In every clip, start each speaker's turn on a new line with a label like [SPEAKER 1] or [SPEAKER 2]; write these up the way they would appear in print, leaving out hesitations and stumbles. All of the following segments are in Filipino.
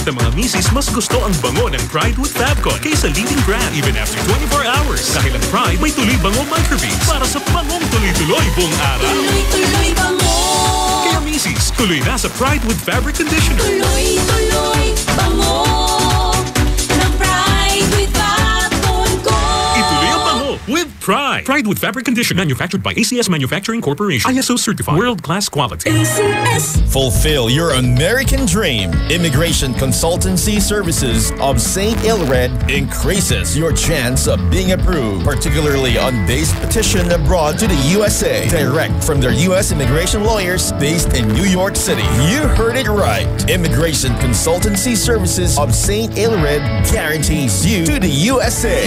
[SPEAKER 1] At ang mga misis mas gusto ang bango ng Pride with Fabcon kaysa leading brand even after 24 hours. Dahil ang Pride may tuloy bango microbeads para sa bangong tuloy-tuloy buong araw.
[SPEAKER 2] Tuloy-tuloy bango.
[SPEAKER 1] Kaya misis, tuloy na sa Pride with Fabric Conditioner.
[SPEAKER 2] Tuloy-tuloy bango ng Pride with Fabcon ko.
[SPEAKER 1] Ituloy ang bango with Pride. Pride with Fabric Conditioner manufactured by ACS Manufacturing Corporation. ISO certified. World-class quality.
[SPEAKER 2] ACS.
[SPEAKER 3] Fulfill your American dream. Immigration Consultancy Services of St. Ilred increases your chance of being approved, particularly on base petition abroad to the USA. Direct from their U.S. immigration lawyers based in New York City. You heard it right. Immigration Consultancy Services of St. Ilred guarantees you to the USA.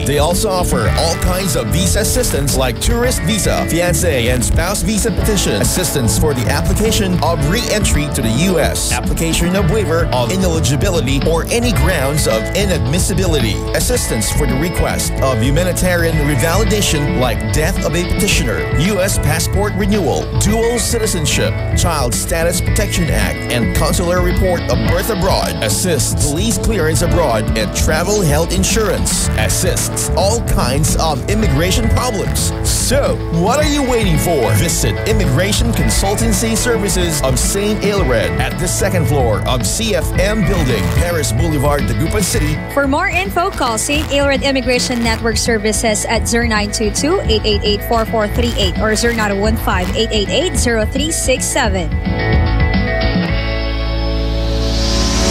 [SPEAKER 3] They also offer all kinds of visa assistance like tourist visa, fiancé and spouse visa petition, assistance for the application of re-entry to the U.S., application of waiver of ineligibility or any grounds of inadmissibility, assistance for the request of humanitarian revalidation like death of a petitioner, U.S. passport renewal, dual citizenship, Child Status Protection Act, and consular report of birth abroad, assists police clearance abroad, and travel health insurance, assists all kinds of immigration problems. So, what are you waiting for? Visit Immigration Consultancy Services of St. Ilred at the second floor of CFM Building, Paris Boulevard, Dagupan City.
[SPEAKER 4] For more info, call St. Ilred Immigration Network Services at 0922-888-4438 or 0915-888-0367.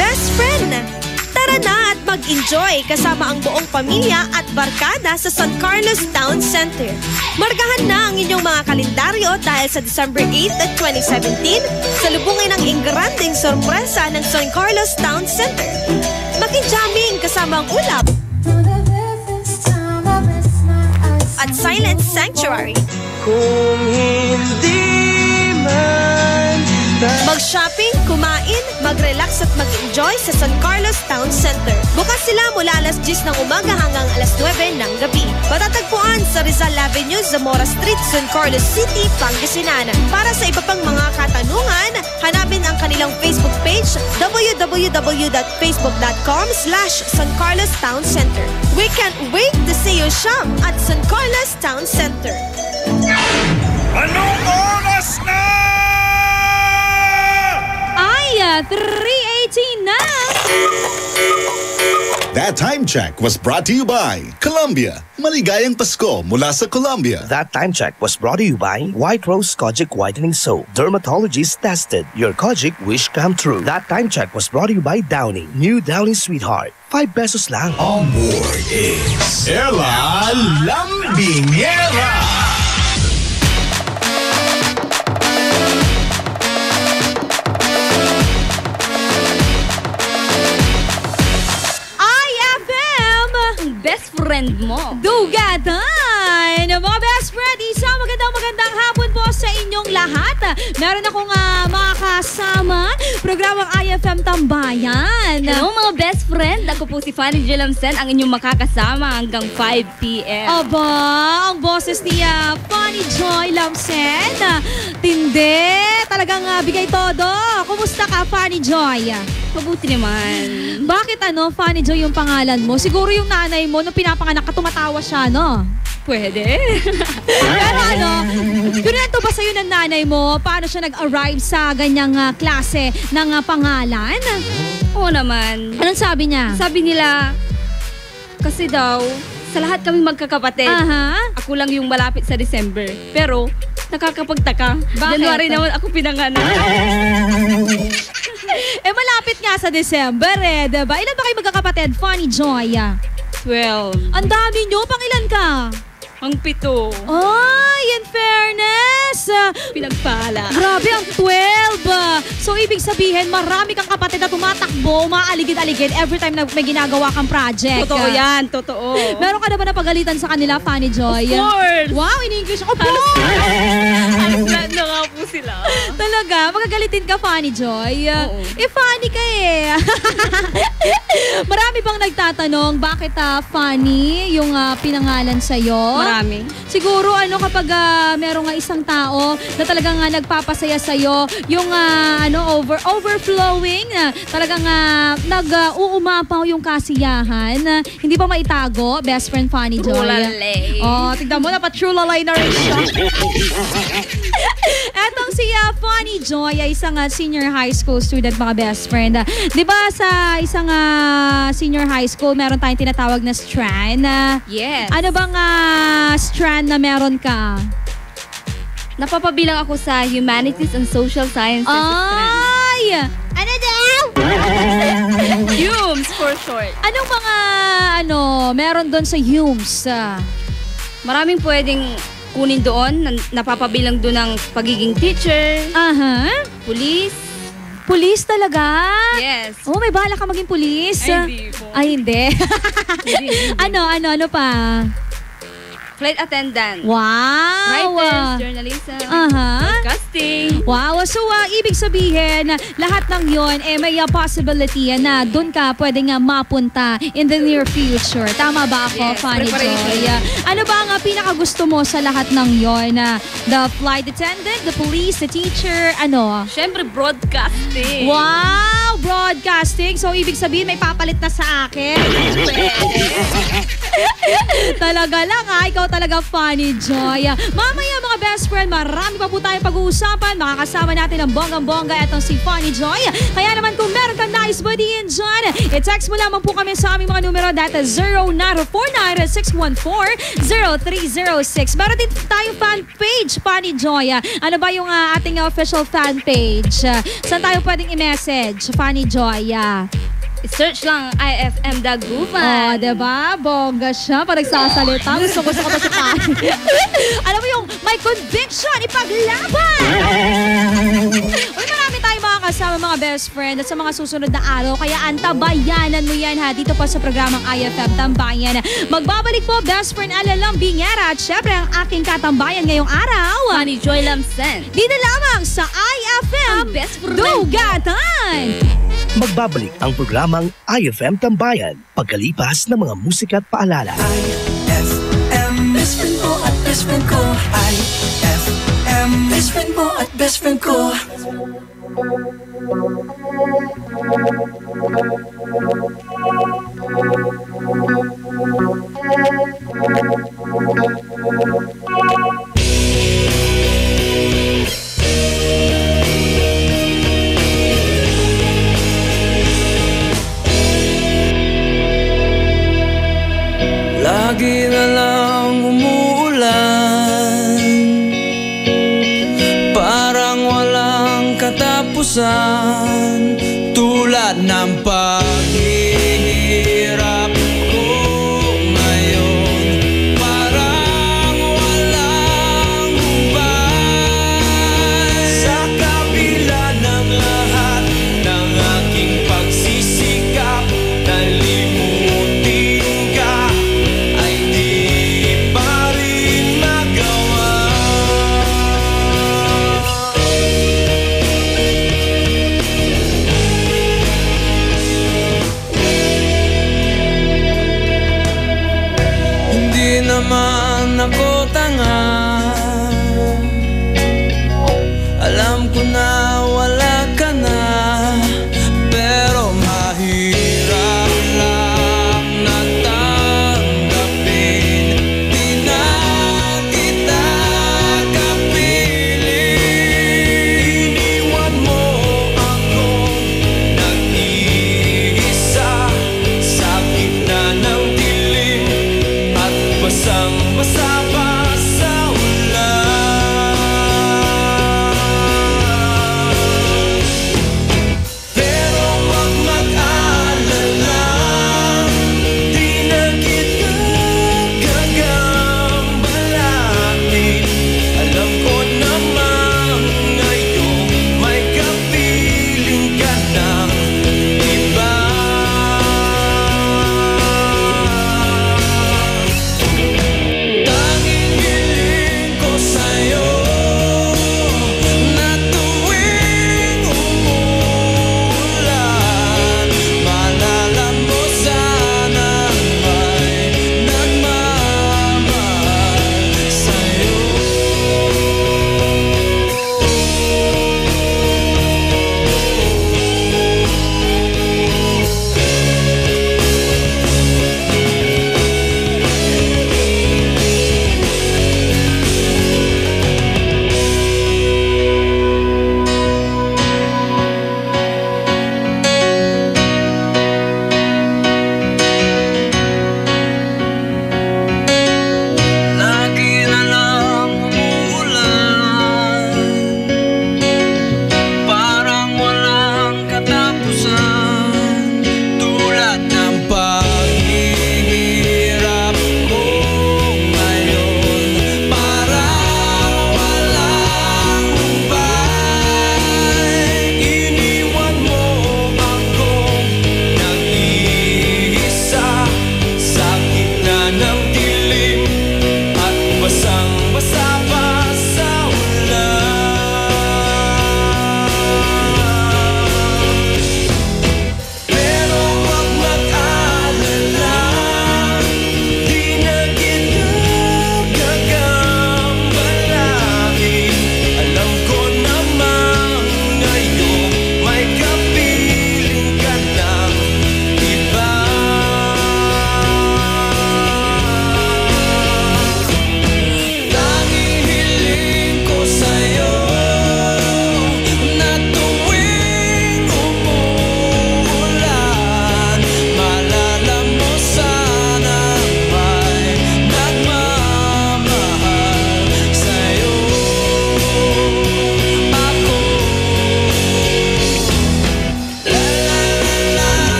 [SPEAKER 5] Best friend! Tara na at mag-enjoy kasama ang buong pamilya at barkada sa San Carlos Town Center. Markahan na ang inyong mga kalendaryo dahil sa December 8 at 2017, salubungin ang ingranding sorpresa ng San Carlos Town Center. Makijamming kasama ang ulap at Silent Sanctuary.
[SPEAKER 6] Kung hindi man
[SPEAKER 5] Mag-shopping, kumain, mag-relax at mag-enjoy sa San Carlos Town Center. Bukas sila mula alas 10 ng umaga hanggang alas 9 ng gabi. Matatagpuan sa Rizal Avenue, Zamora Street, San Carlos City, Pangasinan. Para sa iba pang mga katanungan, hanapin ang kanilang Facebook page www.facebook.com/San Carlos Town Center. We can't wait to see you Sham at San Carlos Town Center.
[SPEAKER 6] Anong oras na?
[SPEAKER 4] 3:18 na!
[SPEAKER 7] That time check was brought to you by Colombia. Maligayang Pasko mula sa Colombia.
[SPEAKER 8] That time check was brought to you by White Rose Kojic Whitening Soap. Dermatologist tested. Your Kojic wish come true. That time check was brought to you by Downy. New Downy Sweetheart. 5 pesos lang.
[SPEAKER 7] On board is Ella Lambingera.
[SPEAKER 4] Best friend mo. Dugatan! Mga best friend, isang magandang hapon po sa inyong lahat. Meron akong mga kasama, programang IFM Tambayan.
[SPEAKER 9] Hello mga best friend, ako po si Fanny Jo Lamsen, ang inyong makakasama hanggang 5 p.m.
[SPEAKER 4] Aba, ang boses ni Fanny Joy Lamsen. Tindi, talagang bigay todo. Kumusta ka, Fanny Joy?
[SPEAKER 9] Mabuti naman.
[SPEAKER 4] Bakit Fanny Joy yung pangalan mo? Siguro yung nanay mo, nung pinapanganak ka, tumatawa siya, no?
[SPEAKER 9] Pwede.
[SPEAKER 4] Pero kunento ba sa'yo ng nanay mo, paano siya nag-arrive sa ganyang klase ng pangalan?
[SPEAKER 9] Oo naman.
[SPEAKER 4] Anong sabi niya?
[SPEAKER 9] Sabi nila, kasi daw, sa lahat kaming magkakapatid, ako lang yung malapit sa December. Pero, nakakapagtaka.
[SPEAKER 4] Bakit?
[SPEAKER 9] January naman ako pinanganak.
[SPEAKER 4] Malapit nga sa December diba? Ilan ba kayo magkakapatid, Fanny Joy?
[SPEAKER 9] 12.
[SPEAKER 4] Ang dami nyo, pang ilan ka?
[SPEAKER 9] Ang 7.
[SPEAKER 4] Ay, in fairness!
[SPEAKER 9] Pinagpala.
[SPEAKER 4] Grabe, ang 12! So, ibig sabihin, marami kang kapatid na tumatakbo, umaaligid-aligid every time na may ginagawa kang project.
[SPEAKER 9] Totoo yan, totoo.
[SPEAKER 4] Meron ka na ba napagalitan sa kanila, Fanny Joy?
[SPEAKER 9] Of course!
[SPEAKER 4] Wow, in-English. Of course!
[SPEAKER 9] Halos na nga po sila.
[SPEAKER 4] Talaga? Magagalitin ka, Fanny Joy?
[SPEAKER 9] Oo.
[SPEAKER 4] Fanny ka eh. Marami bang nagtatanong, bakit Fanny yung pinangalan sa'yo?
[SPEAKER 9] Marami.
[SPEAKER 4] Siguro kapag merong isang tao na talagang nagpapasaya sa'yo, yung overflowing, talagang nag-uumapaw yung kasiyahan, hindi pa maitago, best friend Funny Joy.
[SPEAKER 9] Trulalay.
[SPEAKER 4] Oh, tignan mo, napatrullalay na rin siya. Etong si Funny Joy ay isang senior high school student, mga best friend. Di ba sa isang senior high school, meron tayong tinatawag na strand?
[SPEAKER 9] Yes.
[SPEAKER 4] Ano bang strand na meron ka?
[SPEAKER 9] Napapabilang ako sa Humanities and Social Sciences.
[SPEAKER 4] Ay! Ano daw?
[SPEAKER 9] Humes for short.
[SPEAKER 4] Anong mga meron doon sa Humes?
[SPEAKER 9] Maraming pwedeng kunin doon. Napapabilang doon ng pagiging teacher, police.
[SPEAKER 4] Police talaga?
[SPEAKER 9] Yes.
[SPEAKER 4] Oh, may bala ka maging police?
[SPEAKER 9] Ay, hindi po.
[SPEAKER 4] Ay, hindi.
[SPEAKER 9] Hindi.
[SPEAKER 4] Ano pa?
[SPEAKER 9] Flight attendant.
[SPEAKER 4] Wow!
[SPEAKER 9] Writers, journalism, broadcasting.
[SPEAKER 4] Wow! So, ibig sabihin, lahat ng yon may possibility na doon ka pwedeng mapunta in the near future. Tama ba ako,
[SPEAKER 9] Yes,
[SPEAKER 4] Funny
[SPEAKER 9] preparation.
[SPEAKER 4] Joy? Ano ba ang pinakagusto mo sa lahat ng yon? The flight attendant, the police, the teacher, ano?
[SPEAKER 9] Siyempre, broadcasting.
[SPEAKER 4] Wow! Broadcasting. So, ibig sabihin, may papalit na sa akin. Talaga lang, ikaw talaga, Funny Joy. Mamaya, mga best friend, marami pa po tayong pag-uusapan. Makakasama natin ang bonggang-bongga itong si Funny Joy. Kaya naman, kung meron kang nice buddying dyan, i-text mo lamang po kami sa aming mga numero data 0949-614-0306. Meron din tayong fan page, Funny Joy. Ano ba yung ating official fan page? Saan tayo pwedeng i-message, Funny Joy?
[SPEAKER 9] Search lang IFM Dagupan.
[SPEAKER 4] Oh, diba? Bongga siya. Pag nagsasalita, gusto ko pa si Funny. Alam mo yung may conviction, ipaglaban! Uy, marami tayong mga kasama, mga best friend, at sa mga susunod na araw. Kaya antabayanan mo yan, ha, dito po sa programang IFM Tambayan. Magbabalik po, best friend Alalang Bingera, at syempre ang aking katambayan ngayong araw.
[SPEAKER 9] Funny Joy Lamsen.
[SPEAKER 4] Di na lamang sa IFM
[SPEAKER 9] Ang best friend.
[SPEAKER 4] Dugatan!
[SPEAKER 8] Magbabalik ang programang IFM Tambayan pagkalipas ng mga musika at paalala.
[SPEAKER 6] IFM, best friend mo at best friend ko. IFM, best friend mo at best friend ko. Lagi na lang umuulan, parang walang katapusan, tulad ng paghihirap ko ngayon. Parang walang hubay, sa kabila ng lahat ng aking pagsisikap, nalimutin ka ay di pa rin magawa.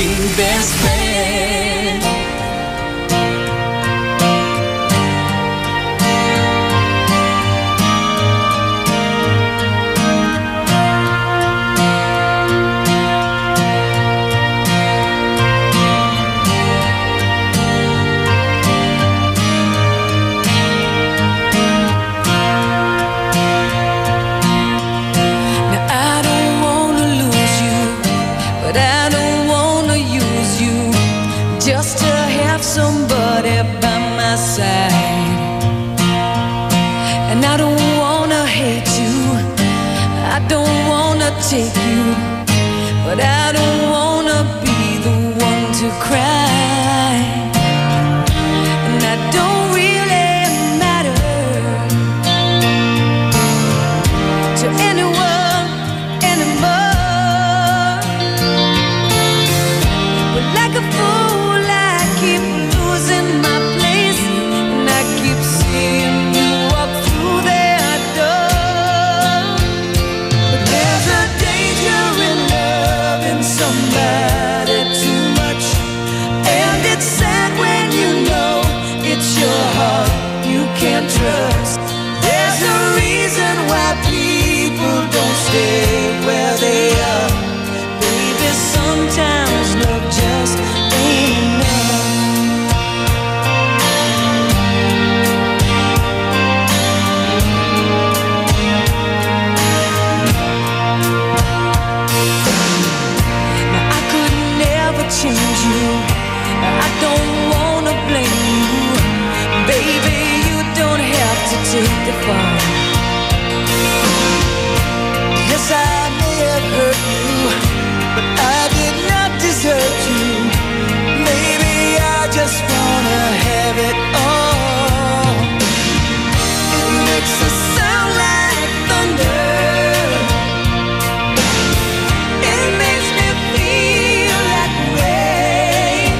[SPEAKER 6] maging best friend. Take you, but I don't wanna be the one to cry, and that don't really matter to anyone anymore. But like a fool, I keep losing my place, and I keep seeing you walk through that door. But there's a somebody too much, and it's sad when you know it's your heart you can't trust. There's a reason why people don't stay where they are. Baby, sometimes love just ain't enough. Change you, I don't wanna blame you. Baby, you don't have to take the fall. Yes, I may have hurt you, but I did not desert you. Maybe I just wanna have it all. It makes a sound like thunder. It makes me feel like rain.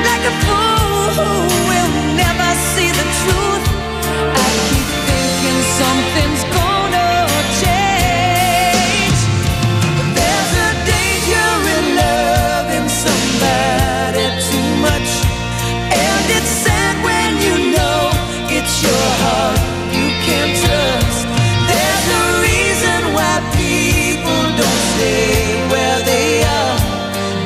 [SPEAKER 6] Like a fool who will never see the truth, I keep thinking something's gonna change. But there's a danger in loving somebody too much, and it's sad when you know it's your heart you can't trust. There's a reason why people don't stay where they are.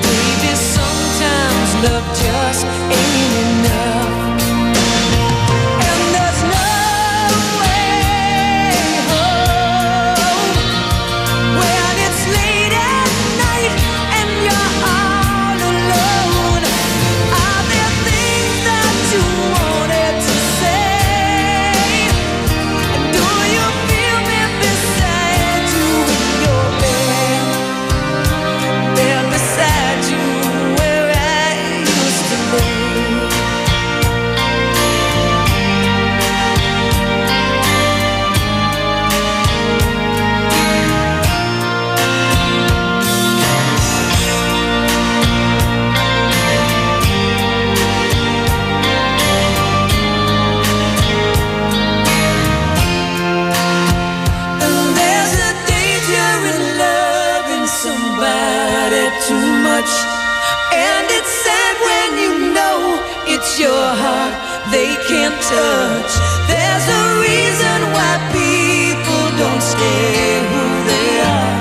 [SPEAKER 6] Baby, sometimes love just ain't enough. And there's no way home when it's late at night and you're all alone. Are there things that you wanted to say? And do you feel me beside you in your bed? There beside you where I used to lay. And there's a danger in loving somebody too much, and it's sad when you know it's your heart they can't touch. There's a reason why people don't stay who they are.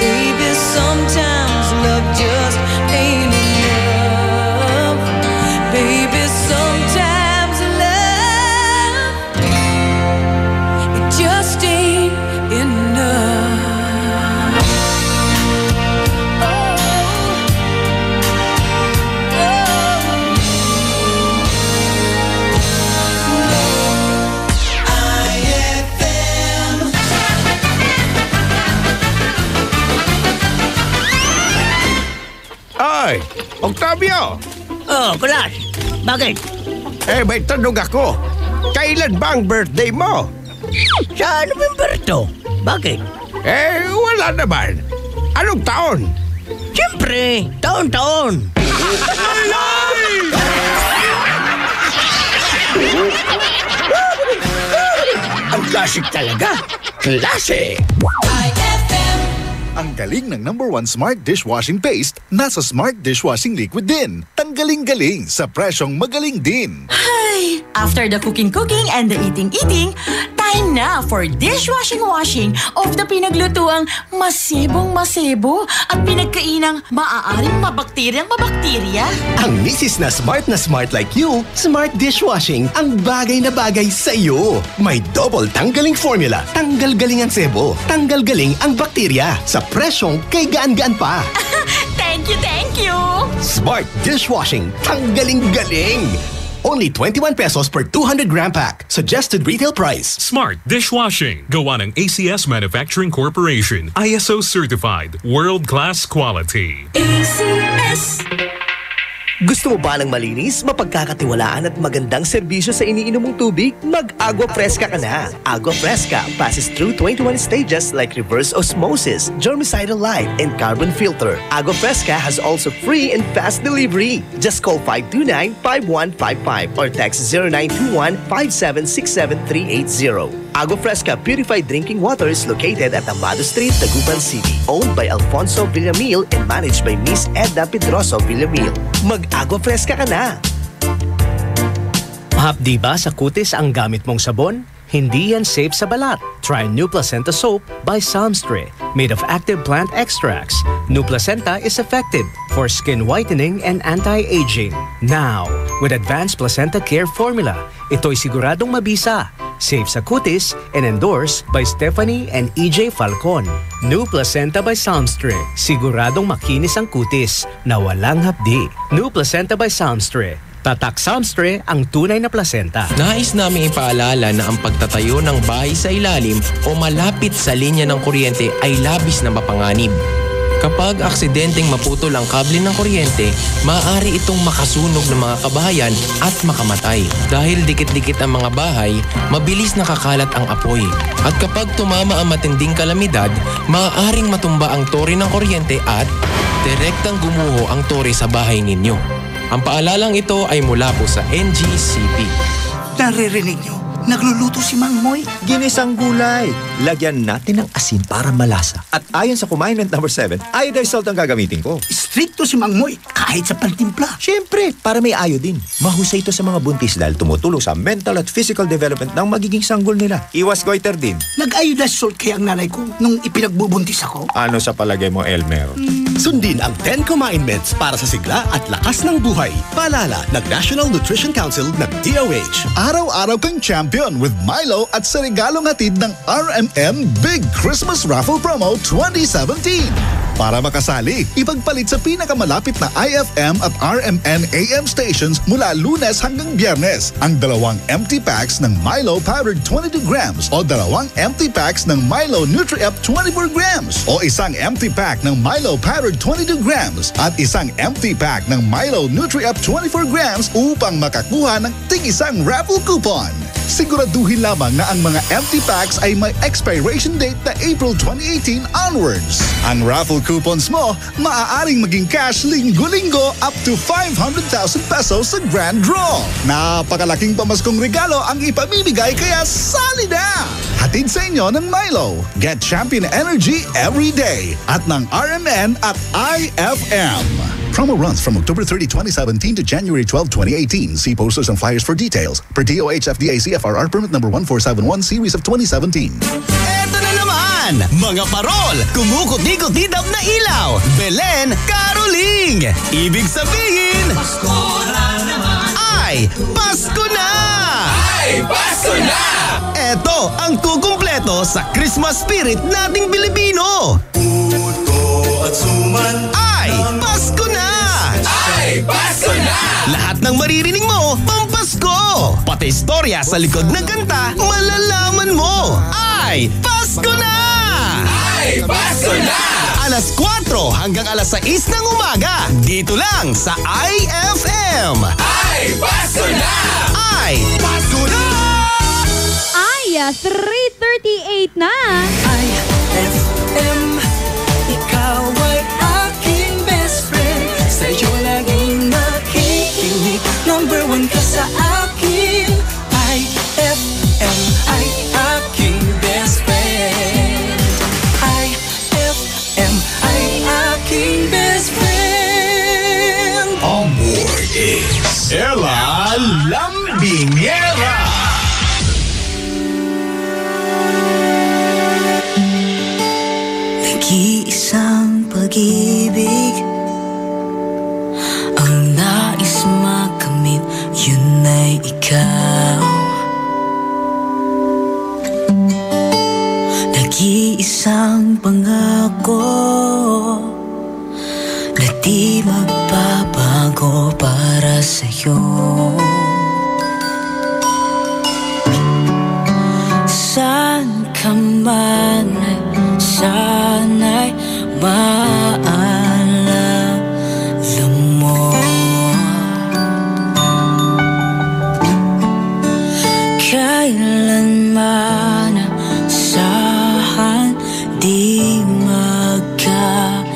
[SPEAKER 6] Baby, sometimes love just ain't enough. Baby, sometimes love, it just ain't enough.
[SPEAKER 10] Ay, Octavio!
[SPEAKER 11] Oh, Kulas. Bakit?
[SPEAKER 10] Eh, may tanong ako. Kailan ba ang birthday mo?
[SPEAKER 11] Sa November to. Bakit?
[SPEAKER 10] Eh, wala naman. Anong taon?
[SPEAKER 11] Siyempre, taon-taon.
[SPEAKER 10] Ang classic talaga. Classic!
[SPEAKER 2] IFM
[SPEAKER 7] Ang galing ng #1 Smart Dishwashing Paste nasa Smart Dishwashing Liquid din. Tanggaling-galing sa presyong magaling din.
[SPEAKER 2] Ay, after the cooking and the eating, time na for dishwashing of the pinaglutuang masibong-masibo at pinagkainang maaaring mabakterya.
[SPEAKER 12] Ang misis na smart like you, Smart Dishwashing ang bagay na bagay sa iyo. May double tanggaling formula. Tanggal galing ang sebo. Tanggal galing ang bakterya. Sa presyong kay gaan-gaan pa.
[SPEAKER 2] Thank you!
[SPEAKER 12] Smart Dishwashing. Tanggaling galing. Only 21 pesos per 200 gram pack. Suggested retail price.
[SPEAKER 1] Smart Dishwashing. Gawa ng ACS Manufacturing Corporation. ISO certified. World-class quality.
[SPEAKER 2] ACS.
[SPEAKER 8] Gusto mo ba ng malinis, mapagkakatiwalaan at magandang serbisyo sa iniinom mong tubig? Mag-Agua Fresca ka na. Agua Fresca passes through 21 stages like reverse osmosis, germicidal light, and carbon filter. Agua Fresca has also free and fast delivery. Just call 529-5155 or text 0921-5767380. Agua Fresca Purified Drinking Water is located at Amado Street, Taguban City. Owned by Alfonso Villamil and managed by Miss Edna Pedroso Villamil. Mag-Agua Fresca ka na!
[SPEAKER 13] Mahapdi ba sa kutis ang gamit mong sabon? Hindi yan safe sa balat. Try New Placenta Soap by Samstre, made of active plant extracts. New Placenta is effective for skin whitening and anti-aging. Now, with Advanced Placenta Care Formula, ito'y siguradong mabisa, safe sa kutis, and endorsed by Stephanie and EJ Falcon. New Placenta by Samstre, siguradong makinis ang kutis na walang hapdi. New Placenta by Samstre. Tatak Samstre ang tunay na placenta.
[SPEAKER 14] Nais namin ipaalala na ang pagtatayo ng bahay sa ilalim o malapit sa linya ng kuryente ay labis na mapanganib. Kapag aksidenteng maputol ang kable ng kuryente, maaari itong makasunog ng mga kabahayan at makamatay. Dahil dikit-dikit ang mga bahay, mabilis nakakalat ang apoy. At kapag tumama ang matinding kalamidad, maaaring matumba ang tore ng kuryente at direktang gumuho ang tore sa bahay ninyo. Ang paalalang ito ay mula po sa NGCP.
[SPEAKER 15] Naririnig niyo? Nagluluto si Mang Moy.
[SPEAKER 16] Ginisang gulay. Lagyan natin ng asin para malasa. At ayon sa Commandment number 7, iodized salt ang gagamitin ko.
[SPEAKER 15] Stricto si Mang Moy kahit sa pantimpla.
[SPEAKER 16] Siyempre, para may iodine. Mahusay ito sa mga buntis dahil tumutulong sa mental at physical development ng magiging sanggol nila. Iwas goiter din.
[SPEAKER 15] Nag-iodized salt kaya ang nanay ko nung ipinagbubuntis ako.
[SPEAKER 16] Ano sa palagay mo, Elmer?
[SPEAKER 12] Sundin ang 10 commandments para sa sigla at lakas ng buhay. Paalala ng National Nutrition Council ng DOH.
[SPEAKER 7] Araw-araw kang champion with Milo at sa regalong hatid ng RMN Big Christmas Raffle Promo 2017. Para makasali, ipagpalit sa pinakamalapit na IFM at RMN AM stations mula Lunes hanggang Biyernes ang 2 empty packs ng Milo Powdered 22 grams o 2 empty packs ng Milo Nutri-Up 24 grams o isang empty pack ng Milo Powdered 22 grams at isang empty pack ng Milo Nutri-Up 24 grams upang makakuha ng tig-isang raffle coupon. Siguraduhin lamang na ang mga empty packs ay may expiration date na April 2018 onwards. Ang raffle coupons mo maaaring maging cash linggo-linggo up to 500,000 pesos sa grand draw. Napakalaking pamaskong regalo ang ipamimigay kaya sali na! Hatid sa inyo ng Milo. Get champion energy every day at ng RMN at IFM. Promo runs from October 30, 2017 to January 12, 2018. See posters and flyers for details. Per DOH FDA CFRR permit number 1471 series of 2017.
[SPEAKER 12] Eto na naman! Mga parol! Kumukot-ikot-idap na ilaw! Belen Caroling! Ibig sabihin...
[SPEAKER 6] Pasko na naman!
[SPEAKER 12] Ay! Pasko na!
[SPEAKER 6] Ay! Pasko na!
[SPEAKER 12] Eto ang kukumpleto sa Christmas spirit nating Pilipino!
[SPEAKER 6] Puto at suman!
[SPEAKER 12] Ay! Pasko na!
[SPEAKER 6] Ay! Pasko na!
[SPEAKER 12] Lahat ng maririnig mo, pampasko! Pati istorya sa likod ng kanta, malalaman mo! Ay! Pasko na!
[SPEAKER 6] Ay! Pasko na!
[SPEAKER 12] Alas 4 hanggang alas 6 ng umaga, dito lang sa IFM!
[SPEAKER 6] Ay! Pasko na!
[SPEAKER 12] Ay! Pasko na!
[SPEAKER 4] Ay, 3:38 na!
[SPEAKER 6] IFM, ikaw ay aking best friend. Sa'yo laging nakikinig. Number 1 ka sa akin. IFM ay aking best friend. IFM,
[SPEAKER 12] Ella Lambingera.
[SPEAKER 6] Nag-iisang pag-ibig ang nais makamit, yun ay ikaw. Nag-iisang pangako na di magbabago para sa'yo. Saan ka man, sana'y maalala mo. Kailanman saan di magkalayo.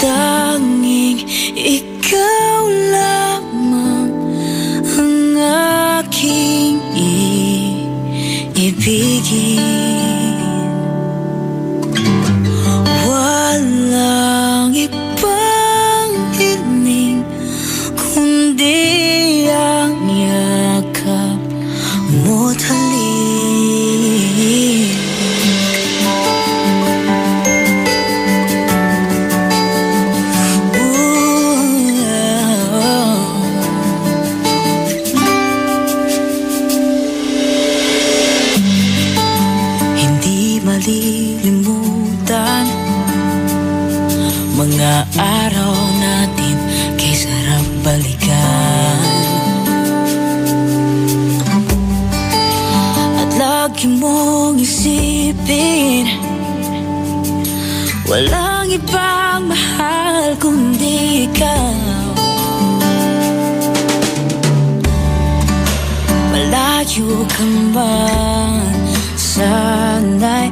[SPEAKER 6] Tanging ikaw lamang ang aking ibigin. Walang ibang hiling kundi ang yakap mo't halik. Hindi malilimutan mga araw natin, kay sarap balikan. At lagi mong isipin, walang ibang mahal kundi ikaw. Malayo ka man, sana'y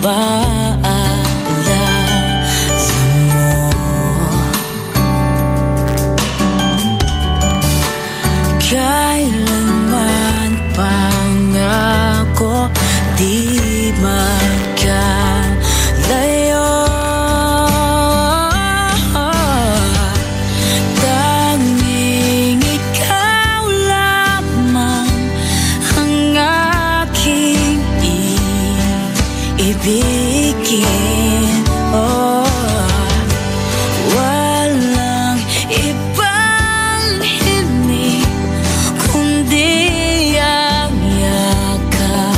[SPEAKER 6] maalala mo. Kailanman pangako di magkalayo. Tanging ikaw lamang ang aking ibigin. Oh, walang ibang hiling kundi ang yakap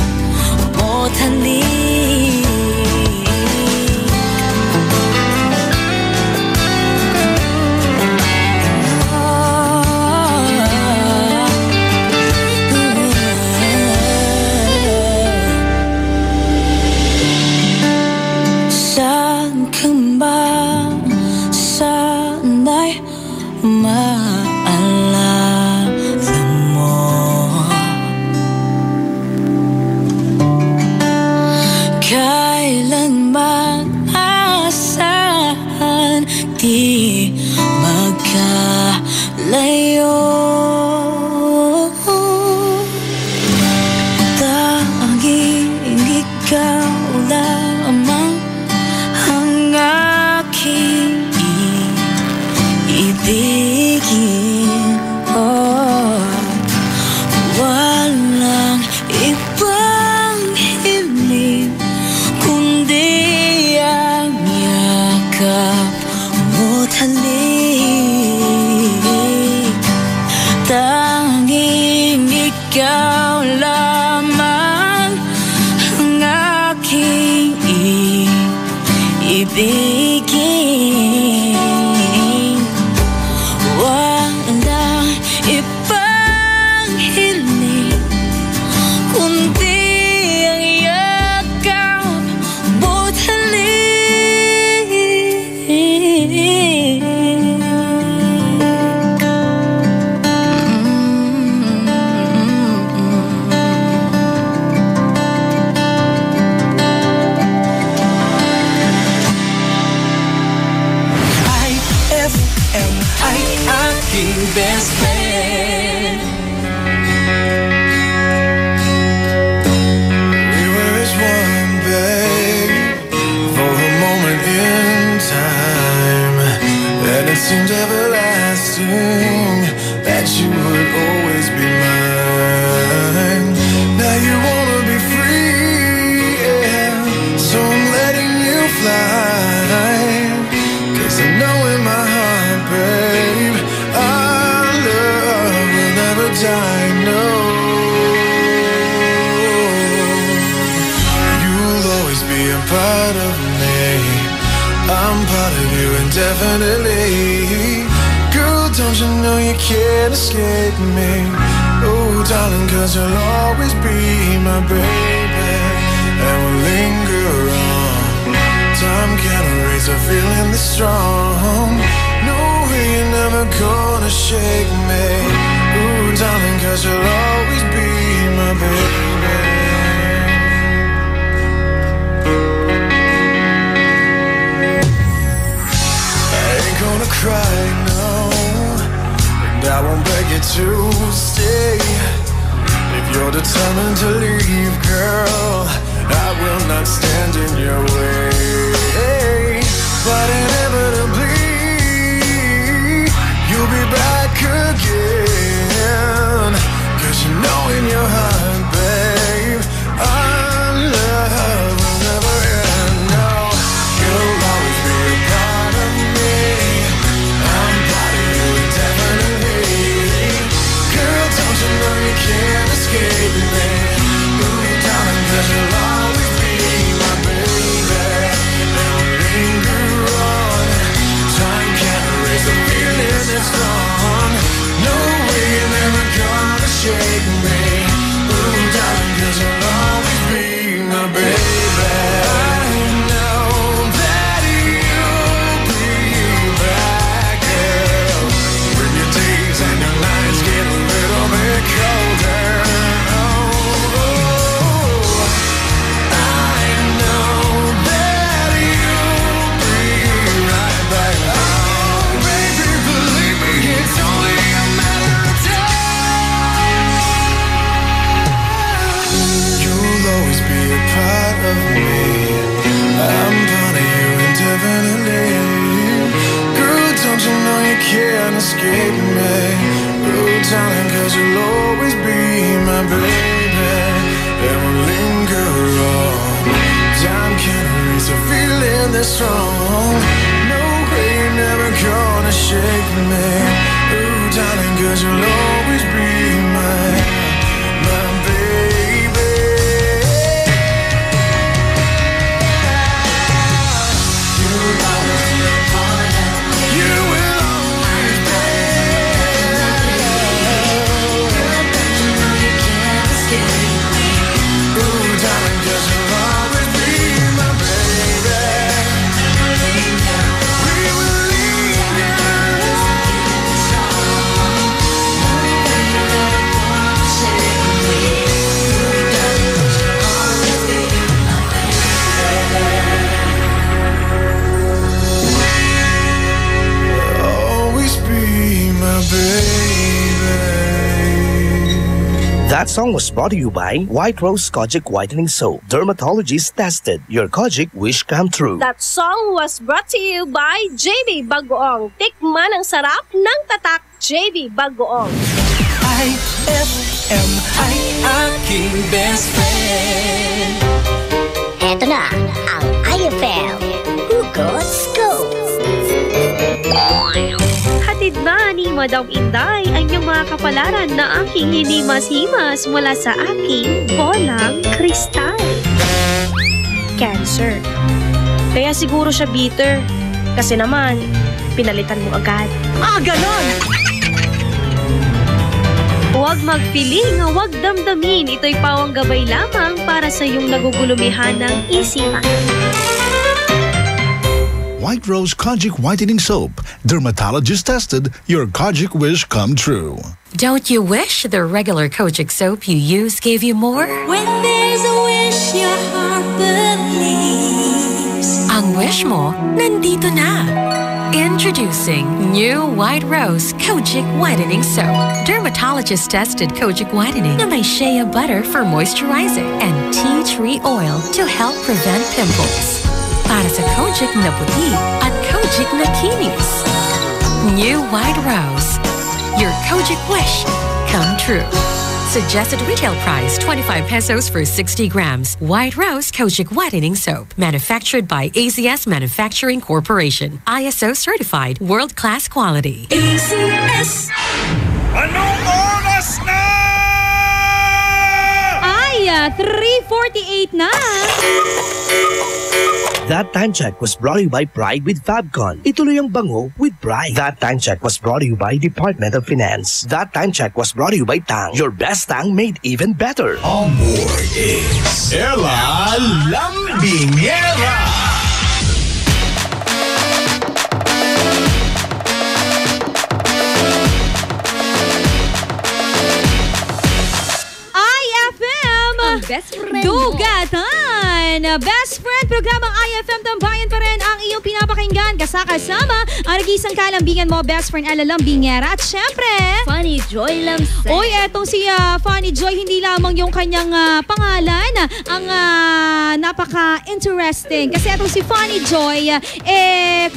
[SPEAKER 6] mo't halik. Saan ka ba, sana'y maalala mo. Kailanman asahan di magkalayo. Tanging ikaw lamang ang aking ibigin. Oh, walang ibang hiling kundi ang yakap mo't halik. Tanging ikaw lamang ang aking ibigin. Walang ibang hiling kundi ang yakap mo't halik. IFM ay aking best friend.
[SPEAKER 17] part of me. I'm part of you indefinitely. Girl, don't you know you can't escape me? Oh, darling, 'cause you'll always be my baby. And we'll linger on. Time can't erase a feeling that's strong. No way you're never gonna shake me. Oh, darling, 'cause you'll always be my baby. Gonna cry, no, and I won't beg you to stay. If you're determined to leave, girl, I will not stand in your way. But inevitably, you'll be back again. 'Cause you know in your heart, babe, our love will never end. No, you'll always be a part of me. You can't escape me. Ooh, darling, 'cause you'll always be my baby. And we'll linger on. Time can't erase the feeling that's strong. No way you're never gonna shake me. Ooh, darling, 'cause you'll always be my baby. I know that you'll be back, girl. When your days and your nights get a little bit colder. Of me, I'm part of you indefinitely. Girl, don't you know you can't escape me? Oh, darling, 'cause you'll always be my baby. And we'll linger on. Time can't erase a feeling that's strong. No way you're never gonna shake me. Oh, darling, 'cause you'll always be my baby.
[SPEAKER 8] That song was brought to you by White Rose Kojic Whitening Soap. Dermatologist tested. Your Kojic wish come true.
[SPEAKER 5] That song was brought to you by JB Bagoong. Tikman ang sarap ng tatak, JB Bagoong.
[SPEAKER 6] IFM ay aking best friend.
[SPEAKER 18] Eto na ang IFM Hugot Scoop.
[SPEAKER 5] Hatid na ni Madam Inday ang iyong mga kapalaran na aking hinimas-himas mula sa aking bolang kristal. Cancer. Kaya siguro siya bitter. Kasi naman, pinalitan mo agad. Ganon! Huwag magpiling, huwag damdamin. Ito'y pawang gabay lamang para sa iyong nagugulumihan ng isipan.
[SPEAKER 7] White Rose Kojic Whitening Soap. Dermatologist tested. Your Kojic wish come true.
[SPEAKER 19] Don't you wish the regular Kojic soap you use gave you more?
[SPEAKER 6] When there's a wish, your heart believes.
[SPEAKER 19] Ang wish mo, nandito na. Introducing new White Rose Kojic Whitening Soap. Dermatologist-tested Kojic Whitening na may shea butter for moisturizing and tea tree oil to help prevent pimples. Para sa Kojic na puti at Kojic na kinis. New White Rose. Your Kojic wish come true. Suggested retail price 25 pesos for 60 grams. White Rose Kojic Whitening Soap. Manufactured by AZS Manufacturing Corporation. ISO certified world-class quality.
[SPEAKER 6] AZS!
[SPEAKER 20] Anong oras na?
[SPEAKER 4] 3:48 na.
[SPEAKER 8] That Time Check was brought to you by Pride with Fabcon. Ituloy ang bango with Pride. That Time Check was brought to you by Department of Finance. That Time Check was brought to you by Tang. Your best Tang made even better.
[SPEAKER 12] On board is Ella Lambingera.
[SPEAKER 4] Best friend Dugatan! Best friend, programang IFM Tambayan pa rin ang iyong pinapakinggan. Kasama ang nag-iisang kalambingan mo, best friend Ella Lambingera. At syempre,
[SPEAKER 9] Funny Joy Lamsen.
[SPEAKER 4] Oy, etong si Funny Joy, hindi lamang yung kanyang pangalan ang napaka-interesting. Kasi etong si Funny Joy,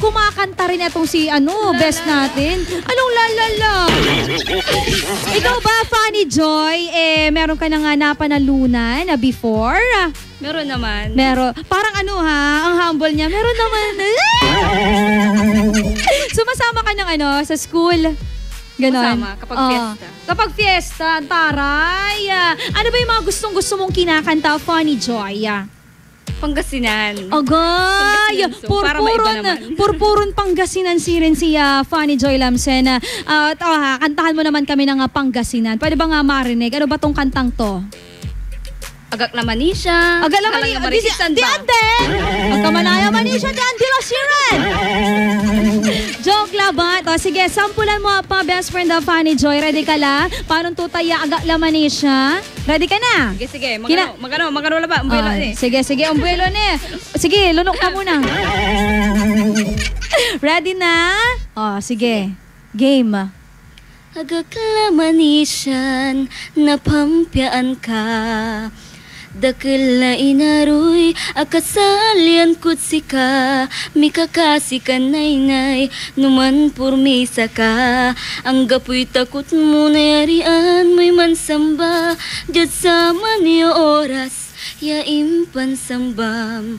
[SPEAKER 4] kumakanta rin etong si best natin. Anong lalala? Ikaw ba, Funny Joy, meron ka na nga napanalunan na before?
[SPEAKER 9] Meron naman.
[SPEAKER 4] Parang ang humble niya. Meron naman. Sumasama ka ng sa school? Ganon.
[SPEAKER 9] Masama kapag fiesta.
[SPEAKER 4] Kapag fiesta, taray. Ano ba yung mga gustong-gusto mong kinakanta, Funny Joy?
[SPEAKER 9] Pangasinan.
[SPEAKER 4] Agay! Purpuron Pangasinan rin si Funny Joy Lamsen. Kantahan mo naman kami ng Pangasinan. Pwede ba nga marinig? Ano ba tong kantang to?
[SPEAKER 9] Agak naman ni siya.
[SPEAKER 4] Agak naman ni siya. Di ante! Magkamanaya man ni siya. Di ante lasiran! Joke labat. O sige, sampulan mo pa, best friend of Funny Joy. Ready ka la? Paano tutaya agak laman ni siya? Ready ka na?
[SPEAKER 9] Sige. Magano la ba? Umbuelo ni.
[SPEAKER 4] Sige, umbuelo ni. Sige, lunok ka muna. Ready na? Sige. Game.
[SPEAKER 9] Agak laman ni siya, napampyaan ka. Dakil na inaroy, akasalian kutsika, mikakasi ka naynay, numan purmisa ka. Ang gapoy takot mo na yarian, may mansamba, dyan sa maniyo oras, yaimpan sambam.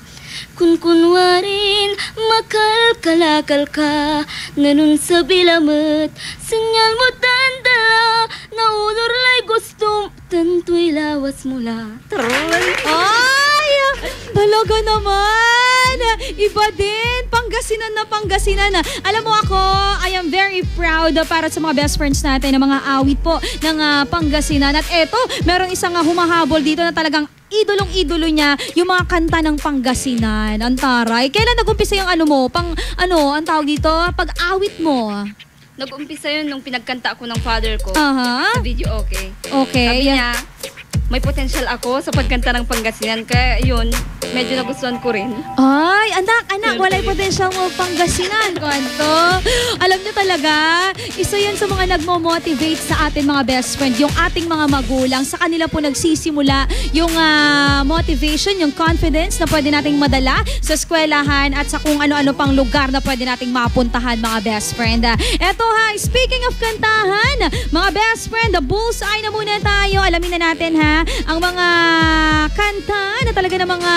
[SPEAKER 9] Kun kunwarin, makalkalakal ka, nanun sa bilamat, sinyal mo tandala, naulurlay gusto, tanto'y lawas mula.
[SPEAKER 4] Ay! Talaga naman! Iba din! Pangasinan. Alam mo ako, I am very proud para sa mga best friends natin, ng mga awit po ng Pangasinan. At eto, merong isang humahabol dito na talagang idolong-idolo niya yung mga kanta ng Pangasinan. Ang taray. Kailan nag-umpisa yung ang tawag dito? Pag-awit mo?
[SPEAKER 9] Nag-umpisa yun nung pinagkanta ako ng father ko.
[SPEAKER 4] Sa
[SPEAKER 9] video, okay.
[SPEAKER 4] Okay.
[SPEAKER 9] Sabi niya, may potential ako sa pagkanta ng Pangasinan. Kaya yun, medyo nagustuhan ko rin.
[SPEAKER 4] Ay, anak, walay potential mo Pangasinan. Kanto. Alam niyo talaga, isa yan sa mga nagmo-motivate sa atin mga best friend. Yung ating mga magulang, sa kanila po nagsisimula yung motivation, yung confidence na pwede nating madala sa eskwelahan at sa kung ano-ano pang lugar na pwede nating mapuntahan mga best friend. Eto speaking of kantahan, mga best friend, the bullseye na muna tayo. Alamin na natin ang mga kanta na talaga ng mga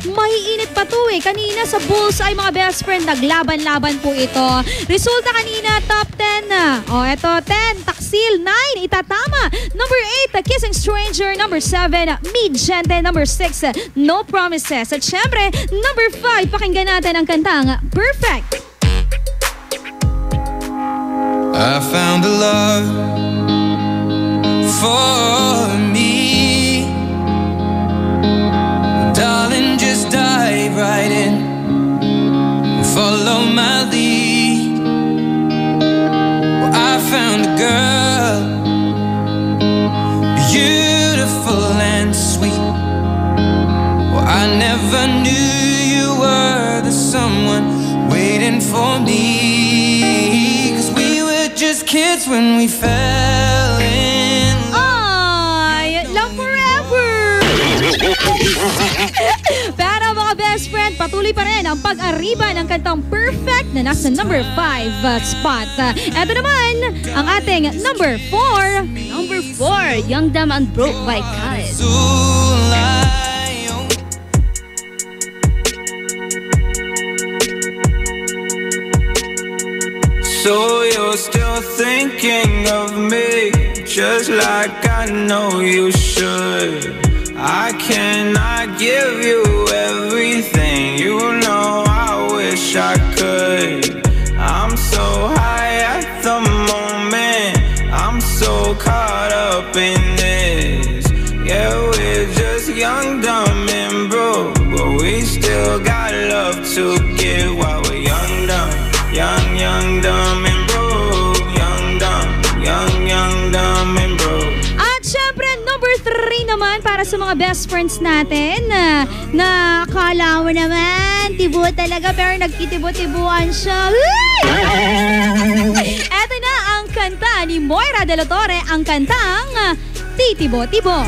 [SPEAKER 4] maiinit pa to Kanina sa bullseye mga best friend, naglaban-laban po ito. Resulta kanina, top 10 na. Eto, 10, Taksil, 9, Itatama. Number 8, Kissing Stranger. Number 7, Meet Gente. Number 6, No Promises. At syempre, number 5, pakinggan natin ang kantang Perfect.
[SPEAKER 6] I found a love for me. Darling, just dive right in and follow my lead. Well, I found a girl, beautiful and sweet. Well, I never knew you were the someone waiting for me. 'Cause we were just kids when we fell in love.
[SPEAKER 4] Love forever! Pero mga best friend, patuloy pa rin ang pag-arriba ng kantang Perfect na nasa number 5 spot. Ito naman ang ating number 4.
[SPEAKER 9] Number 4, Young, Dumb and Broke by Khaled.
[SPEAKER 6] So you're still thinking of me, just like I know you should. I cannot give you everything. You know I wish I could. I'm so high at the moment. I'm so caught up in this. Yeah, we're just young, dumb, and broke, but we still got love to give while we're young, dumb, young, dumb, and broke. Young, dumb, and broke.
[SPEAKER 4] At syempre, number 3 naman para sa mga best friends natin na akala mo naman, tibo talaga pero nagtitibo-tibuan siya. Eto na ang kanta ni Moira de la Torre, ang kantang Titibo-Tibo.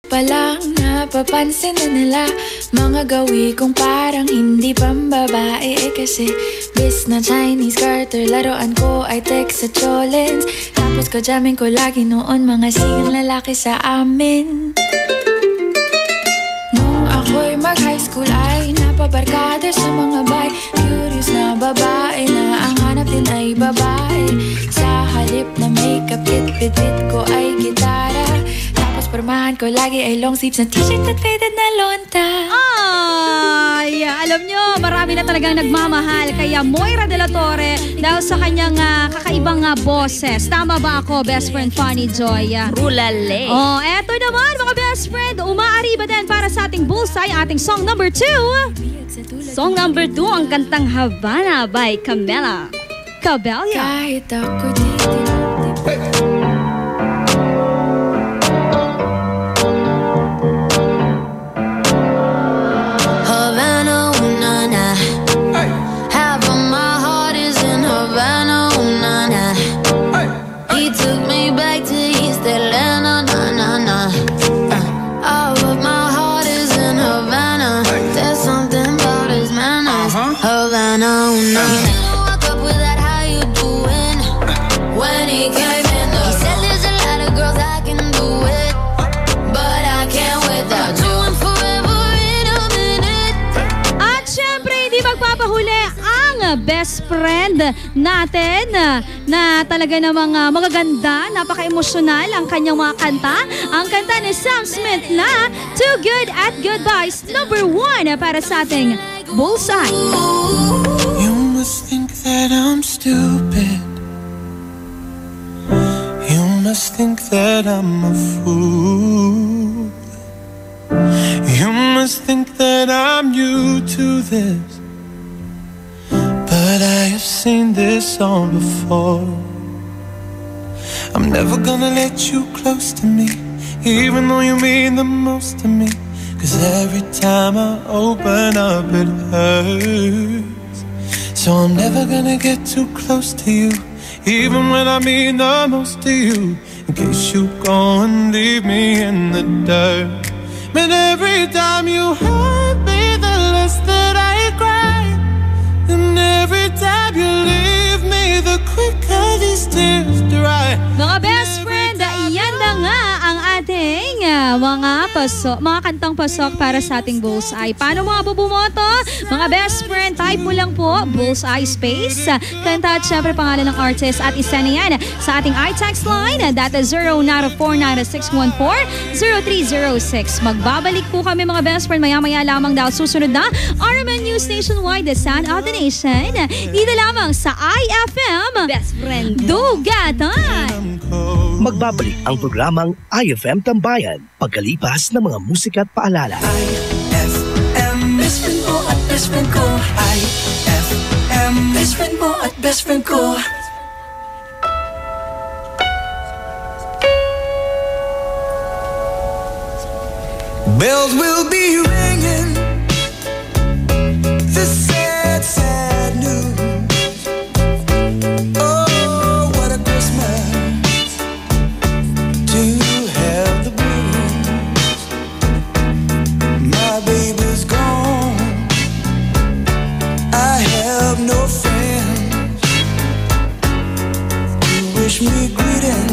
[SPEAKER 20] Palang napapansin na nila mga gawi kong parang hindi pambabae kasi bis na Chinese garter, laruan ko ay text sa cholens. Tapos kajamin ko lagi noon mga sigang lalaki sa amin. Nung ako'y mag-high school ay napabarkada sa mga bay. Curious na babae na ang hanap din ay babae. Sa halip na makeup kit, bit ko ay gitara. Pormahan ko lagi ay long sleeves na t-shirt at faded na lonta.
[SPEAKER 4] Ay, alam nyo, marami na talagang nagmamahal kaya Moira de la Torre dahil sa kanyang kakaibang boses. Tama ba ako, best friend Funny Joy?
[SPEAKER 9] Rulale.
[SPEAKER 4] Oh, eto naman mga best friend, umaariba din para sa ating bullseye, ating song number 2.
[SPEAKER 9] Song number 2, ang kantang Havana by Camila Cabello.
[SPEAKER 20] Kahit ako dito.
[SPEAKER 4] Best friend natin na talaga namang magaganda, napaka-emosyonal ang kanyang mga kanta. Ang kanta ni Sam Smith na Too Good at Goodbyes, number 1 para sa ating bullseye.
[SPEAKER 6] You must think that I'm stupid. You must think that I'm a fool. You must think that I'm new to this. But I have seen this all before. I'm never gonna let you close to me, even though you mean the most to me. 'Cause every time I open up it hurts. So I'm never gonna get too close to you, even when I mean the most to you. In case you go and leave me in the dirt. But every time you hurt me, the less that I cry. And every time you leave me, the quicker these tears dry.
[SPEAKER 4] Mga best friend, iyan na nga ang ating mga kantang pasok para sa ating bullseye. Paano mga bubumoto? Mga best friend, type mo lang po, bullseye space, kanta at syempre pangalan ng artist at isa na yan sa ating iText line, data 0949-614-0306. Magbabalik po kami mga best friend, maya-maya lamang daw susunod na RMN News Nationwide, the sound of the nation. Dito lamang sa IFM
[SPEAKER 9] Best Friend
[SPEAKER 4] Dugatan.
[SPEAKER 8] Magbabalik ang programang IFM Tambayan pagkalipas ng mga musika at paalala.
[SPEAKER 6] IFM, best friend mo at best friend ko. IFM, best friend mo at best friend ko. Bells will be ringing, the sad, sad news. Oh, what a Christmas to have the blues. My baby's gone, I have no friends to greeting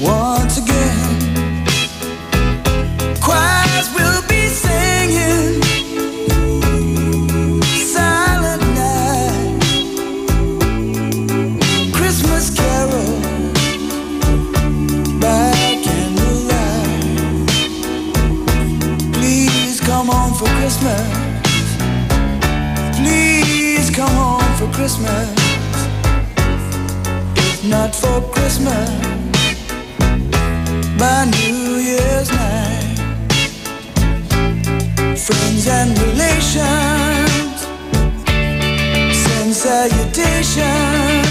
[SPEAKER 6] once again. Choirs will be singing Silent Night, Christmas carol by candlelight. Please come home for Christmas. Please come home for Christmas. If not for Christmas, by New Year's night. Friends and relations send salutations.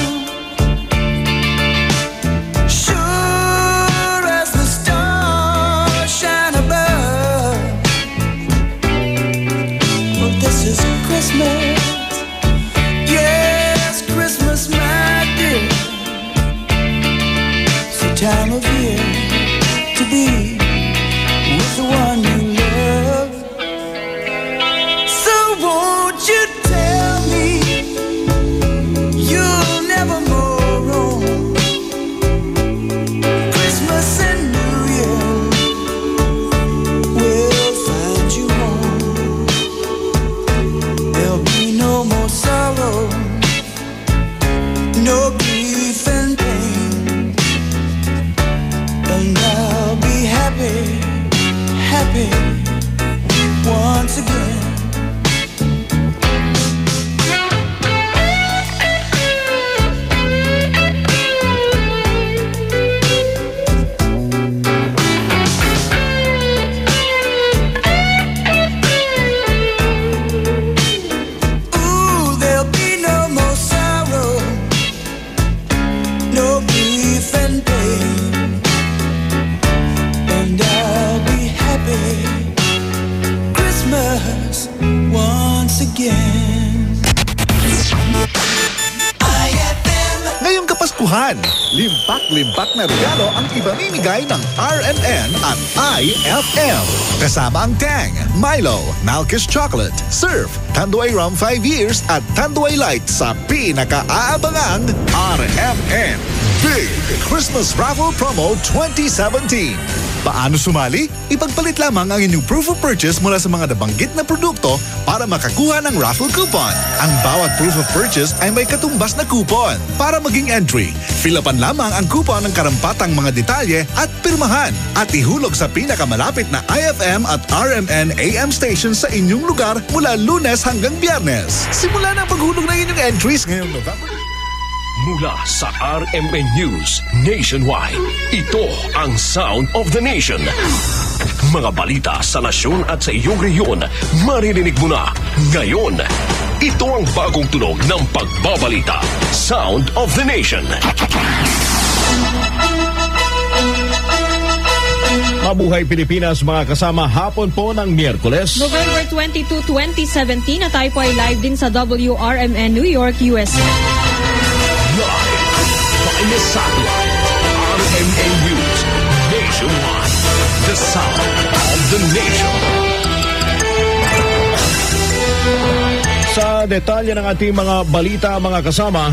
[SPEAKER 6] Sure as the stars shine above. Well, this is Christmas. Yes, Christmas, my dear. It's the time of year to be with the one you love. So won't you tell me you'll never more roam? Christmas and New Year will find you home. There'll be no more sorrow, no grief and pain, and I'll be happy, happy once again. Ooh, there'll be no more sorrow, no grief and pain, and I'll be happy Christmas once again.
[SPEAKER 7] Ngayong Kapaskuhan, limpak-limpak na regalo ang ibamimigay ng RMN at IFM. Kasama ang Tang, Milo, Malkish Chocolate, Surf, Tanduay Rum 5 Years at Tanduay Light sa pinaka-aabangang RMN Big Christmas Raffle Promo 2017. Paano sumali? Ipagpalit lamang ang inyong proof of purchase mula sa mga nabanggit na produkto para makakuha ng raffle coupon. Ang bawat proof of purchase ay may katumbas na coupon. Para maging entry, fill-upan lamang ang coupon ng karampatang mga detalye at pirmahan at ihulog sa pinakamalapit na IFM at RMN AM station sa inyong lugar mula Lunes hanggang Biyernes. Simula na ang paghulog ng inyong entries ngayong November.
[SPEAKER 21] Mula sa RMN News Nationwide, ito ang Sound of the Nation. Mga balita sa nasyon at sa iyong rehiyon, maririnig mo na ngayon. Ito ang bagong tunog ng pagbabalita. Sound of the Nation.
[SPEAKER 22] Mabuhay Pilipinas, mga kasama, hapon po ng Miyerkules,
[SPEAKER 4] November 22, 2017 na tayo po ay live din sa WRMN New York, USA.
[SPEAKER 21] Live via satellite. RMN News Nationwide. The Sound of the Nation.
[SPEAKER 22] Sa detalye ng ating mga balita, mga kasama,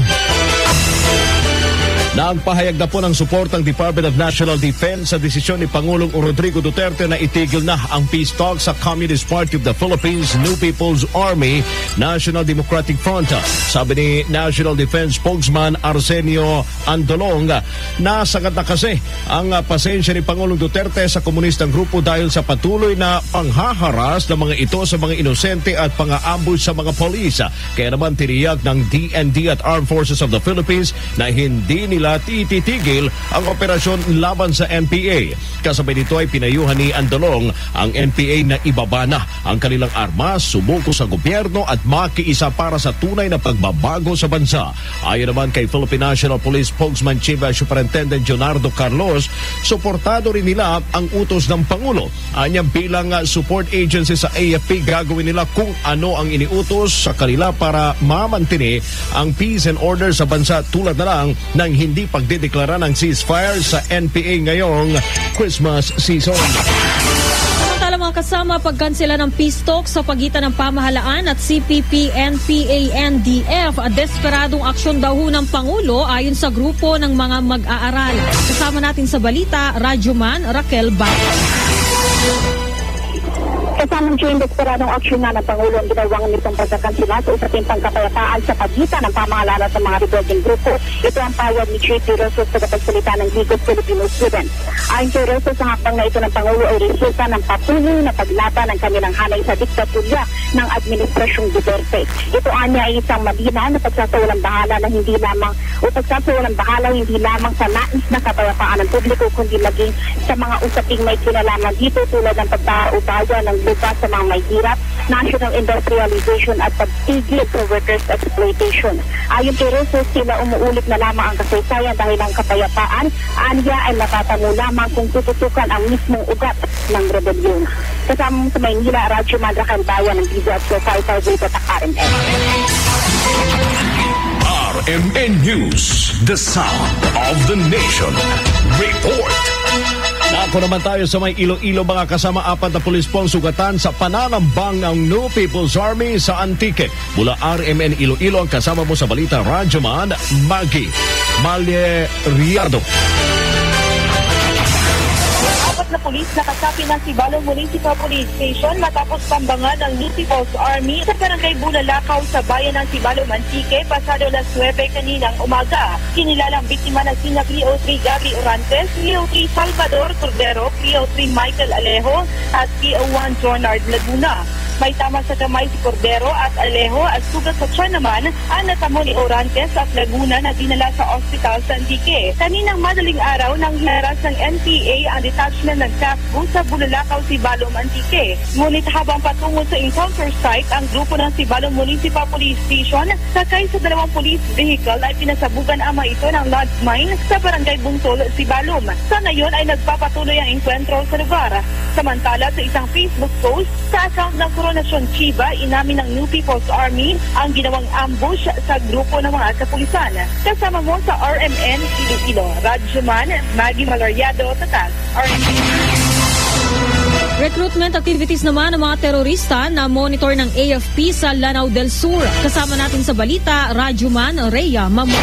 [SPEAKER 22] nagpahayag na po ng suportang Department of National Defense sa desisyon ni Pangulong Rodrigo Duterte na itigil na ang peace talks sa Communist Party of the Philippines, New People's Army, National Democratic Front. Sabi ni National Defense spokesman Arsenio Andolong, nasagat na kasi ang pasensya ni Pangulong Duterte sa komunistang grupo dahil sa patuloy na panghaharas ng mga ito sa mga inosente at pang-aambush sa mga polis. Kaya naman tiniyak ng DND at Armed Forces of the Philippines na hindi nila tititigil ang operasyon laban sa NPA. Kasabay nito ay pinayuhan ni Andolong ang NPA na ibaba na ang kanilang armas, sumuko sa gobyerno at makiisa para sa tunay na pagbabago sa bansa. Ayon naman kay Philippine National Police spokesman Chief Superintendent Leonardo Carlos, suportado rin nila ang utos ng Pangulo. Anyang bilang support agency sa AFP, gagawin nila kung ano ang iniutos sa kanila para mamantini ang peace and order sa bansa, tulad na lang ng hindi pagdedeklara ng ceasefire sa NPA ngayong Christmas season.
[SPEAKER 4] Samantala, mga
[SPEAKER 3] mga kasama, pagkansela ng peace talks sa pagitan ng pamahalaan at CPP, NPA, NDF, desperadong aksyon daw ng Pangulo ayon sa grupo ng mga mag-aaral. Kasama natin sa balita, Radyoman Raquel Baez.
[SPEAKER 11] Kasamang siya yung desperadong aksyon na ng Pangulo ang ginawang nitong pagkakansila sa usapin pangkapayapaan sa pagitan ng pamahalaan sa mga rebellion grupo. Ito ang payag ni Chief Rosos sa kapagsalita ng League of Filipino Students. Ayon kay Rosos, ang hakbang na ito ng Pangulo ay resulta ng patuloy na paglaban ng kanilang hanay sa diktatorya ng Administrasyong Duterte. Ito anya ay isang mabina na pagsasawalang bahala na hindi lamang hindi lamang sa nais na kapayapaan ng publiko kundi maging sa mga usaping may kinalaman dito tulad ng pagbaubaya ng lupa sa mga may hirap, national industrialization at pagtigil sa workers' exploitation. Ayon kay Rosos, sila umuulit na lamang ang kasaysayan dahil ang kapayapaan anya ay matatamo lamang kung tututukan ang mismong ugat ng rebellion. Kasama sa Maynila, Radyoman Raquel Bayan ng DJ at Society dito sa RMN.
[SPEAKER 21] RMN News, the sound of the nation. Report.
[SPEAKER 22] Ako naman tayo sa may Iloilo, mga kasama. 4 na pulis po ang sugatan sa pananambang ng New People's Army sa Antique. Mula RMN Iloilo ang kasama mo sa balita, Radyoman Maggie Maleriardo.
[SPEAKER 11] 4 na pulis nakasapi ng Sibalong Municipal Police Station matapos tambangan ng New People's Army sa barangay Bulalakaw sa bayan ng Sibalong, Antique, pasado alas 9 kaninang umaga. Kinilalang biktima na sina PO3 Gabby Orantes, PO3 Salvador Cordero, PO3 Michael Alejo at PO1 Jonard Laguna. May tama sa kamay si Cordero at Alejo at sugat sa tiyan naman ang natamo ni Orantes at Laguna na dinala sa ospital sa Antique. Kaninang madaling araw nang hilaras ng NPA ang detachment ng CAFGU sa Bulalakaw, Sibalom, Antique. Ngunit habang patungo sa encounter site, ang grupo ng Sibalom Municipal Police Station sakay sa 2 police vehicle ay pinasabugan ama ito ng landmine sa barangay Buntol, Sibalom. Sa ngayon ay nagpapatuloy ang enkwentro sa lugar. Samantala, sa isang Facebook post sa account ng Coronation Chiba, inamin ng New People's Army ang ginawang ambush sa grupo ng mga kapulisan. Kasama mo sa RMN Iloilo, Radyoman Maggie Maleriardo, Tatas, RMN.
[SPEAKER 3] Recruitment activities naman ng mga terorista na monitor ng AFP sa Lanao del Sur. Kasama natin sa balita, Radyoman Rhea Mamo.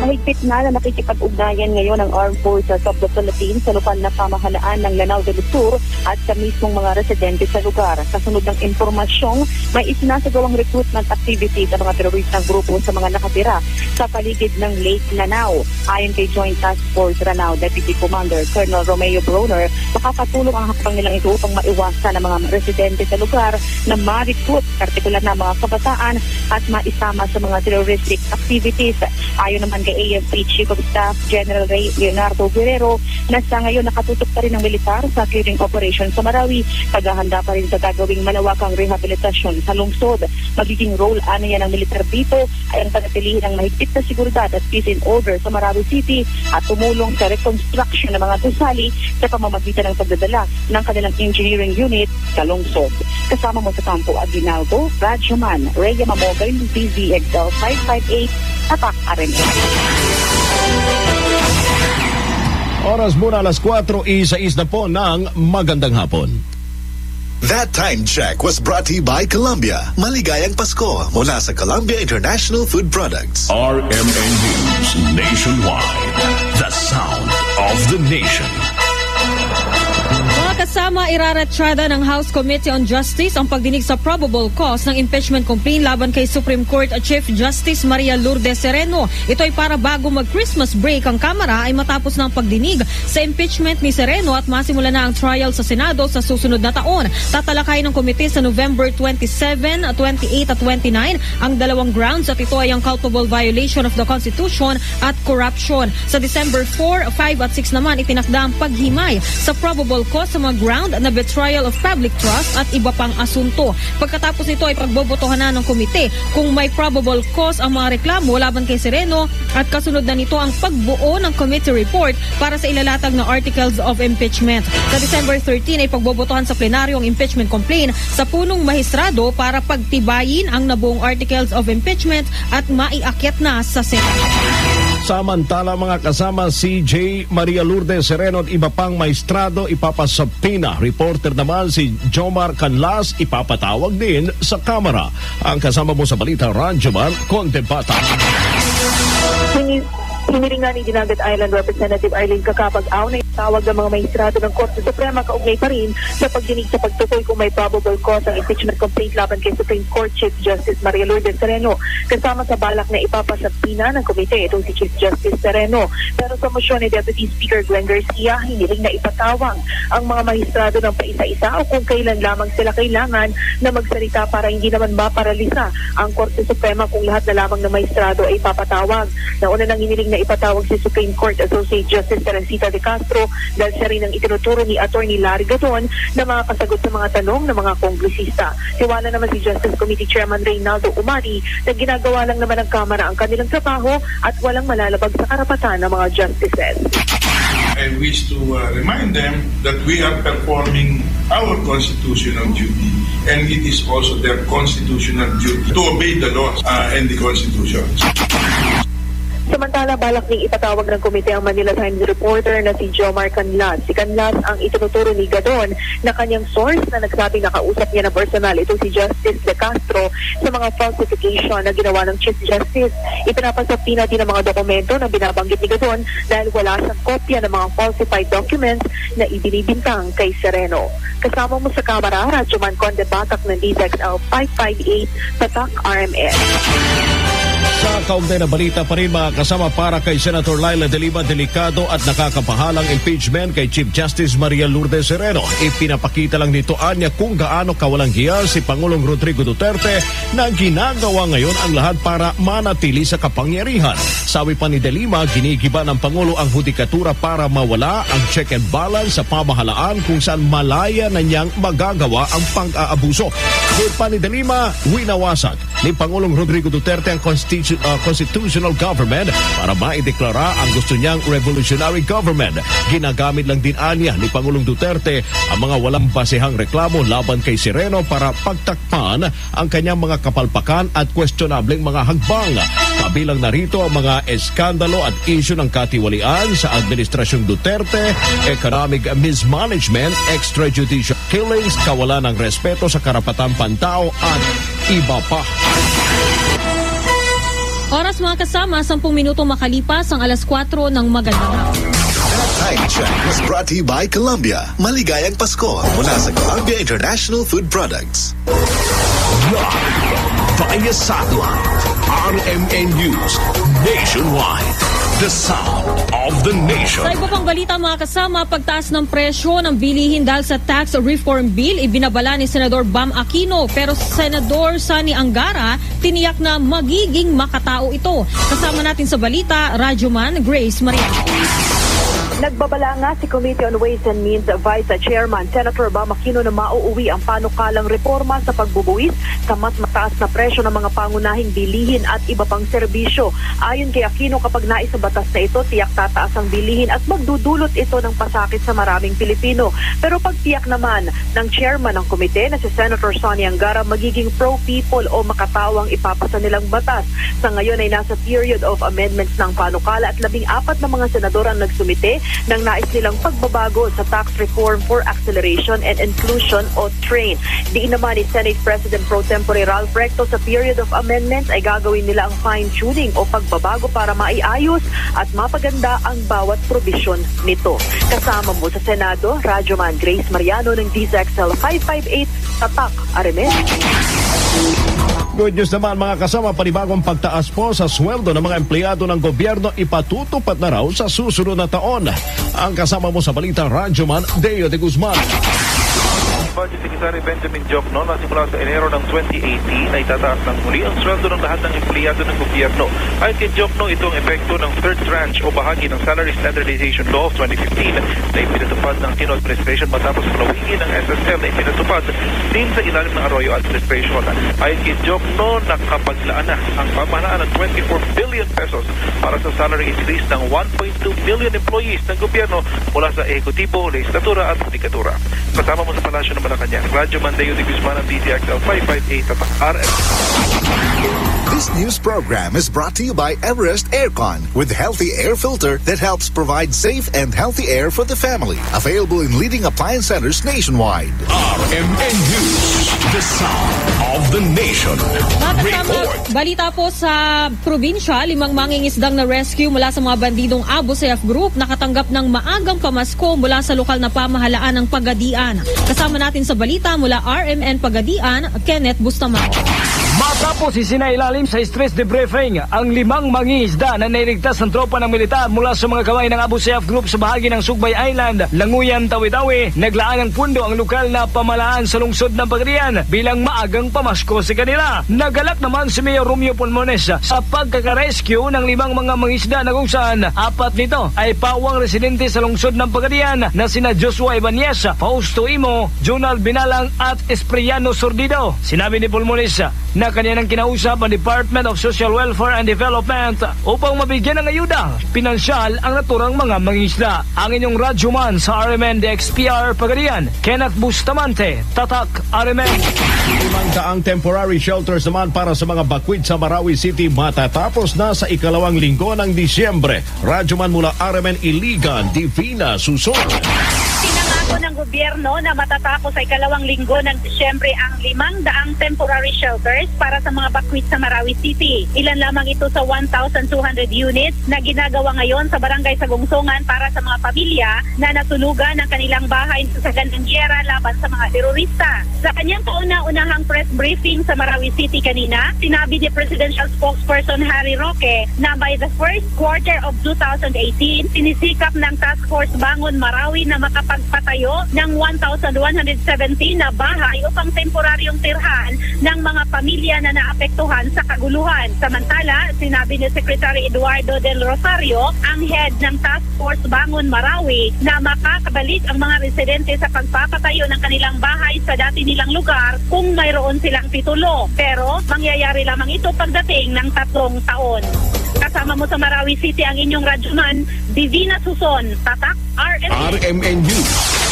[SPEAKER 11] Mahigpit na nakikipag-ugnayan ngayon ang Armed Forces of the Philippines sa lokal na pamahalaan ng Lanao del Sur at sa mismong mga residente sa lugar. Kasunod ng impormasyong, may isinasagawang recruitment activity sa mga teroristang grupo sa mga nakatira sa paligid ng Lake Lanao. Ayon kay Joint Task Force Lanao Deputy Commander Colonel Romeo Broner, makakatulong ang hakbang nilang ito upang maiwasan ang mga residente sa lugar na ma-recruit, partikular na mga kabataan at maisama sa mga terroristic activities. Ayon naman kay AFP Chief of Staff General Ray Leonardo Guerrero na sa ngayon nakatutok pa rin ng militar sa clearing operation sa Marawi. Paghahanda pa rin sa gagawing malawakang rehabilitasyon sa lungsod. Magiging role niya ng militar dito ay ang panatilihin ng mahigpit na seguridad at peace and order sa Marawi City at tumulong sa reconstruction ng mga gusali sa pamamagitan ng pagdadala ng kanilang engineering unit sa lungsod. Kasama mo sa Campo Aguinaldo, Radyoman Rhea Mamogay ng PZXL 558 Tatak RMN.
[SPEAKER 22] Oras muna alas 4:06 na po ng magandang hapon.
[SPEAKER 7] That time check was brought to you by Columbia. Maligayang Pasko mula sa Columbia International Food Products.
[SPEAKER 21] RMN News Nationwide, the sound of the nation.
[SPEAKER 3] Kasama, iraretrada ng House Committee on Justice ang pagdinig sa probable cause ng impeachment complaint laban kay Supreme Court Chief Justice Maria Lourdes Sereno. Ito ay para bago mag-Christmas break ang Kamara ay matapos ng pagdinig sa impeachment ni Sereno at masimula na ang trial sa Senado sa susunod na taon. Tatalakay ng komite sa November 27, 28 at 29 ang 2 grounds at ito ay ang culpable violation of the Constitution at corruption. Sa December 4, 5 at 6 naman itinakda ang paghimay sa probable cause sa mga ground na betrayal of public trust at iba pang asunto. Pagkatapos nito ay pagbobotohan na ng komite kung may probable cause ang mga reklamo laban kay Sereno at kasunod na nito ang pagbuo ng committee report para sa ilalatag na articles of impeachment. Sa December 13 ay pagbobotohan sa plenaryo ang impeachment complaint sa punong mahistrado para pagtibayin ang nabuong articles of impeachment at maiakyat na sa Senado.
[SPEAKER 22] Samantala mga kasama si J. Maria Lourdes Sereno at iba pang maestrado ipapasabina. Reporter naman si Jomar Canlas ipapatawag din sa kamera. Ang kasama mo sa balita, Ranjaman Contebata.
[SPEAKER 11] Hiniringan ni Dinagat Island Representative Arlene Kakapag-aw na itawag ng mga maestrado ng Korte Suprema kaugnay pa rin sa pagdinig sa pagtukoy kung may probable cause ang impeachment complaint laban kay Supreme Court Chief Justice Maria Lourdes Sereno kasama sa balak na ipapasabina ng komite itong si Chief Justice Sereno. Pero sa motion ni Deputy Speaker Glenn Garcia, hiniling na ipatawag ang mga maestrado ng paisa-isa o kung kailan lamang sila kailangan na magsalita para hindi naman maparalisa ang Korte Suprema kung lahat na lamang ng maestrado ay ipapatawag. Nauna nang hiniling na ipatawag si Supreme Court Associate Justice Teresita de Castro dahil siya rin ang itinuturo ni Attorney Larry Gadon na makakasagot sa mga tanong ng mga kongresista. Tiwala naman si Justice Committee Chairman Reynaldo Umari na ginagawa lang naman ng Kamara ang kanilang trabaho at walang malalabag sa karapatan ng mga justices.
[SPEAKER 1] I wish to remind them that we are performing our constitutional duty and it is also their constitutional duty to obey the laws and the Constitution.
[SPEAKER 11] Samantala, balak ding ipatawag ng komite ang Manila Times reporter na si Jomar Canlas. Si Canlas ang itinuturo ni Gadon na kanyang source na nagsabing nakausap niya na personal ito si Justice De Castro sa mga falsification na ginawa ng Chief Justice. Ipinapasabina din ang mga dokumento na binabanggit ni Gadon dahil wala siyang kopya ng mga falsified documents na ibinibintang kay Sereno. Kasama mo sa kamera, Radyoman Conde Batak ng DZXL 558 Tatak RMN.
[SPEAKER 22] Sa kaugnay na balita pa rin mga kasama para kay Senator Laila de Lima, delikado at nakakapahalang impeachment kay Chief Justice Maria Lourdes Sereno. Ipinapakita lang nito anya kung gaano kawalang hiya si Pangulong Rodrigo Duterte na ginagawa ngayon ang lahat para manatili sa kapangyarihan. Sabi pa ni de Lima, ginigiba ng Pangulo ang hudikatura para mawala ang check and balance sa pamahalaan kung saan malaya na niyang magagawa ang pang-aabuso. Good pa ni de Lima, winawasag ni Pangulong Rodrigo Duterte ang constitutional government para maideklara ang gusto niyang revolutionary government. Ginagamit lang din anya ni Pangulong Duterte ang mga walang basehang reklamo laban kay Sereno para pagtakpan ang kanyang mga kapalpakan at questionableng mga hagbang. Kabilang narito ang mga eskandalo at issue ng katiwalian sa Administrasyong Duterte, economic mismanagement, extrajudicial killings, kawalan ng respeto sa karapatang pantao at iba pa.
[SPEAKER 3] Oras mga kasama, 10 minutong makalipas ang alas 4 ng magandang hapon.
[SPEAKER 7] Time check was brought to you by Columbia. Maligayang Pasko mula sa Columbia International Food Products.
[SPEAKER 21] Via satellite, RMN News Nationwide. The sound of the nation.
[SPEAKER 3] Sa iba pang balita mga kasama, pagtaas ng presyo ng bilihin dahil sa tax reform bill, ibinabala ni Senador Bam Aquino. Pero Senador Sani Angara, tiniyak na magiging makatao ito. Kasama natin sa balita, Radyoman Grace Maria.
[SPEAKER 11] Nagbabala nga si Committee on Ways and Means Vice Chairman Senator Bam Aquino na mauuwi ang panukalang reforma sa pagbubuwis sa mas mataas na presyo ng mga pangunahing bilihin at iba pang serbisyo. Ayon kay Aquino, kapag naisabatas na ito, tiyak tataas ang bilihin at magdudulot ito ng pasakit sa maraming Pilipino. Pero pagtiyak naman ng chairman ng komite na si Senator Sani Angara, magiging pro-people o makatawang ipapasa nilang batas. Sa ngayon ay nasa period of amendments ng panukala at 14 na mga senador ang nagsumite ng nais nilang pagbabago sa tax reform for acceleration and inclusion o TRAIN. Diin naman ni Senate President Pro Tempore Ralph Recto, sa period of amendments ay gagawin nila ang fine-tuning o pagbabago para maiayos at mapaganda ang bawat provision nito. Kasama mo sa Senado, Radyoman Grace Mariano ng DZXL 558 Tatak RMN.
[SPEAKER 22] Good news naman mga kasama, panibagong pagtaas po sa sweldo ng mga empleyado ng gobyerno ipatutupad na raw sa susunod na taon. Ang kasama mo sa balita, Radyoman Deo de Guzman.
[SPEAKER 10] Budget Secretary Benjamin Jokno na simula sa Enero ng 2018 ay tataas ng muli ang sweldo ng lahat ng empleyado ng gobyerno. Ayon kay Jokno, ito ang epekto ng third tranche o bahagi ng Salary Standardization Law of 2015 na ipinatupad ng Aquino Administration matapos palawigin ng SSL na ipinatupad din sa ilalim ng Arroyo Administration. Ayon kay Jokno, nakapaglaan na ang pamahalaan ng 24 billion pesos para sa salary increase ng 1.2 million employees ng gobyerno mula sa ehekutibo, legislatura at judikatura. Kasama mo sa palasyo ng Malacanang, Radyo Mandeo de Guzman ng DZXL 558 at RM.
[SPEAKER 7] This news program is brought to you by Everest Aircon with healthy air filter that helps provide safe and healthy air for the family. Available in leading appliance centers nationwide.
[SPEAKER 21] RMN News, the sound of the nation. Report.
[SPEAKER 3] Balita po sa probinsya, 5 mangingisdang na rescue mula sa mga bandidong Abu Sayyaf Group nakatanggap ng maagang pamasko mula sa lokal na pamahalaan ng Pagadian. Kasama natin sa balita mula RMN Pagadian, Kenneth Bustamante.
[SPEAKER 2] Matapos isinailalim sa stress debriefing ang 5 mangingisda na nailigtas ng tropa ng militar mula sa mga kamay ng Abu Sayyaf Group sa bahagi ng Sugbay Island, Languyan, Tawi-Tawi, naglaan ng pundo ang lokal na pamahalaan sa lungsod ng Pagadian bilang maagang pamasko sa kanila. Nagalak naman si Mayor Romeo Pulmones sa pagkakarescue ng 5 mga mangingisda na kung saan 4 nito ay pawang residente sa lungsod ng Pagadian na sina Joshua Ibanez, Fausto Imo, Jonal Binalang at Espriano Sordido. Sinabi ni Pulmones na kanya nang kinausap ang Department of Social Welfare and Development upang mabigyan ng ayuda pinansyal ang naturang mga mangingisda. Ang inyong radyoman sa RMN DXPR Pagadian, Kenneth Bustamante, Tatak RMN.
[SPEAKER 22] 500 temporary shelters naman para sa mga bakwid sa Marawi City matatapos na sa ikalawang linggo ng Disyembre. Radyoman mula RMN Iligan, Divina Suson.
[SPEAKER 13] Pinangako ng gobyerno na matatapos sa ikalawang linggo ng Disyembre ang 500 temporary shelters para sa mga bakwit sa Marawi City. Ilan lamang ito sa 1,200 units na ginagawa ngayon sa Barangay Sagungsongan para sa mga pamilya na natulugan ng kanilang bahay sa sagan ng gyera laban sa mga terorista. Sa kanyang kauna-unahang press briefing sa Marawi City kanina, sinabi ni Presidential Spokesperson Harry Roque na by the first quarter of 2018, sinisikap ng Task Force Bangon Marawi na makapagpatayo ng 1,117 na bahay upang temporaryong tirhan ng mga pamilya na naapektuhan sa kaguluhan. Samantala, sinabi ni Secretary Eduardo Del Rosario, ang head ng Task Force Bangon Marawi, na makakabalik ang mga residente sa pagpapatayo ng kanilang bahay sa dati nilang lugar kung mayroon silang titulo. Pero mangyayari lamang ito pagdating ng 3 taon. Kasama mo sa Marawi City ang inyong radyoman, Divina Suson, Tatak
[SPEAKER 21] RMN News,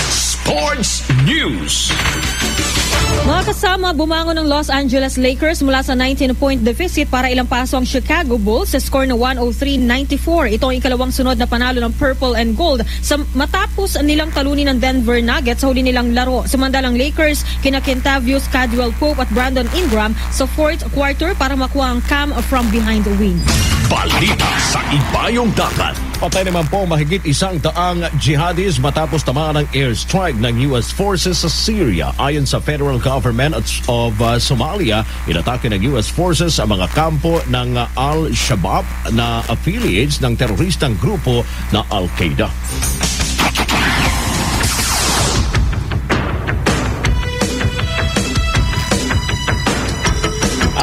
[SPEAKER 21] Sports News.
[SPEAKER 3] Mga kasama, bumangon ng Los Angeles Lakers mula sa 19-point deficit para ilampaso ang Chicago Bulls sa score na 103-94. Ito ang ikalawang sunod na panalo ng Purple and Gold sa matapos nilang talunin ng Denver Nuggets sa huli nilang laro. Samantalang Lakers, kina Kentavious Caldwell Pope at Brandon Ingram sa fourth quarter para makuha ang cam from behind the wing.
[SPEAKER 21] Balita sa Ibayong Dagat.
[SPEAKER 22] Patay naman po mahigit 100 jihadis matapos tamaan ng airstrike ng US forces sa Syria. Ayon sa Federal Government of Somalia, inatake ng US forces ang mga kampo ng Al-Shabaab na affiliates ng teroristang grupo na Al-Qaeda.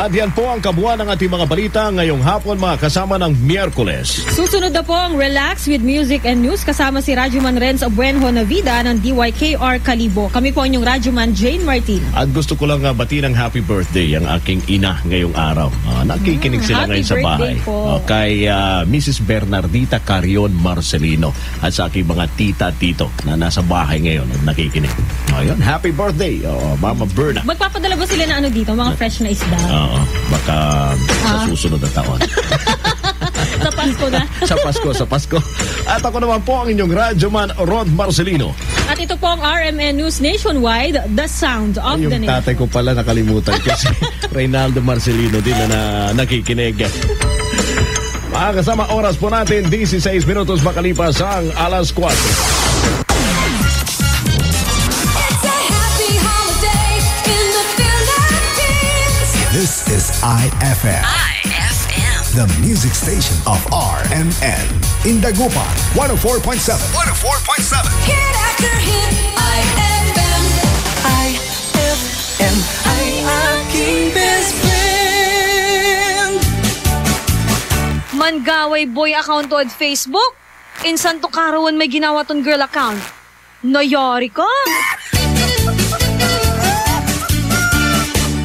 [SPEAKER 22] At yan po ang kabuuan ng ating mga balita ngayong hapon, mga kasama ng Miyerkules.
[SPEAKER 3] Susunod na po ang Relax with Music and News kasama si Radyoman Renz Abuenho Navida ng DYKR Kalibo. Kami po inyong Radyoman Jane Martin.
[SPEAKER 22] At gusto ko lang batiin ng happy birthday ang aking ina ngayong araw. Nakikinig sila ngayon sa bahay. Kay Mrs. Bernardita Carion Marcelino at sa aking mga tita-tito na nasa bahay ngayon at nakikinig. Ayun, happy birthday, Mama Berna.
[SPEAKER 3] Magpapadala ba sila na dito, mga fresh na isda?
[SPEAKER 22] Baka sa susunod na taon.
[SPEAKER 3] Sa Pasko na.
[SPEAKER 22] Sa Pasko. At ako naman po ang inyong radyoman, Rod Marcelino.
[SPEAKER 3] At ito po ang RMN News Nationwide, The Sound of the Nation.
[SPEAKER 22] Yung tatay ko pala nakalimutan kasi Reynaldo Marcelino din na nakikinig. Mga kasama, oras po natin 16 minutos makalipas ang 4:00.
[SPEAKER 23] This is IFM. The music station of RMN. In Dagupan, 104.7. 104.7.
[SPEAKER 6] Hit after hit, IFM. IFM ay aking best friend.
[SPEAKER 4] Manggaway boy account od Facebook. Insan to karawan may ginawa ton girl account. Nayari ka.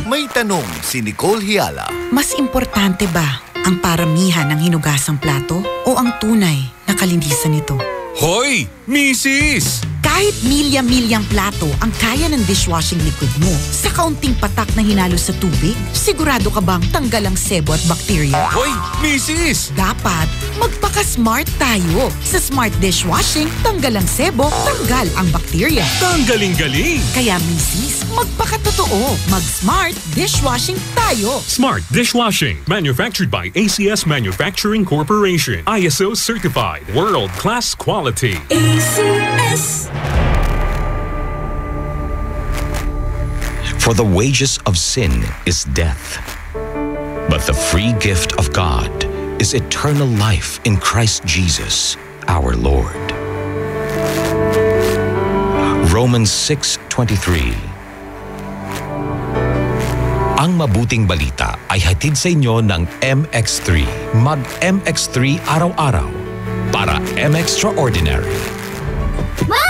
[SPEAKER 24] May tanong si Nicole Hiala.
[SPEAKER 25] Mas importante ba ang paramihan ng hinugasang plato o ang tunay na kalinisan nito?
[SPEAKER 24] Hoy, Mrs.
[SPEAKER 25] Kahit milya-milyang plato ang kaya ng dishwashing liquid mo, sa kaunting patak na hinalo sa tubig, sigurado ka bang tanggal ang sebo at bakterya?
[SPEAKER 14] Hoy, misis!
[SPEAKER 25] Dapat magpaka-smart tayo. Sa Smart Dishwashing, tanggal ang sebo, tanggal ang bakterya.
[SPEAKER 14] Tanggaling-galing!
[SPEAKER 25] Kaya misis, magpakatotoo. Mag-Smart Dishwashing tayo.
[SPEAKER 15] Smart Dishwashing, manufactured by ACS Manufacturing Corporation. ISO certified, world-class quality.
[SPEAKER 6] ACS.
[SPEAKER 16] For the wages of sin is death, but the free gift of God is eternal life in Christ Jesus, our Lord. Romans 6:23. Ang mabuting balita ay hatid sa inyo ng MX3. Mag-MX3 araw-araw para M-Extraordinary.
[SPEAKER 17] Ma!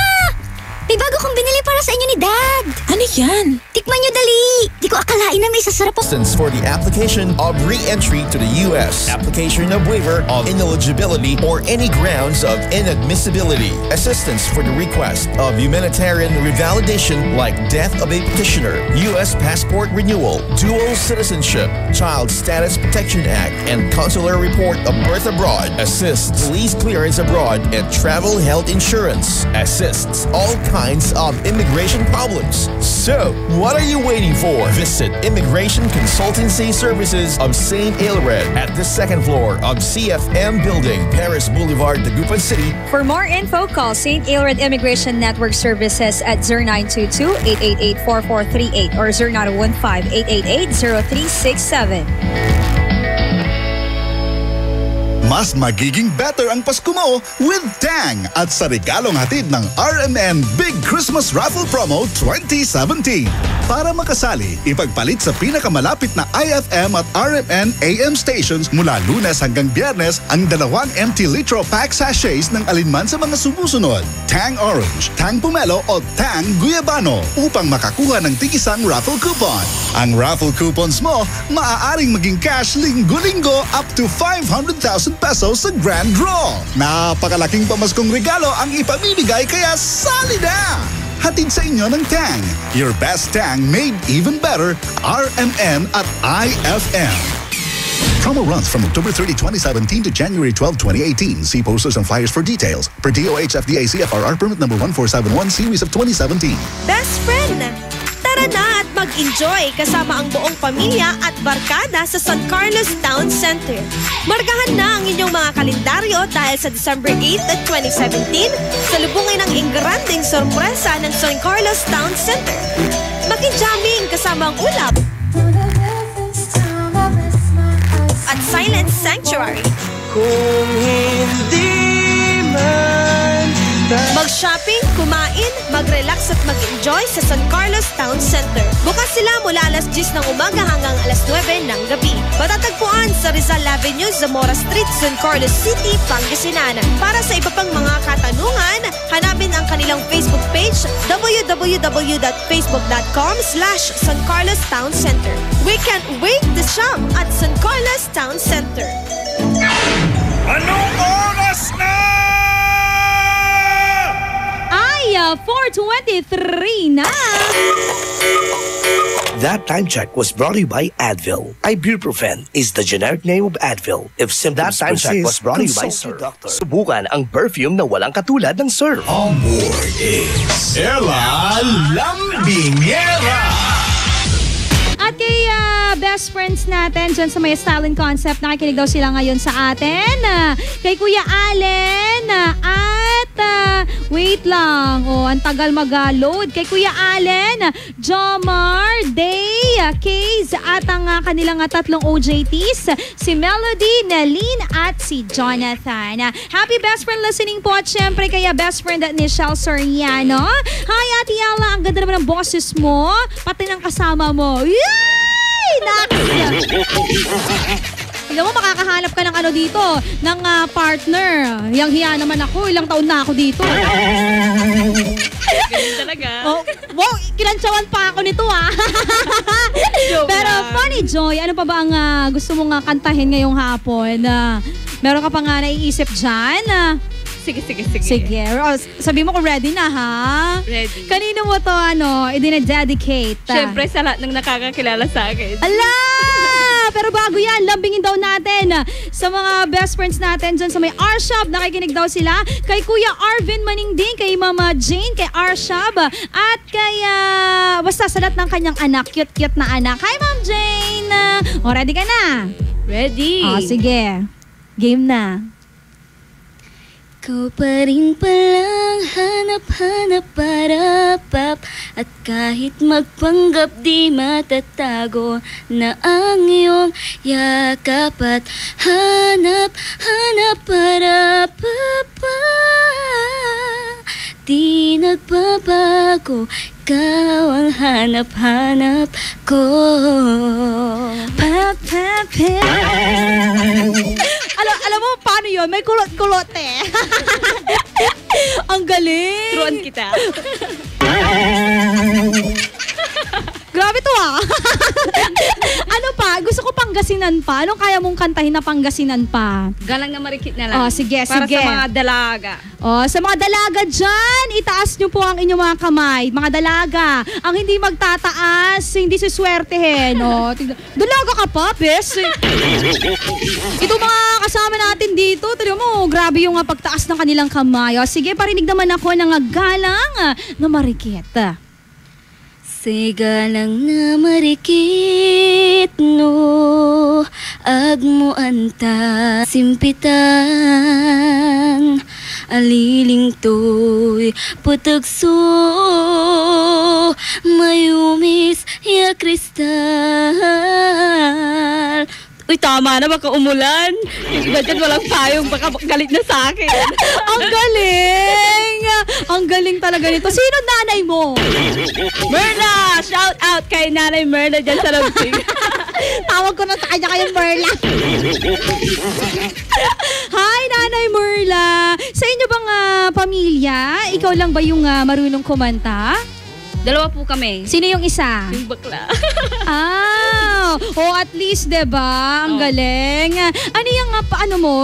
[SPEAKER 17] May bago kong binili para sa inyo ni Dad.
[SPEAKER 18] Ano yan?
[SPEAKER 17] Tikman nyo dali. Di ko akalain na may sasarap po.
[SPEAKER 26] Assistance for the application of re-entry to the U.S. Application of waiver of ineligibility or any grounds of inadmissibility. Assistance for the request of humanitarian revalidation like death of a petitioner, U.S. passport renewal, dual citizenship, Child Status Protection Act, and consular report of birth abroad. Assists police clearance abroad and travel health insurance. Assists all kinds of immigration problems. So, what are you waiting for? Visit Immigration Consultancy Services of St. Aelred at the second floor of CFM Building, Paris Boulevard, Dagupan City.
[SPEAKER 27] For more info, call St. Aelred Immigration Network Services at 0922-888-4438 or 0915-888-0367.
[SPEAKER 7] Mas magiging better ang Pasko mo with Tang at sa regalong hatid ng RMN Big Christmas Raffle Promo 2017. Para makasali, ipagpalit sa pinakamalapit na IFM at RMN AM stations mula Lunes hanggang Biyernes ang 2 empty litro pack sachets ng alinman sa mga sumusunod. Tang Orange, Tang Pomelo o Tang Guyabano upang makakuha ng tig-isang raffle coupon. Ang raffle coupons mo maaaring maging cash linggo-linggo up to 500,000 pesos sa grand draw. Napakalaking pamaskong regalo ang ipamimigay kaya sali na! Hatid sa inyo ng Tang. Your best Tang made even better. RMN at IFM. Promo runs from October 30, 2017 to January 12, 2018. See posters and flyers for details. Per DOH FDA CFRR permit number 1471 series of 2017.
[SPEAKER 5] Best friend! Tara na at mag-enjoy kasama ang buong pamilya at barkada sa San Carlos Town Center. Margahan na ang inyong mga kalendaryo dahil sa December 8 at 2017, salubungin ang ingranding sorpresa ng San Carlos Town Center. Maki-jamming kasama ang ulap at Silent Sanctuary.
[SPEAKER 6] Kung hindi man
[SPEAKER 5] mag-shopping, kumain, mag-relax at mag-enjoy sa San Carlos Town Center. Bukas sila mula alas 10 ng umaga hanggang alas 9 ng gabi. Matatagpuan sa Rizal Avenue, Zamora Street, San Carlos City, Pangasinan. Para sa iba pang mga katanungan, hanapin ang kanilang Facebook page www.facebook.com/San Carlos Town Center. We can't wait to shop at San Carlos Town Center.
[SPEAKER 6] Anong oras na?
[SPEAKER 4] 4:23 na.
[SPEAKER 8] That time check was brought to you by Advil. Ibuprofen is the generic name of Advil. If symptoms that time check was brought to you by Sir Doctor. Subukan ang perfume na walang katulad ng Sir.
[SPEAKER 23] On board is Ella Lambingera.
[SPEAKER 4] At kay best friends natin dyan sa may Style and Concept, nakikinig daw sila ngayon sa atin. Kay Kuya Allen at wait lang. Ang tagal mag-load. Kay Kuya Allen, Jomar, Day, Kaze at ang kanilang tatlong OJTs, si Melody, Naline at si Jonathan. Happy best friend listening po at syempre kaya best friend ni Shell Soriano. Hi Ate Ella, ang ganda naman ng boses mo, pati ng kasama mo. Yay! Tignan mo, makakahanap ka ng ano dito, ng partner. Yang hiya naman ako, ilang taon na ako dito.
[SPEAKER 9] Ganun talaga.
[SPEAKER 4] Wow, kinantsawan pa ako nito Pero funny Joy, ano pa ba ang gusto mong kantahin ngayong hapon? Meron ka pa nga naiisip dyan?
[SPEAKER 9] Sige.
[SPEAKER 4] Sige. Sabi mo kung ready na, ha?
[SPEAKER 9] Ready.
[SPEAKER 4] Kanino mo to, idinededicate?
[SPEAKER 9] Siyempre, sa lahat ng nakakakilala sa akin.
[SPEAKER 4] Ala! Pero bago yan, lambingin daw natin sa mga best friends natin dyan sa may R-Shop. Nakikinig daw sila kay Kuya Arvin Maningding, kay Mama Jane, kay R-Shop, at kay basta sa lahat ng kanyang anak, cute na anak. Hi, Ma'am Jane! Ready ka na?
[SPEAKER 9] Ready.
[SPEAKER 4] Sige. Game na.
[SPEAKER 1] Ikaw pa rin palang hanap-hanap para pap. At kahit magpanggap di matatago na ang iyong yakap. At hanap-hanap para papa. Di nagbabago, ikaw ang hanap-hanap ko.
[SPEAKER 4] Alam mo paano yun? May kulot-kulot Ang galing.
[SPEAKER 9] Turuan kita.
[SPEAKER 4] Grabe to Ano pa? Gusto ko Pangasinan pa. Anong kaya mong kantahin na Pangasinan pa?
[SPEAKER 9] Galang na marikit na lang.
[SPEAKER 4] Sige.
[SPEAKER 9] Para sa mga dalaga.
[SPEAKER 4] Sa mga dalaga dyan, itaas nyo po ang inyong mga kamay. Mga dalaga, ang hindi magtataas, hindi siswertehin. Dalaga ka pa, bes. Ito mga kasama natin dito, tignan mo, grabe yung pagtaas ng kanilang kamay. Sige, parinig naman ako ng galang na marikit.
[SPEAKER 1] Sigalang na marikit no agmo anta simpitan aliling to'y putagso mayumis ya kristal. Uy, tama na, baka umulan. Iba dyan walang payong, baka galit na sa akin.
[SPEAKER 4] Ang galing! Ang galing talaga nito. Sino nanay mo?
[SPEAKER 1] Merla! Shout out kay Nanay Merla dyan sa Lambing.
[SPEAKER 4] Tawag ko na sa kanya kayong Merla. Hi, Nanay Merla. Sa inyo bang pamilya, ikaw lang ba yung marunong kumanta?
[SPEAKER 9] Dalawa po kami.
[SPEAKER 4] Sino yung isa?
[SPEAKER 9] Yung bakla.
[SPEAKER 4] At least, diba? Ang galing. Ano yung,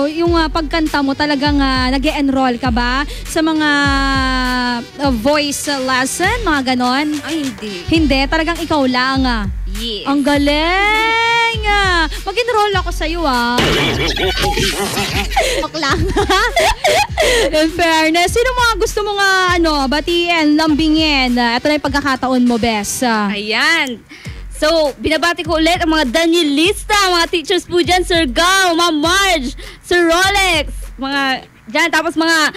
[SPEAKER 4] yung pagkanta mo, talagang nag-e-enroll ka ba sa mga voice lesson, mga ganon?
[SPEAKER 9] Ay, hindi.
[SPEAKER 4] Hindi? Talagang ikaw lang.
[SPEAKER 9] Yes.
[SPEAKER 4] Ang galing. Mag-enroll ako sa'yo, Bakla. In fairness, sino mga gusto mo batiin, lambingin? Ito na yung pagkakataon mo, Bes.
[SPEAKER 1] Ayan. So, binabati ko ulit ang mga Danielista, mga teachers po dyan, Sir Gao, Ma'am Marge, Sir Rolex, mga dyan, tapos mga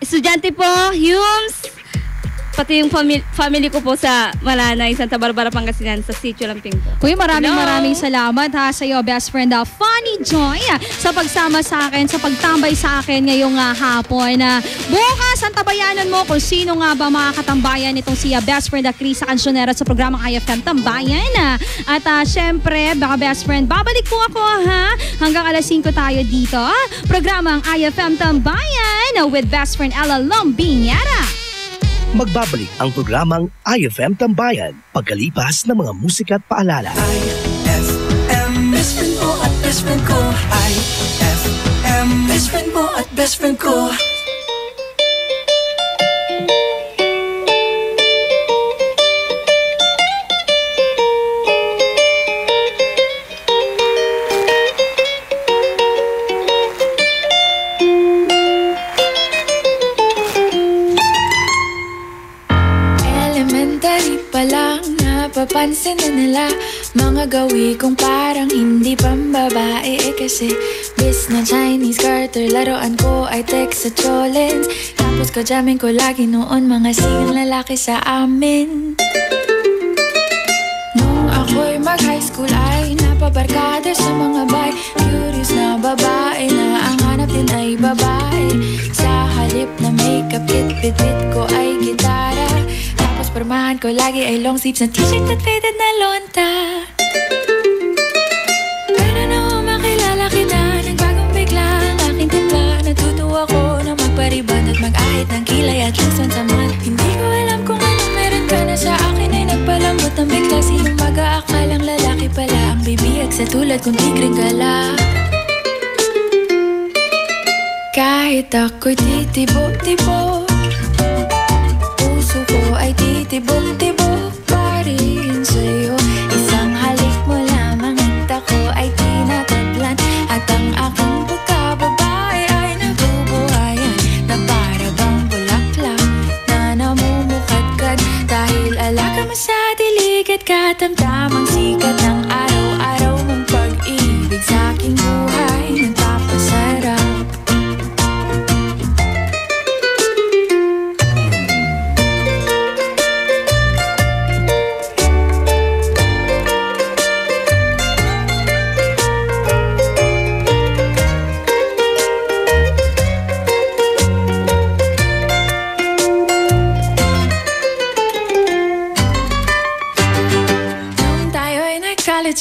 [SPEAKER 1] estudyante po, Humes, pati yung family ko po sa Malanay, Santa Barbara, Pangasinan, sa Sitio Lamping po.
[SPEAKER 4] Kuya, maraming salamat sa iyo, best friend, Funny Joy, sa pagsama sa akin, sa pagtambay sa akin ngayong hapon. Bukas, ang tabayanan mo kung sino nga ba makakatambayan itong si best friend Krisa Cancionera sa programang IFM Tambayan. At syempre, baka best friend, babalik po ako hanggang alas 5 tayo dito. Programang IFM Tambayan with best friend Ella Lombiniera.
[SPEAKER 8] Magbabalik ang programang IFM Tambayan pagkalipas ng mga musika at paalala.
[SPEAKER 6] IFM, best friend mo at best friend ko. IFM, best friend mo at best friend ko.
[SPEAKER 10] Papansin na nila mga gawi kong parang hindi pambabae kasi bis na Chinese Carter, laruan ko ay Texas Cholens. Tapos kajamin ko lagi noon mga sigang lalaki sa amin. Nung ako'y mag-high school ay napabarkada sa mga bay. Curious na babae na ang hanap din ay babae. Sa halip na makeup kit, bit-bit ko ay gitara. Pormahan ko lagi ay long sleeves na t-shirt at faded na lonta. Pero nung makilala kita, nagbagong bigla ang aking timpla. Natutuwa ko na magpariban at mag-ahit ng kilay at luson sa mat. Hindi ko alam kung anong meron ka na sa akin ay nagpalambot ng bigla. Sinong mag-aakalang lalaki pala ang bibiyag sa tulad kong tigring gala. Kahit ako'y titibok-tibok, puso ko ay titibok-tibok pa rin sa'yo. Isang halik mo lamang at ako ay tinatablan, at ang aking pagkababae ay nabubuhayan, na para bang bulaklak na namumukadkad. Dahil alaga mo sa dilig at katamtamang sikat ng araw-araw mong pag-ibig sa aking buhay nagpapasarap.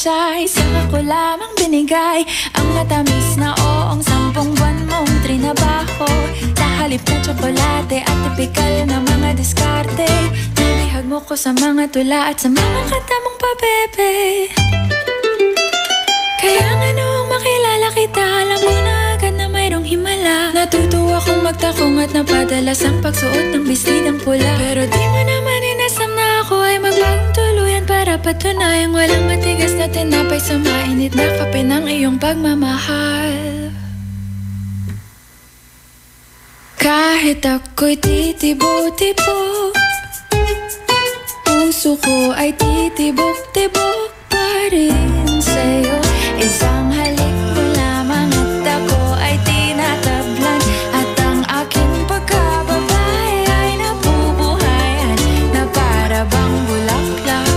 [SPEAKER 10] Ay, saka ko lamang binigay ang matamis na oong 10 buwan mong trinabaho. Sa halip na tsokolate at tipikal na mga diskarte, nabihag mo ko sa mga tula at sa mga kata mong pabebe. Kaya nga noong makilala kita, alam mo na agad na mayroong himala. Natutuwa kong magtakong at napadalas ang pagsuot ng bestidang pula. Pero di mo naman inasam na ako ay magbagong tuluyan para patunayang walang matigas na tinapay sa mainit na kape ng iyong pagmamahal. Kahit ako'y titibok-tibok, puso ko ay titibok-tibok pa rin sa'yo. Isang halik mo lamang at ako ay tinatablan, at ang aking pagkababae ay nabubuhayan, na para bang bulaklak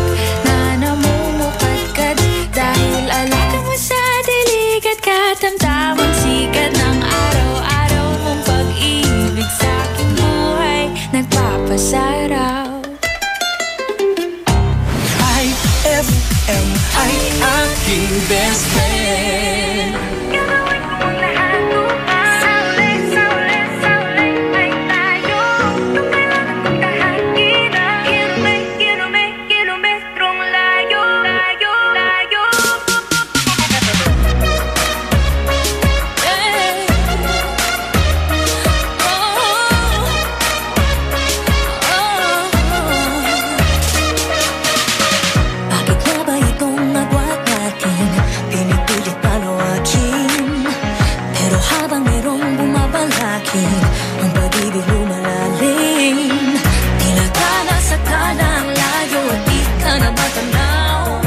[SPEAKER 10] na namumukadkad. Dahil alaga mo sa dilig at katamtamang sikat ng araw-araw mong pag-ibig sa aking buhay nagpapasaraw.
[SPEAKER 6] IFM ay aking best friend. Ang pag-ibig lumalalim, tila ka nasa kanang layo at di ka na matanaw.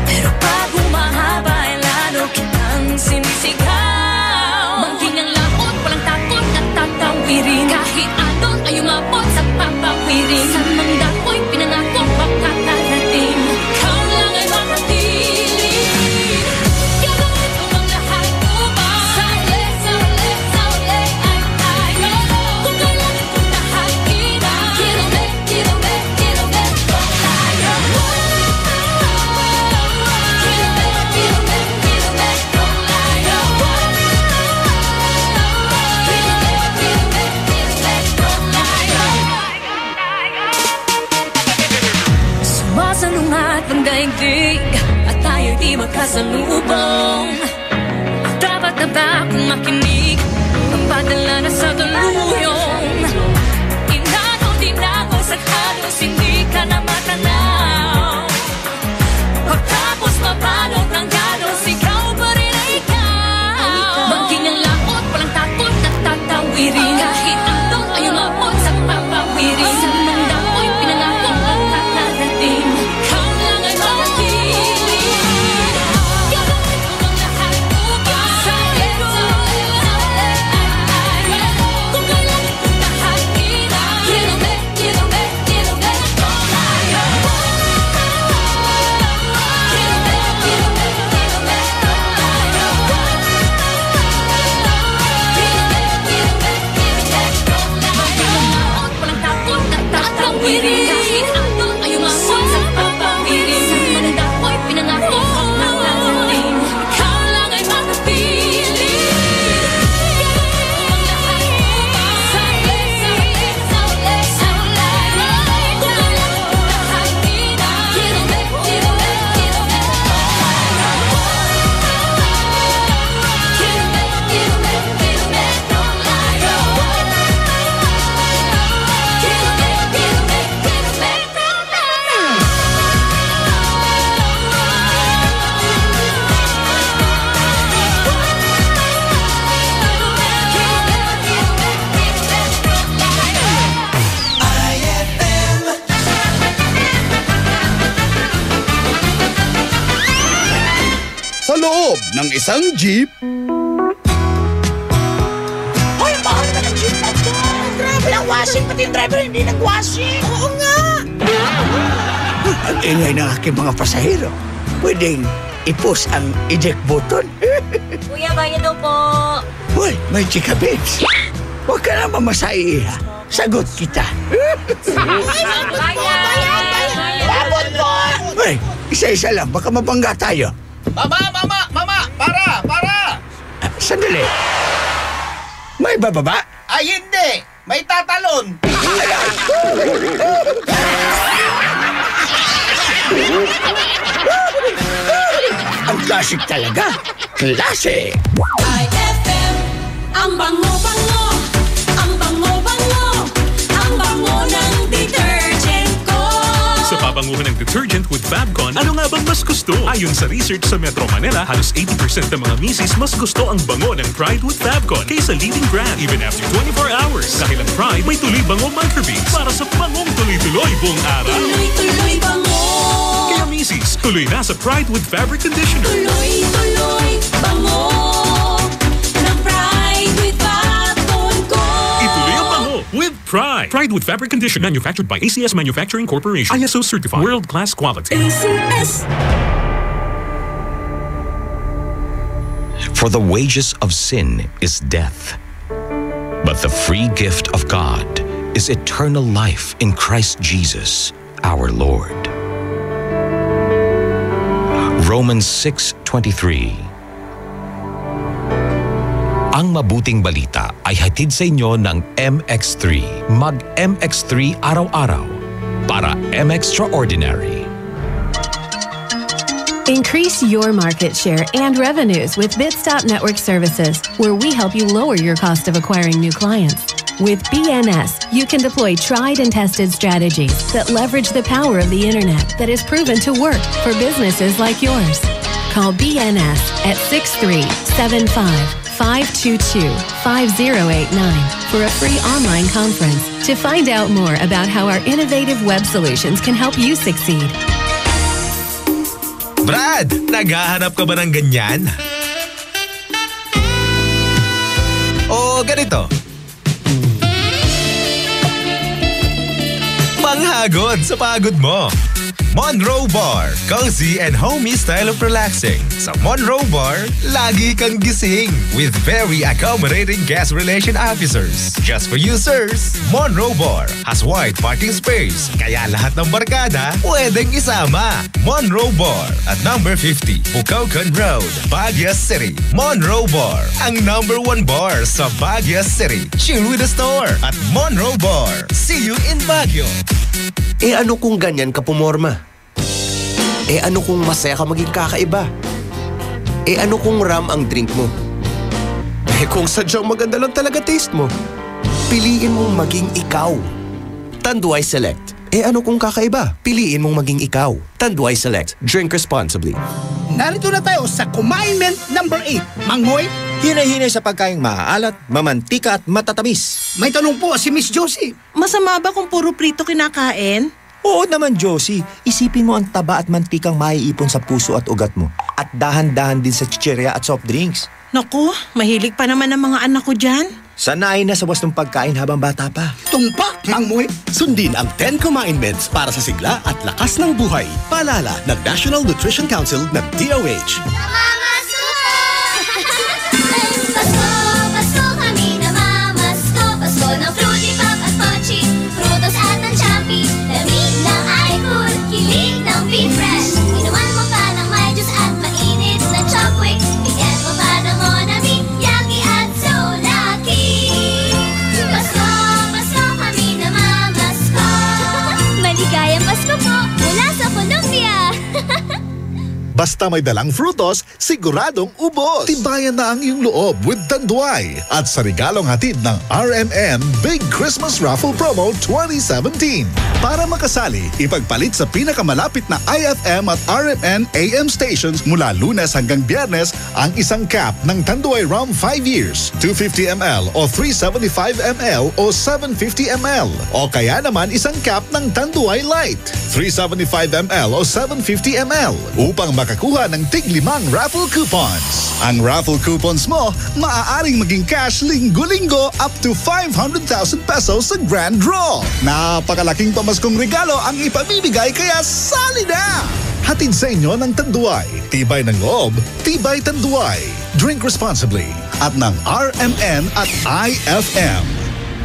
[SPEAKER 6] Pero pag humahaba ay lalo kitang sinisigaw.
[SPEAKER 2] Bangking ang laot, walang takot at tatawirin, kahit anong ay umabot sa papawirin. Sa manda ko'y pinangako makakarating, ikaw lang ay makapiling. Gagawin ko ang lahat upang sa uli ay tayo. Kung kailangan kong tahakina, kilomet kung tayo. Kilomet kung tayo.
[SPEAKER 6] Sumasalungat ang daigdig at tayo'y di magkasalubong. Dapat na ba akong makinig, magpadala na sa tuluyong? Inano din ako sa halos hindi ka na matanaw. Pagtapos mabalot ng galos, ikaw pa rin ay ikaw.
[SPEAKER 2] Bangking ang laot, walang takot at tatawirin, kahit anong ay umabot sa papawirin. Sa manda ko'y pinangako makakarating, ikaw lang ay makapiling. Gagawin ko ang lahat upang sa uli ay tayo. Kung kailangan kong tahakina, kilomet kung tayo. Walang takot at tatawirin, kahit anong ay umabot sa papawirin. Sa manda ko'y pinangako makakarating, ikaw lang ay makapiling. Kilomet
[SPEAKER 11] ng isang jeep.
[SPEAKER 12] Hoy, mahal na ng jeep na to! Grabe ang washing, pati yung driver hindi nag-washing. Oo nga!
[SPEAKER 13] Ang ingay ng aking mga pasahero. Pwedeng i-push ang eject button.
[SPEAKER 12] Kuya, bayad daw po.
[SPEAKER 13] Hoy, may chika babes. Huwag ka na mamasahe, ha? Sagot kita.
[SPEAKER 12] Babot po!
[SPEAKER 13] Hoy, isa-isa lang. Baka mabangga tayo.
[SPEAKER 11] Mama! Para!
[SPEAKER 13] Sandali. May bababa?
[SPEAKER 11] Ay, hindi! May tatalon!
[SPEAKER 13] Ang classic talaga. Classic!
[SPEAKER 2] IFM, ang bango-bango, ang bango-bango, ang bango ng detergent ko.
[SPEAKER 15] Sa pabanguhan ng detergent with Fabcon, ano nga bang mas gusto? Ayon sa research sa Metro Manila, halos 80% ng mga misis mas gusto ang bango ng Pride with Fabcon kaysa leading brand even after 24 hours. Dahil ang Pride may tuloy bango microbeads para sa bangong tuloy-tuloy buong araw.
[SPEAKER 2] Tuloy-tuloy bango.
[SPEAKER 15] Kaya misis, tuloy na sa Pride with Fabric Conditioner.
[SPEAKER 2] Tuloy-tuloy bango ng Pride with Fabcon ko.
[SPEAKER 15] Ituloy ang bango with Pride. Pride with Fabric Conditioner, manufactured by ACS Manufacturing Corporation. ISO certified. World-class quality.
[SPEAKER 2] ACS.
[SPEAKER 16] For the wages of sin is death, but the free gift of God is eternal life in Christ Jesus, our Lord. Romans 6:23. Ang mabuting balita ay hatid sa inyo ng MX3. Mag-MX3 araw-araw para M-Extraordinary.
[SPEAKER 18] Increase your market share and revenues with Bitstop Network Services, where we help you lower your cost of acquiring new clients. With BNS, you can deploy tried and tested strategies that leverage the power of the internet that is proven to work for businesses like yours. Call BNS at 6375-522-5089 for a free online conference to find out more about how our innovative web solutions can help you succeed.
[SPEAKER 19] Brad, naghahanap ka ba ng ganyan? O ganito? Panghagod sa pagod mo. Monroe Bar, cozy and homey style of relaxing. Sa Monroe Bar, lagi kang gising with very accommodating guest relation officers. Just for you, sirs, Monroe Bar has wide parking space, kaya lahat ng barkada pwedeng isama. Monroe Bar at number 50, Bucaucan Road, Baguio City. Monroe Bar, ang number 1 bar sa Baguio City. Chill with the store at Monroe Bar. See you in Baguio.
[SPEAKER 20] Eh ano kung ganyan ka pumorma? Eh ano kung masaya ka maging kakaiba? Eh ano kung ram ang drink mo? Eh kung sadyang maganda lang talaga taste mo? Piliin mong maging ikaw. Tanduay Select. Eh ano kung kakaiba? Piliin mong maging ikaw. Tanduay Select. Drink responsibly.
[SPEAKER 21] Narito na tayo sa Kumainment number 8. Manghoy,
[SPEAKER 28] hinay-hinay sa pagkaing maaalat, mamantika at matatamis.
[SPEAKER 21] May tanong po si Miss Josie.
[SPEAKER 29] Masama ba kung puro prito kinakain?
[SPEAKER 28] Oo naman, Josie. Isipin mo ang taba at mantikang maiipon sa puso at ugat mo. At dahan-dahan din sa chichirya at soft drinks.
[SPEAKER 29] Naku, mahilig pa naman ang mga anak ko dyan.
[SPEAKER 28] Sanayin na sa wastong pagkain habang bata pa.
[SPEAKER 21] Tumpak, Mangmoy! Sundin ang 10 Kumainments para sa sigla at lakas ng buhay. Paalala ng National Nutrition Council ng DOH.
[SPEAKER 2] Pasko kami namamasko. Pasko ng Fruity Pop at Pochi, Frutos at ng Champi. Lamig ng iCool, kilig ng Be Fresh. Inuman mo pa ng may juice at mainit na Chopwick. Bigyan mo pa ng Monami, Yaki at Solaki. Pasko kami namamasko. Maligayang Pasko po mula sa Colombia.
[SPEAKER 7] Basta may dalang frutos, siguradong ubos. Tibayan na ang iyong loob with Tanduay. At sa regalong hatid ng RMN Big Christmas Raffle Promo 2017. Para makasali, ipagpalit sa pinakamalapit na IFM at RMN AM stations mula Lunes hanggang Biyernes ang isang cap ng Tanduay Rum 5 years, 250 ml o 375 ml o 750 ml. O kaya naman isang cap ng Tanduay Light, 375 ml o 750 ml. Upang makakuha ng tig-5 raffle coupons. Ang raffle coupons mo, maaaring maging cash linggo-linggo up to 500,000 pesos sa grand draw. Napakalaking pamaskong regalo ang ipamimigay kaya sali na! Hatid sa inyo ng Tanduay. Tibay ng loob, tibay Tanduay. Drink responsibly at ng RMN at IFM.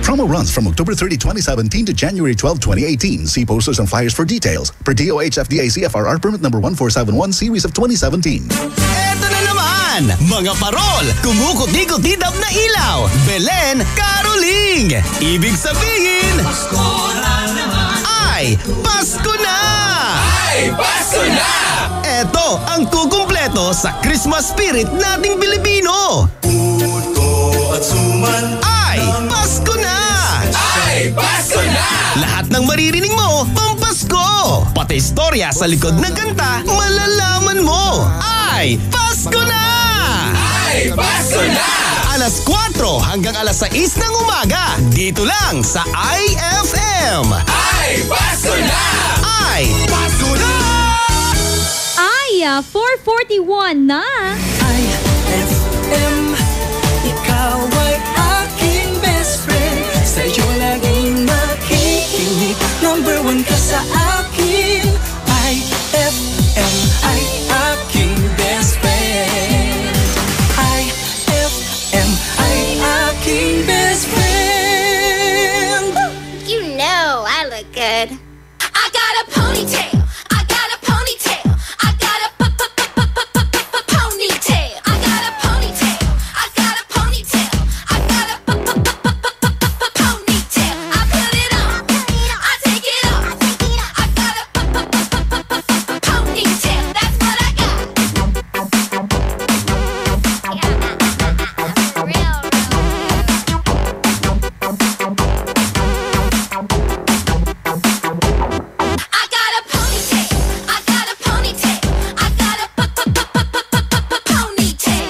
[SPEAKER 7] Promo runs from October 30, 2017 to January 12, 2018. See posters and flyers for details. Per DOH FDA CFRR permit number 1471 series of 2017.
[SPEAKER 3] Eto na naman! Mga parol! Kumukot-ikot-idap na ilaw! Belen Caroling! Ibig sabihin... Pasko na naman! Ay, Pasko na! Ay, Pasko na! Eto ang kukumpleto sa Christmas spirit nating Pilipino! Puto at suman... Ay, Pasko na! Ay, Pasko na! Lahat ng maririnig mo, pampasko! Pati istorya sa likod ng kanta, malalaman mo! Ay, Pasko na! Ay, Pasko na! Alas 4 hanggang alas 6 ng umaga, dito lang sa IFM! Ay, Pasko na! Ay, Pasko na!
[SPEAKER 4] Ay, 4:41 na!
[SPEAKER 6] IFM, ikaw ay aking best friend. Sa'yo laging makikinig. Number 1 ka sa akin. IFM ay aking best friend. IFM ay aking best friend.
[SPEAKER 2] You know I look good. I got a ponytail. I got a ponytail. I got a ponytail. I got a ponytail. I got a ponytail. I got a ponytail. I put it on. I take it off. I got a ponytail. That's what I got. I got a ponytail. I got a ponytail. I got a ponytail.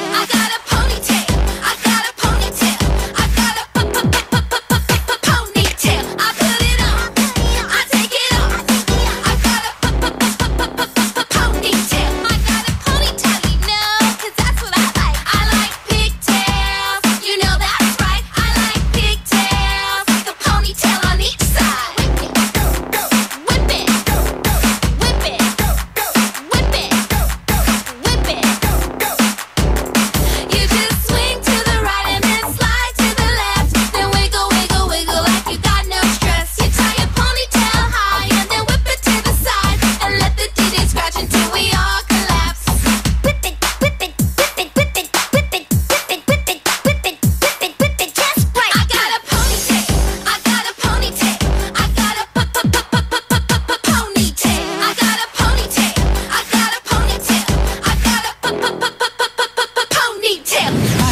[SPEAKER 2] I got a ponytail. I got a ponytail. I got a ponytail. I put it on. I take it off. I got a ponytail. I got a ponytail, you know, 'cause that's what I like. I like pigtails. You know that's right. I like pigtails. Like a ponytail on each side. Whip it. Whip it. Whip it. Whip it. You just swing to the right and then slide to the left. Then wiggle, wiggle, wiggle like you got no stress. You tie your ponytail high and then whip it to the side and let the DJ scratch until we all collapse. Whip it, whip it, whip it, whip it, whip it, whip it, whip it, whip it, whip it, whip it just right. I got a ponytail. I got a ponytail. I got a ponytail. I got a ponytail. I got a ponytail. I got a ponytail.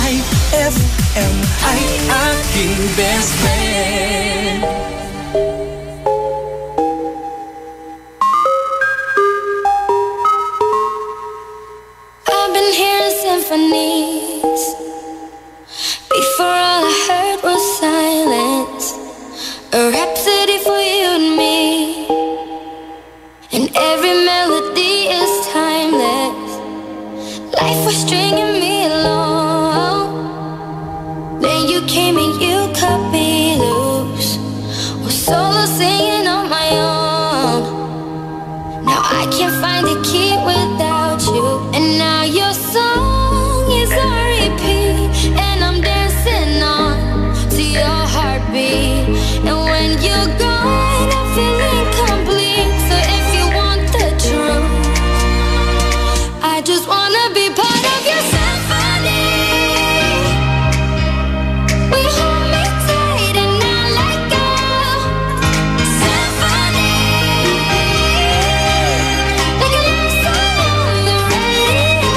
[SPEAKER 6] IFM ay aking best friend.
[SPEAKER 10] I've been hearing symphonies. Before all I heard was silence. A rhapsody for you and me. And every melody is timeless. Life was stringing me along. Then you came and you cut me loose. Was solo singing on my own. Now I can't find a key without you. And now your song is on repeat. And I'm dancing on to your heartbeat. And when you're gone, I feel incomplete. So if you want the truth, I just wanna be part of your symphony. We hold me tight and not let go. Symphony, like a love song on the radio.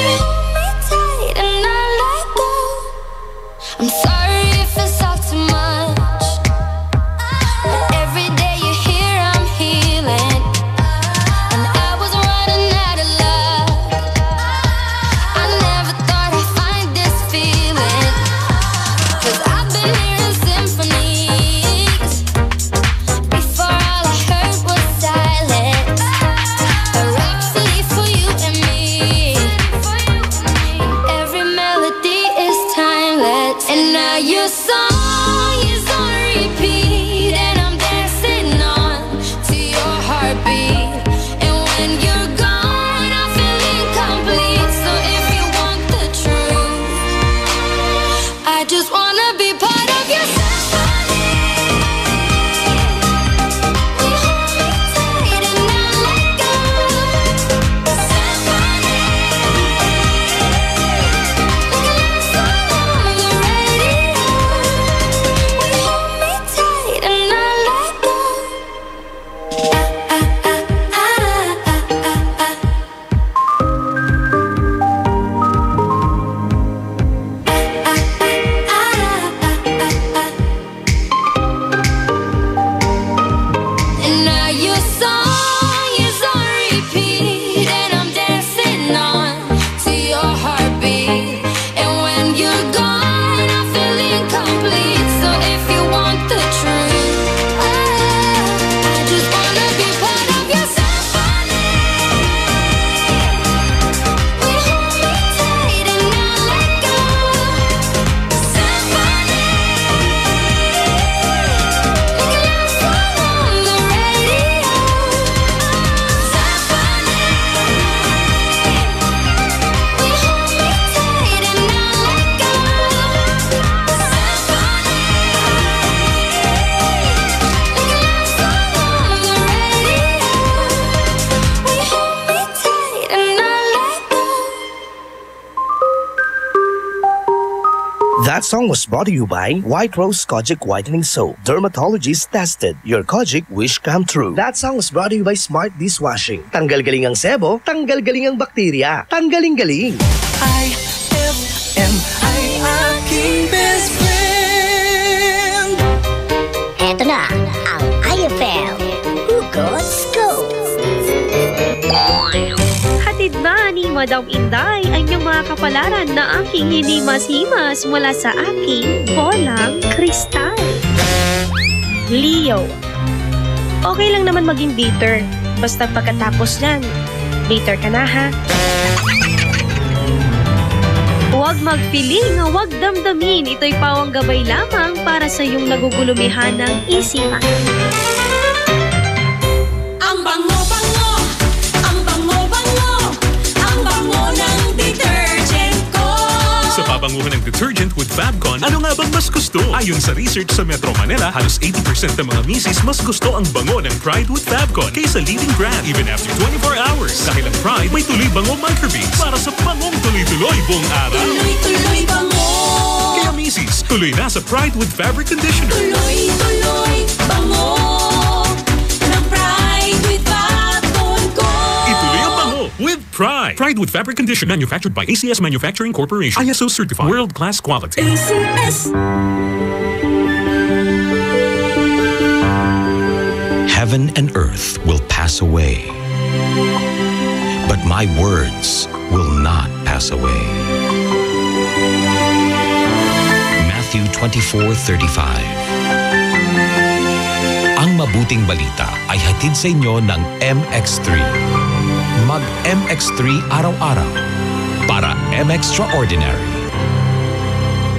[SPEAKER 10] We hold me tight and not let go. I'm sorry if it's all too much, but every day you're here I'm healing. And I was running out of luck. I never thought I'd find this feeling. 'Cause I've been hearing symphonies. Before all I heard was silence. A rhapsody for
[SPEAKER 2] And now your song is on repeat, and I'm dancing on to your heartbeat. And when you're gone, I feel incomplete. So if you want the truth, I just wanna be part of your symphony. We hold me tight and not let go. Symphony, like a love song on the radio. We hold me tight and not let go. And now your song is on repeat, and I'm dancing on to your heartbeat. And when you're gone, I feel incomplete. So if you want the truth, I just wanna be part of your symphony. We hold me tight and not let go. Symphony, like a love song on the radio. Symphony, we hold me tight and not let go. Symphony, like a love song on the radio. We hold me tight and not let go.
[SPEAKER 8] That song was brought to you by White Rose Kojic Whitening Soap. Dermatologist tested. Your Kojic wish come true. That song was brought to you by Smart Dishwashing. Tanggal galing ang sebo, tanggal galing ang bakterya. Tanggaling galing.
[SPEAKER 6] IFM ay aking best friend.
[SPEAKER 12] Eto na ang IFM Hugot Scoop.
[SPEAKER 4] Hatid na ni Madam Inday ang inyong mga kapalaran na aking hinimas-himas mula sa aking bolang kristal. Leo. Okay lang naman maging bitter. Basta pagkatapos yan, bitter ka na ha. Huwag magpiling, huwag damdamin. Ito'y pawang gabay lamang para sa iyong nagugulumihan ng isipan.
[SPEAKER 2] Ang bango-bango, ang bango-bango, ang bango ng detergent ko.
[SPEAKER 15] Sa pabanguhan ng detergent with Fabcon, ano nga bang mas gusto? Ayon sa research sa Metro Manila, halos 80% ng mga misis mas gusto ang bango ng Pride with Fabcon kaysa leading brand even after 24 hours. Dahil ang Pride may tuloy bango microbeads para sa bangong tuloy-tuloy buong araw.
[SPEAKER 2] Tuloy-tuloy bango.
[SPEAKER 15] Kaya misis, tuloy na sa Pride with Fabric Conditioner.
[SPEAKER 2] Tuloy-tuloy bango ng Pride with Fabcon ko.
[SPEAKER 15] Ituloy ang bango with Pride. Pride with Fabric Conditioner, manufactured by ACS Manufacturing Corporation. ISO certified. World-class quality.
[SPEAKER 2] ACS.
[SPEAKER 16] Heaven and earth will pass away, but my words will not pass away. Matthew 24:35. Ang mabuting balita ay hatid sa inyo ng MX3. Mag-MX3 araw-araw para M-Extraordinary.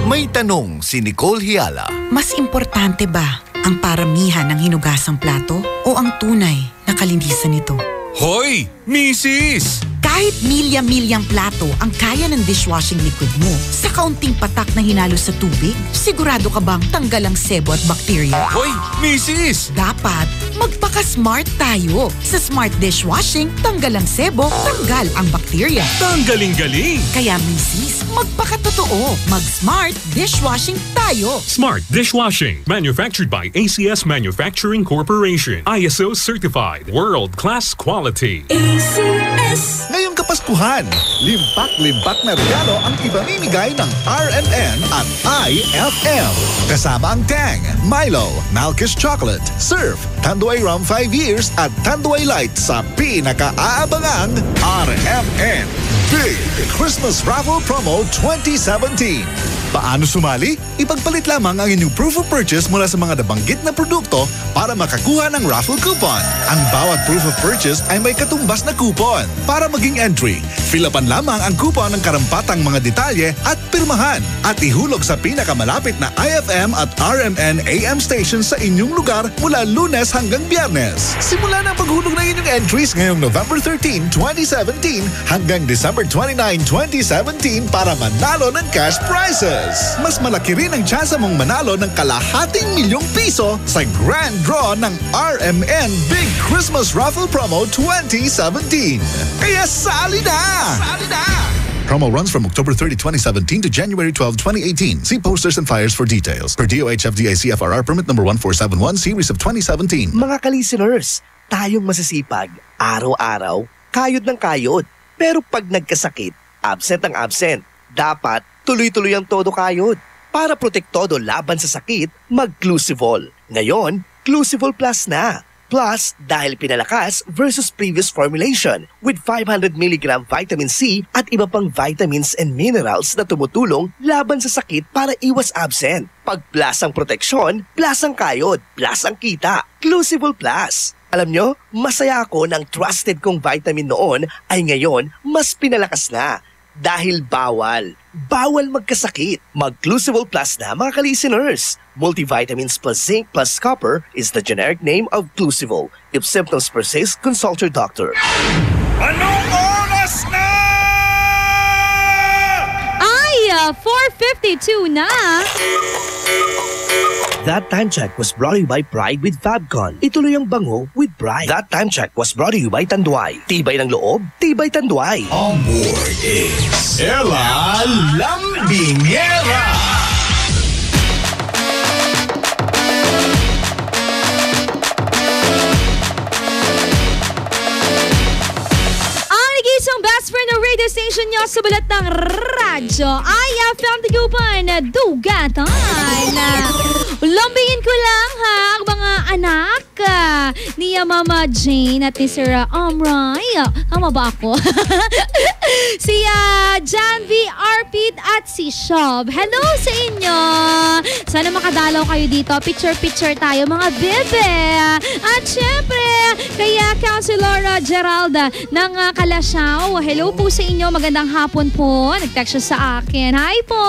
[SPEAKER 7] May tanong si Nicole Hiala.
[SPEAKER 5] Mas importante ba ang paramihan ng hinugasang plato o ang tunay na kalinisan nito?
[SPEAKER 19] Hoy, misis!
[SPEAKER 5] Kahit milya-milyang plato ang kaya ng dishwashing liquid mo, sa kaunting patak na hinalo sa tubig, sigurado ka bang tanggal ang sebo at bakterya?
[SPEAKER 19] Hoy, misis!
[SPEAKER 5] Dapat magpaka-smart tayo. Sa Smart Dishwashing, tanggal ang sebo, tanggal ang bakterya.
[SPEAKER 15] Tanggaling-galing!
[SPEAKER 5] Kaya misis, magpakatotoo. Mag-Smart Dishwashing tayo.
[SPEAKER 15] Smart Dishwashing, manufactured by ACS Manufacturing Corporation. ISO certified. World-class quality.
[SPEAKER 2] ACS.
[SPEAKER 7] Ngayong Kapaskuhan, limpak-limpak na regalo ang ibamimigay ng RMN at IFM. Kasama ang Tang, Milo, Malkish Chocolate, Surf, Tanduay Rum 5 Years at Tanduay Light sa pinaka-aabangang RMN Big Christmas Raffle Promo 2017. Paano sumali? Ipagpalit lamang ang inyong proof of purchase mula sa mga nabanggit na produkto para makakuha ng raffle coupon. Ang bawat proof of purchase ay may katumbas na coupon. Para maging entry, fill-upan lamang ang coupon ng karampatang mga detalye at pirmahan at ihulog sa pinakamalapit na IFM at RMN AM stations sa inyong lugar mula Lunes hanggang Biyernes. Simula na ang paghulog ng inyong entries ngayong November 13, 2017 hanggang December 29, 2017 para manalo ng cash prizes. Mas malaki rin ang tsansa mong manalo ng ₱250,000 sa grand draw ng RMN Big Christmas Raffle Promo 2017. Kaya sali na! Sali na! Promo runs from October 30, 2017 to January 12, 2018. See posters and flyers for details. Per DOH FDA CFRR permit number 1471 series of 2017.
[SPEAKER 8] Mga ka-listeners, tayong masisipag, araw-araw, kayod ng kayod. Pero pag nagkasakit, absent ang absent. Dapat tuloy-tuloy ang todo kayod. Para protektodo laban sa sakit, mag-Clusivol. Ngayon, Clusivol Plus na. Plus, dahil pinalakas versus previous formulation with 500 mg vitamin C at iba pang vitamins and minerals na tumutulong laban sa sakit para iwas absent. Pag plus ang proteksyon, plus ang kayod, plus ang kita. Clusivol Plus. Alam nyo, masaya ako ng trusted kong vitamin noon ay ngayon mas pinalakas na. Dahil bawal magkasakit. Mag-Clusivol Plus na mga ka-listeners. Multivitamins plus zinc plus copper is the generic name of Clusivol. If symptoms persist, consult your doctor.
[SPEAKER 11] Anong oras na?
[SPEAKER 4] Ay, 4:52 na.
[SPEAKER 8] That Time Check was brought to you by Pride with Fabcon. Ituloy ang bango with Pride. That Time Check was brought to you by Tanduay. Tibay ng loob, tibay Tanduay.
[SPEAKER 3] On board is Ella Lambingera.
[SPEAKER 4] Isang best friend ng radio station niyo sa balat ng radyo IFM Tigupan, Dugatan. Lambingin ko lang ha ang mga anak ni Mama Jane at ni Sir Amray. Tama ba ako? Si Janvi, Arpit at si Shob. Hello sa inyo. Sana makadalaw kayo dito. Picture tayo mga bebe. At syempre, kaya Councilor Geralda ng Kalasyaw. Hello po sa inyo. Magandang hapon po. Nag-text siya sa akin. Hi po.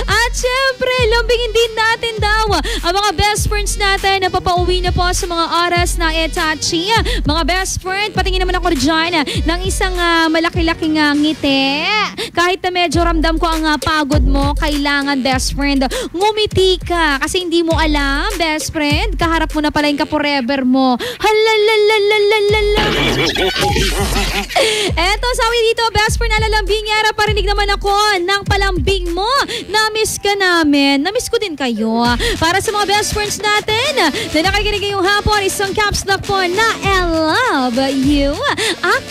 [SPEAKER 4] At syempre, lambingin din natin daw ang mga best friends natin na papauwi na po sa mga oras na etachi. Mga best friend, patingin naman ako dyan ng isang malaki-laking ngiti. Kahit na medyo ramdam ko ang pagod mo, kailangan best friend, ngumiti ka. Kasi hindi mo alam, best friend, kaharap mo na pala yung ka-forever mo. Halalalalalalalala. Eto, sabi dito, best friend, alalambingera, parinig naman ako ng palambing mo. Na-miss ka namin. Na-miss ko din kayo. Para sa mga best friends natin na nakikinig ngayong hapon, isang caps lock po na I love you.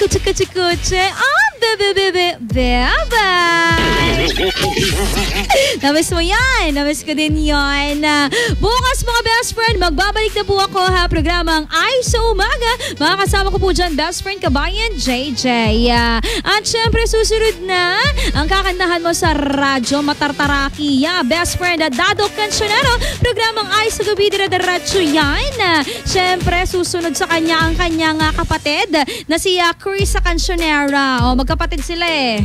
[SPEAKER 4] Kuche-kuche-kuche. Bebe. Namiss mo yan. Namiss ko din yan. Bukas mga best friend, magbabalik na po ako ha, programang Ay sa Umaga. Makakasama ko po dyan, best friend kabayan JJ. At syempre susunod na ang kakantahan mo sa radyo, Matartaraki. Best friend, Dado Cancionero. Programang Ay sa Gabi, Diretso yan. Syempre susunod sa kanya ang kanyang kapatid na si Chris Cancionera. Magkapatid sila eh.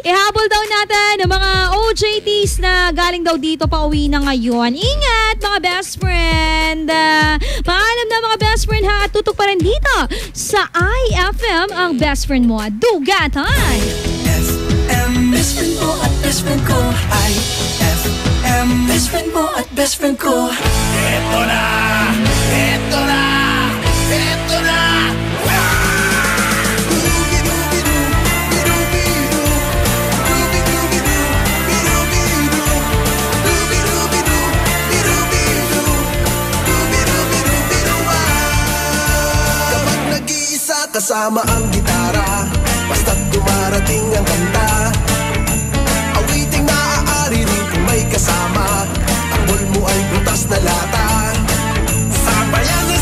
[SPEAKER 4] Ihabol daw natin ang mga OJTs na galing daw dito pa uwi na ngayon. Ingat mga best friend. Paalam na mga best friend ha. At tutok pa rin dito sa IFM ang best friend mo. Dugatan.
[SPEAKER 6] FM, best friend mo at best friend ko. IFM, best friend mo at best friend ko. Eto na! Eto na! Eto na!
[SPEAKER 9] Kasama ang gitara, basta't dumarating ang kanta. Awiting maaari rin kung may kasama. Ang bol mo ay butas na lata. Sabayan na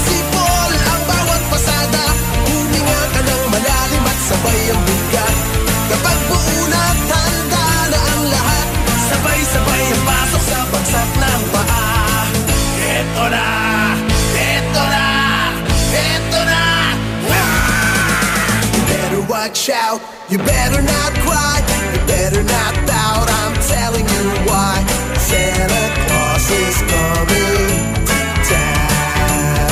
[SPEAKER 9] watch out. You better not cry, you better not pout. I'm telling you why. Santa Claus is coming to town.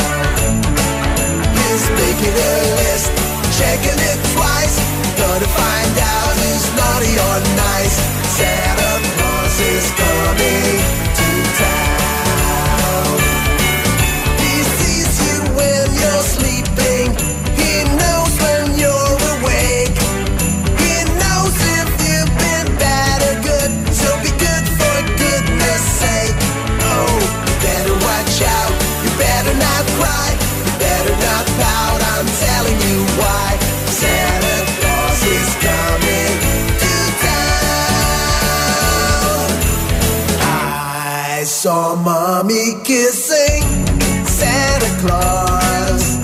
[SPEAKER 9] He's making a list, checking it twice. Gonna find out who's naughty or nice. Santa Claus is coming to town. He sees you when you're sleeping. He knows when you're awake. He knows if you've been bad or good. So be good for goodness sake. Oh, you better watch out. You better not cry. You better not pout. I'm telling you why. Santa Claus is coming to town. I saw Mommy kissing Santa Claus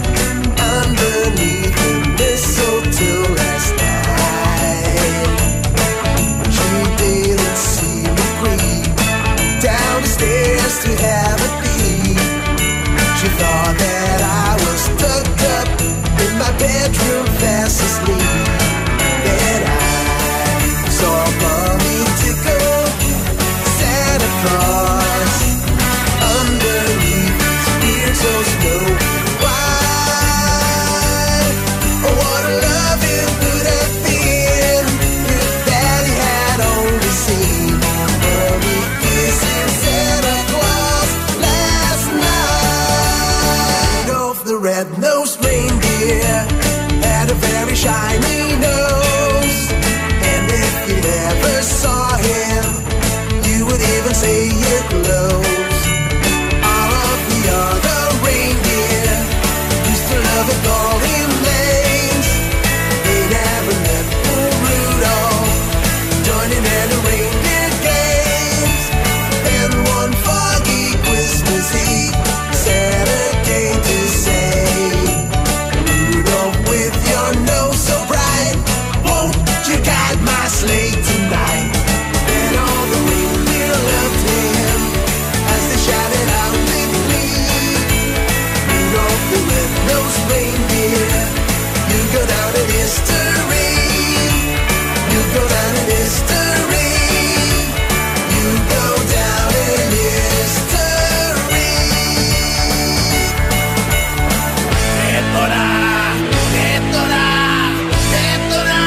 [SPEAKER 9] underneath the mistletoe last night. She didn't see me creep down the stairs to have a peek. She thought that I was tucked up in my bedroom fast asleep. Then I saw Mommy tickle Santa Claus underneath his beard so snow white. Oh, what a love it would have been if Daddy had only seen Mommy kissing Santa Claus last night. Rudolph the red-nosed reindeer had a very shiny nose, and if you ever saw him, you would even say it glows. All of the other reindeer used to love and call him names. They never met poor Rudolph joining in the reindeer games. And one foggy Christmas Eve, Santa came to say, Rudolph, with your nose so bright, won't you guide my sleigh tonight? And all the reindeer loved him as they shouted out with glee. Rudolph the red-nosed reindeer, you go down in history. You go down in history. You go down in history. Eto na! Eto na! Eto na!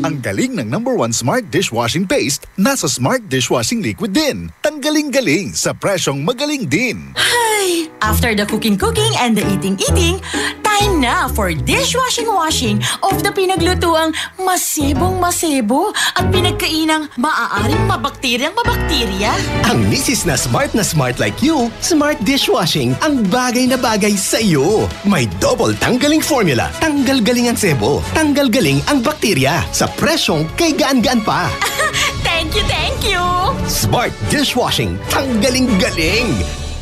[SPEAKER 7] Ang galing ng #1 Smart Dishwashing Paste nasa Smart Dishwashing Liquid din. Tanggaling-galing sa presyong magaling din.
[SPEAKER 1] Ay, after the cooking and the eating, time na for dishwashing of the pinaglutuang masibong-masibo at pinagkainang maaaring mabakterya.
[SPEAKER 21] Ang misis na smart like you, Smart Dishwashing ang bagay na bagay sa iyo. May double tanggaling formula. Tanggal galing ang sebo. Tanggal galing ang bakterya. Sa presyong kay gaan-gaan pa.
[SPEAKER 1] Thank you!
[SPEAKER 21] Smart Dishwashing. Tanggaling-galing.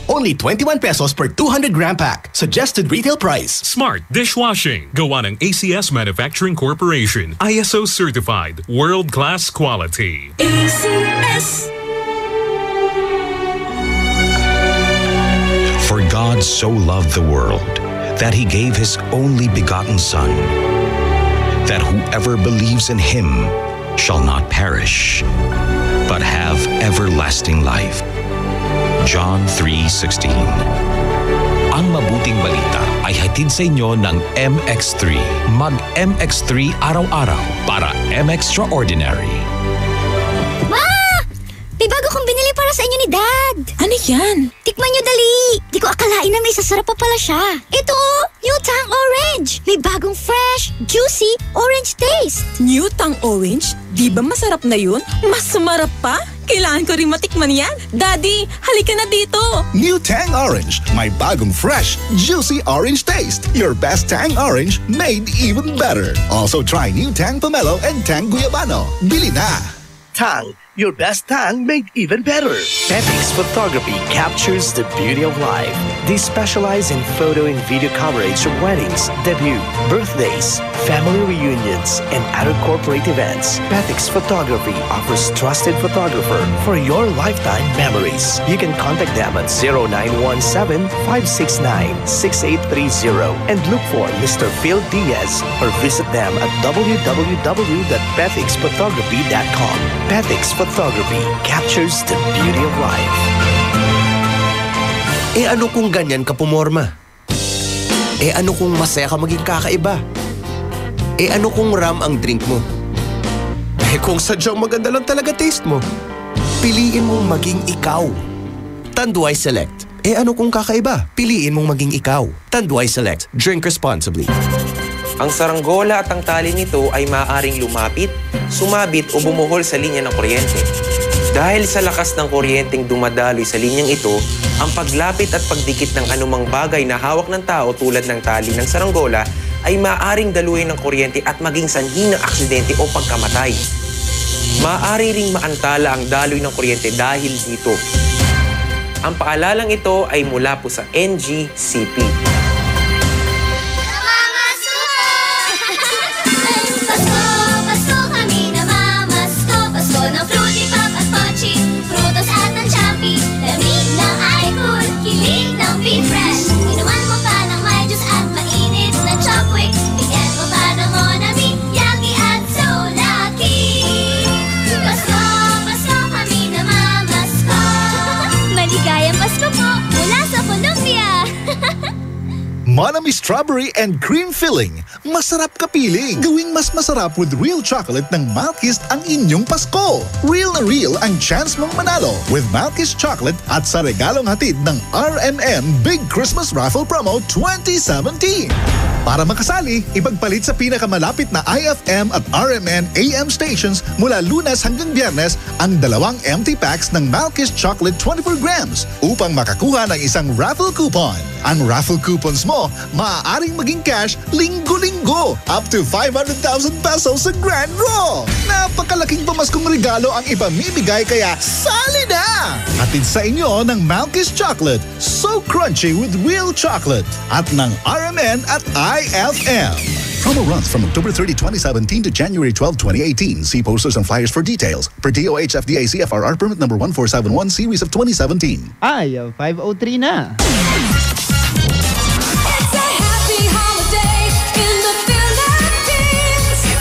[SPEAKER 21] Only 21 pesos per 200-gram pack. Suggested retail price.
[SPEAKER 15] Smart Dishwashing. Gawa ng ACS Manufacturing Corporation. ISO certified. World-class quality.
[SPEAKER 1] ACS.
[SPEAKER 16] For God so loved the world that He gave His only begotten Son, that whoever believes in Him shall not perish, but have everlasting life. John 3:16. Ang mabuting balita ay hatid sa inyo ng MX3. Mag-MX3 araw-araw para M-Extraordinary.
[SPEAKER 14] Ma! May bago kong binili para sa inyo ni Dad.
[SPEAKER 1] Ano
[SPEAKER 2] yan?
[SPEAKER 13] Tikman nyo dali! Di ko akalain na may sasarap pa pala siya. Ito New Tang Orange! May bagong fresh, juicy, orange taste.
[SPEAKER 2] New Tang Orange? Di ba masarap na yun? Mas sumarap pa? Kailangan ko rin matikman yan. Daddy, halika na dito.
[SPEAKER 7] New Tang Orange. May bagong fresh, juicy orange taste. Your best Tang Orange made even better. Also try New Tang Pomelo and Tang Guyabano. Bili na!
[SPEAKER 8] Tang, your best Tang made even better. Petix Photography captures the beauty of life. They specialize in photo and video coverage of weddings, debut, birthdays, family reunions, and other corporate events. Petix Photography offers trusted photographer for your lifetime memories. You can contact them at 0917-569-6830 and look for Mr. Phil Diaz or visit them at www.petixphotography.com. Petix Photography captures the beauty of life.
[SPEAKER 20] Eh ano kung ganyan ka pumorma? Eh ano kung masaya ka maging kakaiba? Eh ano kung ram ang drink mo? Eh kung sadyang maganda lang talaga taste mo, piliin mong maging ikaw. Tanduay Select. Eh ano kung kakaiba? Piliin mong maging ikaw. Tanduay Select. Drink responsibly.
[SPEAKER 14] Ang saranggola at ang tali nito ay maaaring lumapit, sumabit o bumuhol sa linya ng kuryente. Dahil sa lakas ng kuryenteng dumadaloy sa linyang ito, ang paglapit at pagdikit ng anumang bagay na hawak ng tao tulad ng tali ng saranggola ay maaaring daluyin ng kuryente at maging sanhi ng aksidente o pagkamatay. Maaari ring maantala ang daloy ng kuryente dahil dito. Ang paalalang ito ay mula po sa NGCP.
[SPEAKER 7] Monami Strawberry and Cream Filling. Masarap kapiling. Gawing mas masarap with real chocolate ng Malkist ang inyong Pasko. Real na real ang chance mong manalo with Malkist Chocolate at sa regalong hatid ng RMN Big Christmas Raffle Promo 2017. Para makasali, ipagpalit sa pinakamalapit na IFM at RMN AM stations mula Lunes hanggang Biyernes ang 2 empty packs ng Malkist Chocolate 24 grams upang makakuha ng isang raffle coupon. Ang raffle coupons mo maaaring maging cash linggo-linggo up to 500,000 pesos sa grand draw. Napakalaking pamaskong regalo ang ipamimigay kaya sali na! Hatid sa inyo ng Malkist Chocolate, so crunchy with real chocolate at ng RMN at IFM. Promo runs from October 30, 2017 to January 12, 2018. See posters and flyers for details. Per DOH FDA CFRR permit number 1471 series of 2017.
[SPEAKER 17] Ay, 503 na.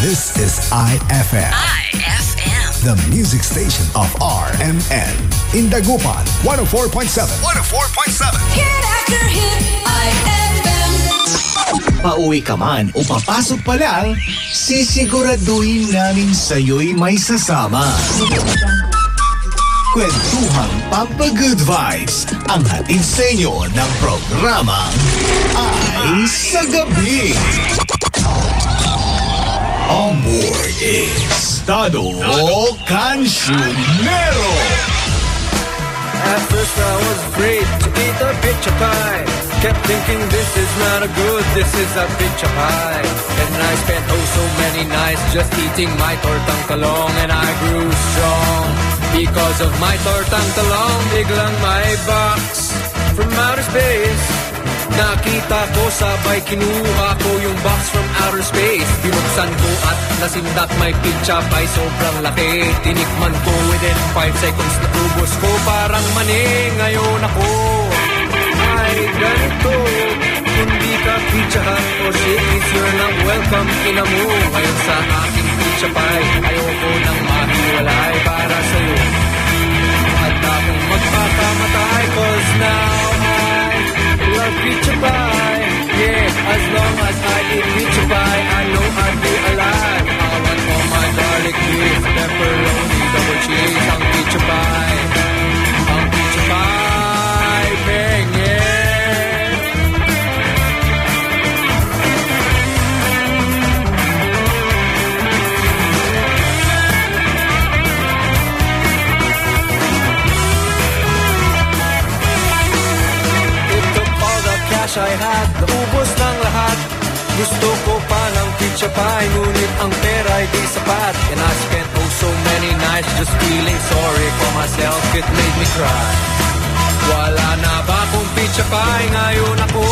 [SPEAKER 22] This is IFM.
[SPEAKER 23] IFM.
[SPEAKER 22] The music station of RMN. In Dagupan, 104.7. 104.7.
[SPEAKER 23] Hit after hit, IFM.
[SPEAKER 21] Pauwi ka man o papasok pa lang, sisiguraduhin namin sa'yo'y may sasama. Kwentuhang Pampa-Good Vibes ang hatid sa inyo ng programang Ay sa Gabi. On board is Tado Cancionero.
[SPEAKER 6] At first I was afraid to eat a pizza pie. Kept thinking this is not a good, this is a pizza pie. And I spent oh so many nights just eating my tortang talong. And I grew strong because of my tortang talong. Biglang may box from outer space. Nakita ko sabay kinuha ko yung box from outer space. Binuksan ko at nasindak may pizza pie sobrang laki. Tinikman ko within 5 seconds natubos ko parang mani. Ngayon ako ay ganito. Hindi ka pizza hut or shakes, you're not welcome inamu. Ngayon sa aking pizza pie ayoko nang mahiwalay para sa'yo. At akong magpakamatay cause now love pizza pie, yeah. As long as I eat pizza pie, I know I'll be alive. I want all my garlic beef, pepperoni, double cheese. Ang pizza pie, ang pizza pie.
[SPEAKER 10] cash I had, naubos ng lahat. Gusto ko pa ng pizza pie, ngunit ang pera ay di sapat. And I spent oh so many nights just feeling sorry for myself, it made me cry. Wala na ba akong pizza pie, ngayon ako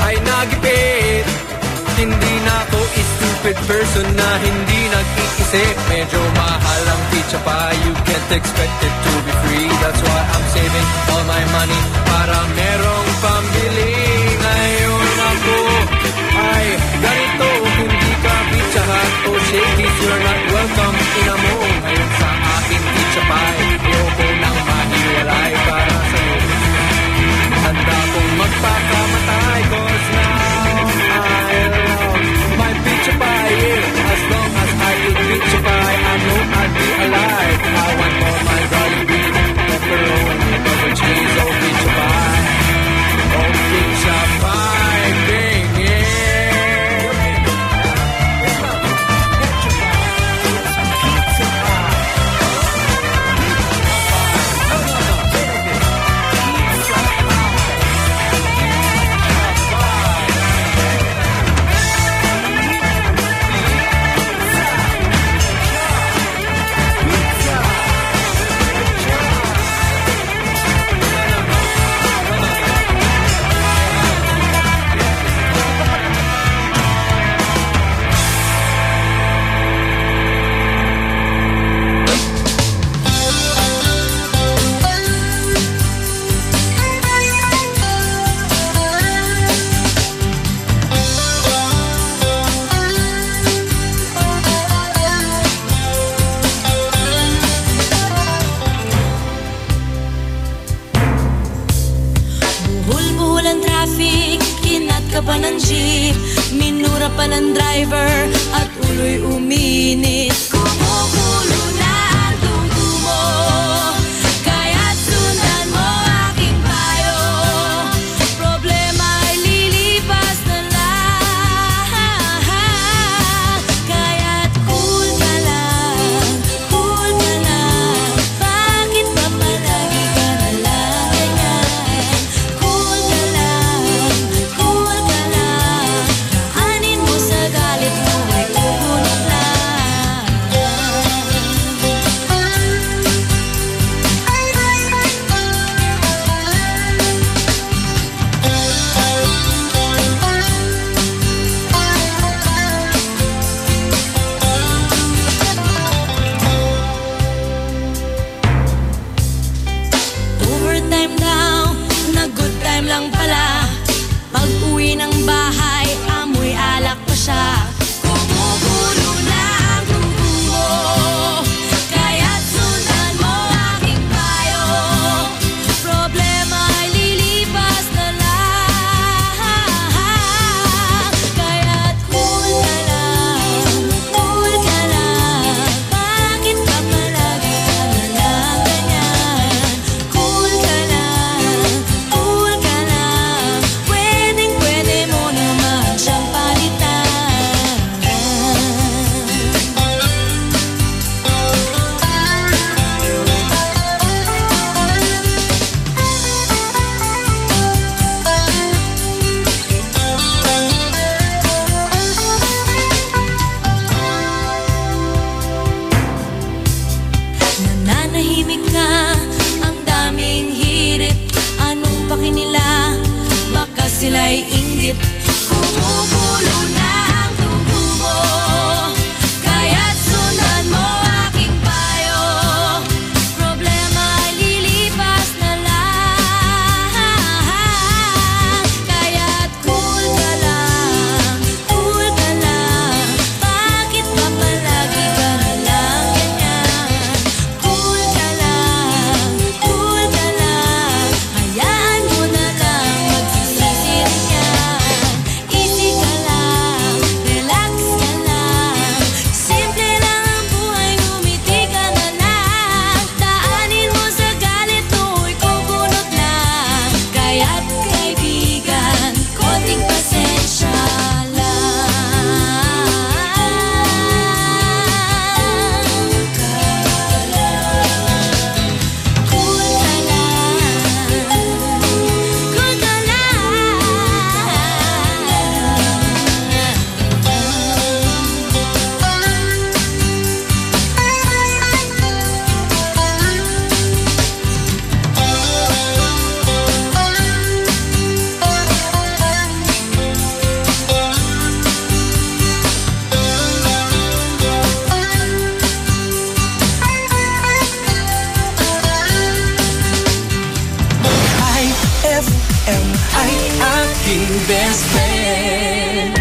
[SPEAKER 10] ay nagipit. Hindi na ako stupid person na hindi nag-iisip. Medyo mahal ang pizza pie, you can't expect it to be free. That's why I'm saving all my money para merong pambili. Ngayon ako ay ganito, hindi ka pizza hut o Shakey's, you're not welcome. Ina mo ngayon sa aking pizza pie, ayoko nang mahiwalay para sa'yo. Handa kong magpakamatay, cause now I love my pizza pie, yeah. As long as I eat pizza pie, I know I'll be alive. I want all my garlic beef, pepperoni, double cheese, oh pizza pie. Oh pizza pie, bing, yeah.
[SPEAKER 2] Buhol-buhol ang traffic, kinat ka pa ng jeep, minura pa ng driver, at ulo'y uminit. Kumukulo na ang dugo mo, kaya't sundan mo aking payo. Problema ay lilipas na lang, kaya't cool ka lang, cool ka lang. Bakit ba palagi ka na lang ganyan? Cool ka lang, cool ka lang. Daanin mo sa galit mo ay kukunot lang. Overtime daw, na good time lang pala. Pag uwi ng bahay, amoy alak pa siya. Kumukulo na ang dugo mo, kaya't sundan mo aking payo. Problema ay lilipas na lang, kaya't cool ka lang, cool ka lang. Bakit ba palagi ka na lang ganyan? Cool ka lang, cool ka lang. Pwedeng-pwede mo naman siyang palitan. Nananahimik ka, ang daming hirit. Anong paki nila? Baka sila'y inggit. Kumukulo na ang dugo mo, kaya't sundan mo aking payo. Problema ay lilipas na lang, kaya't cool ka lang, cool ka lang. Bakit ba palagi ka na lang ganyan? Cool ka lang,
[SPEAKER 6] best friend.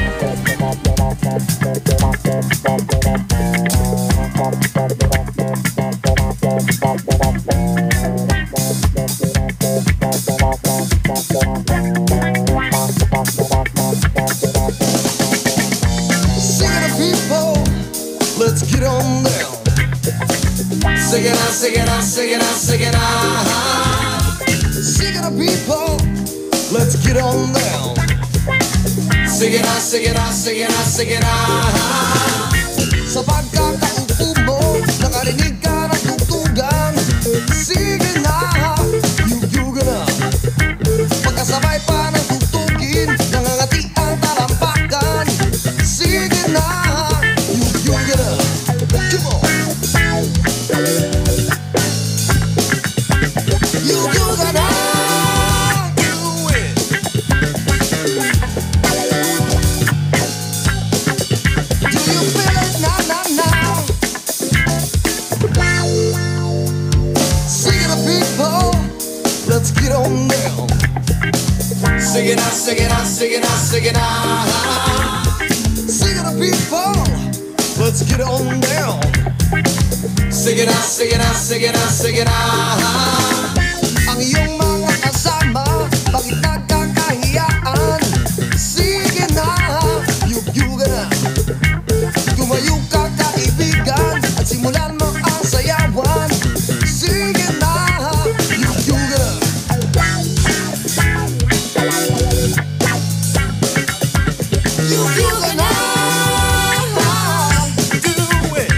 [SPEAKER 9] Sing it to people, let's get on down. Sing it out, sing it out, sing it out, sing it out. Sing it to people, let's get on down. Sing it out, sing it out, sing it out, sing it out. Sa pagkakaupo mo, nakarinig ka ng tugtugan. Sige na, yug-yuga na. Pagkasabay pa ng tugtugin, nangangati ang talampakan. Sige na, yug-yuga na. Come on. Yug-yuga na. Do it. Do you feel it now, now, now? Sing it to people, let's get on down. Sing it out, sing it out, sing it out, sing it out. Sing it to people, let's get on down. Sing it out, sing it out, sing it out, sing it out. Ang iyong mga kasama, bakit nagkakahiyaan? Sige na, yug-yuga na. Tumayo ka kaibigan, at simulan mo ang sayawan. Sige na, yug-yuga na. Yug-yuga na. Do it.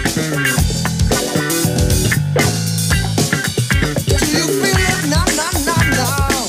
[SPEAKER 9] Do you feel it now, now, now, now?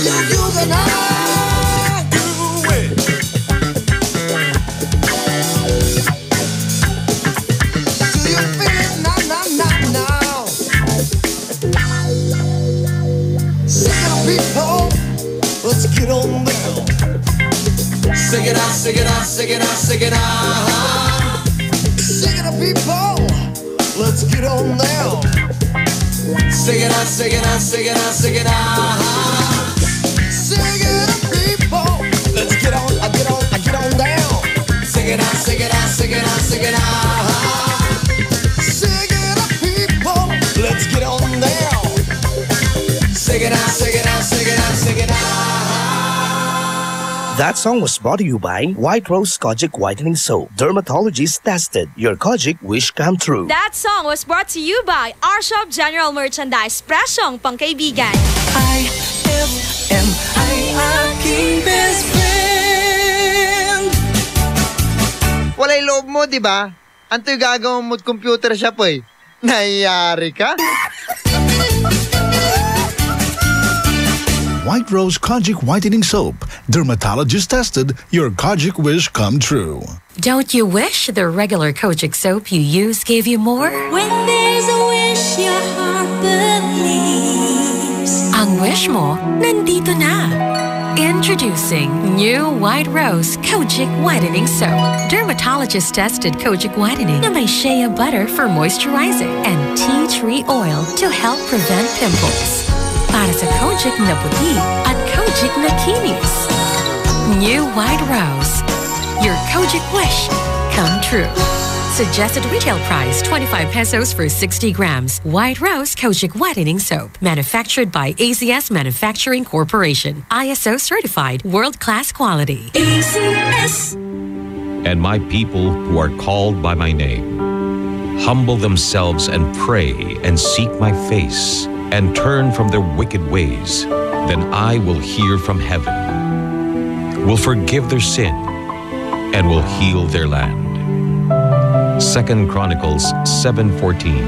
[SPEAKER 9] Yug-yuga na. Do it. Do you feel it now, now, now, now? Sing it to people, let's get on down. Sing it out, sing it out, sing it out, sing it out. Sing it to people, let's get on down. Sing it out, sing it out, sing it out, sing it out. Sing it to people, let's get on, get on, get on down. Sing it out, sing it out, sing it out, sing it out. Sing it to people, let's get on down. Sing it out, sing it out, sing it out, sing it out.
[SPEAKER 8] That song was brought to you by White Rose Kojic Whitening Soap. Dermatologist tested. Your Kojic wish come true.
[SPEAKER 12] That song was brought to you by our shop General Merchandise. Presyong pangkaibigan.
[SPEAKER 6] IFM ay aking best friend.
[SPEAKER 18] Walay loob mo, di ba? Anto'y gagawin mo't computer shop eh. Nayari ka?
[SPEAKER 7] White Rose Kojic Whitening Soap. Dermatologist tested. Your Kojic wish come true.
[SPEAKER 19] Don't you wish the regular Kojic soap you use gave you more?
[SPEAKER 2] When there's a wish your heart believes.
[SPEAKER 19] Ang wish mo, nandito na. Introducing new White Rose Kojic Whitening Soap. Dermatologist-tested Kojic Whitening na may shea butter for moisturizing and tea tree oil to help prevent pimples. Para sa Kojic na puti at Kojic na kinis. New White Rose. Your Kojic wish come true. Suggested retail price 25 pesos for 60 grams. White Rose Kojic Whitening Soap. Manufactured by AZS Manufacturing Corporation. ISO certified world-class quality.
[SPEAKER 2] AZS.
[SPEAKER 16] And my people who are called by my name humble themselves and pray and seek my face and turn from their wicked ways, then I will hear from heaven, will forgive their sin, and will heal their land. 2 Chronicles 7:14.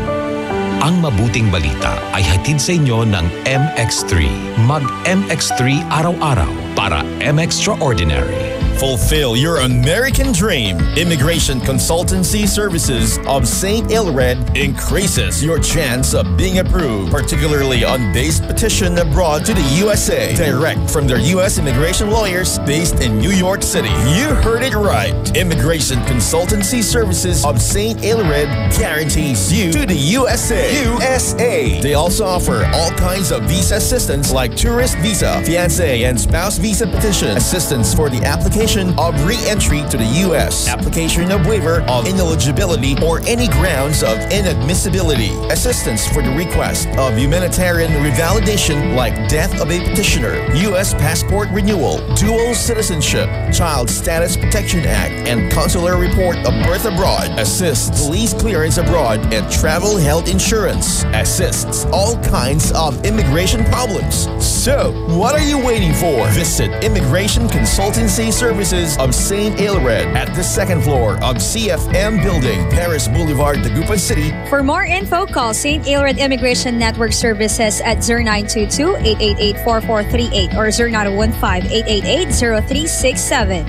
[SPEAKER 16] Ang mabuting balita ay hatid sa inyo ng MX3. Mag-MX3 araw-araw para MXtraordinary.
[SPEAKER 3] Fulfill your American dream. Immigration Consultancy Services of St. Ilred increases your chance of being approved, particularly on base petition abroad to the USA, direct from their U.S. immigration lawyers based in New York City. You heard it right. Immigration Consultancy Services of St. Ilred guarantees you to the USA. They also offer all kinds of visa assistance like tourist visa, fiancé and spouse visa petition, assistance for the application of re-entry to the U.S., application of waiver of ineligibility or any grounds of inadmissibility, assistance for the request of humanitarian revalidation like death of a petitioner, U.S. passport renewal, dual citizenship, Child Status Protection Act, and consular report of birth abroad, assists police clearance abroad, and travel health insurance, assists all kinds of immigration problems. So, what are you waiting for? Visit Immigration Consultancy Services of St. Ilred at the second floor of CFM Building, Paris Boulevard, Dagupan City.
[SPEAKER 4] For more info, call St. Ilred Immigration Network Services at 0922-888-4438 or 0915-888-0367.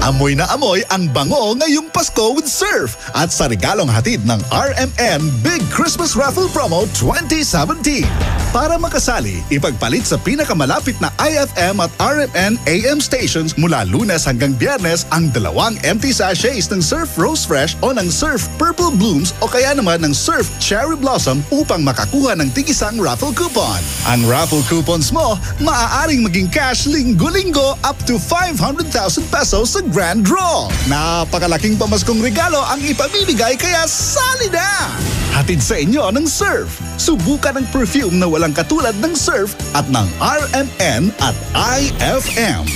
[SPEAKER 7] Amoy na amoy ang bango ngayong Pasko with Surf at sa regalong hatid ng RMN Big Christmas Raffle Promo 2017. Para makasali, ipagpalit sa pinakamalapit na IFM at RMN AM stations mula Lunes hanggang Biyernes ang 2 empty sachets ng Surf Rose Fresh o ng Surf Purple Blooms o kaya naman ng Surf Cherry Blossom upang makakuha ng tig-isang raffle coupon. Ang raffle coupons mo, maaaring maging cash linggo-linggo up to 500,000 pesos sa Grand Draw. Napakalaking pamaskong regalo ang ipamimigay kaya sali na! Hatid sa inyo ng Surf. Subukan ang perfume na walang katulad ng Surf at ng RMN at IFM.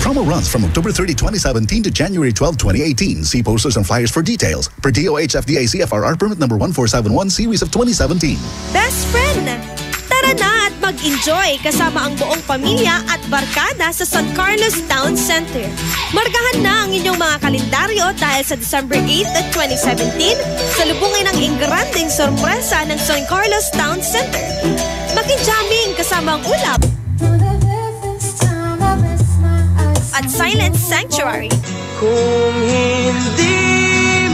[SPEAKER 7] Promo runs from October 30, 2017 to January 12, 2018. See posters and flyers for details. Per DOH FDA CFRR permit number 1471 series of 2017.
[SPEAKER 5] Best friend! Tara na at mag-enjoy kasama ang buong pamilya at barkada sa San Carlos Town Center. Markahan na ang inyong mga kalendaryo dahil sa December 8 at 2017, salubungin ang ingranding sorpresa ng San Carlos Town Center. Makijamming kasama ang ulap at Silent Sanctuary.
[SPEAKER 6] Kung hindi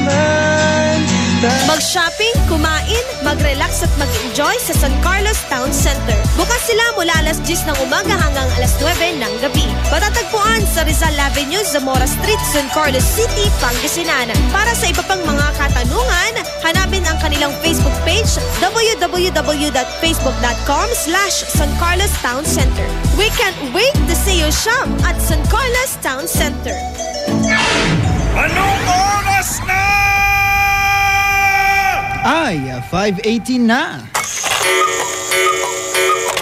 [SPEAKER 6] man
[SPEAKER 5] mag-shopping, kumain, mag-relax at mag-enjoy sa San Carlos Town Center. Bukas sila mula alas 10 ng umaga hanggang alas 9 ng gabi. Matatagpuan sa Rizal Avenue, Zamora Street, San Carlos City, Pangasinan. Para sa iba pang mga katanungan, hanapin ang kanilang Facebook page www.facebook.com/San Carlos Town Center. We can't wait to see you shop at San Carlos Town Center.
[SPEAKER 6] Anong oras na?
[SPEAKER 17] Ay, 5:18 na.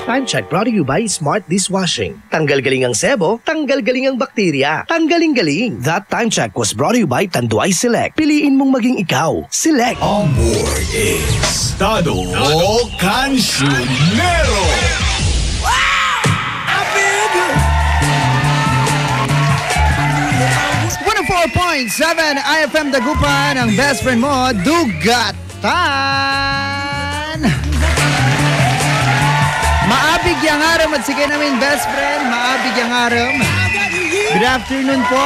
[SPEAKER 8] Time check brought to you by Smart Dishwashing. Tanggal galing ang sebo, tanggal galing ang bakterya. Tanggaling-galing. That time check was brought to you by Tanduay Select. Piliin mong maging ikaw. Select.
[SPEAKER 22] On board is Tado Cancionero.
[SPEAKER 17] 104.7 IFM Dagupan, ang best friend mo, Dugatan. Maabig yang aram at sige namin best friend, maabig yang aram. Good afternoon po.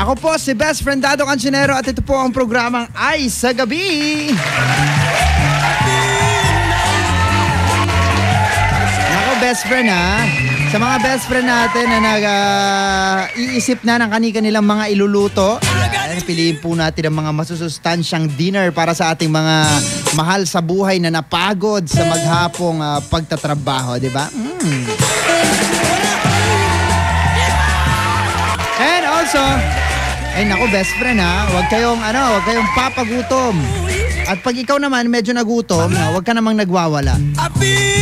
[SPEAKER 17] Ako po si best friend Dado Cancionero at ito po ang programang Ay sa Gabi. Ako best friend ha. Sa mga best friend natin na nag-iisip na ng kanilang mga iluluto, piliin po natin ang mga masusustansyang dinner para sa ating mga mahal sa buhay na napagod sa maghapong pagtatrabaho, di ba? And also, ay naku best friend ha, huwag kayong papagutom. At pag ikaw naman medyo nagutom, huwag ka namang nagwawala.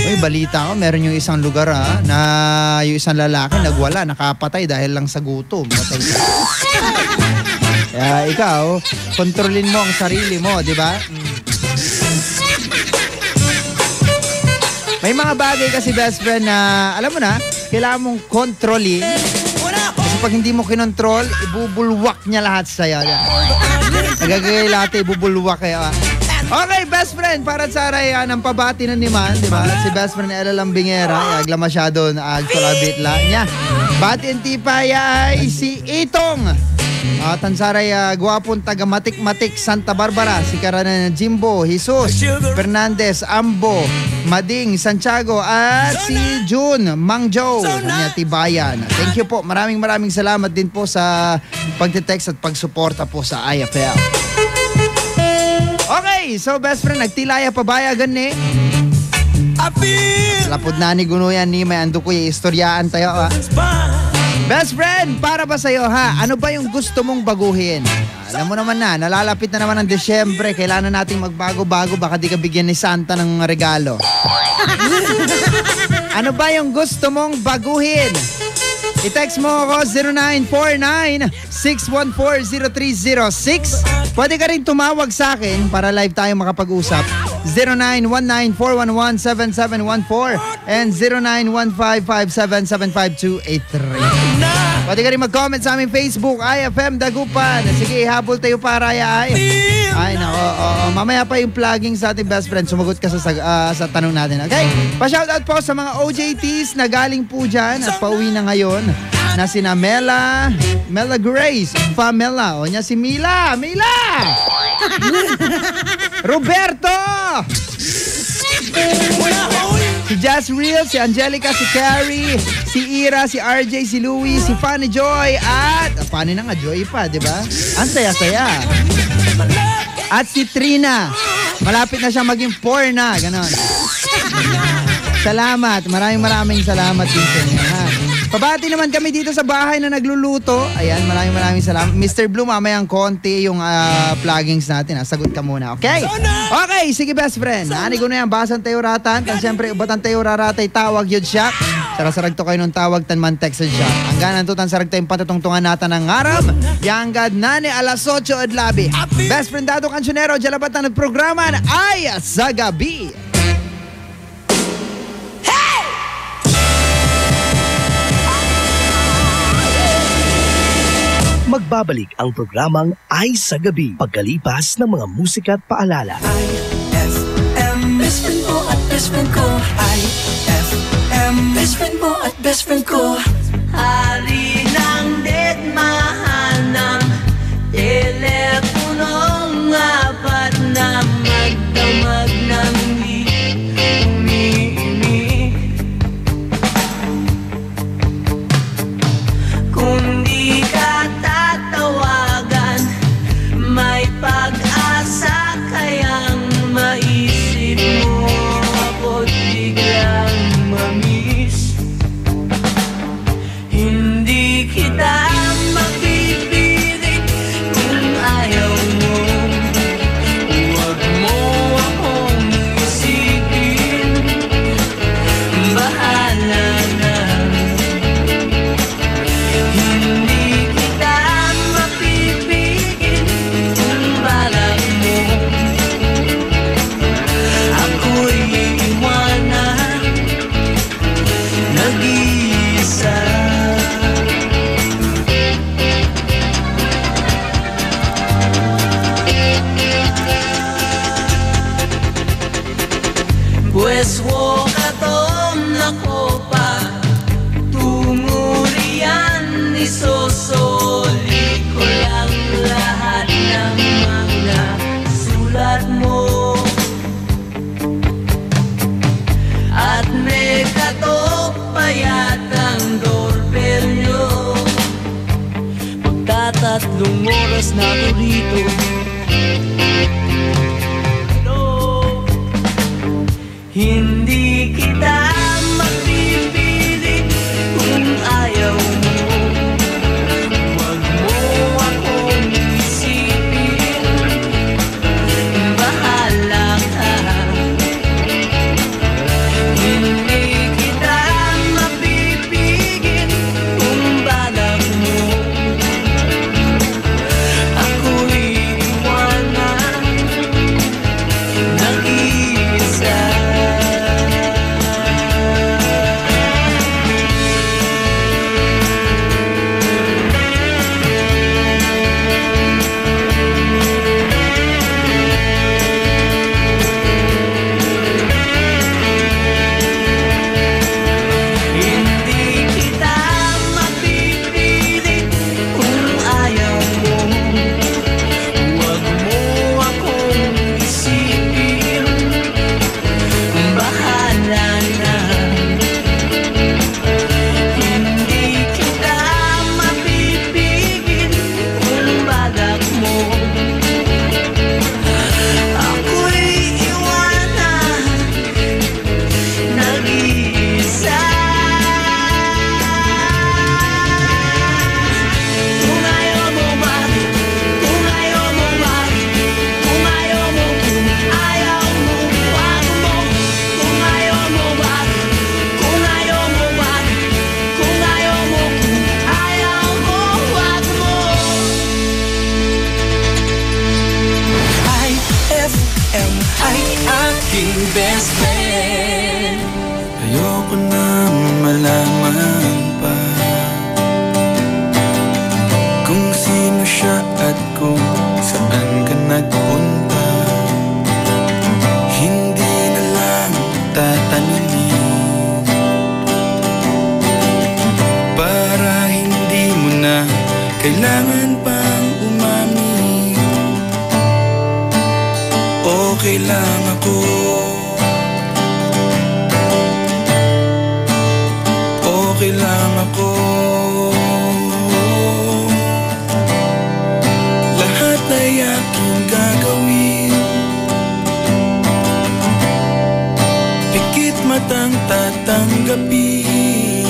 [SPEAKER 17] Uy, balita ko, meron yung isang lugar na yung isang lalaki nagwala, nakapatay dahil lang sa gutom. Patay ka. Kaya ikaw, kontrolin mo ang sarili mo, di ba? May mga bagay kasi best friend na, alam mo na, kailangan mong kontrolin. Kasi pag hindi mo kinontrol, ibubulwak niya lahat sa'yo. Nagagay lahat, ibubulwak kaya. Okay, best friend, para sa arayan ng pabati na niman, di ba? Si best friend Ella Lambingera, agla masyado na agkulabit la niya. Bati ang tipaya ay si Itong. Tansaray, guwapong taga Matik-Matik, Santa Barbara, si Karanan Jimbo, Jesus, Fernandez, Ambo, Mading, Santiago, at si June, Mang Joe, niya Tibayan. Thank you po. Maraming salamat din po sa pagte-text at pagsuporta po sa IFL. Okay, so best friend, nagtilaya pabayagan ni lapod na ni Gunuyan ni may ando ko yung istoryaan tayo, ha? Best friend, para ba sa'yo, ha? Ano ba yung gusto mong baguhin? Alam mo naman na, nalalapit na naman ang Desyembre. Kailangan nating magbago-bago. Baka di ka bigyan ni Santa ng regalo. Ano ba yung gusto mong baguhin? I-text mo ako 0949-614-0306. Pwede ka rin tumawag sa akin para live tayo makapag-usap. 0919-411-7714 and 0915-577-5283. Pwede ka rin mag-comment sa aming Facebook, IFM Dagupan. Sige, habol tayo para ay nako, mamaya pa yung plugging sa ating best friend. Sumagot ka sa tanong natin, okay? Pa-shoutout po sa mga OJTs na galing po dyan at pauwi na ngayon na sina Mela Grace, Pamela, o niya si Mila Roberto, si Jazz Real, si Angelica, si Carrie, si Ira, si RJ, si Louie, si Fanny Joy, at Fanny na nga, Joy pa, di ba? Ang saya-saya. At si Trina, malapit na siya maging 4 na, ganon. Salamat, maraming salamat din sa inyo, ha? Pabati naman kami dito sa bahay na nagluluto. Ayan, maraming salamat. Mr. Blue, mamayang konti yung pluggings natin. Sagot ka muna, okay? Okay, sige best friend. Nani ko na yan, basan tayo ratan. Kan siyempre, ubatan tayo raratay, tawag yun siya. Sarasarag to kayo nung tawag, tanman text siya. Hanggang nantutan sarag tayong patatungtungan natin ng aram. Yanggad nani alas 8 at labi. Best friend Dado Cancionero, jalabatan ng programa ay sa gabi.
[SPEAKER 8] Magbabalik ang programang Ay sa Gabi pagkalipas ng mga musika at paalala.
[SPEAKER 6] IFM, best friend mo at best friend ko. IFM, best friend mo at best friend ko. Hari ng dedmahan ng teleponong apat na magdamag ng umiimik. Kung di ka tatawagan, may pag-asa kayang maisip mo ako't biglang mamiss. Hindi kita mapipilit kung ayaw mo. Huwag mo akong isipin, bahala na. Hindi kita mapipigil kung balak mo. Ako'y iwanan, nag-iisa. Pues huwag atom na kopa, tungo riyan, isosoli ko lang lahat ng mga sulat mo. At may katok pa yatang doorbell nyo. Magtatatlong oras na ko rito. Hindi kita mapipilit kung ayaw mo. Huwag mo akong isipin, bahala ka. Hindi kita mapipigil kung balak mo. Ako'y iwanan, nag-iisa. best friend. Ayoko na malaman pa kung sino siya at kung saan ka nagpunta. Hindi na lang tatanungin para hindi mo na kailangan pang umamin. Okay lang ako. Okay lang ako. Lahat ay aking gagawin. Pikit matang tatanggapin.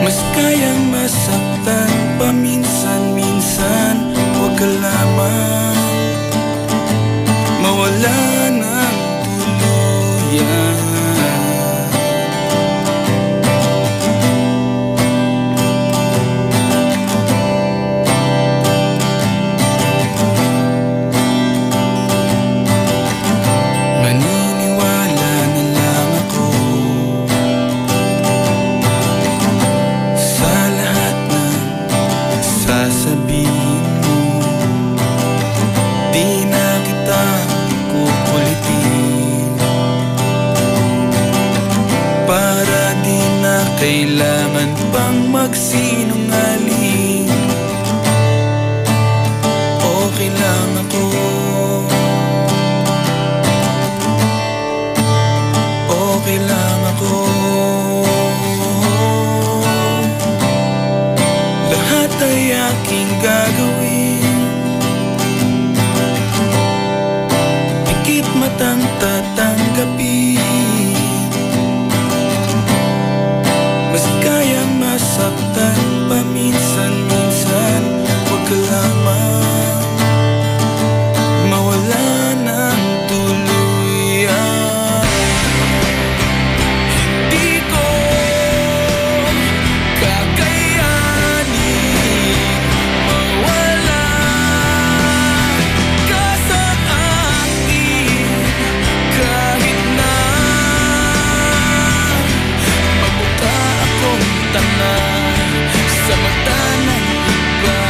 [SPEAKER 6] Mas kayang masaktan paminsan-minsan. Huwag ka lamang mawala ng tuluyan. Maniniwala na lang ako sa lahat ng sasabihin mo. Di na kita kukulitin para di na kailangan pang magsinungaling. Okay lang ako. Okay lang ako. Lahat ay aking gagawin. Pikit matang tatanggapin. Mas kayang masaktan paminsan-minsan. Huwag ka lamang mawala ng tuluyan. Hindi ko kakayanin mawala ka sa akin. Kahit na mabuka akong tanga sa mata ng iba.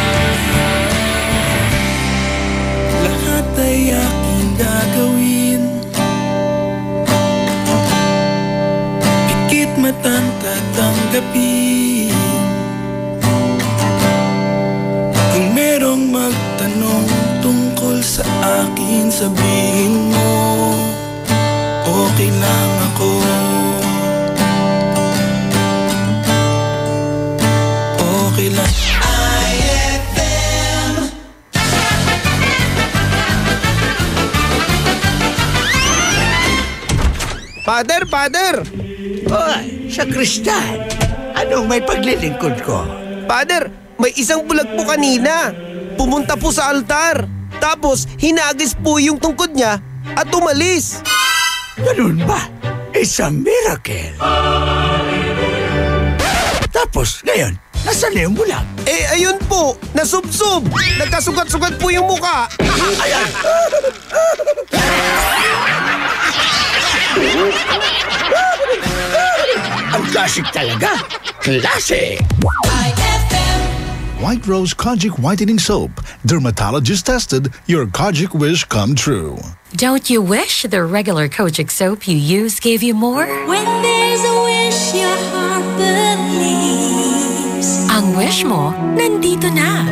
[SPEAKER 6] Lahat ay aking gagawin. Pikit matang tatanggapin. Kung merong magtanong tungkol sa akin, sabihin mo okay lang ako. Okay lang.
[SPEAKER 1] Father!
[SPEAKER 11] Oy, sa Kristal, anong may paglilingkod ko?
[SPEAKER 1] Father, may isang bulag po kanina. Pumunta po sa altar. Tapos, hinagis po yung tungkod niya at umalis.
[SPEAKER 11] Ganun ba? Isang miracle. Tapos, ngayon, nasaan na yung bulag?
[SPEAKER 1] Eh, ayun po, nasubsob. Nagkasugat-sugat po yung muka.
[SPEAKER 11] Ayan! Ang classic talaga. Classic!
[SPEAKER 7] White Rose Kojic Whitening Soap. Dermatologist tested, your Kojic wish come true.
[SPEAKER 19] Don't you wish the regular Kojic soap you use gave you more?
[SPEAKER 2] When there's a wish your heart believes.
[SPEAKER 19] Ang wish mo, nandito na.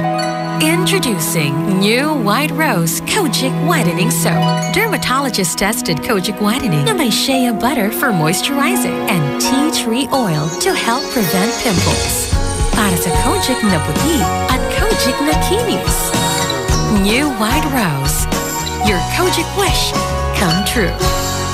[SPEAKER 19] Introducing new White Rose Kojic Whitening Soap. Dermatologist-tested Kojic Whitening na may shea butter for moisturizing and tea tree oil to help prevent pimples. Para sa Kojic na puti at Kojic na kinis. New White Rose. Your Kojic wish come true.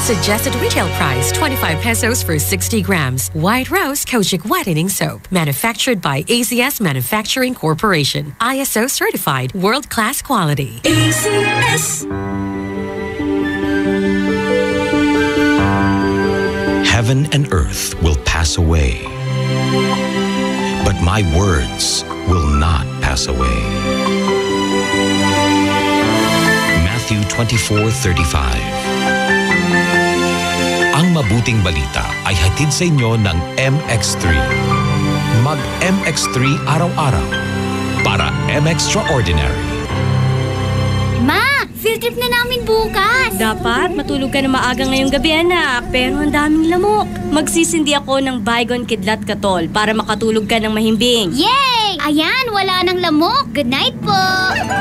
[SPEAKER 19] Suggested retail price 25 pesos for 60 grams. White Rose Kojic Whitening Soap. Manufactured by AZS Manufacturing Corporation. ISO certified. World-class quality.
[SPEAKER 2] AZS.
[SPEAKER 16] Heaven and earth will pass away, but my words will not pass away. Matthew 24:35. Ang mabuting balita ay hatid sa inyo ng MX3. Mag-MX3 araw-araw para M-Extraordinary.
[SPEAKER 2] Ma, field trip na namin bukas.
[SPEAKER 12] Dapat matulog ka na maaga ngayong gabi, anak. Pero ang daming lamok. Magsisindi ako ng Baygon Kidlat Katol para makatulog ka ng mahimbing.
[SPEAKER 2] Yay! Ayan, wala nang lamok. Good night po.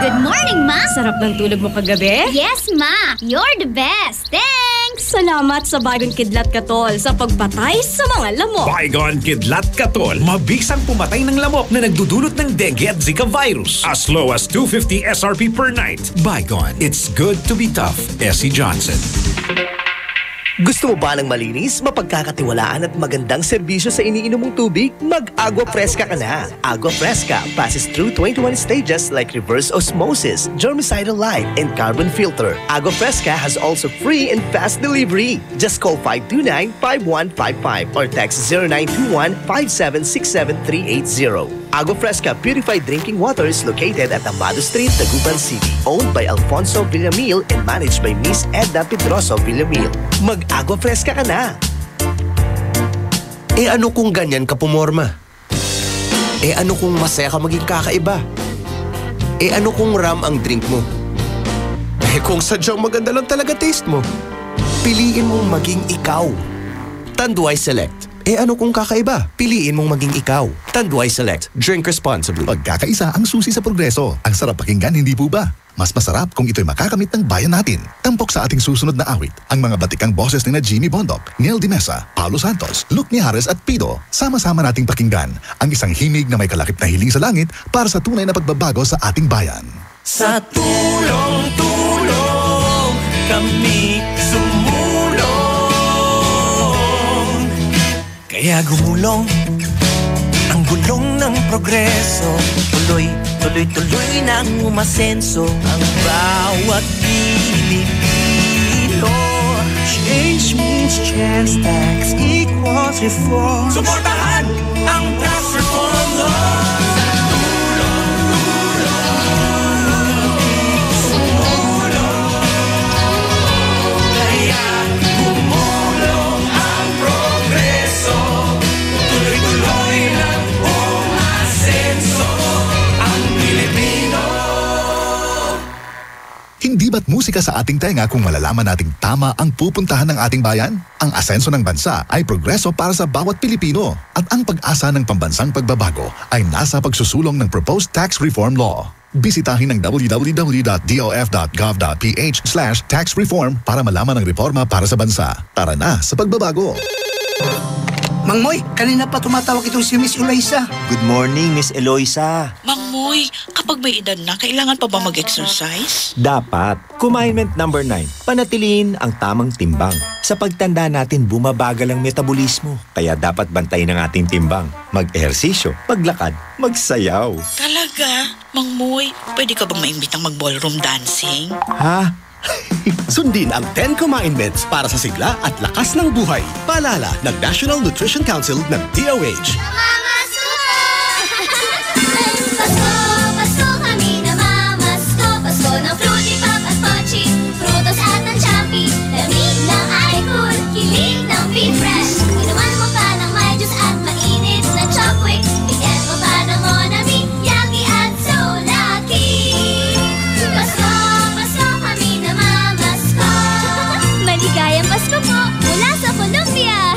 [SPEAKER 2] Good morning, Ma.
[SPEAKER 12] Sarap ng tulog mo kagabi?
[SPEAKER 2] Yes, Ma. You're the best. Thanks.
[SPEAKER 12] Salamat sa Baygon Kidlat Katol sa pagpatay sa mga lamok.
[SPEAKER 13] Baygon Kidlat Katol. Mabisang pumatay ng lamok na nagdudulot ng dengue at Zika virus. As low as 250 SRP per night. Baygon. It's good to be tough. Essie Johnson.
[SPEAKER 8] Gusto mo ba ng malinis, mapagkakatiwalaan at magandang serbisyo sa iniinom mong tubig? Mag-Agua Fresca ka na. Agua Fresca passes through 21 stages like reverse osmosis, germicidal light, and carbon filter. Agua Fresca has also free and fast delivery. Just call 529-5155 or text 0921-5767380. Agua Fresca Purified Drinking Water is located at Amado Street, Taguban City. Owned by Alfonso Villamil and managed by Miss Edna Pedroso Villamil. Mag-Agua Fresca ka na!
[SPEAKER 14] Eh ano kung ganyan ka pumorma? Eh ano kung masaya ka maging kakaiba? Eh ano kung ram ang drink mo? Eh kung sadyang maganda lang talaga taste mo? Piliin mong maging ikaw. Tanduay Select. Eh ano kung kakaiba? Piliin mong maging ikaw. Tanduay Select. Drink responsibly.
[SPEAKER 7] Pagkakaisa ang susi sa progreso. Ang sarap pakinggan, hindi po ba? Mas masarap kung ito'y makakamit ng bayan natin. Tampok sa ating susunod na awit, ang mga batikang boses ni na Jimmy Bondok, Neil Di Mesa, Paulo Santos, Luke Mijares at Pido. Sama-sama nating pakinggan ang isang himig na may kalakip na hiling sa langit para sa tunay na pagbabago sa ating bayan.
[SPEAKER 6] Sa tulong-tulong kami sumulong. Kaya gumulong ang gulong ng progreso. Tuloy-tuloy nang umasenso ang bawat Pilipino. Change means chance, tax equals reform. Suportahan ang tax reform law.
[SPEAKER 7] Hindi ba't musika sa ating tenga kung malalaman nating tama ang pupuntahan ng ating bayan? Ang asenso ng bansa ay progreso para sa bawat Pilipino at ang pag-asa ng pambansang pagbabago ay nasa pagsusulong ng proposed tax reform law. Bisitahin ang www.dof.gov.ph/tax-reform para malaman ang reforma para sa bansa. Tara na sa pagbabago!
[SPEAKER 11] Mang Moy, kanina pa tumatawag itong si Miss Eloisa.
[SPEAKER 15] Good morning, Miss Eloisa.
[SPEAKER 20] Mang Moy, kapag may edad na, kailangan pa ba mag-exercise?
[SPEAKER 15] Dapat. Commandment number 9. Panatiliin ang tamang timbang. Sa pagtanda natin, bumabagal ang metabolismo. Kaya dapat bantayin ang ating timbang. Mag-ehersisyo, maglakad, magsayaw.
[SPEAKER 20] Talaga? Mang Moy, pwede ka bang maimbitang mag-ballroom dancing?
[SPEAKER 15] Ha?
[SPEAKER 21] Sundin ang 10 commandments para sa sigla at lakas ng buhay. Paalala ng National Nutrition Council ng DOH.
[SPEAKER 2] Mama Suko! Pasko, Pasko kami na mamasko. Pasko ng fruity pop at pochi. Frutos at ng champi. Lamig ng iCool. Kilig ng Beef Fresh. Inuman mo pa ng may juice at mainit na Chopwick. Bigyan mo pa ng Monami. Yummy at so lucky. Pasko, Pasko kami na mamasko. Maligayang Pasko po mula sa Colombia.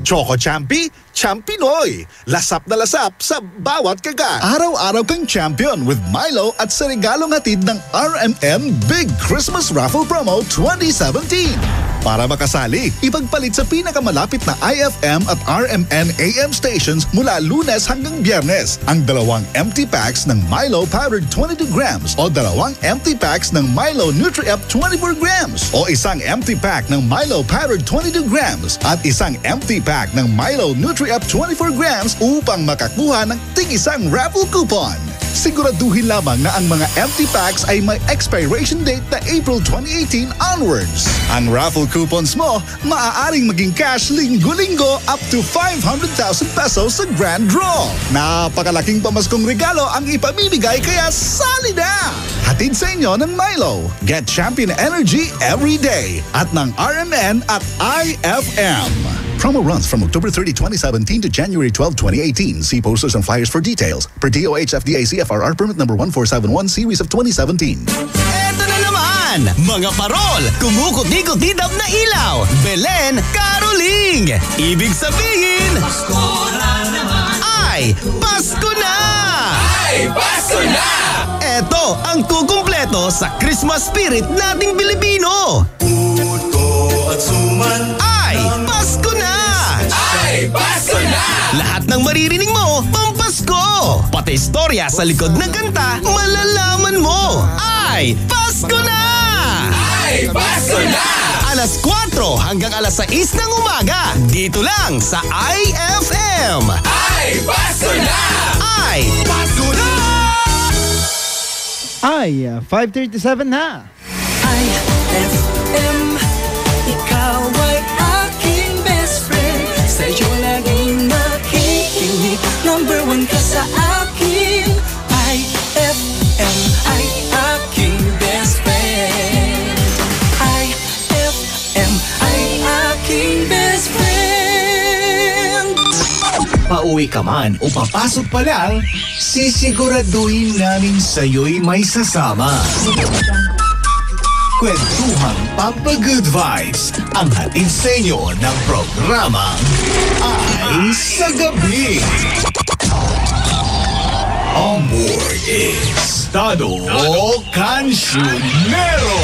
[SPEAKER 7] Choco Champi, Champinoy! Lasap na lasap sa bawat kagat. Araw-araw kang champion with Milo at sa regalong hatid ng RMN Big Christmas Raffle Promo 2017. Para makasali, ipagpalit sa pinakamalapit na IFM at RMN AM stations mula Lunes hanggang Biyernes ang 2 empty packs ng Milo Powdered 22 grams o 2 empty packs ng Milo Nutri-Up 24 grams o isang empty pack ng Milo Powdered 22 grams at isang empty pack ng Milo Nutri-Up 24 grams upang makakuha ng tig-isang raffle coupon. Siguraduhin lamang na ang mga empty packs ay may expiration date na April 2018 onwards. Ang raffle coupons mo, maaaring maging cash linggo-linggo up to 500,000 pesos sa grand draw. Napakalaking pamaskong regalo ang ipamimigay kaya sali na! Hatid sa inyo ng Milo. Get champion energy every day at ng RMN at IFM. Promo runs from October 30, 2017 to January 12, 2018. See posters and flyers for details. Per DOH FDA CFRR permit number 1471 series of 2017.
[SPEAKER 9] Eto na naman! Mga parol! Kumukot-ikot-idap na ilaw! Belen Caroling! Ibig sabihin... Pasko na naman! Ay, Pasko na! Ay, Pasko na! Eto ang kukumpleto sa Christmas spirit nating Pilipino! Puto at suman ay Pasko na! Ay, Pasko na! Lahat ng maririnig mo, pampasko! Pati istorya sa likod ng kanta, malalaman mo! Ay, Pasko na! Ay, Pasko na! Alas 4 hanggang alas 6 ng umaga, dito lang sa IFM! Ay, Pasko na! Ay, Pasko na!
[SPEAKER 17] Ay, 5:37 na.
[SPEAKER 6] IFM, ikaw ay aking best friend. Sa'yo laging nakikinig, number 1 ka sa akin. IFM ay aking best friend. IFM ay aking best friend.
[SPEAKER 21] Pauwi ka man o papasok pa lang, sisiguraduhin namin sa'yo'y may sasama. Kwentuhang Papa Good Vibes ang hatid sa inyo ng programa Ay sa Gabi. On board is Tado Cancionero.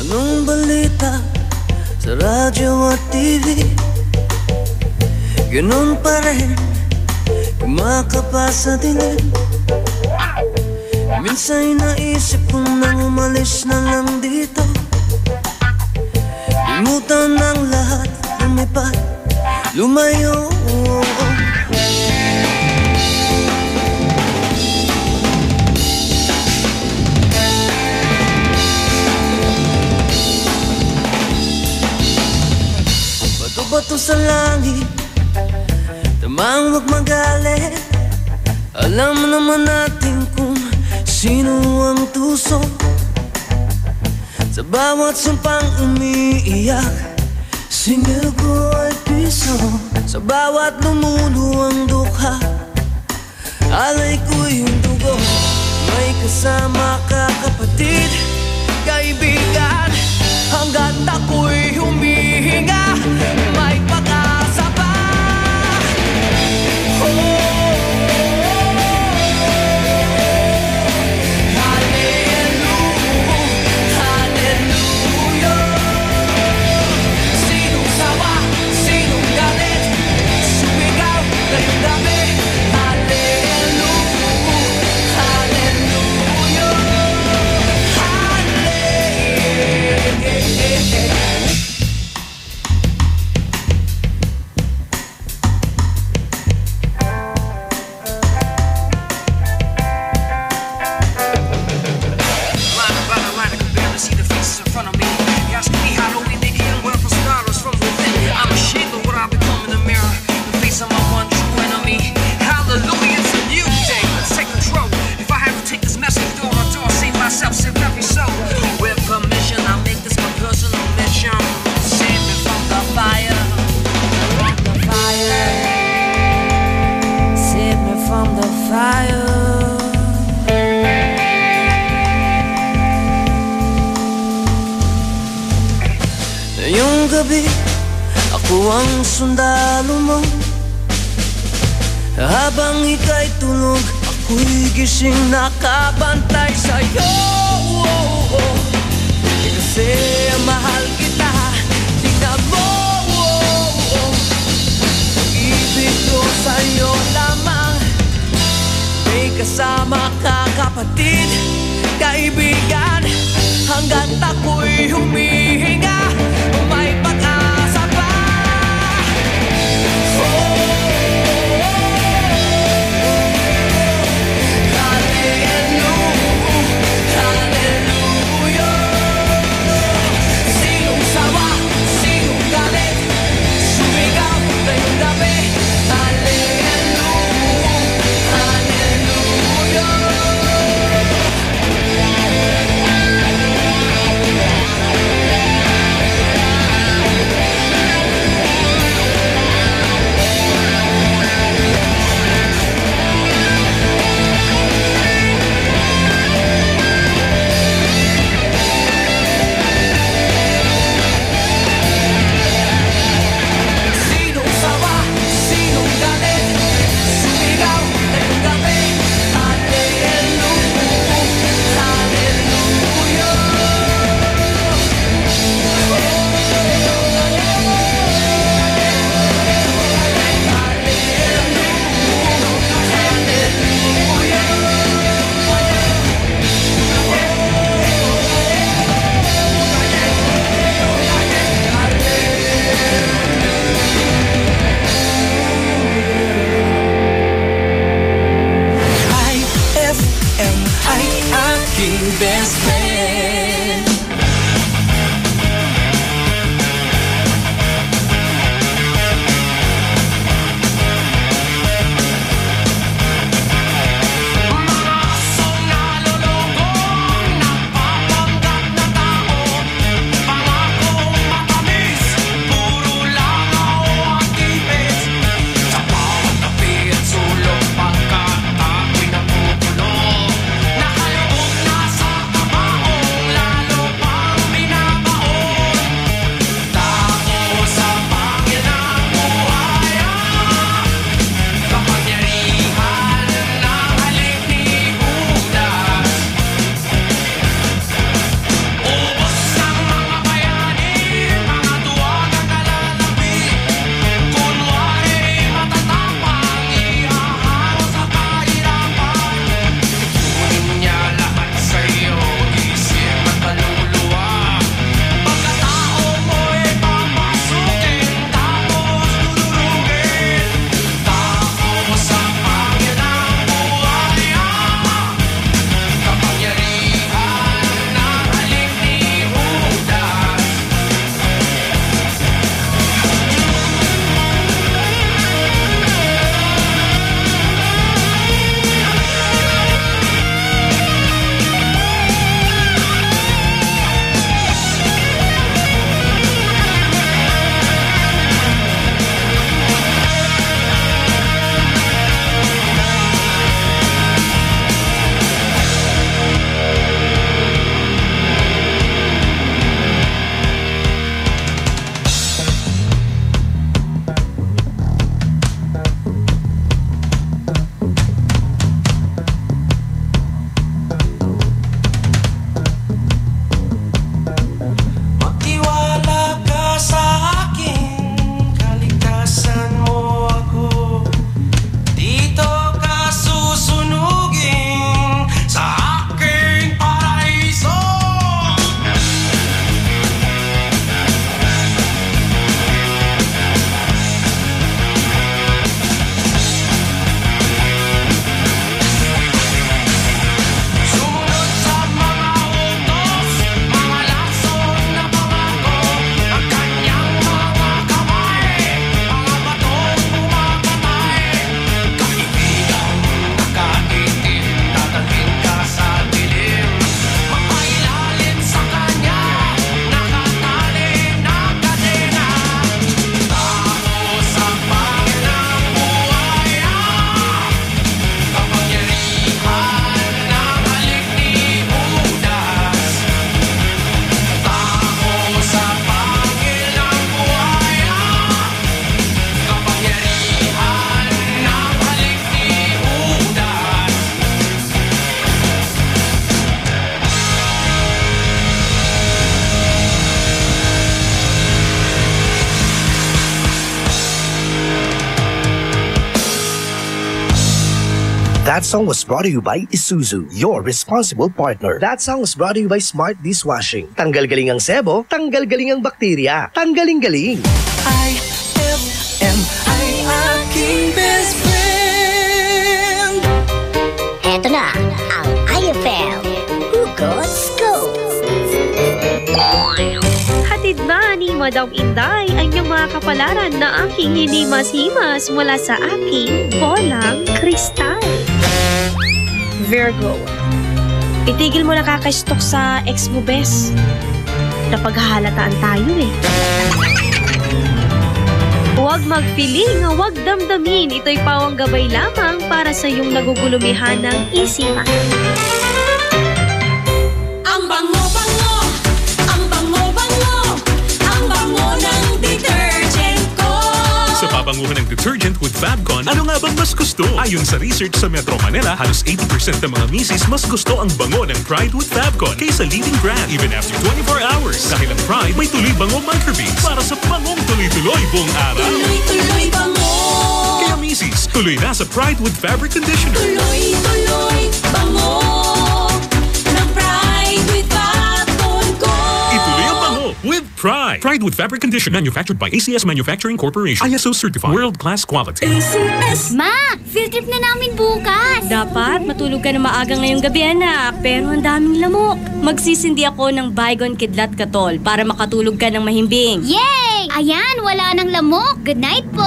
[SPEAKER 6] Anong balita sa radyo at TV? Ganun pa rin, kumakapa sa dilim. Minsan naisip kong nang umalis na lang dito, limutan ng lahat, lumipat, lumayo. Bato sa langit, tamang huwag magalit. Alam naman natin kung sino ang tuso sa bawat sumpang umiiyak. Singil ko ay piso sa bawat lumuluwang dukha. Alay ko yung dugo, may kasama ka kapatid, kaibigan. Hanggat ako'y humihinga, may pag-asa pa. Sinong sawa, sinong galit, sumigaw ngayong gabi. Ngayong gabi, ako ang sundalo mo. Habang ika'y tulog, ako'y gising nakabantay sa'yo. Kasi mahal kita, tingnan mo. Ibig ko sa'yo lamang. May kasama ka kapatid, kaibigan. Hanggat ako'y humihinga, may pag-asa pa. Best friend. Nakaloob na sa trabaho.
[SPEAKER 8] That song was brought to you by Isuzu, your responsible partner. That song was brought to you by Smart Dishwashing. Tanggal galing ang sebo, tanggal galing ang bakterya. Tanggaling-galing.
[SPEAKER 6] IFM ay aking best friend.
[SPEAKER 10] Eto na ang IFM Hugot Scoop.
[SPEAKER 5] Hatid ba ni Madam Inday ang iyong mga kapalaran na aking hinimas-himas mula sa aking bolang kristal? Virgo, itigil mo na kakastok sa ex mo, bes. Napaghahalataan tayo eh. Huwag magpiling, huwag damdamin. Ito'y pawang gabay lamang para sa iyong nagugulumihan ng isipan.
[SPEAKER 2] Ang bango-bango, ang bango-bango, ang bango ng detergent ko.
[SPEAKER 13] Sa pabanguhan ng detergent with Fabcon, ano nga bang mas gusto? Ayon sa research sa Metro Manila, halos 80% ng mga misis mas gusto ang bango ng Pride with Fabcon kaysa leading brand even after 24 hours. Dahil ang Pride may tuloy bango microbeads para sa bangong tuloy-tuloy buong araw.
[SPEAKER 2] Tuloy-tuloy bango.
[SPEAKER 13] Kaya misis, tuloy na sa Pride with Fabric Conditioner.
[SPEAKER 2] Tuloy-tuloy bango ng Pride with Fabcon ko.
[SPEAKER 13] Ituloy ang bango with Pride. Pride with Fabric Conditioner, manufactured by ACS Manufacturing Corporation. ISO certified. World-class quality.
[SPEAKER 2] ACS.
[SPEAKER 12] Ma, field trip na namin bukas. Dapat matulog ka na maaga ngayong gabi, anak. Pero ang daming lamok. Magsisindi ako ng Baygon Kidlat Katol para makatulog ka ng mahimbing.
[SPEAKER 10] Yay! Ayan, wala nang lamok. Good night po.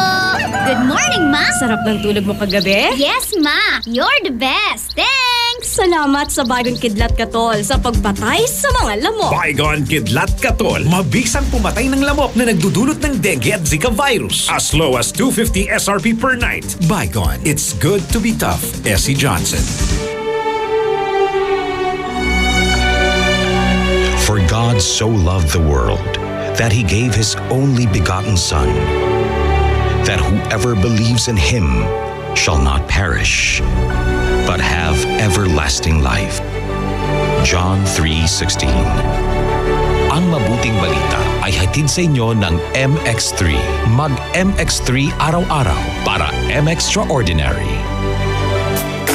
[SPEAKER 10] Good morning, Ma.
[SPEAKER 12] Sarap ng tulog mo kagabi?
[SPEAKER 10] Yes, Ma. You're the best. Thanks.
[SPEAKER 12] Salamat sa Baygon Kidlat Katol sa pagpatay sa mga lamok.
[SPEAKER 13] Baygon Kidlat Katol. Mabisang pumatay ng lamok na nagdudulot ng dengue at Zika virus. As low as 250 SRP per night. Baygon. It's good to be tough. Essie Johnson.
[SPEAKER 16] For God so loved the world that He gave His only begotten Son, that whoever believes in Him shall not perish, but have everlasting life. John 3:16. Ang mabuting balita ay hatid sa inyo ng MX3. Mag-MX3 araw-araw para M-Extraordinary.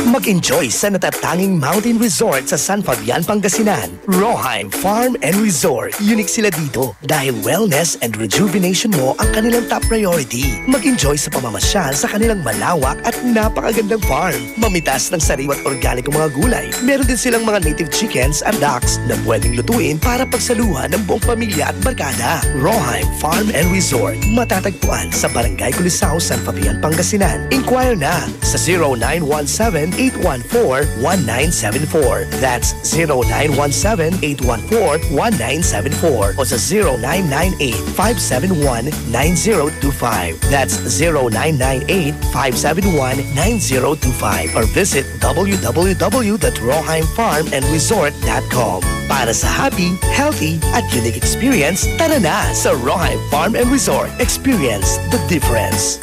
[SPEAKER 8] Mag-enjoy sa natatanging mountain resort sa San Fabian, Pangasinan. Roheim Farm and Resort. Unique sila dito dahil wellness and rejuvenation mo ang kanilang top priority. Mag-enjoy sa pamamasyal sa kanilang malawak at napakagandang farm. Mamitas ng sariwat organikong mga gulay. Meron din silang mga native chickens at ducks na pwedeng lutuin para pagsaluhan ng buong pamilya at barkada. Roheim Farm and Resort. Matatagpuan sa Barangay Culisao, San Fabian, Pangasinan. Inquire na sa 0917-814-1974. That's 0917-814-1974 o sa 0998-571-9025. That's 0998-571-9025 or visit www.roheimfarmandresort.com. Para sa happy, healthy at unique experience, tara na sa Roheim Farm and Resort. Experience the difference.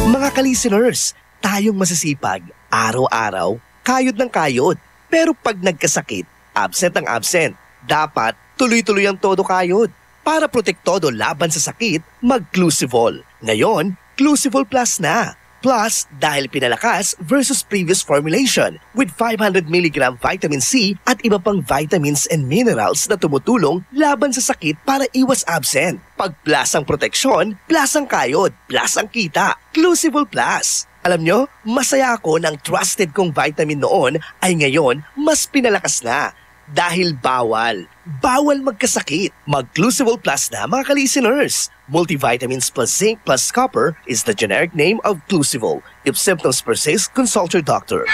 [SPEAKER 8] Mga ka-listeners, tayong masisipag, araw-araw, kayod ng kayod. Pero pag nagkasakit, absent ang absent. Dapat tuloy-tuloy ang todo kayod. Para protektodo laban sa sakit, mag-Clusivol. Ngayon, Clusivol Plus na. Plus, dahil pinalakas versus previous formulation with 500 mg vitamin C at iba pang vitamins and minerals na tumutulong laban sa sakit para iwas absent. Pag plus ang proteksyon, plus ang kayod, plus ang kita. Clusivol Plus. Alam nyo, masaya ako ng trusted kong vitamin noon ay ngayon mas pinalakas na. Dahil bawal. Bawal magkasakit. Mag-Clusivol Plus na mga ka-listeners. Multivitamins plus zinc plus copper is the generic name of Clusivol. If symptoms persist, consult your doctor.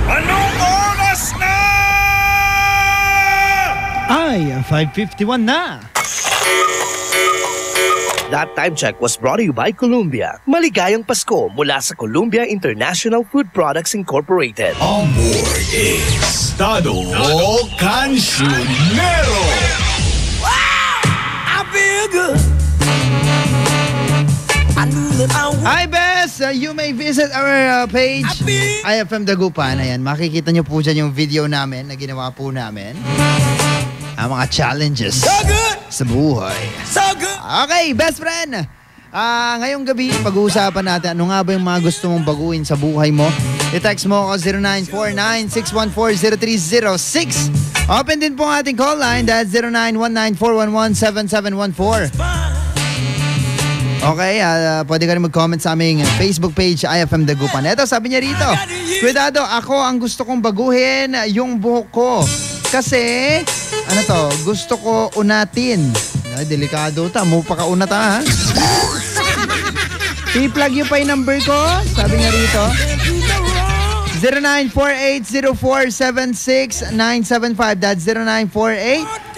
[SPEAKER 13] Anong oras na?
[SPEAKER 17] Ay, 5:51 na.
[SPEAKER 8] That time check was brought to you by Columbia. Maligayang Pasko mula sa Columbia International Food Products Incorporated.
[SPEAKER 22] On board is Estado Cancionero.
[SPEAKER 6] I feel good.
[SPEAKER 17] Hi, Bes! You may visit our page, IFM Dagupan. Ayan, makikita nyo po dyan yung video namin na ginawa po namin. Ang mga challenges sa buhay.
[SPEAKER 6] So good!
[SPEAKER 17] Okay, best friend! Ngayong gabi, pag-uusapan natin ano nga ba yung mga gusto mong baguhin sa buhay mo. I-text mo ako 0949-614-0306. Open din po ang ating call line. That's 0919-411-7714. Okay, pwede ka rin mag-comment sa aming Facebook page, IFM Dagupan. Eto, sabi niya rito, Cuidado, ako ang gusto kong baguhin yung buhok ko. Kasi, gusto ko unatin. Ay, delikado ta, mo pa ka unat ha. I-plug yung pa yung number ko, sabi niya rito. 0948-0476-975. That's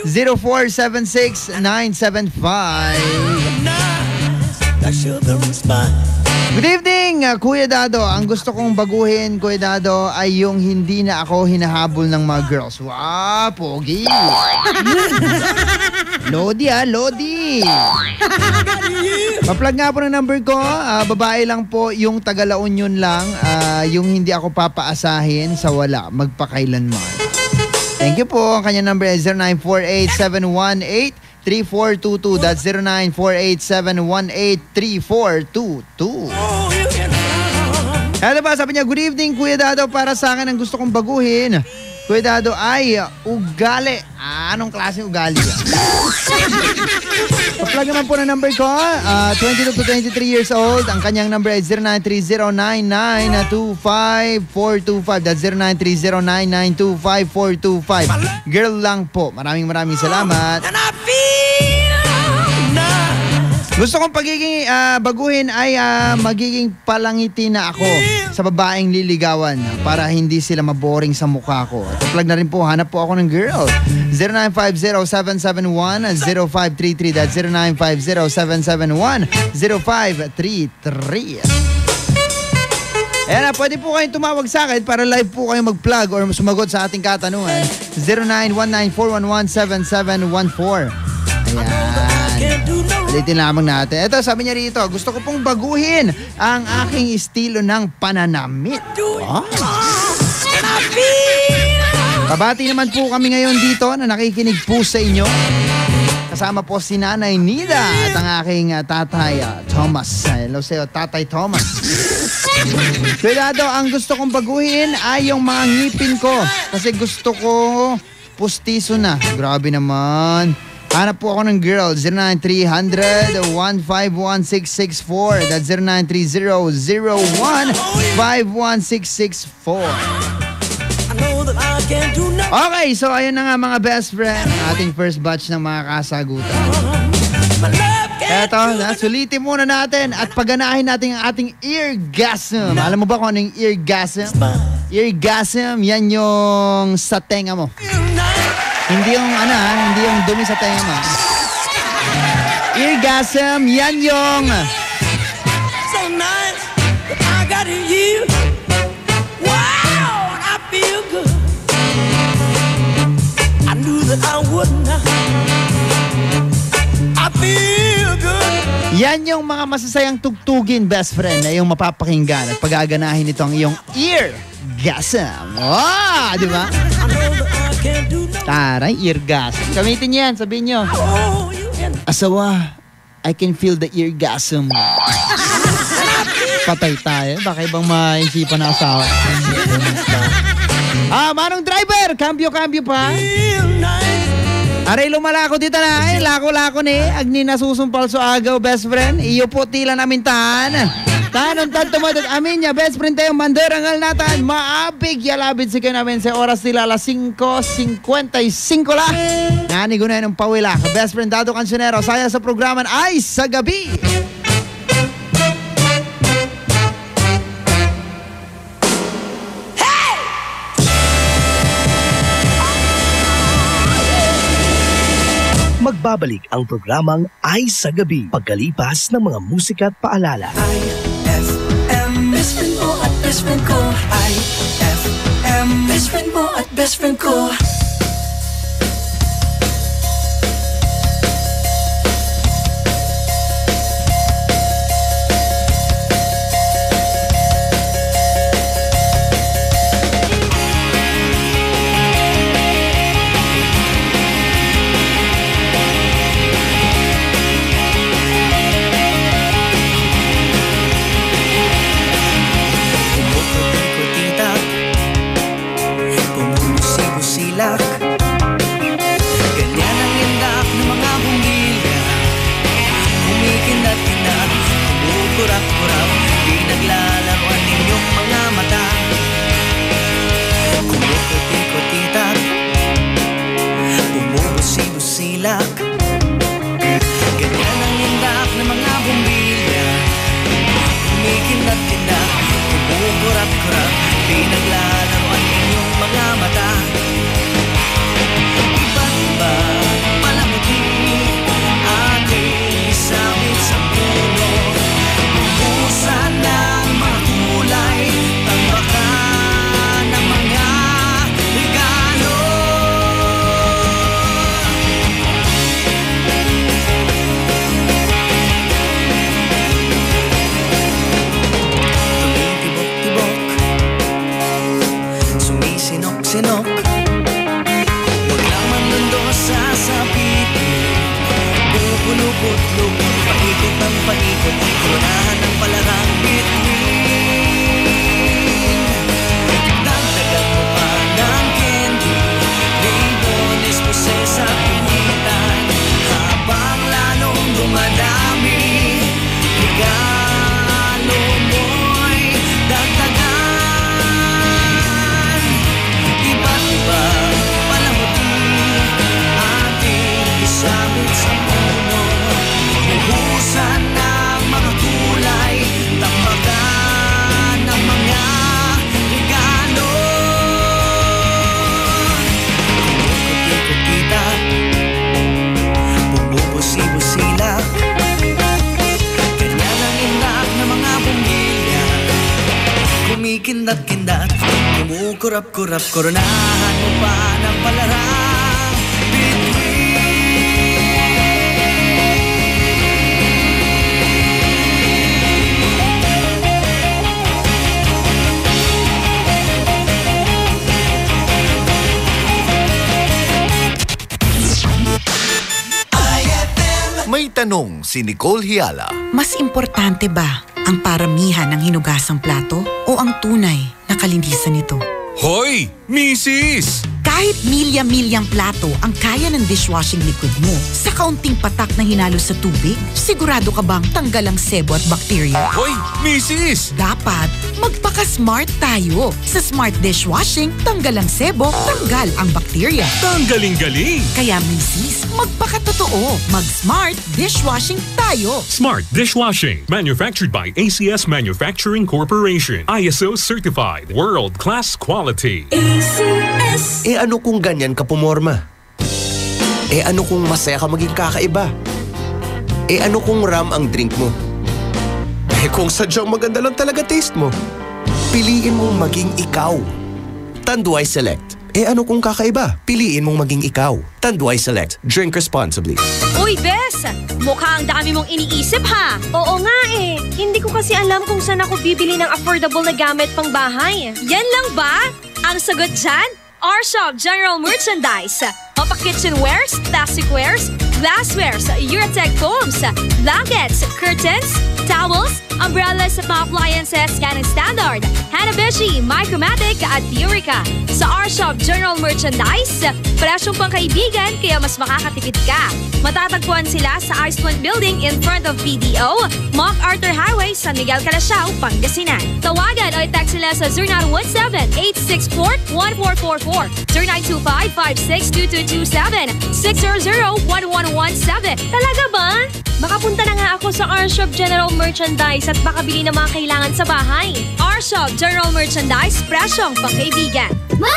[SPEAKER 17] 0948-0476-975. Good evening, Kuya Dado. Ang gusto kong baguhin, Kuya Dado, ay yung hindi na ako hinahabol ng mga girls. Wow, pogi. Lodi Lodi. Pa-plug nga po ng number ko. Babae lang po, yung taga-La Union lang. Yung hindi ako papaasahin sa wala, magpakailanman. Thank you po. Ang kanyang number ay 0948-718-3422. That's 0948-718-3422. Ano ba? Sabi niya, good evening, Kuya Dado. Para sa akin, ang gusto kong baguhin, Kuya Dado, ay ugali. Anong klaseng ugali? Pa-plug naman po na number ko. 22 to 23 years old. Ang kanyang number ay 0930-9925-425. That's 0930-9925-425. Girl lang po. Maraming salamat. Gusto kong baguhin ay magiging palangiti na ako sa babaeng liligawan para hindi sila maboring sa mukha ko. At plug na rin po, hanap po ako ng girl. 0950-771-0533. That's 0950-771-0533. Ayan na, pwede po kayong tumawag sa akin para live po kayong mag-plug or sumagot sa ating katanungan. 0919-411-7714. Ayan. Ulitin lamang natin. Ito, sabi niya rito, gusto ko pong baguhin ang aking estilo ng pananamit. Oh. Pabati naman po kami ngayon dito na nakikinig po sa inyo. Kasama po si Nanay Nida at ang aking tatay Thomas. Hello sa'yo, Tatay Thomas. Cuidado, ang gusto kong baguhin ay yung mga ngipin ko. Kasi gusto ko pustiso na. Grabe naman. Hanap po ako ng girl, 0930-151-664. That's 0930-01-51664. Okay, so ayun na nga mga best friend, ating first batch ng mga kasagutan. Eto, sulitin muna natin at paganahin natin ang ating eargasm. Alam mo ba kung ano yung eargasm? Eargasm, yan yung sa tenga mo. Hindi yung hindi yung dumi sa tenga mo. Eargasm, yan yung
[SPEAKER 6] so nice, I got you. Wow, I feel good. I knew that I would not. I feel good.
[SPEAKER 17] Yan yung mga masasayang tugtugin, best friend, na yung mapapakinggan at pag-aaganahin nito ang iyong eargasm. Wow, di ba? Taray, eargasm. Gamitin yan, sabihin nyo. Asawa, I can feel the eargasm. Patay tayo. Baka ibang maisipan na asawa. Manong driver, kambyo-kambyo pa. Aray, lumalako dito na. Lako-lako ni. Agni nasusumpal so agaw, best friend. Iyo po tila namin tahan. Tanon tanto mo amin niya, best friend tayo, manderangal natin. Maabig, yalabid si namin sa oras nila, alas 5:55 lang. Nani gunayan ng pawila. Best friend Dado Cancionero, saya sa programa ay sa gabi.
[SPEAKER 8] Magbabalik ang programang Ay sa Gabi pagkalipas ng mga musika at paalala.
[SPEAKER 6] IFM, best friend mo at best friend ko. IFM, best friend mo at best friend ko. magsinok. Huwag lang manlundo sa sabitin. Pupulupot-lupot, paikot ng paikot, kunahan ng palarang bituin. Dagdagan mo pa ng candy, ribones po sa pinitan. Habang lalong dumadami, regalo mo'y dagdagan. Iba't iba palamuti, ating isabit sa puno. Buhusan ng mga kulay, tambagan ng mga regalo. Kumukot-ikot-kita, bumubusi-busilak, ganyan ang indak ng mga bumbilya. Kumikindat-kindat, kumukurap-kurap, koronahan mo pa ng palarang bituin.
[SPEAKER 21] May tanong si Nicole Hiala.
[SPEAKER 3] Mas importante ba ang paramihan ng hinugasang plato o ang tunay na kalinisan nito?
[SPEAKER 13] Hoy! Misis!
[SPEAKER 3] Kahit milya-milyang plato ang kaya ng dishwashing liquid mo, sa kaunting patak na hinalo sa tubig, sigurado ka bang tanggal ang sebo at bakterya?
[SPEAKER 13] Hoy! Misis!
[SPEAKER 3] Dapat magpaka-smart tayo. Sa Smart Dishwashing, tanggal ang sebo, tanggal ang bakterya.
[SPEAKER 13] Tanggaling-galing!
[SPEAKER 3] Kaya misis, magpakatotoo. Mag-Smart Dishwashing tayo.
[SPEAKER 13] Smart Dishwashing. Manufactured by ACS Manufacturing Corporation. ISO certified. World-class quality.
[SPEAKER 8] ACS. Ano kung ganyan ka pumorma? Ano kung masaya ka maging kakaiba? Ano kung ram ang drink mo? Kung sadyang maganda lang talaga taste mo, piliin mong maging ikaw. Tanduay Select. Ano kung kakaiba? Piliin mong maging ikaw. Tanduay Select. Drink responsibly.
[SPEAKER 5] Uy, Bes! Mukhang dami mong iniisip, ha? Oo nga eh. Hindi ko kasi alam kung saan ako bibili ng affordable na gamit pang bahay. Yan lang ba? Ang sagot dyan? R-Shop General Merchandise. Mapa-kitchenwares, plasticwares, glasswares, Eurotech foams, blankets, curtains, towels, umbrellas at mga appliances yan ang standard. Hanabishi, Micromatic at Eureka. Sa R-Shop General Merchandise, presyong pangkaibigan kaya mas makakatipid ka. Matatagpuan sila sa Iceland Building in front of PDO, MacArthur Highway, San Miguel, Calasiao, Pangasinan. Tawagan o i-text sila sa 0917-864-1444, 0925-562227, 600-1117. Talaga ba? Makapunta na nga ako sa R-Shop General Merchandise at makabili ng mga kailangan sa bahay. R-Shop General Merchandise, presyong pangkaibigan.
[SPEAKER 10] Ma!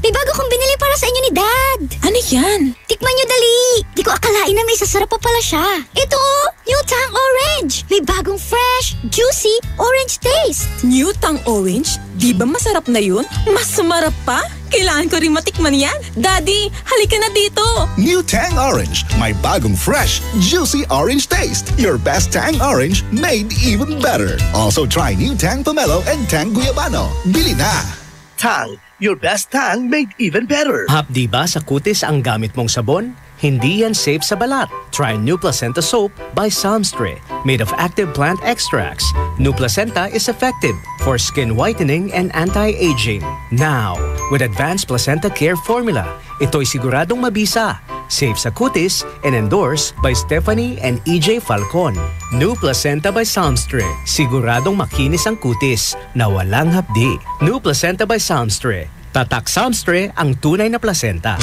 [SPEAKER 10] May bago kong binili para sa inyo ni Dad.
[SPEAKER 3] Ano yan?
[SPEAKER 10] Tikman nyo dali. Di ko akalain na may sasarap pa pala siya. Ito New Tang Orange. May bagong fresh, juicy, orange taste.
[SPEAKER 18] New Tang Orange? Di ba masarap na yun? Mas sumarap pa? Kailangan ko rin matikman yan. Daddy, halika na dito.
[SPEAKER 7] New Tang Orange. May bagong fresh, juicy orange taste. Your best Tang Orange made even better. Also try New Tang Pomelo and Tang Guyabano. Bili na!
[SPEAKER 8] Tang, your best tang made even better.
[SPEAKER 23] Hapdi ba sa kutis ang gamit mong sabon? Hindi yan safe sa balat. Try New Placenta Soap by Samstre. Made of active plant extracts, New Placenta is effective for skin whitening and anti-aging. Now, with Advanced Placenta Care Formula, ito'y siguradong mabisa, safe sa kutis, and endorsed by Stephanie and EJ Falcon. New Placenta by Samstre. Siguradong makinis ang kutis na walang hapdi. New Placenta by Samstre. Tatak Samstre ang tunay na placenta.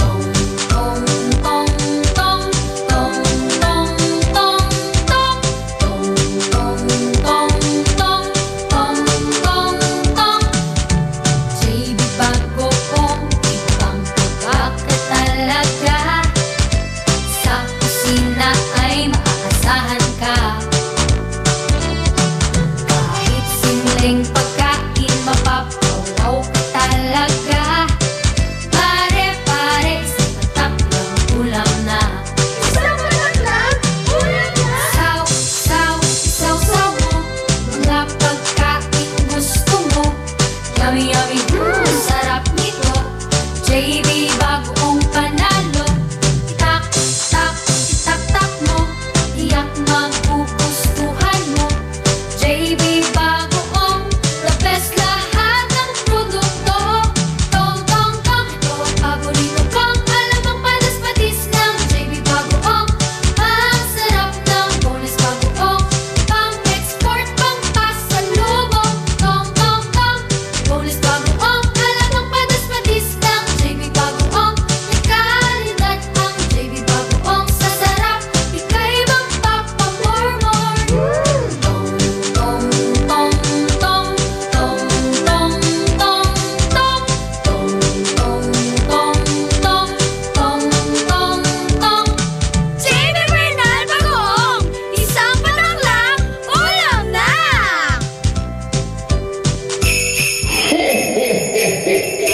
[SPEAKER 2] Pagkain mapapawaw ka talaga. Pare-pare sa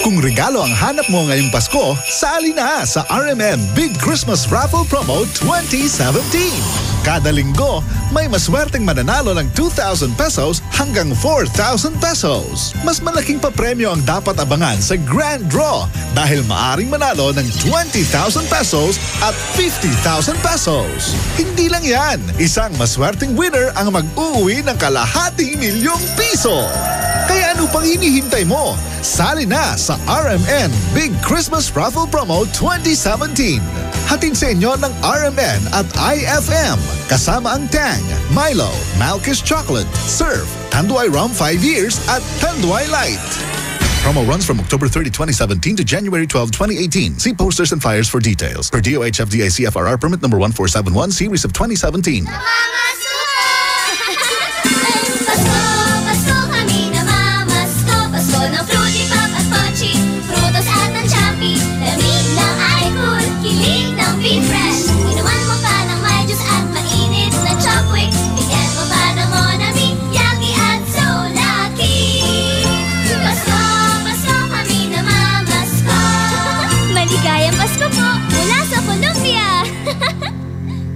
[SPEAKER 7] Kung regalo ang hanap mo ngayong Pasko, sali na sa RMN Big Christmas Raffle Promo 2017. Kada linggo, may maswerteng mananalo ng 2,000 pesos hanggang 4,000 pesos. Mas malaking papremyo ang dapat abangan sa Grand Draw dahil maaring manalo ng 20,000 pesos at 50,000 pesos. Hindi lang yan, isang maswerteng winner ang mag-uuwi ng kalahating milyong piso. Kaya ano pang hinihintay mo? Sali na sa RMN Big Christmas Raffle Promo 2017. Hatid sa inyo ng RMN at IFM. Kasama ang Tang, Milo, Malkish Chocolate, Surf, Tanduay Rum 5 years at Tanduay Light. Promo runs from October 30, 2017 to January 12, 2018. See posters and flyers for details. Per DOH FDA CFRR permit number 1471 series of 2017.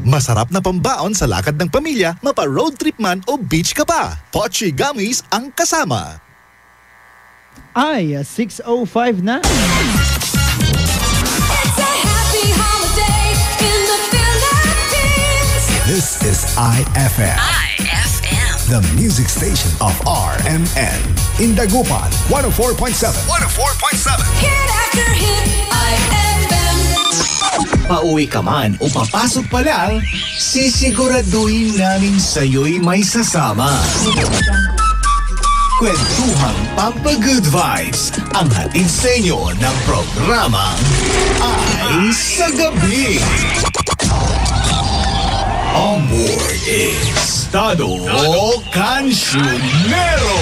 [SPEAKER 7] Masarap na pambaon sa lakad ng pamilya, mapa-road trip man o beach ka pa. Pochi Gummies ang kasama.
[SPEAKER 17] Ay, 6:05 na.
[SPEAKER 22] This is IFM.
[SPEAKER 1] IFM.
[SPEAKER 22] The music station of RMN. In Dagupan, 104.7. 104.7.
[SPEAKER 1] Hit after hit, IFM.
[SPEAKER 11] Pauwi ka man o papasok pa lang, sisiguraduhin namin sa'yo'y may sasama. Kwentuhang Pampa-Good Vibes ang hatid sa inyo ng programa Ay sa Gabi. On board is Tado Cancionero.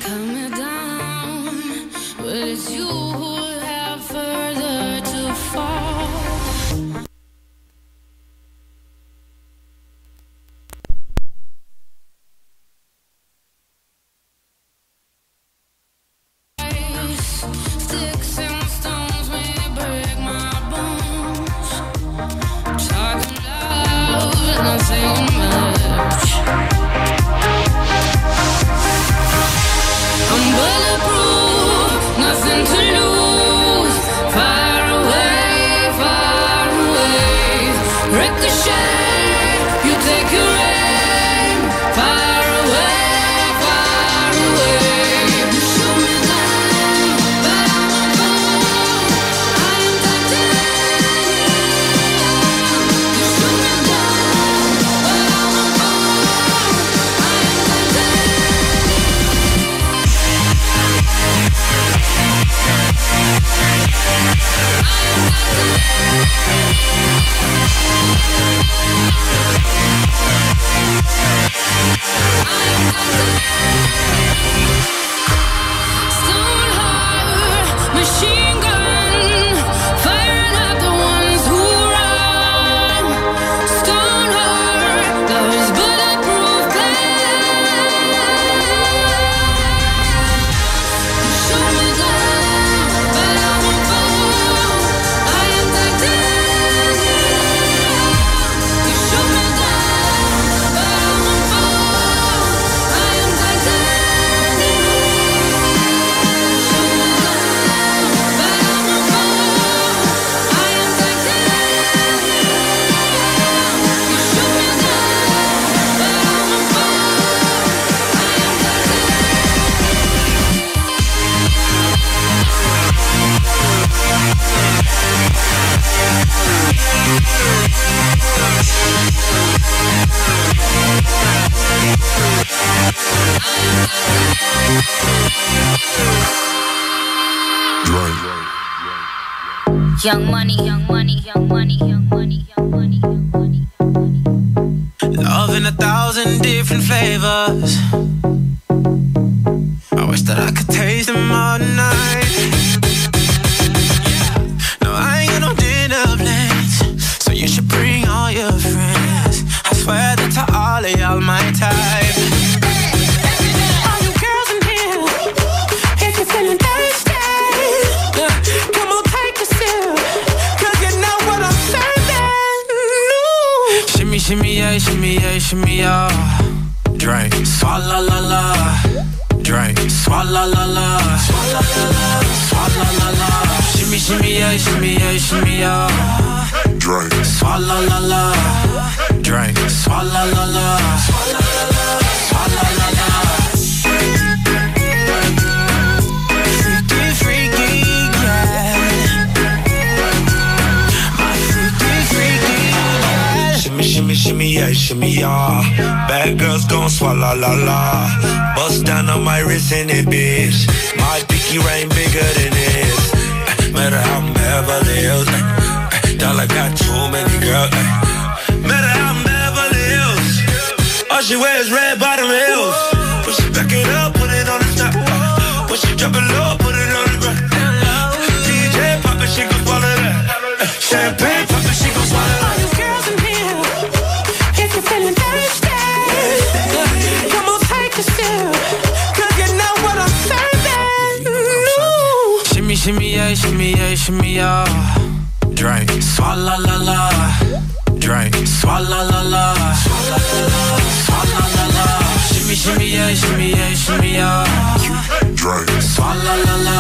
[SPEAKER 2] Coming down, but it's you who have further to fall. Sticks and stones may break my bones. Talking loud, not saying much. I'm bulletproof, nothing to lose. Far away, ricochet. You take your aim. Far away. You shoot me down, but I'm a fool. I am titanium. You shoot me down, but I'm a fool. I am titanium. Young money, young money, young money, young money, young money, young money, young money.
[SPEAKER 6] Love in 1,000 different flavors. I wish that I could taste them all night. No, I ain't got no dinner plans, so you should bring all your friends. I swear that to all of y'all my type. All you girls in here, if you're feeling thirsty, come on, take a sip, 'cause you know what I'm serving. Shimmy, shimmy, yeah, shimmy, yeah, shimmy, yeah. Drink, swalla la la. Drink, swalla la la. Swalla la la, swalla la la. Shimmy, shimmy, yeah, shimmy, yeah, shimmy, yeah. Drink, swalla la la. Drink, swalla la la. Swalla la la, swalla la la. Freaky, freaky, yeah. My freaky, freaky, yeah. Shimmy, shimmy, shimmy, yeah, shimmy, yeah. Bad girls gon' swallow la la. Bust down on my wrist in it, bitch. My pinky ring bigger than this. Matter how I'm Beverly Hills. Dollar got too many girls. Matter how I'm Beverly Hills. All she wears red bottom heels. When she back it up, put it on the top. When she drop it low, put it on the ground. DJ pop it, she gon' swallow that. Champagne pop it, she gon' swallow that. All you girls in here, if you're feeling thirsty, come on, take a sip, 'cause you know what I'm serving. Shimmy, shimmy, yeah, shimmy, yeah, shimmy, yeah. Drink, swalla la la. Drink, swalla la la. Swalla la la, swalla la la. Shimmy, shimmy, yeah, shimmy, yeah, shimmy, yeah. Drink, swalla la la.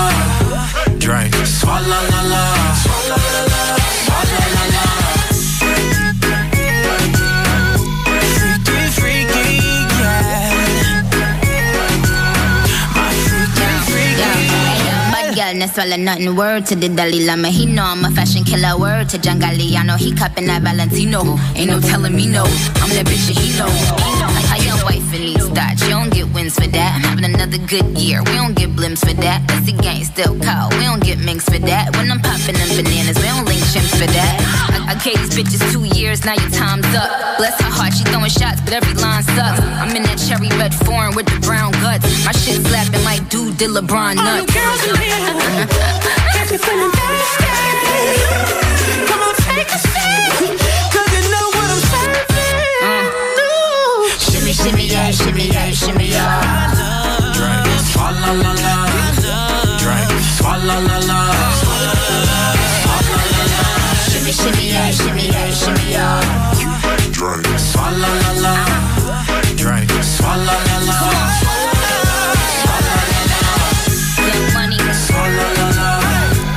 [SPEAKER 6] Drink, swalla la la. Swalla la la, swalla la la. Freaky, freaky, yeah. My freaky, freaky, yeah.
[SPEAKER 2] Bad girl, no swallow nothing. Word to the Dalai Lama. He know I'm a fashion killer. Word to John Galliano. He cupping that Valentino. Ain't no telling me no. I'm that bitch that he know. Like how your wife in these thoughts. You don't get wins for that. I'm having another good year. We don't get blimps for that. That's the gang still cold. We don't get minks for that. When I'm popping them bananas, we don't link chimps for that. I gave these bitches 2 years. Now your time's up. Bless her heart, she throwing shots, but every line sucks. I'm in that cherry red foreign with the brown guts. My shit slapping like dude did LeBron nuts.
[SPEAKER 6] All you girls in here, if you're feeling thirsty, come on, take a sip, 'cause you know what I'm serving.
[SPEAKER 2] Shimmy, shimmy, yeah, shimmy, yeah, shimmy, yeah.
[SPEAKER 6] Drink, swalla la la. Drink, swalla la la.
[SPEAKER 2] Shimmy, shimmy, yeah, shimmy, yeah, shimmy, yeah.
[SPEAKER 6] Drink, swalla la la. Drink, swalla la la.
[SPEAKER 2] Young money,
[SPEAKER 6] Swalla la la.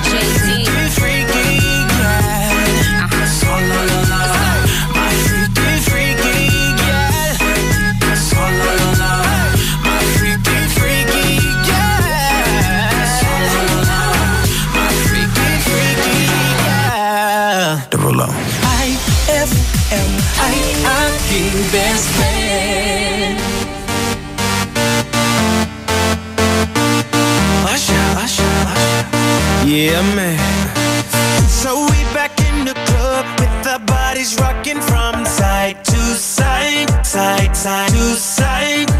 [SPEAKER 2] Jay-Z.
[SPEAKER 6] Freaky, yeah. Swalla la la. My freaky, freaky, yeah. Swalla la la. My freaky, freaky, yeah. Swalla la la. My freaky, freaky, yeah. The Rulo. IFM, King Best Friend. Yeah, man. So we back in the club with our bodies rocking from side to side, side, side to side.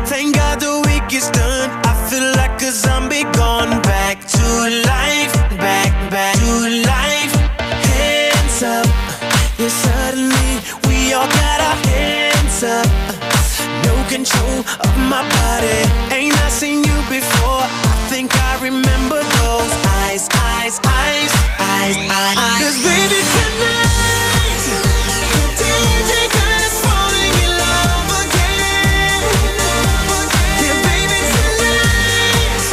[SPEAKER 6] Thank God the week is done. I feel like a zombie gone back to life, back to life. Hands up, yeah, suddenly we all got our hands up. No control of my body. Ain't I seen you before? I think I remember those eyes, eyes, eyes, eyes, eyes. 'Cause baby tonight, the DJ got us falling in love again. Yeah, baby tonight,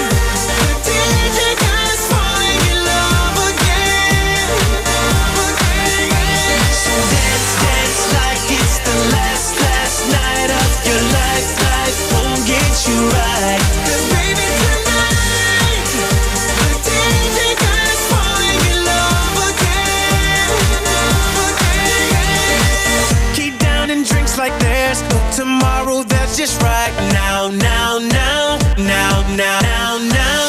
[SPEAKER 6] the DJ got us falling in love again. So dance, dance like it's the last night of your life. Life won't get you right. 'Cause baby tonight, the DJ got us falling in love again. now, now, now.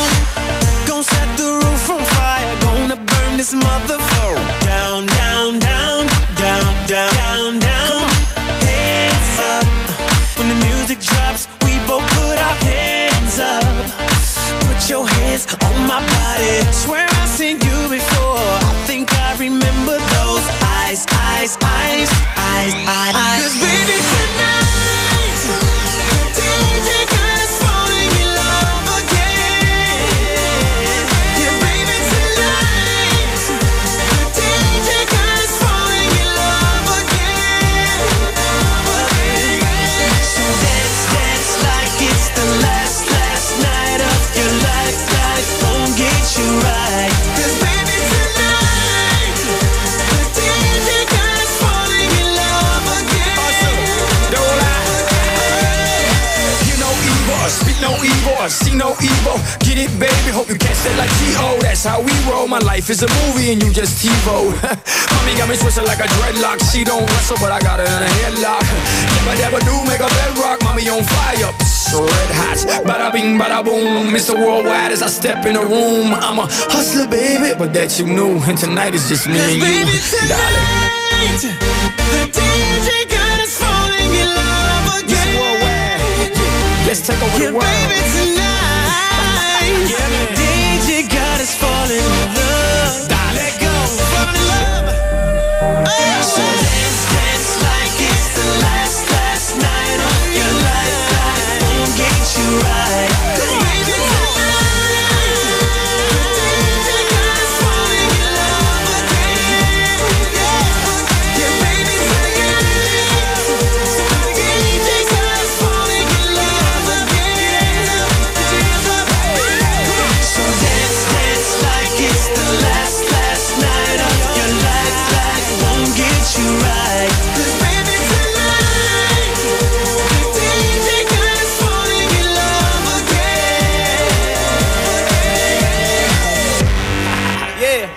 [SPEAKER 6] Gonna set the roof on fire, gonna burn this motherfucker down, down, down, down, down, down, down. Hands up. When the music drops, we both put our hands up. Put your hands on my body. Swear I've seen you before. I think I remember those eyes, eyes, eyes, eyes, eyes. 'Cause baby tonight, the DJ got us falling in love again. Yeah, baby tonight, the DJ got us falling in love again. So dance, dance like it's the last night of your life. Life won't get you right. 'Cause baby tonight, the DJ got us falling in love again.
[SPEAKER 4] Don't lie. Hear no evil, speak no evil, see no evil. Get it, baby, hope you catch that like T.O. That's how we roll. My life is a movie and you just TiVo. Mommy got me twisted like a dreadlock. She don't wrestle, but I got her in a headlock. Never do make a bedrock. Mommy on fire, so red hot. Bada bing, bada boom. Mr. Worldwide as I step in the room. I'm a hustler, baby, but that you knew. And tonight is just me and you,
[SPEAKER 6] Baby
[SPEAKER 4] darling.
[SPEAKER 6] tonight, the DJ got us falling in love again.
[SPEAKER 4] Let's take over the world.
[SPEAKER 6] Baby tonight, the DJ got us falling in love. Let go, fall in love. So dance, dance like it's the last night of your life. Life won't get you right. 'Cause baby tonight, the DJ got us falling in love again. Yeah, baby tonight, the DJ got us falling in love again. So dance, dance like it's the last night of your life. Life won't get you right. 'Cause baby tonight, the DJ got us falling in love again.
[SPEAKER 21] Yeah.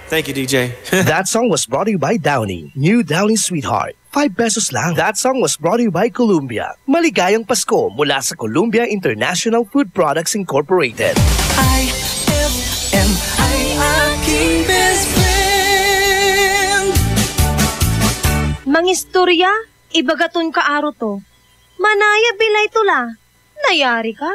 [SPEAKER 21] Thank you, DJ.
[SPEAKER 8] That song was brought to you by Downy. New Downy Sweetheart. 5 pesos lang. That song was brought to you by Columbia. Maligayang Pasko mula sa Columbia International Food Products Incorporated.
[SPEAKER 6] IFM, ay aking best friend.
[SPEAKER 5] Mangistorya, ibagaton ka aro to. Manaya bilay tula. Nayari ka?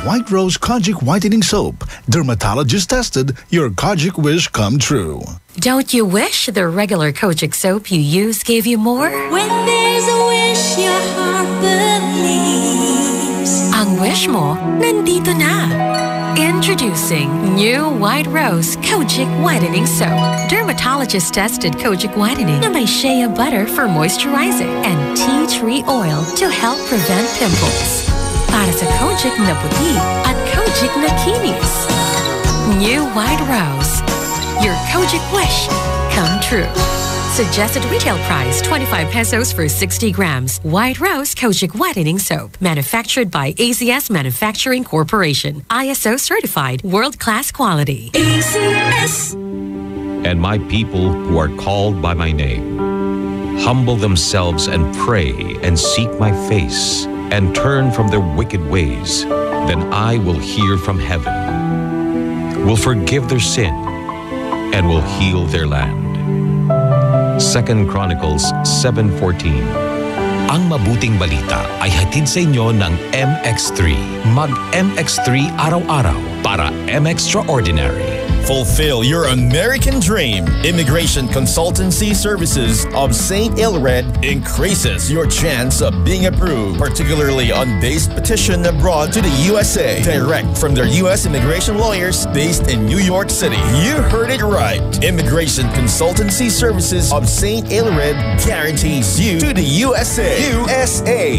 [SPEAKER 7] White Rose Kojic Whitening Soap. Dermatologist tested, your Kojic wish come true.
[SPEAKER 14] Don't you wish the regular Kojic soap you use gave you more?
[SPEAKER 2] When there's a wish your heart believes.
[SPEAKER 14] Ang wish mo, nandito na. Introducing new White Rose Kojic Whitening Soap. Dermatologist tested Kojic Whitening na may shea butter for moisturizing and tea tree oil to help prevent pimples. Para sa Kojic na puti at Kojic na kinis. New White Rose. Your Kojic wish come true. Suggested retail price 25 pesos for 60 grams. White Rose Kojic Whitening Soap. Manufactured by AZS Manufacturing Corporation. ISO certified world-class quality.
[SPEAKER 2] AZS.
[SPEAKER 16] And my people who are called by my name humble themselves and pray and seek my face and turn from their wicked ways, then I will hear from heaven, will forgive their sin, and will heal their land. 2 Chronicles 7:14.
[SPEAKER 9] Ang mabuting balita ay hatid sa inyo ng MX3. Mag-MX3 araw-araw para M-Extraordinary.
[SPEAKER 19] Fulfill your American dream. Immigration Consultancy Services of St. Ilred increases your chance of being approved, particularly on base petition abroad to the USA, direct from their U.S. immigration lawyers based in New York City. You heard it right. Immigration Consultancy Services of St. Ilred guarantees you to the USA.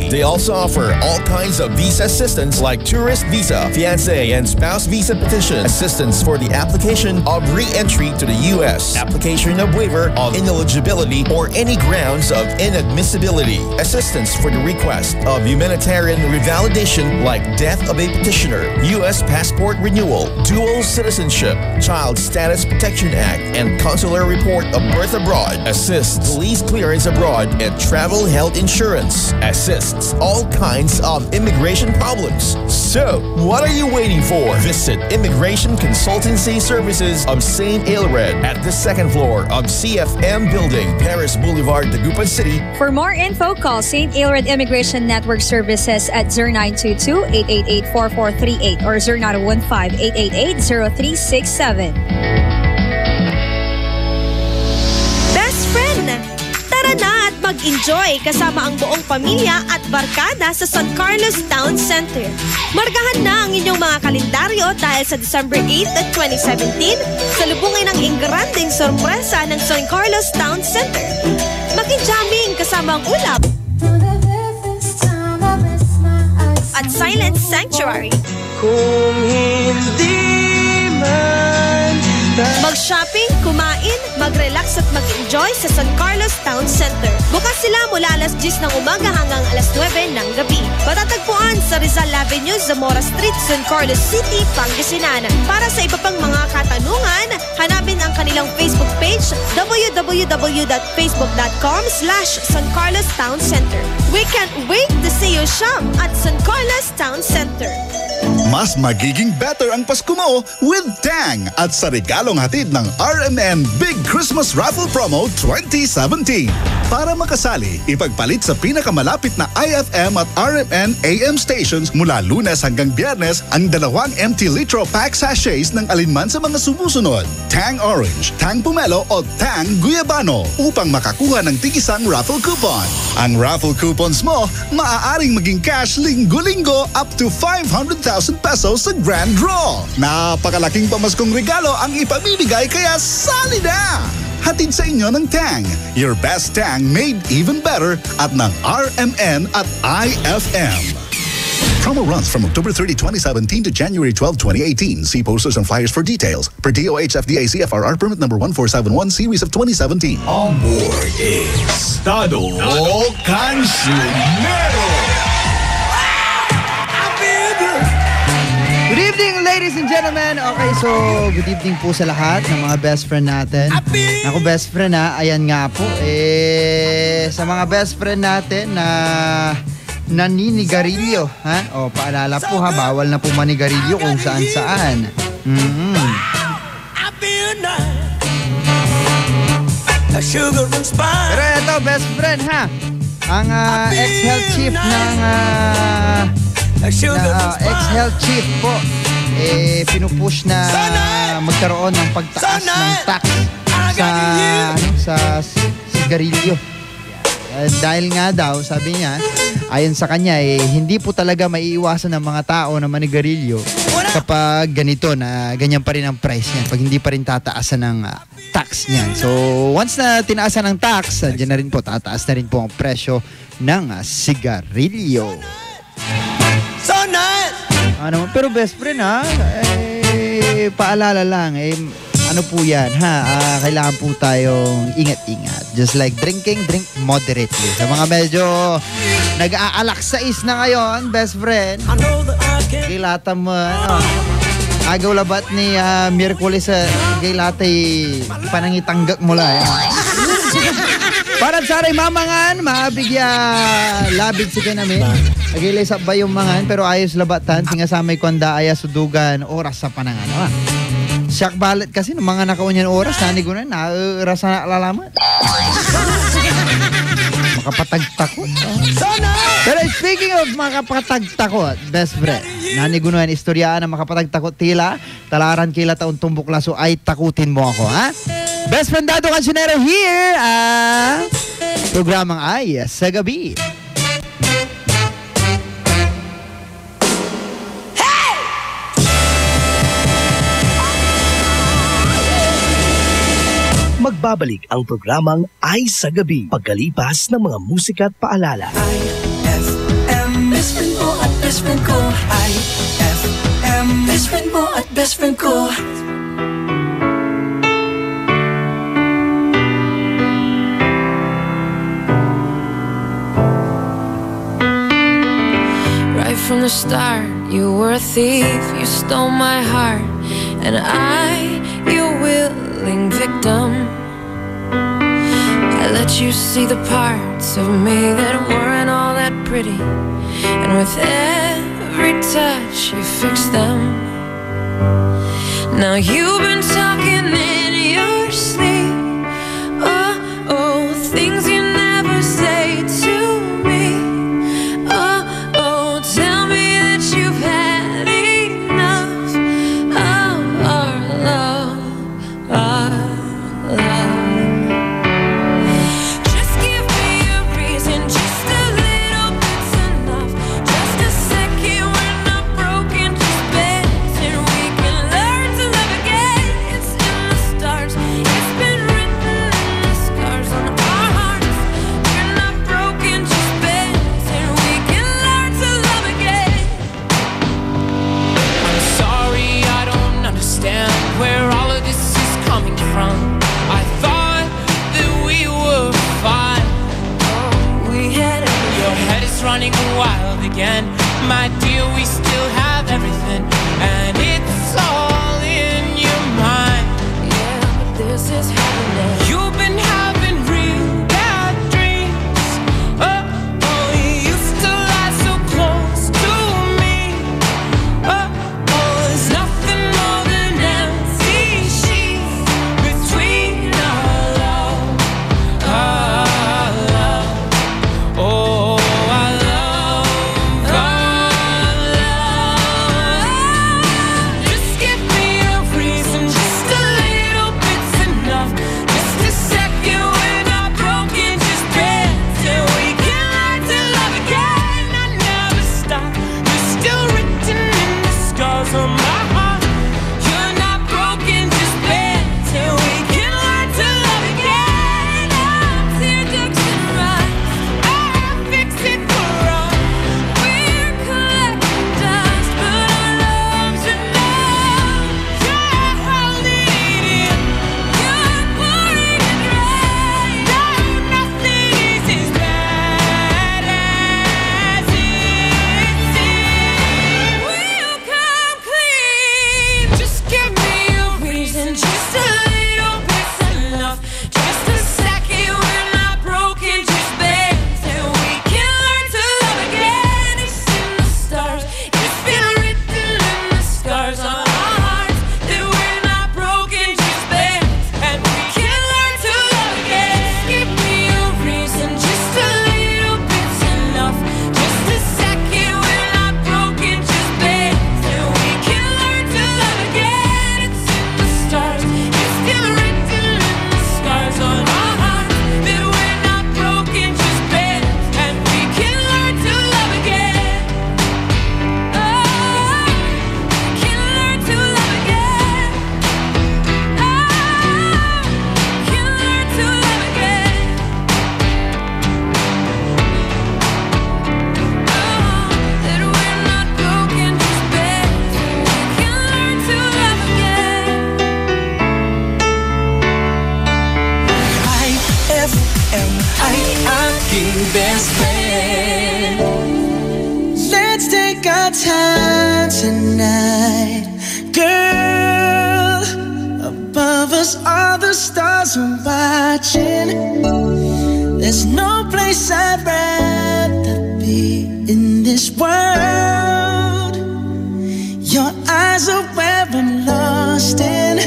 [SPEAKER 19] They also offer all kinds of visa assistance like tourist visa, fiancé and spouse visa petition, assistance for the application application of re-entry to the U.S., application of waiver of ineligibility or any grounds of inadmissibility, assistance for the request of humanitarian revalidation like death of a petitioner, U.S. passport renewal, dual citizenship, Child Status Protection Act, and consular report of birth abroad, assists police clearance abroad, and travel health insurance, assists all kinds of immigration problems. So, what are you waiting for? Visit Immigration Consultancy Services of St. Aelred at the second floor of CFM Building, Paris Boulevard, Dagupan City.
[SPEAKER 12] For more info, call St. Aelred Immigration Network Services at 0922-888-4438 or 0915-888-0367.
[SPEAKER 5] Best friend! Tara na at mag-enjoy kasama ang buong pamilya at barkada sa San Carlos Town Center. Markahan na ang inyong mga kalendaryo dahil sa December 8 at 2017, salubungin ang ingranding sorpresa ng San Carlos Town Center. Makijamming kasama ang ulap at Silent Sanctuary.
[SPEAKER 6] Kung hindi man
[SPEAKER 5] Mag-shopping, kumain, mag-relax at mag-enjoy sa San Carlos Town Center. Bukas sila mula alas 10 ng umaga hanggang alas 9 ng gabi. Matatagpuan sa Rizal Avenue, Zamora Street, San Carlos City, Pangasinan. Para sa iba pang mga katanungan, hanapin ang kanilang Facebook page www.facebook.com/San Carlos Town Center. We can't wait to see you shop at San Carlos Town Center.
[SPEAKER 7] Mas magiging better ang Pasko mo with Tang at sa regalong hatid ng RMN Big Christmas Raffle Promo 2017. Para makasali, ipagpalit sa pinakamalapit na IFM at RMN AM stations mula Lunes hanggang Biyernes ang 2 empty litro pack sachets ng alinman sa mga sumusunod. Tang Orange, Tang Pomelo o Tang Guyabano upang makakuha ng tig-isang raffle coupon. Ang raffle coupons mo maaaring maging cash linggo-linggo up to 500,000 pesos sa grand draw. Napakalaking pamaskong regalo ang ipamimigay kaya sali na! Hatid sa inyo ng Tang. Your best Tang made even better at ng RMN at IFM. Promo runs from October 30, 2017 to January 12, 2018. See posters and flyers for details. Per DOH FDA CFRR permit number 1471 series of 2017.
[SPEAKER 11] On board is Tado Cancionero.
[SPEAKER 17] Good evening, ladies and gentlemen. Okay, so good evening po sa lahat ng mga best friend natin. Ako, best friend ha, ayan nga po. Sa mga best friend natin na naninigarilyo, ha? O, paalala po ha, bawal na po manigarilyo kung saan-saan. Pero eto, best friend ha, ang ex-health chief ng ex-health chief po pinupush na magkaroon ng pagtaas ng tax sa sigarilyo. Dahil nga daw, sabi niya, ayon sa kanya, hindi po talaga maiiwasan ng mga tao na manigarilyo kapag ganito na ganyan pa rin ang price niyan, pag hindi pa rin tataasan ng tax niyan. So, once na tinaasan ng tax, dyan na rin po, tataas na rin po ang presyo ng sigarilyo.
[SPEAKER 6] So nice!
[SPEAKER 17] Pero best friend ha, paalala lang, ano po yan ha, kailangan po tayong ingat-ingat. Just like drinking, drink moderately. Sa mga medyo nag-aalak-sais na ngayon, best friend, kailata mo, agaw labat ni Miyerkules sa kailata panangitanggak mo lang. Para sa aray mamangan, maabigya labid si namin. Nagilisap ba yung mangan, pero ayos labatan, singasamay ko anda aya sudugan oras sa panangan. Siyak balit kasi ng mga nakaunyan oras, nanig ko na, rasa na lalaman. Makapatagtakot. Pero speaking of makapatagtakot, best friend, nanigunuhan istoryaan na makapatagtakot tila, talaran kila taon tumbok laso ay takutin mo ako, ha? Best friend Tado Cancionero here, programang Ay sa Gabi.
[SPEAKER 8] Magbabalik ang programang Ay sa Gabi pagkalipas ng mga musika at paalala.
[SPEAKER 6] IFM, best friend mo at best friend ko. IFM, best friend mo at best friend ko.
[SPEAKER 13] the start, you were a thief, you stole my heart, and I, your willing victim. I let you see the parts of me that weren't all that pretty, and with every touch you fixed them. Now you've been talking in your sleep, oh, things you never say to me. Oh, tell me that you've had enough of our love, Just give me a reason, just a little bit's enough. Just a second, we're not broken, just bends, and we can learn to love again. It's in the stars, it's been written in the scars on our hearts. We're not broken, just bends, and we can learn to love again.
[SPEAKER 15] I'm sorry, I don't understand where all of this is coming from. I thought that we were fine.
[SPEAKER 13] We had it.
[SPEAKER 15] Your head is running wild again. My dear, we still have everything, and it's all in your mind.
[SPEAKER 13] Yeah, but this is happening.
[SPEAKER 15] You've been having real bad dreams. Oh, you used to lie so close to me. There's nothing more than empty sheets between our love. Oh, our love. Just give me a reason, just a little bit's enough. Just a second, we're not broken, just bends, and we can learn to love again. I never stop, you're still written in the scars on my heart. You're not broken, just bends, and we can learn to love again. Tear ducts and rise, I fix it for us. We're collecting dust, but our love's enough. You're holding it in, you're pouring it right. No, nothing is as bad as it seems. We'll come clean. Just give me a reason, just a little bit's enough. Just a second, we're not broken, just bends, and we can learn to love again. It's in the stars, it's been written in the scars on our hearts that we're not broken, just bends, and we can learn to love again. Just give me a reason, just a little bit's enough. Just a second, we're not broken, just bends, and we can learn to love again. It's in the stars, it's been written in the scars on our hearts that we're not broken, just bends, and we can learn to love again. Oh, we can learn to love again. Oh, we can learn to love again. That we're not broken, just bends, and we can learn to love again.
[SPEAKER 6] IFM, aking best friend. Let's take our time tonight, girl. Above us, all the stars are watching. There's no place I'd rather be in this world. Your eyes are where I'm lost in.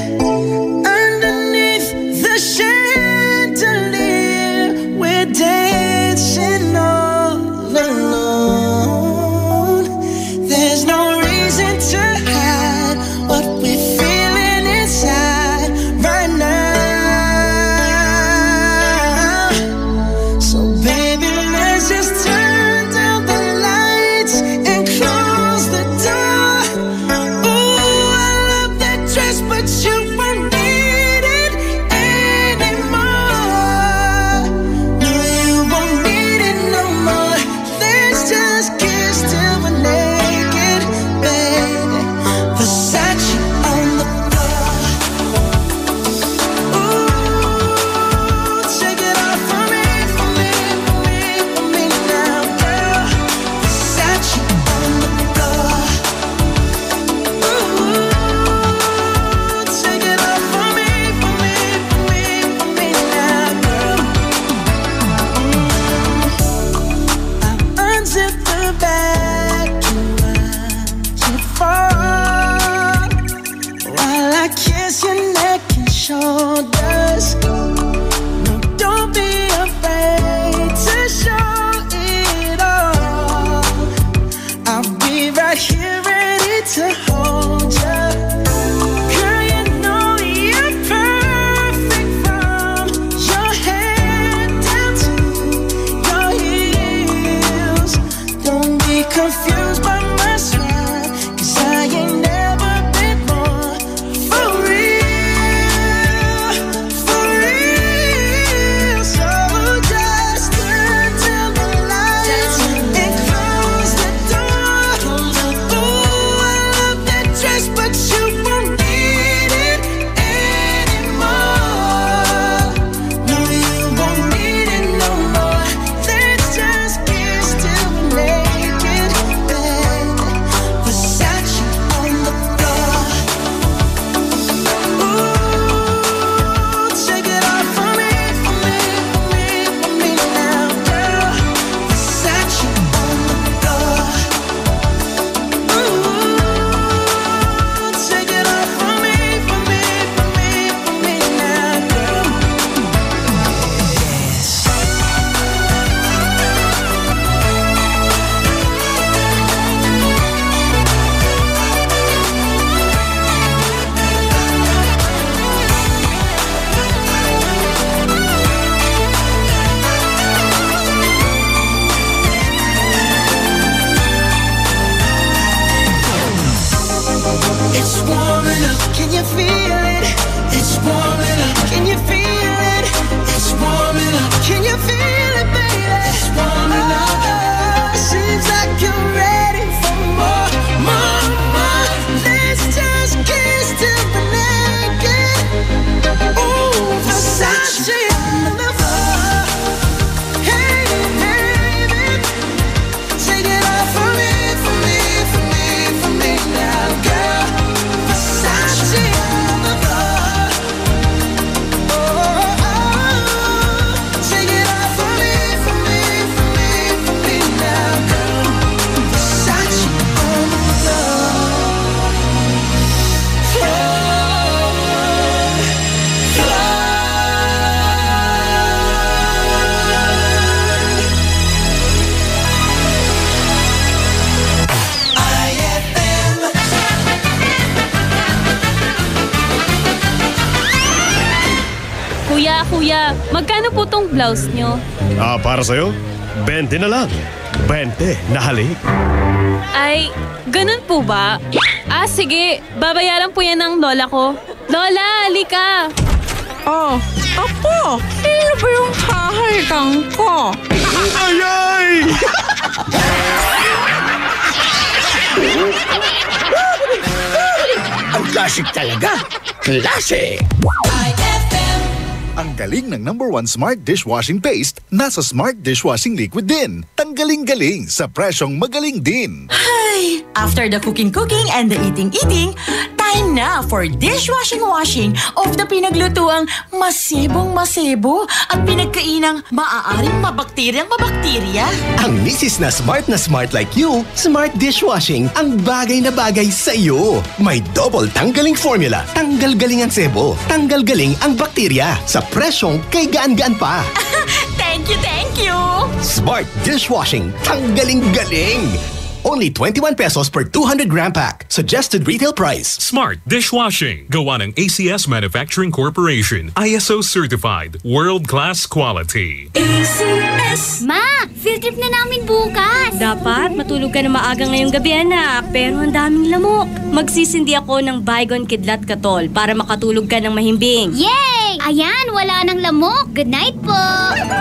[SPEAKER 6] Underneath the chandelier, we're dancing all alone. There's no reason to hide what we're feeling inside right now. So baby, let's just turn down the lights and close It's warming up. Can you feel it? It's warming up. Can you feel it? It's warming up. Can you feel it, baby? It's warming up. Seems like you're ready for more, more, more. Let's just kiss till we're naked. Ooh, Versace on the floor. Hey, baby, take it off for me, for me, for me, for me now, girl. Versace on the floor. Oh, take it off for me, for me, for me, for me now, girl. Versace on the floor.
[SPEAKER 2] Kuya, magkano po tong blouse nyo?
[SPEAKER 3] Para sa'yo, 20 na lang. 20 na halik.
[SPEAKER 2] Ay, ganun po ba? Sige, babayaran po yan ng lola ko. Lola, halika!
[SPEAKER 18] Oh, ako! Sino ba yung hahalikan ko?
[SPEAKER 3] Ay!
[SPEAKER 11] Ang classic talaga. Classic!
[SPEAKER 7] Ang galing ng #1 Smart Dishwashing Paste nasa Smart Dishwashing Liquid din. Tanggaling-galing sa presyong magaling din.
[SPEAKER 10] Hi! After the cooking and the eating, time na for dishwashing of the pinaglutuang masibong-masibo at pinagkainang maaaring mabakterya.
[SPEAKER 21] Ang misis na smart like you, Smart Dishwashing ang bagay na bagay sa iyo. May double tanggaling formula, tanggal galing ang sebo, tanggal galing ang bakterya sa presyong kay gaan-gaan pa.
[SPEAKER 10] Thank you!
[SPEAKER 21] Smart Dishwashing, tanggaling-galing! Only 21 pesos per 200-gram pack. Suggested retail price.
[SPEAKER 20] Smart Dishwashing. Gawa ng ACS Manufacturing Corporation. ISO certified. World-class quality.
[SPEAKER 2] ACS! Ma! Field trip na namin bukas! Dapat matulog ka na maaga ngayong gabi, anak. Pero ang daming lamok. Magsisindi ako ng Baygon Kidlat Katol para makatulog ka ng mahimbing.
[SPEAKER 24] Yay! Ayan, wala nang lamok. Good night po.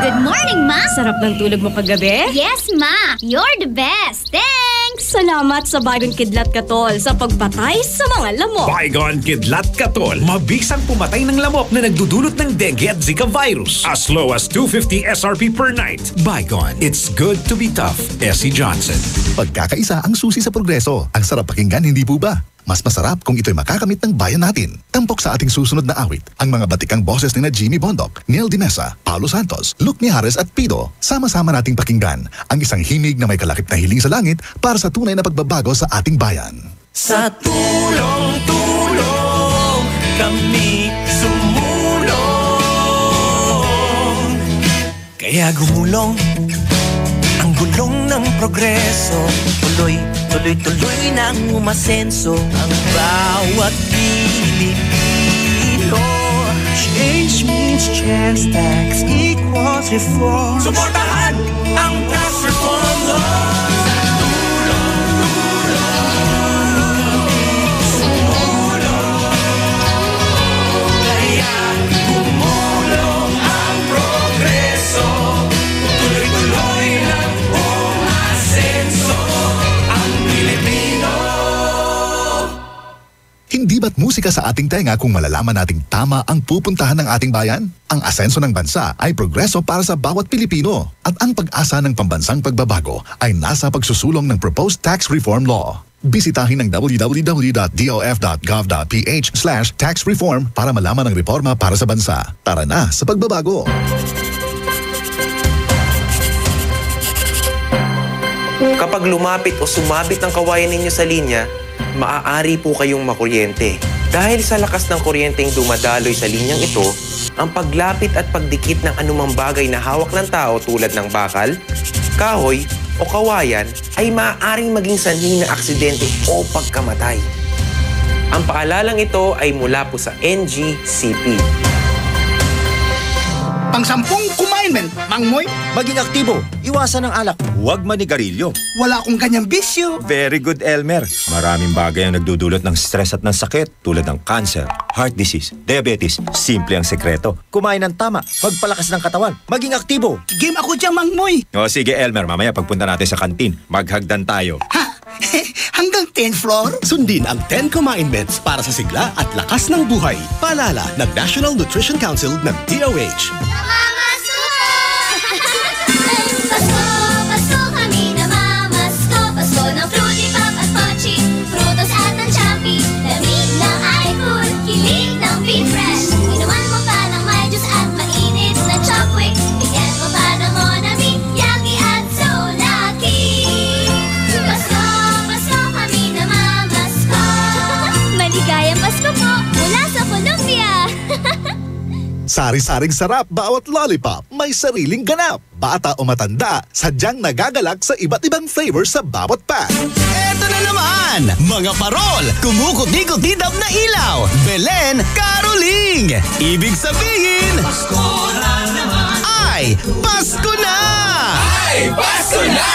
[SPEAKER 24] Good morning, Ma.
[SPEAKER 2] Sarap ng tulog mo kagabi?
[SPEAKER 24] Yes, Ma. You're the best. Thanks!
[SPEAKER 2] Salamat sa Baygon Kidlat Katol sa pagbatay sa mga lamok.
[SPEAKER 25] Baygon Kidlat Katol. Mabisang pumatay ng lamok na nagdudulot ng dengue at Zika virus. As low as 250 SRP per night. Baygon. It's good to be tough. Essie Johnson.
[SPEAKER 7] Pagkakaisa ang susi sa progreso. Ang sarap pakinggan, hindi po ba? Mas masarap kung ito'y makakamit ng bayan natin. Tampok sa ating susunod na awit, ang mga batikang boses ni na Jimmy Bondoc, Neil Dimesa, Paulo Santos, Luke Mijares at Pido. Sama-sama nating pakinggan ang isang himig na may kalakip na hiling sa langit para sa tunay na pagbabago sa ating bayan.
[SPEAKER 6] Sa tulong-tulong kami sumulong. Kaya gumulong ang gulong ng progreso. Tuloy-tuloy nang umasenso ang bawat Pilipino. Change means chance, tax equals reform. Suportahan ang tax reform law.
[SPEAKER 7] Hindi ba't musika sa ating tenga kung malalaman nating tama ang pupuntahan ng ating bayan? Ang asenso ng bansa ay progreso para sa bawat Pilipino. At ang pag-asa ng pambansang pagbabago ay nasa pagsusulong ng proposed tax reform law. Bisitahin ang www.dof.gov.ph/tax-reform para malaman ang reforma para sa bansa. Tara na sa pagbabago!
[SPEAKER 26] Kapag lumapit o sumabit ang kawayan ninyo sa linya, maaari po kayong makuryente. Dahil sa lakas ng kuryenteng dumadaloy sa linyang ito, ang paglapit at pagdikit ng anumang bagay na hawak ng tao tulad ng bakal, kahoy o kawayan ay maaaring maging sanhi ng aksidente o pagkamatay. Ang paalalang ito ay mula po sa NGCP.
[SPEAKER 11] Pang-10 kumain
[SPEAKER 1] assignment, Mangmoy.
[SPEAKER 4] Maging aktibo, iwasan ang alak, huwag manigarilyo.
[SPEAKER 1] Wala akong ganyang bisyo.
[SPEAKER 4] Very good, Elmer. Maraming bagay ang nagdudulot ng stress at ng sakit tulad ng cancer, heart disease, diabetes. Simple ang sekreto. Kumain ng tama, magpalakas ng katawan, maging aktibo.
[SPEAKER 1] Game ako dyan, Mangmoy.
[SPEAKER 4] O sige, Elmer, mamaya pagpunta natin sa kantin, maghagdan tayo.
[SPEAKER 1] Hanggang 10th floor?
[SPEAKER 21] Sundin ang 10 Kumain Meds para sa sigla at lakas ng buhay. Paalala ng National Nutrition Council ng DOH.
[SPEAKER 2] Pasko kami namamasko. Pasko ng Fruity Pop at Pochi, Frutos at ng Champi, lamig ng iFood, kilig ng Be Fresh. Inuman mo pa ng may juice at mainit na Chopwick. Bigyan mo pa ng Monami, Yaki at so lucky. Pasko kami namamasko. Maligayang Pasko po mula sa Colombia.
[SPEAKER 7] Sari-saring sarap bawat lollipop, may sariling ganap. Bata o matanda, sadyang nagagalak sa iba't ibang flavor sa bawat pack.
[SPEAKER 9] Eto na naman, mga parol, kumukuti-kutidap na ilaw, Belen, Caroling. Ibig sabihin,
[SPEAKER 6] Pasko na naman.
[SPEAKER 9] Ay, Pasko na!
[SPEAKER 6] Ay, Pasko na!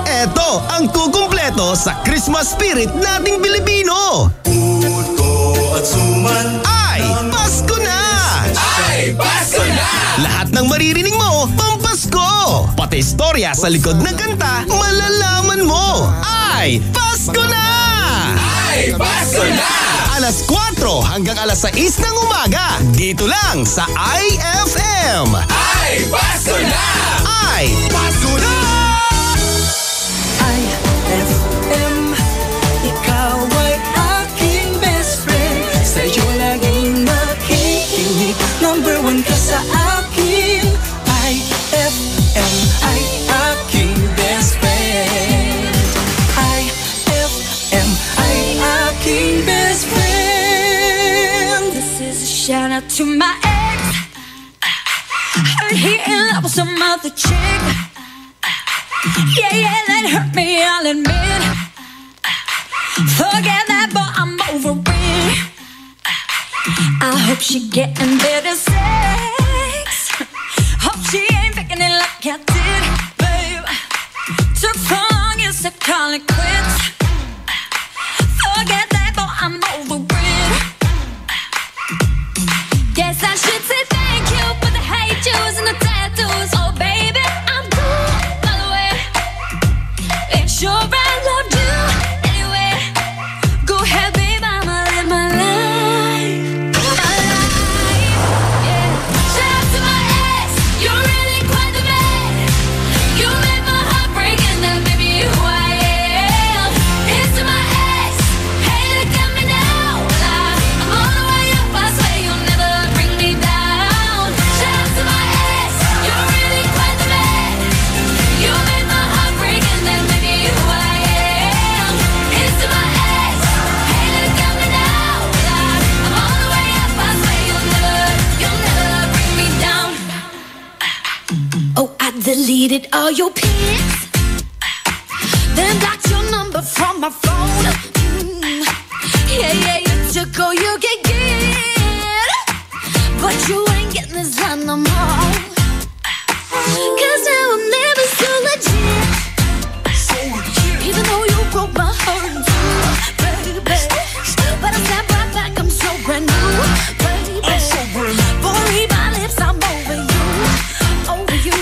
[SPEAKER 9] Eto ang kukumpleto sa Christmas spirit nating Pilipino.
[SPEAKER 6] Puto at suman.
[SPEAKER 9] Ay, Pasko na!
[SPEAKER 6] Ay, Pasko na!
[SPEAKER 9] Lahat ng maririnig mo, pampasko! Pati istorya sa likod ng kanta, malalaman mo! Ay, Pasko na!
[SPEAKER 6] Ay, Pasko na!
[SPEAKER 9] Alas 4 hanggang alas 6 ng umaga, dito lang sa IFM!
[SPEAKER 6] Ay, Pasko na!
[SPEAKER 9] Ay, Pasko na!
[SPEAKER 6] IFM, ikaw ay aking best friend. Sa'yo laging makikinig, number 1 ka sa akin. IFM ay aking best friend. IFM ay aking best friend.
[SPEAKER 2] This is a shout out to my ex. Heard he in love with some other chick. Yeah, that hurt me, I'll admit. Forget that, but I'm over it. I hope she getting better sex. Hope she ain't picking it like I did, babe. Took so long, you said call it quits. Forget that, but I'm over it. Guess I should say thank you for the hate juice and the tattoos. Oh baby, I'm cool, by the way. Ain't sure I loved you anyway. Go ahead, babe, I'ma live my life. My life, yeah. Shout out to my ex, you're really quite the man. You made my heart break and that made me who I am. Here's to my ex, hey, look at me now. I'm on the way up, I swear you'll never bring me down. Shout out to my ex, you're really quite the man. You made my heart break and that made me who I am. Here's to my ex, hey, look at me now. I'm on the way up, I swear you'll never bring me down. Oh, I deleted all your pics, then blocked your number from my phone. Yeah, you took all you could get, but you ain't getting this done no more. Cause now I'm never so legit, even though you broke my heart too, baby. But I snap right back, I'm so brand new, baby. Boy, read my lips, I'm over you, over you.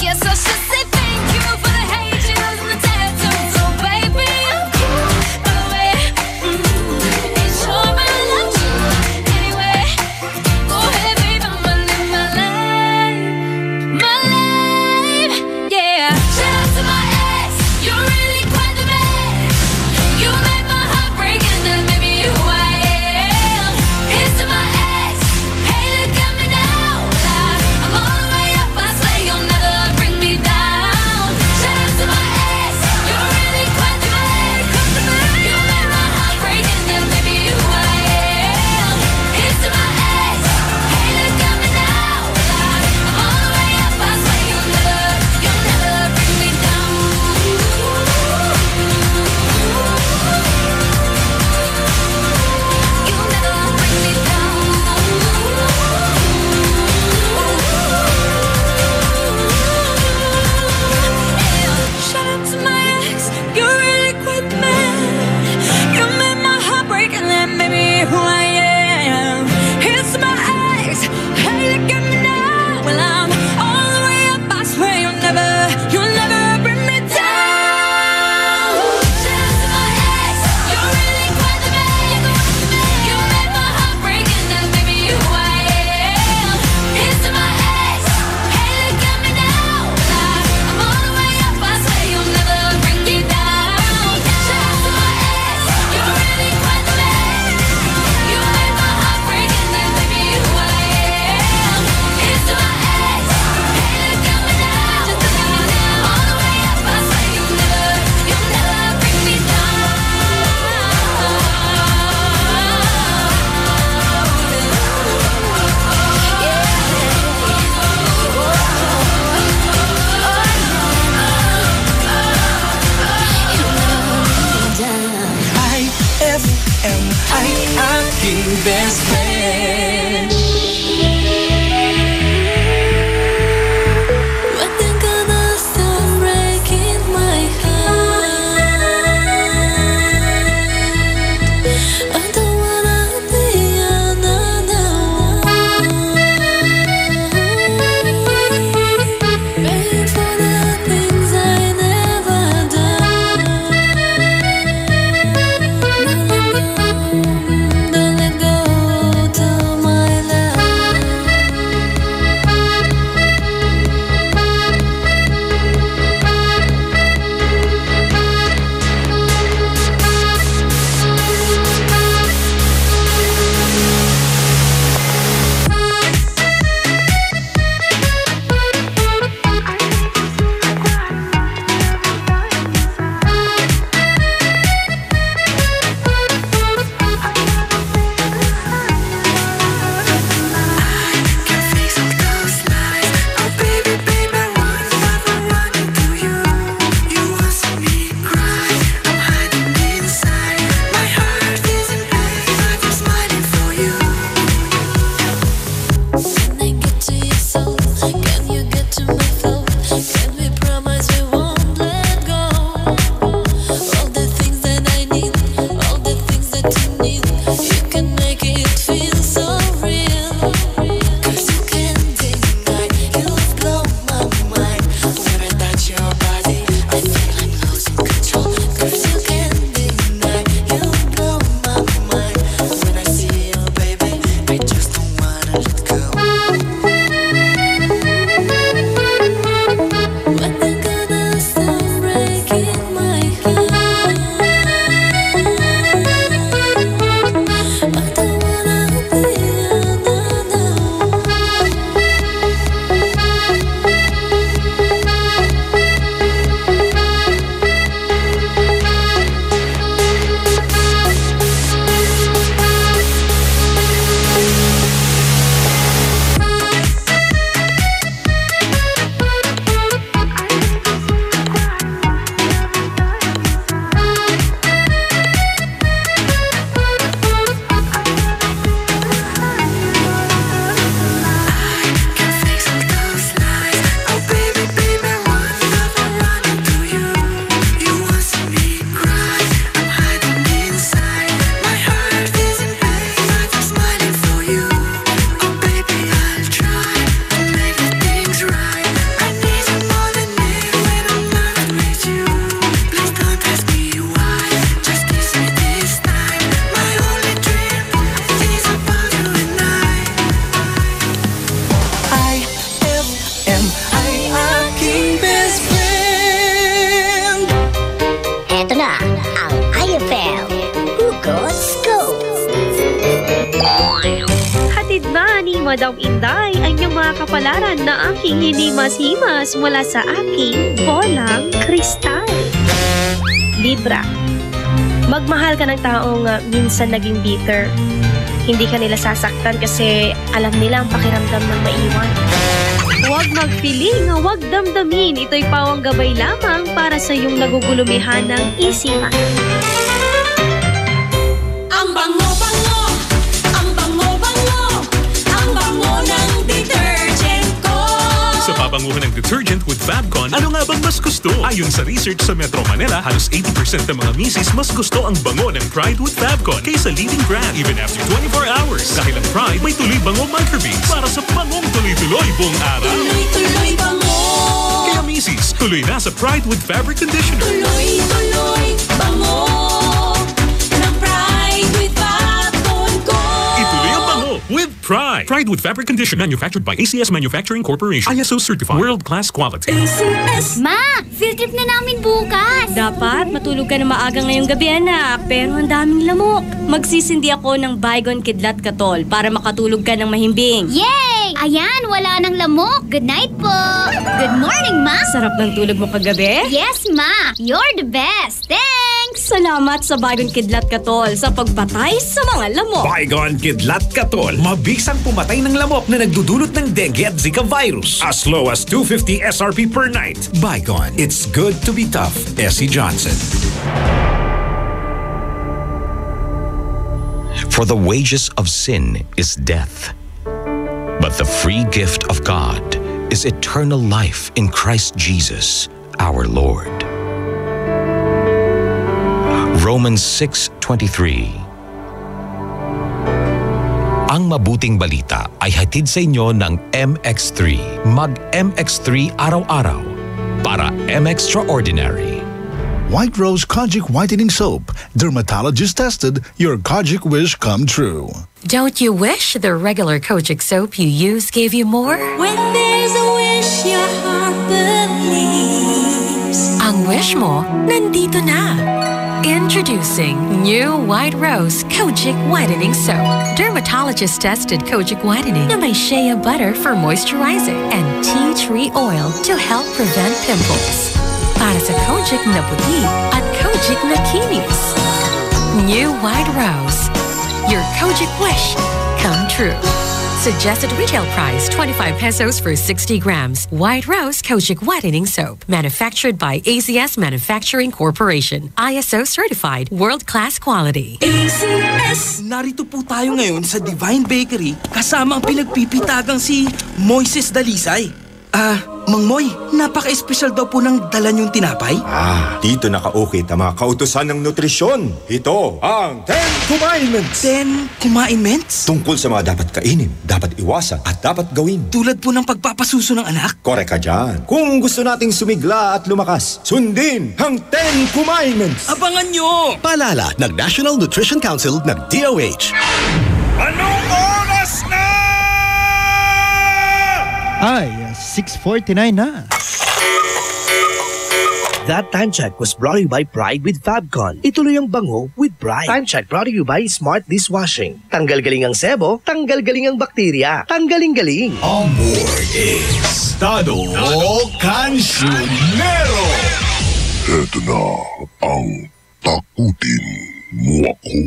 [SPEAKER 2] Guess I should say thank you for the hate juice and the tattoos. Oh baby, I'm cool, by the way. Ain't sure I loved you anyway. Go
[SPEAKER 6] aking best friend.
[SPEAKER 2] When they're gonna stop breaking my heart, I don't wanna be another one. Paying for the things I never done. Don't let go to my love.
[SPEAKER 5] Hatid na ni Madam Inday ang iyong mga kapalaran na aking hinimas-himas mula sa aking bolang kristal. Libra, magmahal ka ng taong minsan naging bitter. Hindi ka nila sasaktan kasi alam nila ang pakiramdam ng maiwan. Huwag magpiling, huwag damdamin. Ito'y pawang gabay lamang para sa iyong nagugulumihan ng isipan.
[SPEAKER 2] Ang bango-bango, ang bango-bango, ang bango ng detergent ko.
[SPEAKER 20] Sa pabanguhan ng detergent with Fabcon, ano nga bang mas gusto? Ayon sa research sa Metro Manila, halos 80% ng mga misis mas gusto ang bango ng Pride with Fabcon kaysa leading brand even after 24 hours. Dahil ang Pride may tuloy bango microbeads para sa bangong tuloy-tuloy buong araw.
[SPEAKER 2] Tuloy-tuloy bango.
[SPEAKER 20] Kaya misis, tuloy na sa Pride with Fabric Conditioner.
[SPEAKER 2] Tuloy-tuloy bango ng Pride with Fabcon ko.
[SPEAKER 20] Ituloy ang bango with Pride. Pride with Fabric Conditioner manufactured by ACS Manufacturing Corporation. ISO certified. World-class quality.
[SPEAKER 24] ACS! Ma! Field trip na namin bukas!
[SPEAKER 12] Dapat matulog ka na maaga ngayong gabi, anak. Pero ang daming lamok. Magsisindi ako ng Baygon Kidlat Katol para makatulog ka ng mahimbing.
[SPEAKER 24] Yay! Ayan, wala nang lamok. Good night po! Good morning, Ma!
[SPEAKER 12] Sarap ng tulog mo kagabi?
[SPEAKER 24] Yes, Ma! You're the best! Thanks!
[SPEAKER 12] Salamat sa Baygon Kidlat Katol sa pagpatay sa mga lamok.
[SPEAKER 25] Baygon Kidlat Katol. Mabisang pumatay ng lamok na nagdudulot ng dengue at Zika virus. As low as 250 SRP per night. Baygon. It's good to be tough. Essie Johnson.
[SPEAKER 14] For For the wages of sin is death, but the free gift of God is eternal life in Christ Jesus, our Lord. Romans 6:23. Ang mabuting balita ay hatid sa inyo ng MX3. Mag-MX3 araw-araw para M-Extraordinary.
[SPEAKER 7] White Rose Kojic Whitening Soap. Dermatologist tested, your Kojic wish come true.
[SPEAKER 16] Don't you wish the regular Kojic soap you use gave you more?
[SPEAKER 2] When there's a wish your heart believes.
[SPEAKER 16] Ang wish mo, nandito na. Introducing new White Rose Kojic Whitening Soap. Dermatologist-tested Kojic Whitening na may shea butter for moisturizing and tea tree oil to help prevent pimples. Para sa Kojic na puti at Kojic na kinis. New White Rose. Your Kojic wish come true. Suggested retail price 25 pesos for 60 grams. White Rose Kojic Whitening Soap. Manufactured by ACS Manufacturing Corporation. ISO certified. World-class quality.
[SPEAKER 17] ACS! Narito po tayo ngayon sa Divine Bakery kasama ang pinagpipitagang si Moises Dalisay. Mang Moy, napaka-espesyal daw po ng dala niyong tinapay.
[SPEAKER 4] Dito naka-ukit ang mga kautusan ng nutrisyon. Ito ang 10 Commandments.
[SPEAKER 17] 10 Commandments?
[SPEAKER 4] Tungkol sa mga dapat kainin, dapat iwasan, at dapat gawin.
[SPEAKER 17] Tulad po ng pagpapasuso ng anak?
[SPEAKER 4] Korek ka dyan. Kung gusto nating sumigla at lumakas, sundin ang 10 Commandments.
[SPEAKER 17] Abangan nyo!
[SPEAKER 21] Paalala ng National Nutrition Council ng DOH.
[SPEAKER 11] Anong oras na?
[SPEAKER 19] Ay, 6:49 na.
[SPEAKER 8] That time check was brought to you by Pride with Fabcon. Ituloy ang bango with Pride. Time check brought to you by Smart Dishwashing. Tanggal galing ang sebo, tanggal galing ang bakterya. Tanggaling-galing.
[SPEAKER 11] On board is Tado Cancionero.
[SPEAKER 22] Ito na ang takutin mo ako.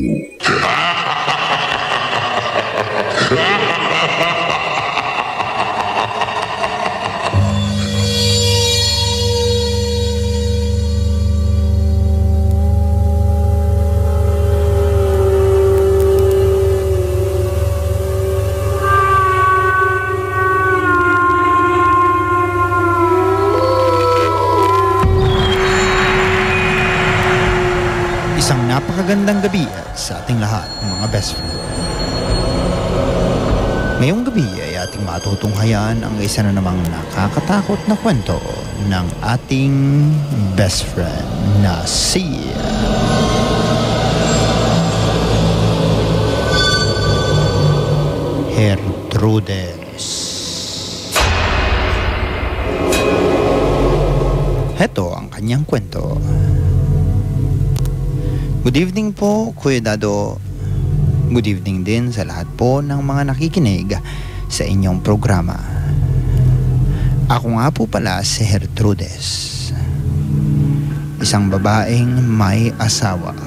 [SPEAKER 19] Napakagandang gabi sa ating lahat, mga best friend. Ngayong gabi ay ating matutunghayan ang isa na namang nakakatakot na kwento ng ating best friend na si Gertrudes. Heto ang kanyang kwento. Good evening po, Kuya Dado. Good evening din sa lahat po ng mga nakikinig sa inyong programa. Ako nga po pala si Gertrudes. Isang babaeng may asawa.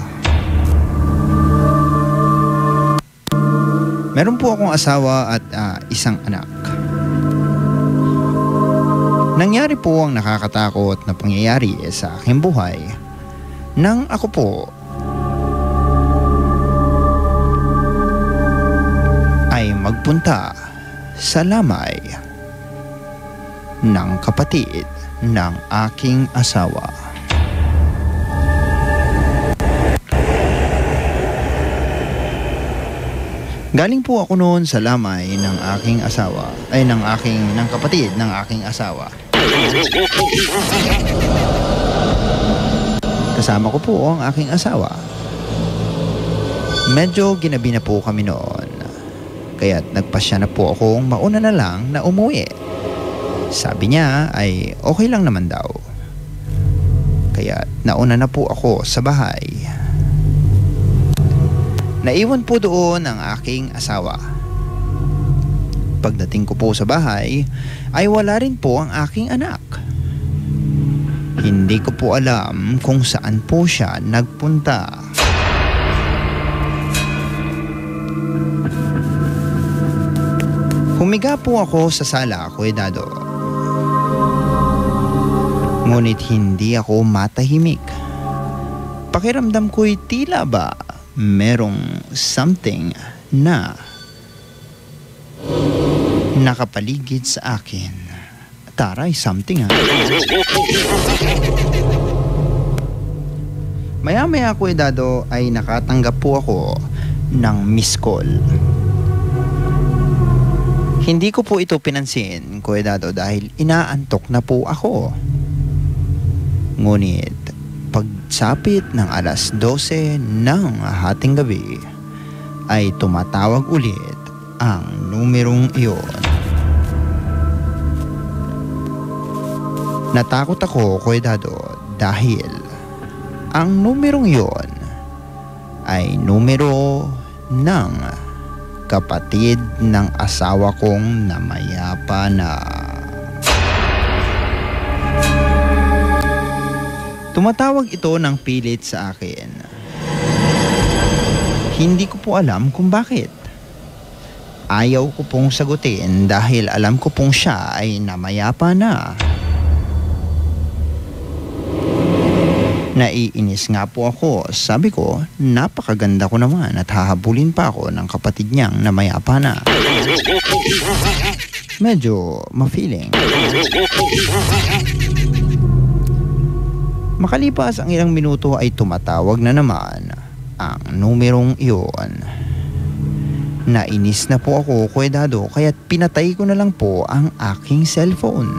[SPEAKER 19] Meron po akong asawa at isang anak. Nangyari po ang nakakatakot na pangyayari sa aking buhay nang ako po ay magpunta sa lamay ng kapatid ng aking asawa. Galing po ako noon sa lamay ng aking asawa, ng kapatid ng aking asawa. Kasama ko po ang aking asawa. Medyo ginabi na po kami noon. Kaya't nagpasya na po akong mauna na lang na umuwi. Sabi niya ay okay lang naman daw. Kaya't nauna na po ako sa bahay. Naiwan po doon ang aking asawa. Pagdating ko po sa bahay, ay wala rin po ang aking anak. Hindi ko po alam kung saan po siya nagpunta. Humiga po ako sa sala, Kuya Dado. Ngunit hindi ako matahimik. Pakiramdam ko'y tila ba merong something na nakapaligid sa akin. Taray, something ha. Maya-maya Kuya Dado ay nakatanggap po ako ng miss call. Hindi ko po ito pinansin, Kuya Dado, dahil inaantok na po ako. Ngunit pagsapit ng alas 12 ng hating gabi ay tumatawag ulit ang numerong iyon. Natakot ako, Kuya Dado, dahil ang numerong iyon ay numero ng kapatid ng asawa kong namayapa na. Tumatawag ito ng pilit sa akin. Hindi ko po alam kung bakit. Ayaw ko pong sagutin dahil alam ko pong siya ay namayapa na. Naiinis nga po ako. Sabi ko, napakaganda ko naman at hahabulin pa ako ng kapatid niyang namayapa na. Medyo ma-feeling. Makalipas ang ilang minuto ay tumatawag na naman ang numerong iyon. Nainis na po ako, Kuya Dado, kaya't pinatay ko na lang po ang aking cellphone.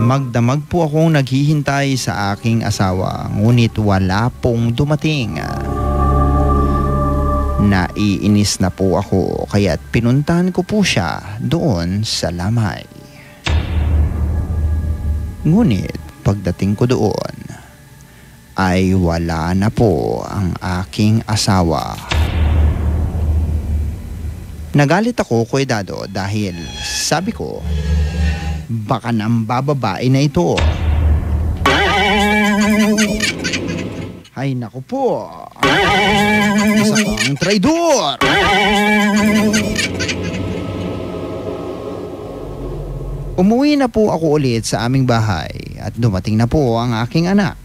[SPEAKER 19] Magdamag po akong naghihintay sa aking asawa, ngunit wala pong dumating. Naiinis na po ako, kaya't pinuntahan ko po siya doon sa lamay. Ngunit pagdating ko doon, ay wala na po ang aking asawa. Nagalit ako, Kuya Dado, dahil sabi ko, baka nang bababae na ito. Ay naku po, isa pang traidor. Umuwi na po ako ulit sa aming bahay at dumating na po ang aking anak.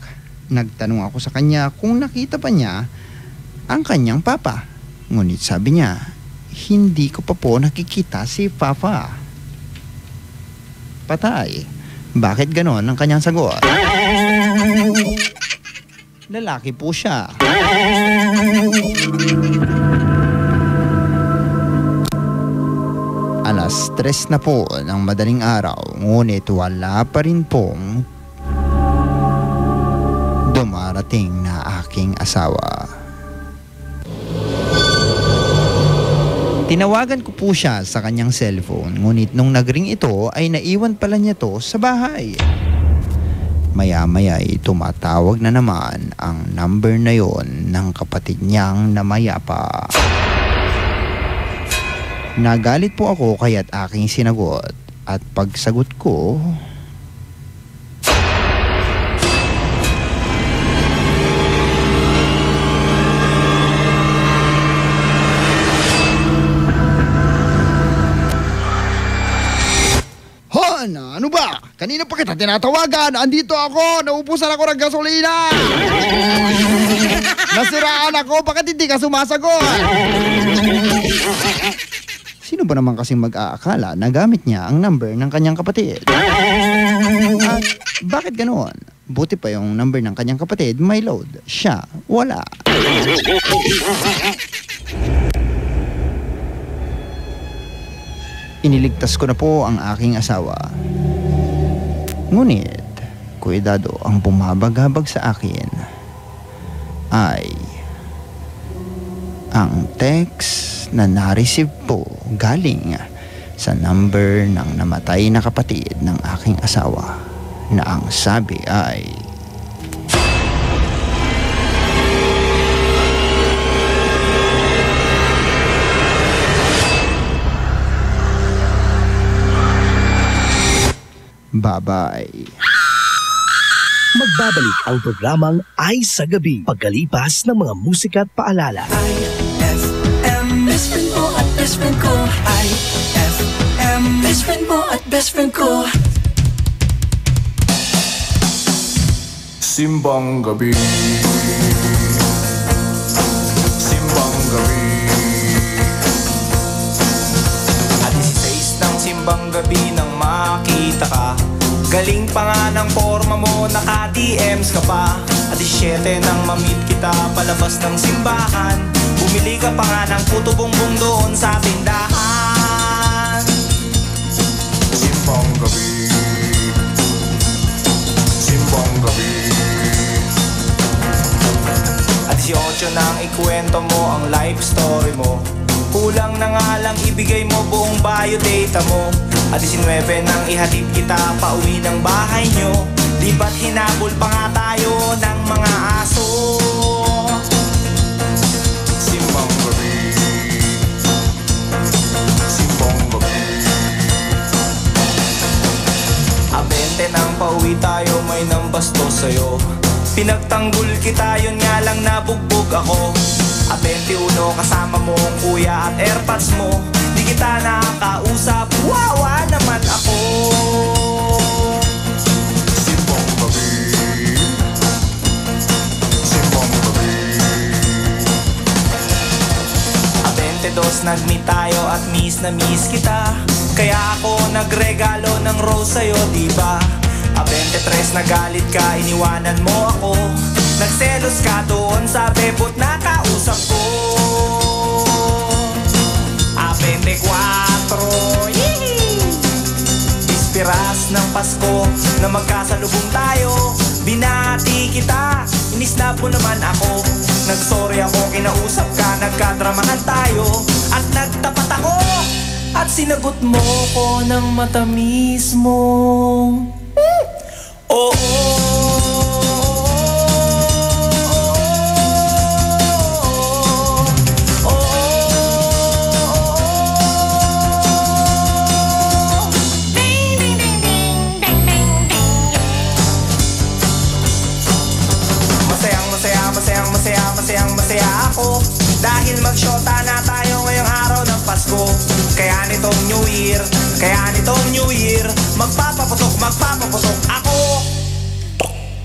[SPEAKER 19] Nagtanong ako sa kanya kung nakita pa niya ang kanyang papa. Ngunit sabi niya, hindi ko pa po nakikita si papa. Patay. Bakit ganon ang kanyang sagot? Lalaki po siya. Alas 3 na po ng madaling araw, ngunit wala pa rin pong dumarating na aking asawa. Tinawagan ko po siya sa kanyang cellphone, ngunit nung nagring ito ay naiwan pala niya to sa bahay. Maya-maya ay tumatawag na naman ang number na yon ng kapatid niyang namayapa. Nagalit po ako kaya't aking sinagot at pagsagot ko, ano ba? Kanina pa kita tinatawagan. Andito ako. Naubusan ako ng gasolina. Nasiraan ako. Bakit hindi ka sumasagot? Sino ba naman kasing mag-aakala na gamit niya ang number ng kanyang kapatid? At bakit ganoon? Buti pa yung number ng kanyang kapatid may load. Siya, wala. Iniligtas ko na po ang aking asawa. Ngunit, Kuya Dado, ang bumabagabag sa akin ay ang text na na-receive po galing sa number ng namatay na kapatid ng aking asawa na ang sabi ay, bye-bye.
[SPEAKER 8] Magbabalik ang programang Ay sa Gabi pagkalipas ng mga musika at paalala.
[SPEAKER 6] IFM, best friend mo at best friend ko. IFM, best friend mo at best friend ko.
[SPEAKER 3] Simbang gabi, simbang gabi.
[SPEAKER 10] At 16 ng simbang gabi nang makita ka. Galing pa nga ng forma mo, naka-DMs ka pa. At 17 nang mamit kita palabas ng simbahan. Bumili ka pa nga ng puto bongbong doon sa tindahan.
[SPEAKER 3] Simbang gabi, simbang gabi.
[SPEAKER 10] At 18 nang ikwento mo ang life story mo. Kulang na nga lang ibigay mo buong biodata mo. At 19 nang ihatid kita pauwi ng bahay nyo. Di ba't hinabol pa nga tayo ng mga aso?
[SPEAKER 3] Simbang gabi, simbang gabi.
[SPEAKER 10] Abente nang pauwi tayo, may nambasto sa'yo. Pinagtanggol kita, yun nga lang nabugbog ako. At 21 kasama mo ang kuya at airpods mo. Di kita nakakausap, wawa naman ako.
[SPEAKER 3] Simbang gabi, simbang gabi.
[SPEAKER 10] At 22 nag-meet tayo at miss na miss kita. Kaya ako nagregalo ng rose sa'yo, diba? At 23 nagalit ka, iniwanan mo ako. Nagselos ka doon sa bebot na kausap ko. A 24, Ispiras ng Pasko na magkasalubong tayo. Binati kita, inisnap mo naman ako. Nagsorry ako, kinausap ka, nagkadramahan tayo. At nagtapat ako, at sinagot mo ko ng matamis mo. Masaya ako dahil magsyota na tayo ngayong araw ng Pasko. Kaya nitong New Year, magpapaputok ako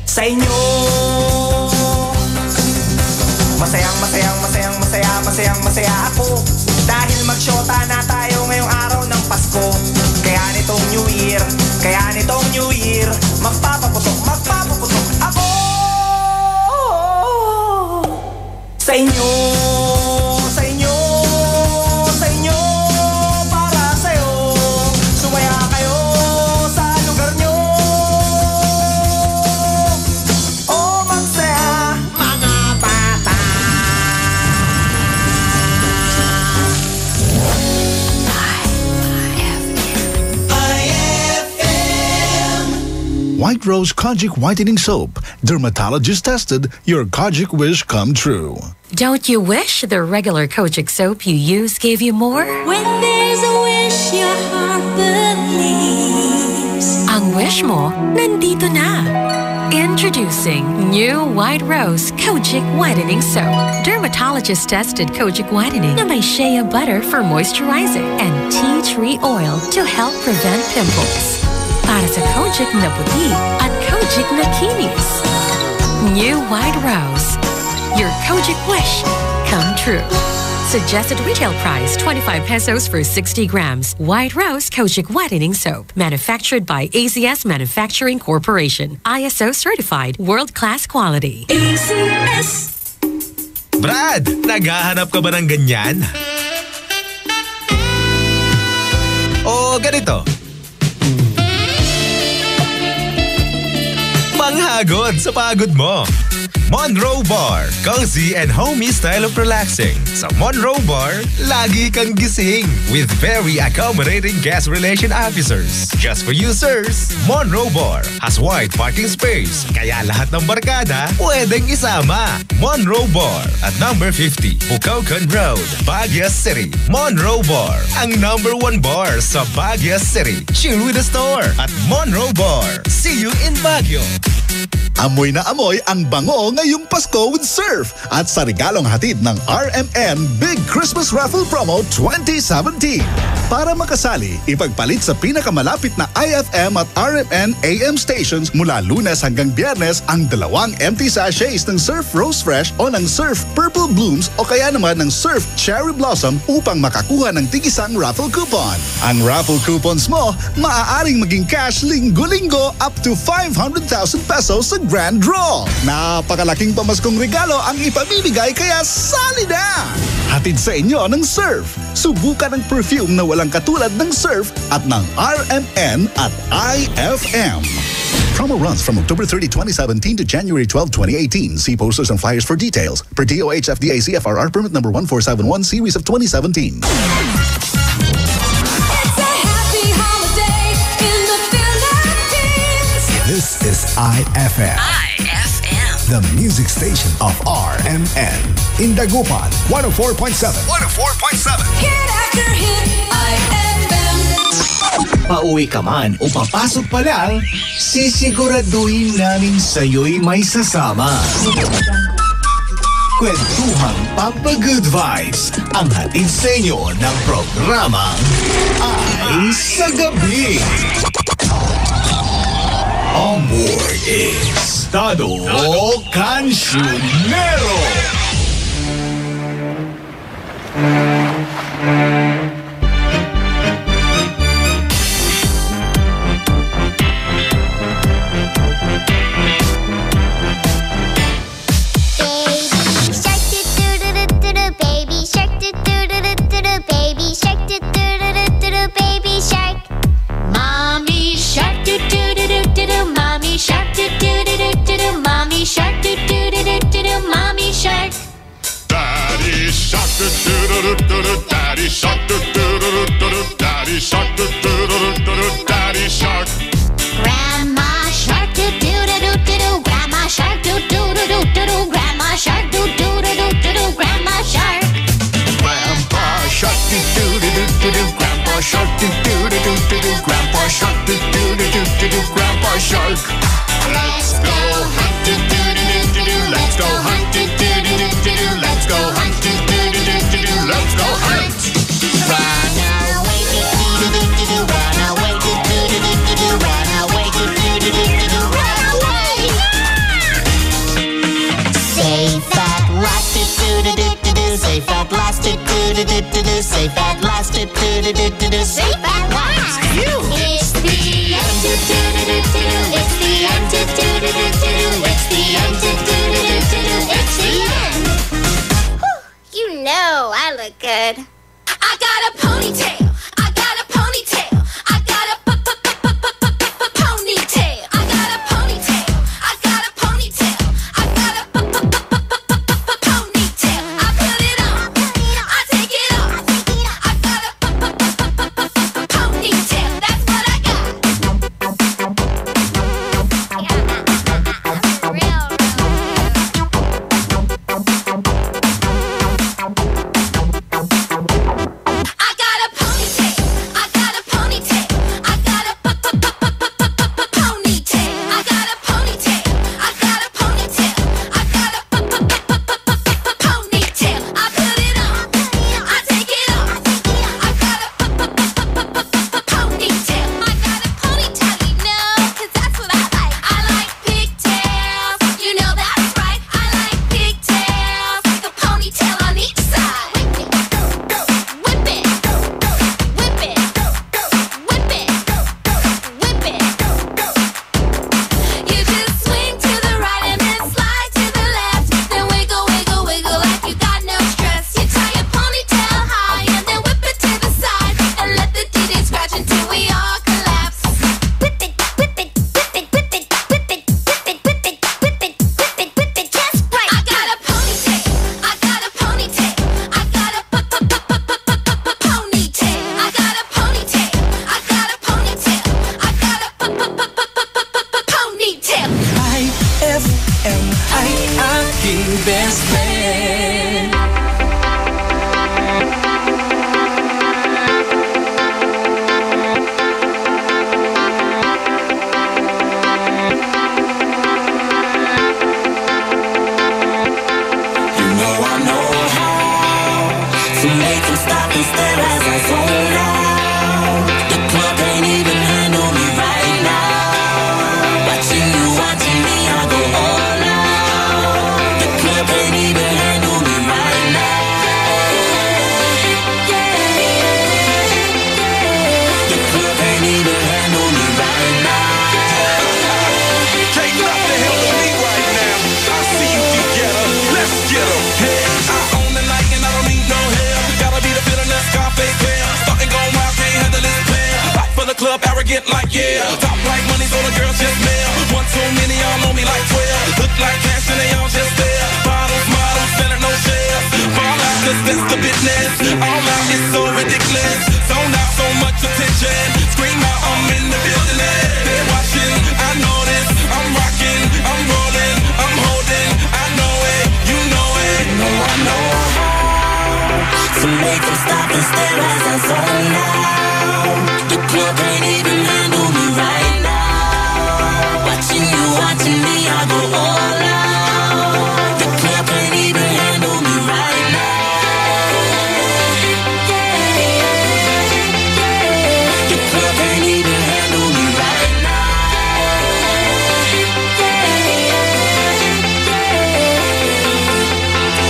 [SPEAKER 10] sa inyo. Masaya ako dahil magsyota na tayo ngayong araw ng Pasko. Kaya nitong New Year, magpapaputok ako sa inyo, para sa'yo. Sumaya kayo sa lugar nyo. O magsaya, mga bata.
[SPEAKER 7] White Rose Kojic Whitening Soap. Dermatologist tested, your Kojic wish come true.
[SPEAKER 16] Don't you wish the regular Kojic soap you use gave you more?
[SPEAKER 2] When there's a wish, your heart believes.
[SPEAKER 16] Ang wish mo, nandito na. Introducing new White Rose Kojic Whitening Soap. Dermatologist-tested Kojic Whitening na may shea butter for moisturizing and tea tree oil to help prevent pimples. Para sa Kojic na puti at Kojic na kinis. New White Rose. Your Kojic wish come true. Suggested retail price 25 pesos for 60 grams. White Rose Kojic Whitening Soap. Manufactured by AZS Manufacturing Corporation. ISO certified. World-class quality.
[SPEAKER 2] AZS.
[SPEAKER 9] Brad, naghahanap ka ba ng ganyan? O ganito. Manghagod sa pagod mo. Monroe Bar, cozy and homey style of relaxing. Sa Monroe Bar, lagi kang gising with very accommodating guest relation officers. Just for you, sirs, Monroe Bar has wide parking space, kaya lahat ng barkada pwedeng isama. Monroe Bar at number 50, Bucaucan Road, Baguio City. Monroe Bar, ang number 1 bar sa Baguio City. Chill with the store at Monroe Bar. See you in Baguio.
[SPEAKER 7] Amoy na amoy ang bango ngayong Pasko with Surf at sa regalong hatid ng RMN Big Christmas Raffle Promo 2017. Para makasali, ipagpalit sa pinakamalapit na IFM at RMN AM stations mula Lunes hanggang Biyernes ang 2 empty sachets ng Surf Rose Fresh o ng Surf Purple Blooms o kaya naman ng Surf Cherry Blossom upang makakuha ng tig-isang raffle coupon. Ang raffle coupons mo, maaaring maging cash linggo-linggo up to 500,000 pesos sa Grand Draw. Napakalaking pamaskong regalo ang ipamimigay kaya sali na! Hatid sa inyo ng Surf. Subukan ang perfume na walang katulad ng Surf at ng RMN at IFM. Promo runs from October 30, 2017 to January 12, 2018. See posters and flyers for details. Per DOH FDA CFRR permit number 1471 series of 2017.
[SPEAKER 11] This is IFM. The music station of RMN. In Dagupan, 104.7. 104.7.
[SPEAKER 2] Hit after hit, IFM.
[SPEAKER 11] Pauwi ka man o papasok pa lang, sisiguraduhin namin sa'yo'y may sasama. Kwentuhang Pampa-Good Vibes ang hatid sa inyo ng programa Ay sa Gabi. On board is Tado Cancionero.
[SPEAKER 3] Daddy shark, do-do-do-do-do, Daddy shark, do-do-do-do-do, Daddy shark.
[SPEAKER 24] Grandma shark, do-do-do-do-do, Grandma shark, do-do-do-do-do, Grandma shark, do-do-do-do-do, Grandma shark.
[SPEAKER 3] Grandpa shark, do-do-do-do-do, Grandpa shark, do-do-do-do-do, Grandpa shark, do-do-do-do-do, Grandpa shark. Let's go hunt, do-do-do-do-do, let's go hunt, do-do-do-do-do, let's go hunt, do-do-do-do-do, let's go hunt.
[SPEAKER 24] Run away, do-do-do-do-do, run away, do-do-do-do-do, run away, do-do-do-do-do, run away. Safe at last, do-do-do-do-do, safe at last, do-do-do-do-do, safe at last, do-do-do-do-do, safe at last. It's the end, do-do-do-do-do, it's the end, do-do-do-do-do, it's the end, do-do-do-do-do, it's the end. You know I look good.
[SPEAKER 2] I got a ponytail. I got a ponytail. I got a ponytail. I got a ponytail. I got a ponytail. I got a ponytail. I put it on. I take it off. I got a
[SPEAKER 1] get like, yeah. Top like money, so the girls just mail. One too many, y'all know me like 12. Look like cash and they all just there. Bottles, models, selling no shares. Fall out, cause that's the business. All out is so ridiculous. Zone out, so much attention. Scream out, I'm in the building. They're watching, I know this. I'm rocking, I'm rolling, I'm holding. I know it, you know it.
[SPEAKER 24] No, I know how to make them stop and stare as I zone out. The club ain't even handle me right now. Watching you, watching me, I go all out. The club ain't even handle me right now. The club ain't even handle me right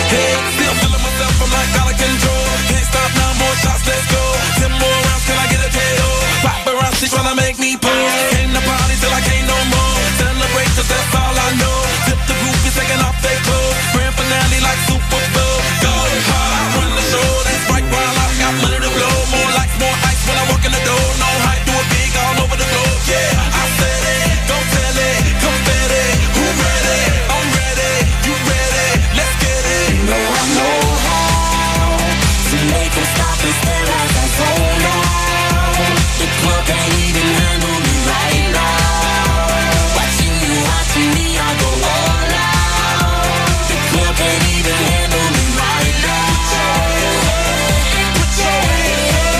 [SPEAKER 1] Hey, still feeling myself, I'm like out of control. Can't stop now, more shots, let's go. 10 more rounds, can I get a KO? Paparazzi tryna make me pose. Came to party till I can't no more. Celebrate, cause that's all I know. Tip the groupies taking off their clothes. Grand finale like Super Bowl. Go hard, I run the show. That's right, while I got money to blow. More lights, more ice when I walk in the door. No hype, do it big all over the globe. Yeah, I said it, don't tell it. Confetti, who ready? I'm ready, you ready? Let's get it.
[SPEAKER 24] now. I know how to make them stop and stare as I zone out. The club can't even handle me right now. Watching you, watching me, I go all out. The club can't even handle me right now. Put your hands up,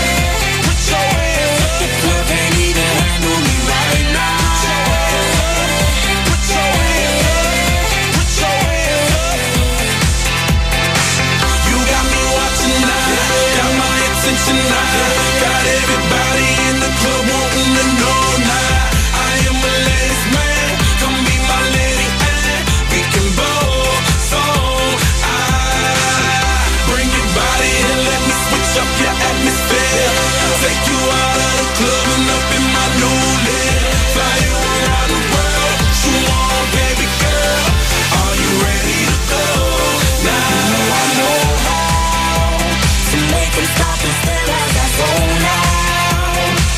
[SPEAKER 24] put your hands up. The club can't even handle me right now. Put your hands up, put your hands up.
[SPEAKER 1] You got me watching now, got my attention now. Got everybody in the club wanting to know now. I am a ladies man, come be my lady and we can both. So I bring your body and let me switch up your atmosphere. Take you out of the club and up in my new live. Fly you around the world, you on baby girl. Are you ready to go now?
[SPEAKER 24] I know how to make them stop and stare as I zone out.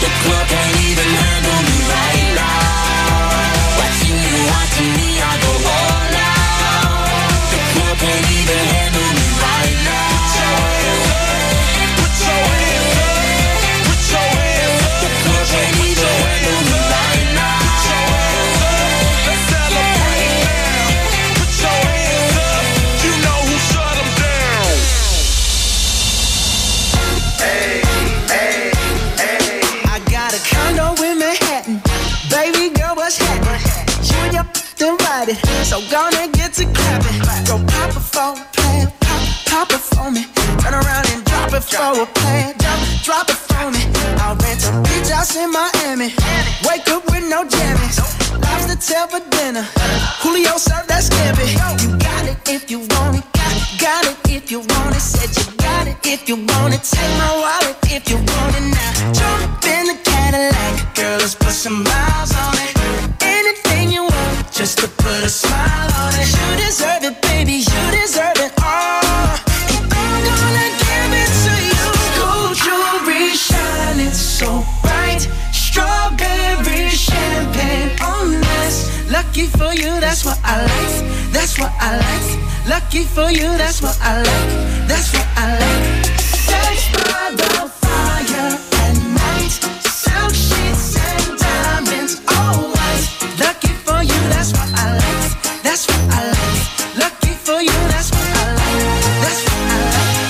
[SPEAKER 24] The club can't even handle me right now. Watching you, watching me, I go all out. The club can't even handle me right now.
[SPEAKER 1] Put your hands up, put your hands up.
[SPEAKER 24] The club can't even handle me right now.
[SPEAKER 1] Let's celebrate now. Put your hands up. You know who shut 'em down.
[SPEAKER 6] I got a condo in Manhattan. Baby girl, what's happening? You and your then ride it. So gonna get to clapping. Go pop it for a plan. Pop it for me. Turn around and drop it for a plan. Drop it for me. I'll rent a beach house in Miami. Wake up with no jammies. Lobster tail for dinner. Julio served that scampi. You got it if you want it. Got it if you want it. Said you got it if you want it. Take my wallet if you want it now. Jump in the Cadillac. Girl, let's put some miles on it. Anything you want, just to put a smile on it. You deserve it, baby. You deserve it all. And I'm gonna give it to you. Gold jewelry shining so bright. Strawberry champagne on us. Lucky for you, that's what I like. That's what I like. Lucky for you, that's what I like. That's what I like. Sex by the fire at night. Silk sheets and diamonds, all white. Lucky for you, that's what I like. That's what I like. Lucky for you, that's what I like. That's what I like.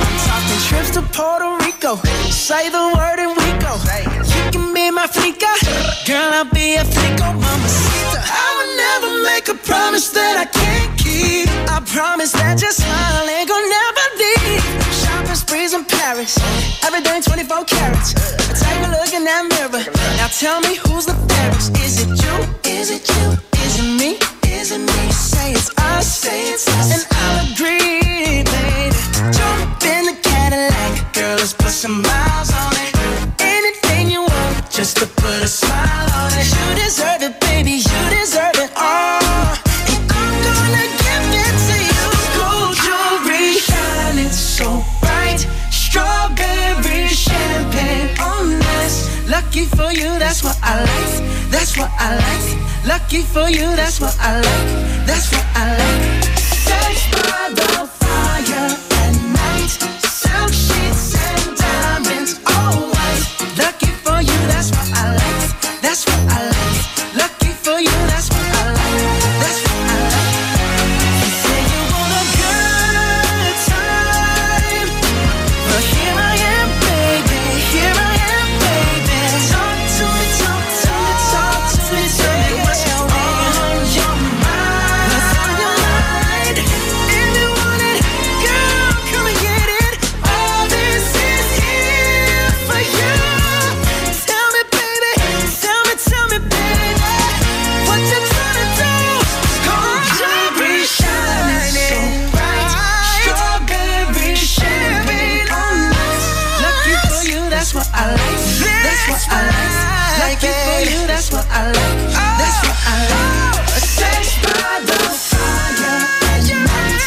[SPEAKER 6] I'm talking trips to Puerto Rico. Say the word and we go. You can be my flica. Girl, I'll be a flico, mamacita. I would never make a promise that I can't keep. I promise that your smile ain't gonna never leave. Shopping sprees in Paris. Everything 24 carats. Take a look in that mirror. Now tell me who's the fairest. Is it you? Is it you? Is it me? Is it me? Say it's us. Say it's us. And I'll agree, baby. Jump in the Cadillac. Girl, let's put some miles on it. Anything you want, just to put a smile on it. You deserve it, baby. You deserve it all. And I'm gonna give it to you. Gold jewelry shining so bright. Strawberry champagne on us. Lucky that's what I like. Lucky for you, that's what I like. That's what I like. Sex by the fire at night. Silk sheets and diamonds, all white. Lucky for you, that's what I like. That's what I like. Lucky for you, that's what I like. That's what I like. You say you want a good time, but here I am, baby. Here I am, baby. Talk to me, talk to me, talk to me. Tell me what's on your mind. What's on your mind? If you want it, girl, come and get it. All this is here for you. Tell me, baby. Tell me, baby. What you tryna do? Strawberry shining so bright. Strawberry champagne on ice. Lucky for you, that's what I like. That's what I like. Lucky for you, that's what I like. That's what I like. Sex by the fire at night.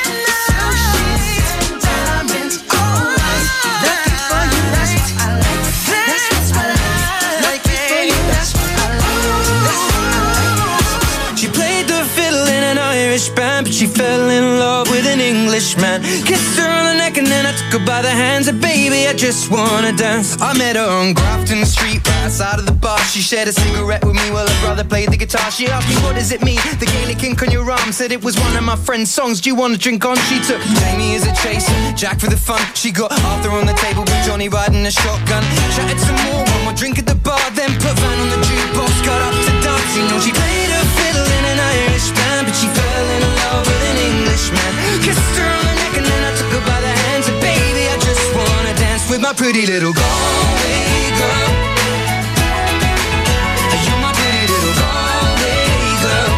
[SPEAKER 6] Silk sheets and diamonds, all white. Lucky for you, that's what I like. That's what I like. Lucky for you, that's what I like. That's what I like. She played the fiddle in an Irish band, but she fell in love with an Englishman. Kissed her on the neck and then I took her by the hands. And baby, I just wanna dance. I met her on Grafton Street, right outside of the bar. She shared a cigarette with me while her brother played the guitar. She asked me, what does it mean? The Gaelic ink on your arm. Said it was one of my friend's songs. Do you want to drink on? She took Jamie as a chaser, Jack for the fun. She got Arthur on the table with Johnny riding a shotgun. Chatted some more, one more drink at the bar, then put Van on the jukebox. Got up to dance, you know she played a fiddle in an Irish band, but she fell in love with an Englishman. Kissed her on the neck and then I took her by the hands. And baby, I just wanna dance with my pretty little Galway girl. You're my pretty little Galway girl.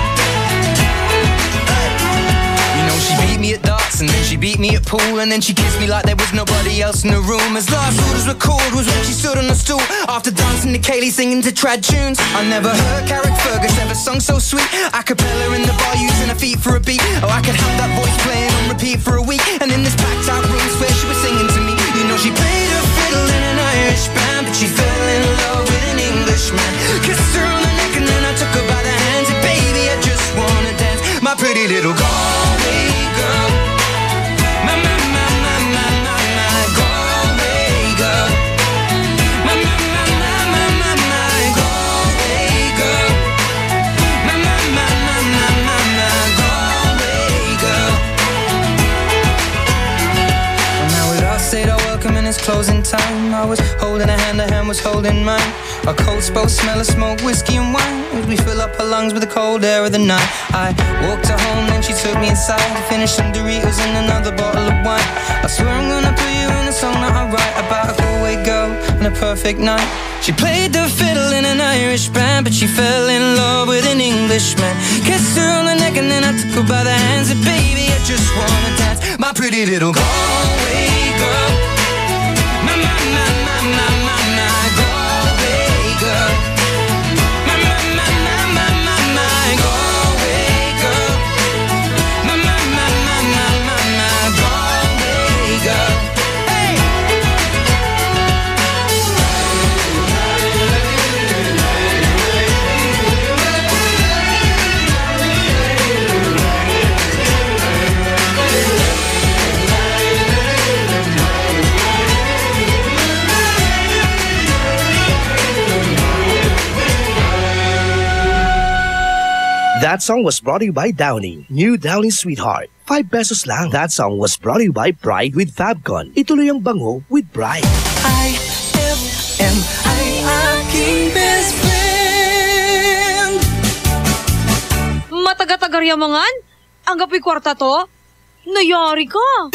[SPEAKER 6] You know she beat me at darts and then she beat me at pool, and then she kissed me like there was nobody else in the room. As last orders were called was when she stood on the stool after dancing to Kaylee singing to trad tunes. I never heard Carrick Fergus ever sung so sweet. A cappella in the bar using her feet for a beat. Oh, I could have that voice playing on repeat for a week. And in this packed out room where she was singing to me. You know she played her fiddle in an Irish band, but she fell in love with an Englishman. Kissed her on the neck and then I took her by the hands. And baby, I just wanna dance, my pretty little Galway girl. My Galway girl. My Galway girl. My Galway girl. Well, now we all said our welcome and it's closing time. I was holding her hand was holding mine. Our coats both smell of smoke, whiskey and wine, as we fill up her lungs with the cold air of the night. I walked her home, then she took me inside to finish some Doritos and another bottle of wine. I swear I'm gonna put you in a song that I write about a Galway girl and a perfect night. She played the fiddle in an Irish band, but she fell in love with an Englishman. Kissed her on the neck and then I took her by the hands. And baby, I just wanna dance, my pretty little Galway girl. My Galway girl. My Galway girl. My Galway girl. Hey!
[SPEAKER 8] That song was brought to you by Downy. New Downy Sweetheart. 5 pesos lang. That song was brought to you by Bride with Fabcon. Ituloy ang bango with Bride.
[SPEAKER 6] IFM ay aking best friend.
[SPEAKER 5] Mataga-tagar yamangan? Ang gapi kwarta to? Nayari ka.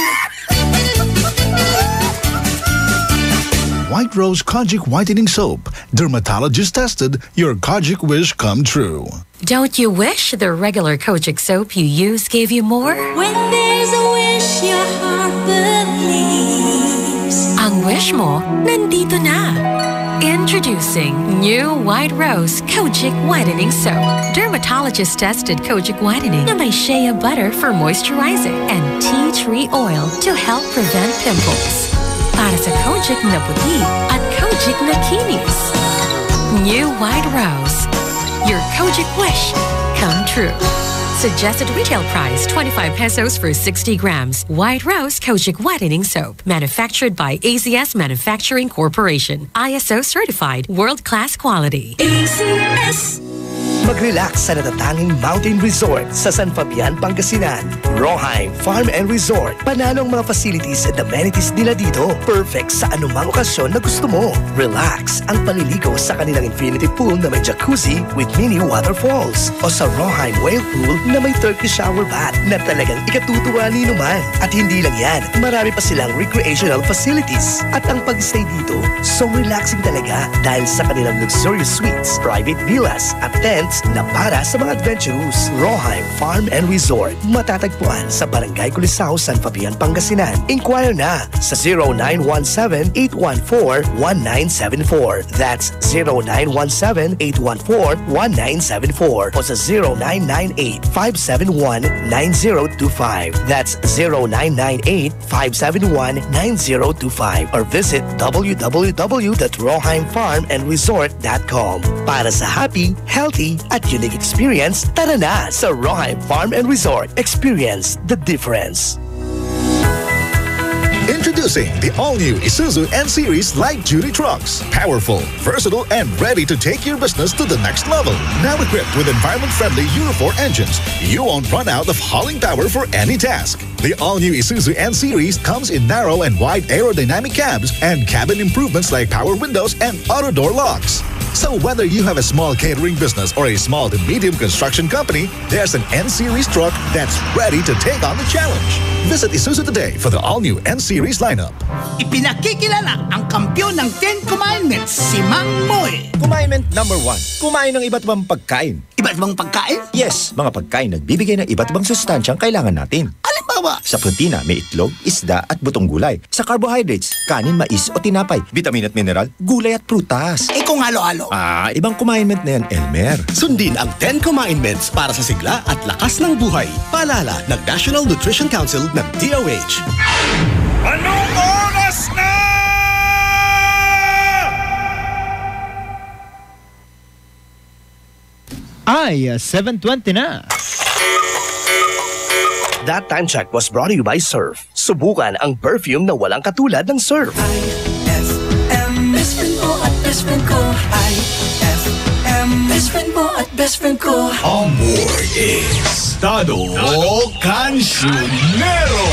[SPEAKER 7] White Rose Kojic Whitening Soap. Dermatologist tested, your Kojic wish come true.
[SPEAKER 16] Don't you wish the regular Kojic soap you use gave you more?
[SPEAKER 2] When there's a wish, your heart believes.
[SPEAKER 16] Ang wish mo, nandito na. Introducing new White Rose Kojic Whitening Soap. Dermatologist-tested Kojic Whitening na may shea butter for moisturizing and tea tree oil to help prevent pimples. Para sa Kojic na puti at Kojic na kinis. New White Rose. Your Kojic wish come true. Suggested retail price 25 pesos for 60 grams. White Rose Kojic Whitening Soap. Manufactured by AZS Manufacturing Corporation. ISO certified world-class quality.
[SPEAKER 8] AZS. Mag-relax sa natatanging mountain resort sa San Fabian, Pangasinan. Roheim Farm and Resort. Panalong mga facilities and amenities nila dito. Perfect sa anumang okasyon na gusto mo. Relax ang paliligo sa kanilang infinity pool na may jacuzzi with mini waterfalls. O sa Roheim Whale Pool na may turkey shower bath na talagang ikatutuwa ni naman. At hindi lang yan, marami pa silang recreational facilities. At ang pag-stay dito, so relaxing talaga dahil sa kanilang luxurious suites, private villas at tents na para sa mga adventurous. Roheim Farm and Resort. Matatagpuan sa Barangay Culisao, San Fabian, Pangasinan. Inquire na sa 0917-814-1974. That's 0917-814-1974 o sa 0998-571-9025. That's 0998-571-9025 or visit www.roheimfarmandresort.com. Para sa happy, healthy, at unique experience, tara na sa Roheim Farm and Resort. Experience the difference.
[SPEAKER 7] Introducing the all-new Isuzu N-Series light-duty trucks. Powerful, versatile, and ready to take your business to the next level. Now equipped with environment-friendly Euro 4 engines, you won't run out of hauling power for any task. The all-new Isuzu N-Series comes in narrow and wide aerodynamic cabs and cabin improvements like power windows and auto door locks. So whether you have a small catering business or a small to medium construction company, there's an N-Series truck that's ready to take on the challenge. Visit Isuzu today for the all-new N-Series lineup.
[SPEAKER 13] Ipinakikilala ang kampiyon ng 10 Commandments, si Mang Moy.
[SPEAKER 4] Commandment number 1. Kumain ng iba't ibang pagkain.
[SPEAKER 13] Iba't ibang pagkain?
[SPEAKER 4] Yes, mga pagkain nagbibigay ng iba't ibang sustansyang kailangan natin.
[SPEAKER 13] Halimbawa?
[SPEAKER 4] Sa protina, may itlog, isda at butong gulay. Sa carbohydrates, kanin, mais o tinapay. Vitamin at mineral, gulay at prutas.
[SPEAKER 13] Kung halo-halo.
[SPEAKER 4] Ibang commandment na yan, Elmer.
[SPEAKER 21] Sundin ang 10 Commandments para sa sigla at lakas ng buhay. Paalala ng National Nutrition Council ng DOH.
[SPEAKER 1] Anong oras na?
[SPEAKER 19] Ay, 7:20 na.
[SPEAKER 8] That time check was brought to you by Surf. Subukan ang perfume na walang katulad ng Surf.
[SPEAKER 6] IFM, best friend mo at best friend ko. IFM, best friend mo at best friend ko.
[SPEAKER 11] Amor is Tado Cancionero.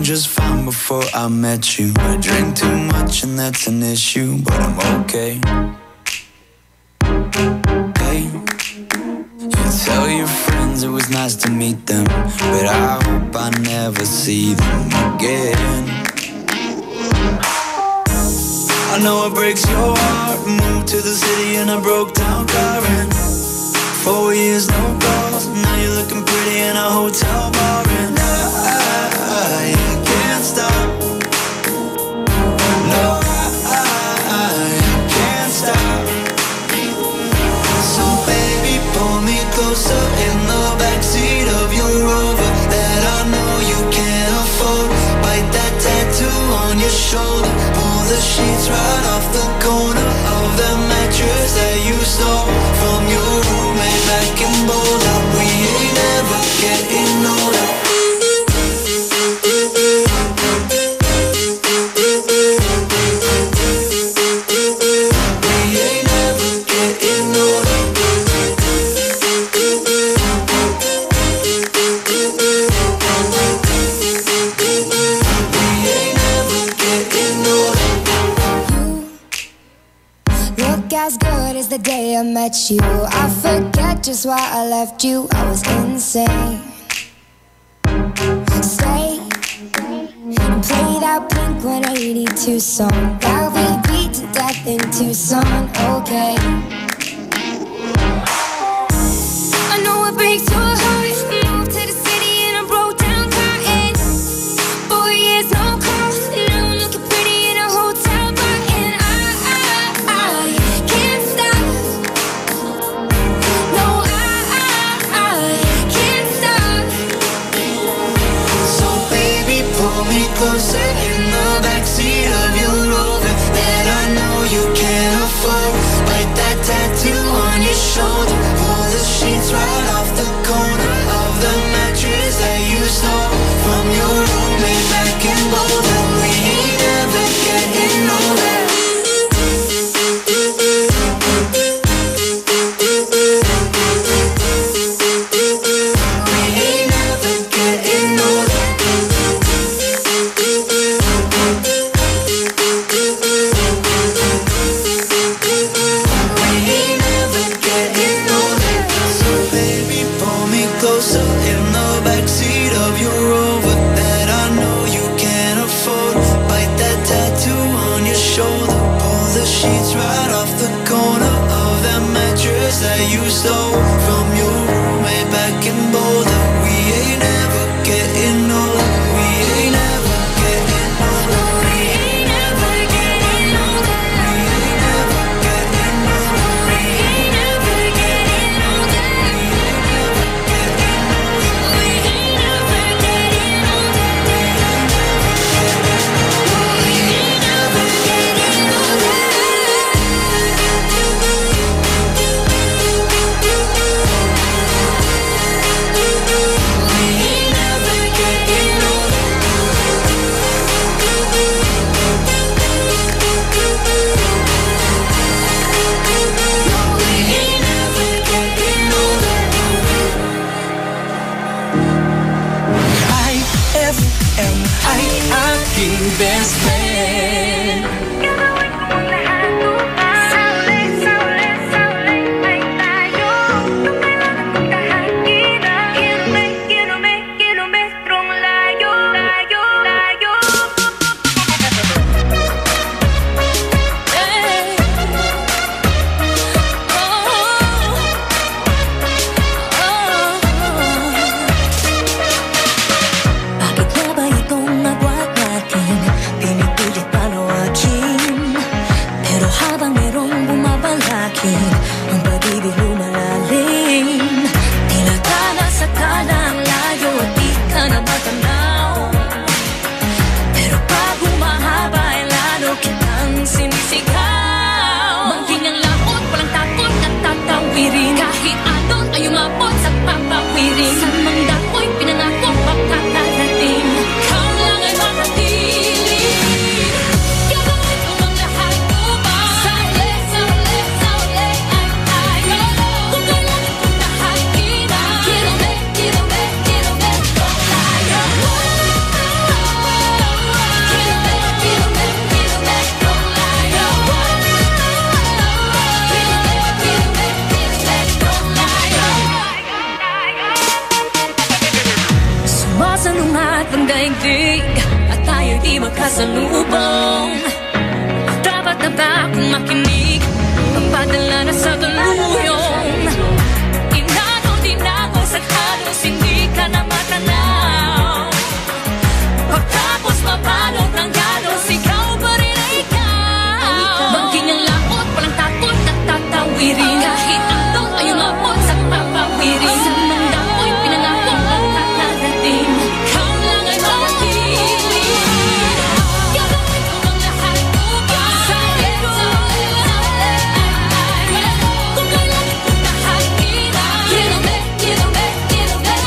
[SPEAKER 10] Just fine before I met you. I drink too much and that's an issue, but I'm okay. Hey, you tell your friends it was nice to meet them, but I hope I never see them again. I know it breaks your heart. Moved to the city in a broke down car and 4 years no calls. Now you're looking pretty in a hotel bar and I can't stop. No, I can't stop. So baby, pull me closer in the backseat of your Rover that I know you can't afford. Bite that tattoo on your shoulder. Pull the sheets right off the corner of the mattress that you stole from your roommate back in Boulder. We ain't ever getting older.
[SPEAKER 15] As good as the day I met you. I forget just why I left you. I was insane. Stay and play that Blink-182 song that we beat to death in Tucson. Okay. I know it breaks your heart. Moved to the city in a broke down car and 4 years no call. Now I'm looking pretty in a hotel bar and I can't stop. No, I can't stop.
[SPEAKER 6] closer in the backseat of your Rover that I know you can't afford. Bite that tattoo on your shoulder. Pull the sheets right off the corner of the mattress that you stole from your roommate back in Boulder. We ain't ever getting older. That you stole from your roommate back in Boulder. We ain't ever getting older. We ain't ever getting older. We ain't ever getting older. We ain't ever getting older. We ain't ever getting older. We ain't ever getting older. We ain't ever getting older.
[SPEAKER 1] IFM ay aking best friend.
[SPEAKER 2] Ang pag-ibig lumalalim, tinatala sa talang layo at di ka na matanaw. Pero pag humahaba ay lalo kitang sinisigaw. Maging ang laot, walang takot at tatawirin. Kahit anong ay umabot sa papawirin. Sa mang dako'y pinangako makakarating. Ikaw lang ay makatiling. Gagawin ko ang lahat upang sumasalungat ang daigdig at tayo'y di magkasalubong. Dapat na ba akong makinig, magpadala na sa tuluyong? Inano din ako sa halos hindi ka na matanaw. Pagtapos mabalot ng galos, ikaw pa rin ay ikaw. Maging ang laot, walang takot at tatawirin. Kahit anong ay umabot sa papawirin. Sa mang dako'y pinangako ang kakarating. Ikaw lang ay makatiling. Gagawin ko ang lahat upang kung kailan kong nahakinan. Quiero ver, quiero ver, quiero ver.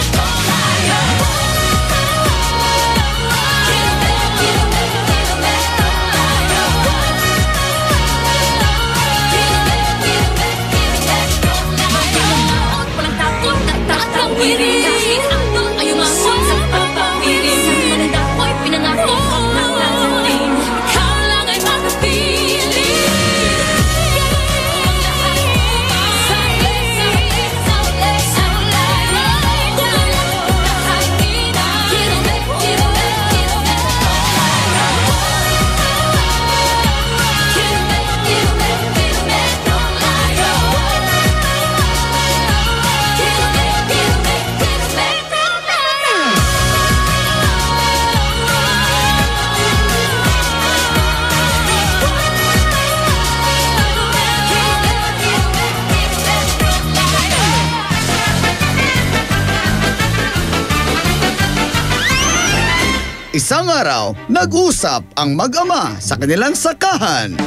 [SPEAKER 7] Isang araw, nag-usap ang mag-ama sa kanilang sakahan.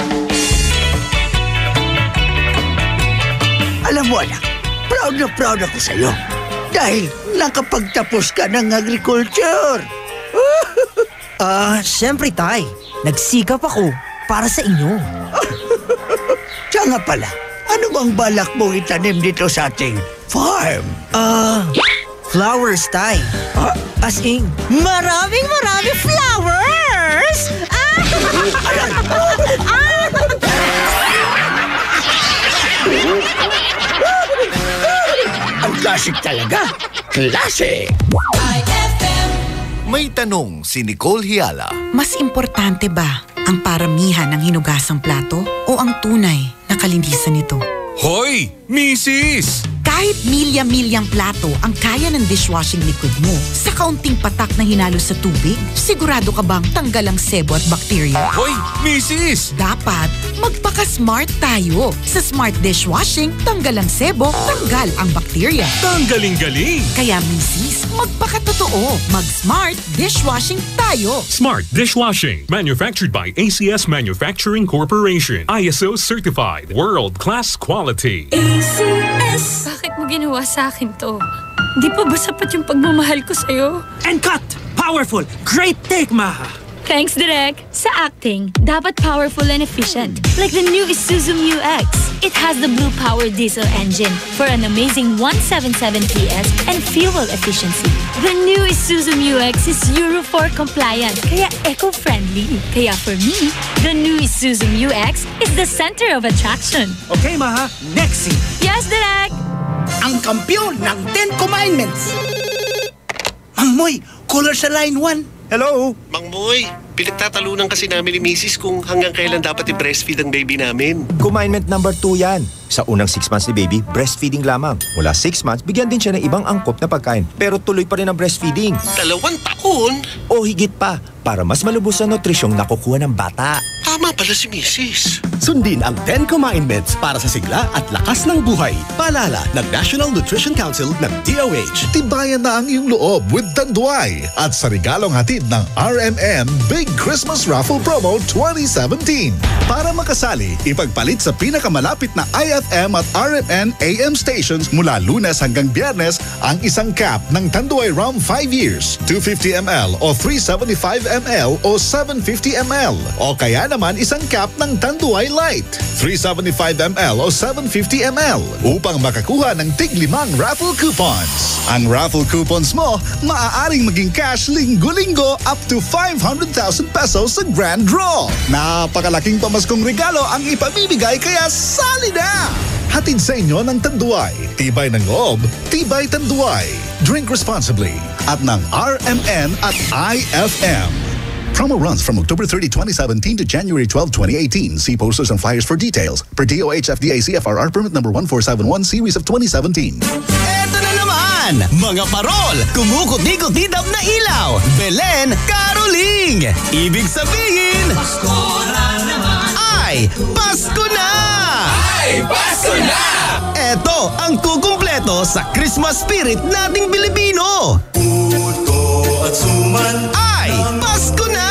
[SPEAKER 12] Alam mo anak, proud na proud ako sa'yo. Dahil nakapagtapos ka ng agriculture.
[SPEAKER 18] Siyempre tay, nagsikap ako para sa inyo.
[SPEAKER 12] Siya nga pala, ano bang balak mo itanim dito sa ating farm?
[SPEAKER 18] Flowers, tay. As in, maraming flowers!
[SPEAKER 12] Ang classic talaga. Classic!
[SPEAKER 11] May tanong si Nicole Hiala.
[SPEAKER 20] Mas importante ba ang paramihan ng hinugasang plato o ang tunay na kalinisan nito?
[SPEAKER 1] Hoy, Mrs.
[SPEAKER 20] Kahit milya-milyang plato ang kaya ng dishwashing liquid mo, sa kaunting patak na hinalo sa tubig, sigurado ka bang tanggal ang sebo at bakterya?
[SPEAKER 1] Hoy, Mrs.
[SPEAKER 20] Dapat magpaka-smart tayo. Sa Smart Dishwashing, tanggal ang sebo, tanggal ang bakterya.
[SPEAKER 1] Tanggaling-galing!
[SPEAKER 20] Kaya Mrs., magpakatotoo. Mag-Smart Dishwashing tayo.
[SPEAKER 23] Smart Dishwashing, manufactured by ACS Manufacturing Corporation. ISO certified, world-class quality.
[SPEAKER 2] ACS! Bakit mo ginawa sa akin to? Di pa ba sapat yung pagmamahal ko sa'yo?
[SPEAKER 17] And cut! Powerful! Great take, Maha!
[SPEAKER 2] Thanks, Direk. Sa acting, dapat powerful and efficient. Like the new Isuzu Mu-X. It has the Blue Power diesel engine for an amazing 177 PS and fuel efficiency. The new Isuzu Mu-X is Euro 4 compliant, kaya eco-friendly. Kaya for me, the new Isuzu Mu-X is the center of attraction.
[SPEAKER 17] Okay, Maha. Next scene.
[SPEAKER 2] Yes, Direk!
[SPEAKER 13] Ang kampiyon ng 10 Commandments. Mang Moy, caller sa line 1.
[SPEAKER 25] Hello? Mang Moy, pinagtatalunan kasi namin ni Mrs. kung hanggang kailan dapat i-breastfeed ang baby namin.
[SPEAKER 4] Commandment number 2 yan. Sa unang 6 months ni baby, breastfeeding lamang. Mula 6 months, bigyan din siya ng ibang angkop na pagkain. Pero tuloy pa rin ang breastfeeding.
[SPEAKER 25] 2 taon?
[SPEAKER 4] O higit pa, para mas malubos sa nutrisyong nakukuha ng bata.
[SPEAKER 25] Tama pala si Mrs.
[SPEAKER 21] Sundin ang 10 Commandments para sa sigla at lakas ng buhay. Paalala ng National Nutrition Council ng DOH.
[SPEAKER 7] Tibayan na ang iyong loob with Tanduay at sa regalong hatid ng RMN Big Christmas Raffle Promo 2017. Para makasali, ipagpalit sa pinakamalapit na IFM at RMN AM stations mula Lunes hanggang Biyernes ang isang cap ng Tanduay Rum 5 years, 250 ml o 375 ml o 750 ml. O kaya naman isang cap ng Tanduay Light, 375 ml o 750 ml upang makakuha ng tig-5 raffle coupons. Ang raffle coupons mo, maaaring maging cash linggo-linggo up to 500,000 pesos sa grand draw. Napakalaking pamaskong regalo ang ipamimigay kaya sali na! Hatid sa inyo ng Tanduay. Tibay ng loob, tibay Tanduay. Drink responsibly at ng RMN at IFM. Promo runs from October 30, 2017 to January 12, 2018. See posters and flyers for details. Per DOH FDA CFRR permit number 1471 series of 2017.
[SPEAKER 9] Eto na naman! Mga parol! Kumukot-ikot-idap na ilaw! Belen Caroling! Ibig sabihin...
[SPEAKER 6] Pasko na naman!
[SPEAKER 9] Ay, Pasko na!
[SPEAKER 6] Ay, Pasko na!
[SPEAKER 9] Eto ang kukumpleto sa Christmas spirit nating Pilipino!
[SPEAKER 6] Puto at suman!
[SPEAKER 9] Ay, Pasko na!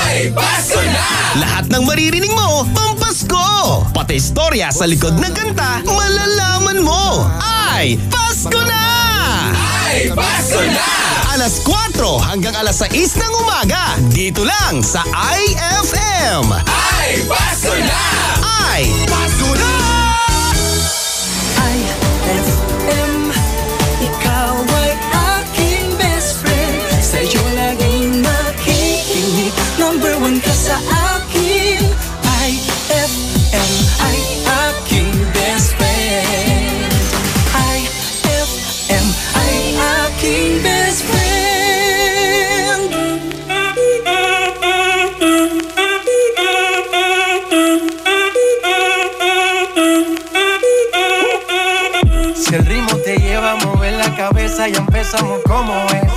[SPEAKER 6] Ay, Pasko na!
[SPEAKER 9] Lahat ng maririnig mo, pampasko! Pati istorya sa likod ng kanta, malalaman mo! Ay, Pasko na!
[SPEAKER 6] Ay, Pasko na!
[SPEAKER 9] Alas 4 hanggang alas 6 ng umaga, dito lang sa IFM!
[SPEAKER 6] Ay, Pasko na!
[SPEAKER 9] Ay, Pasko na!
[SPEAKER 6] IFM, ikaw ay aking best friend. Sa'yo laging makikinig, number 1 ka sa akin. IFM ay aking best friend. IFM ay aking best friend.
[SPEAKER 10] Si el ritmo te lleva a mover la cabeza, ya empezamos como es.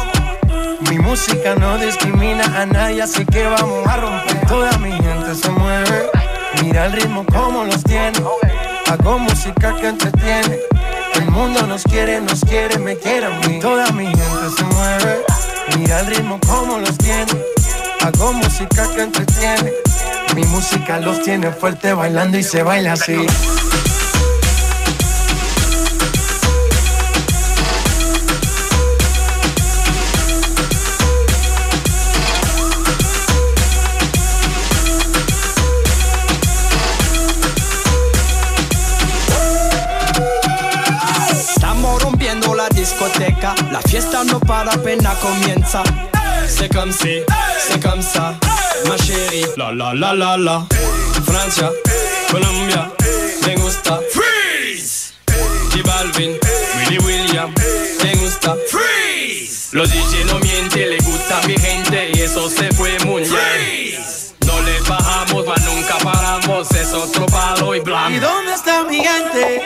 [SPEAKER 10] Mi música no discrimina a nadie, así que vamos a romper. Toda mi gente se mueve, mira el ritmo como los tiene. Hago música que entretiene. El mundo nos quiere, me quiere a mí. Toda mi gente se mueve, mira
[SPEAKER 3] al ritmo como los tiene. Hago música que entretiene. Mi música los tiene fuerte bailando y se baila así.
[SPEAKER 5] Estamos rompiendo la discoteca, la fiesta no para, apenas comienza. C'est comme si, c'est comme ça, ma chérie. La la la la la. Francia, Colombia, me gusta. Freeze. J Balvin, Willy William, me gusta. Freeze. Los DJ no mienten, le gusta a mi gente y eso se fue muy bien. No le bajamos, mas nunca paramos, es otro palo y blanco.
[SPEAKER 3] ¿Y dónde está mi gente?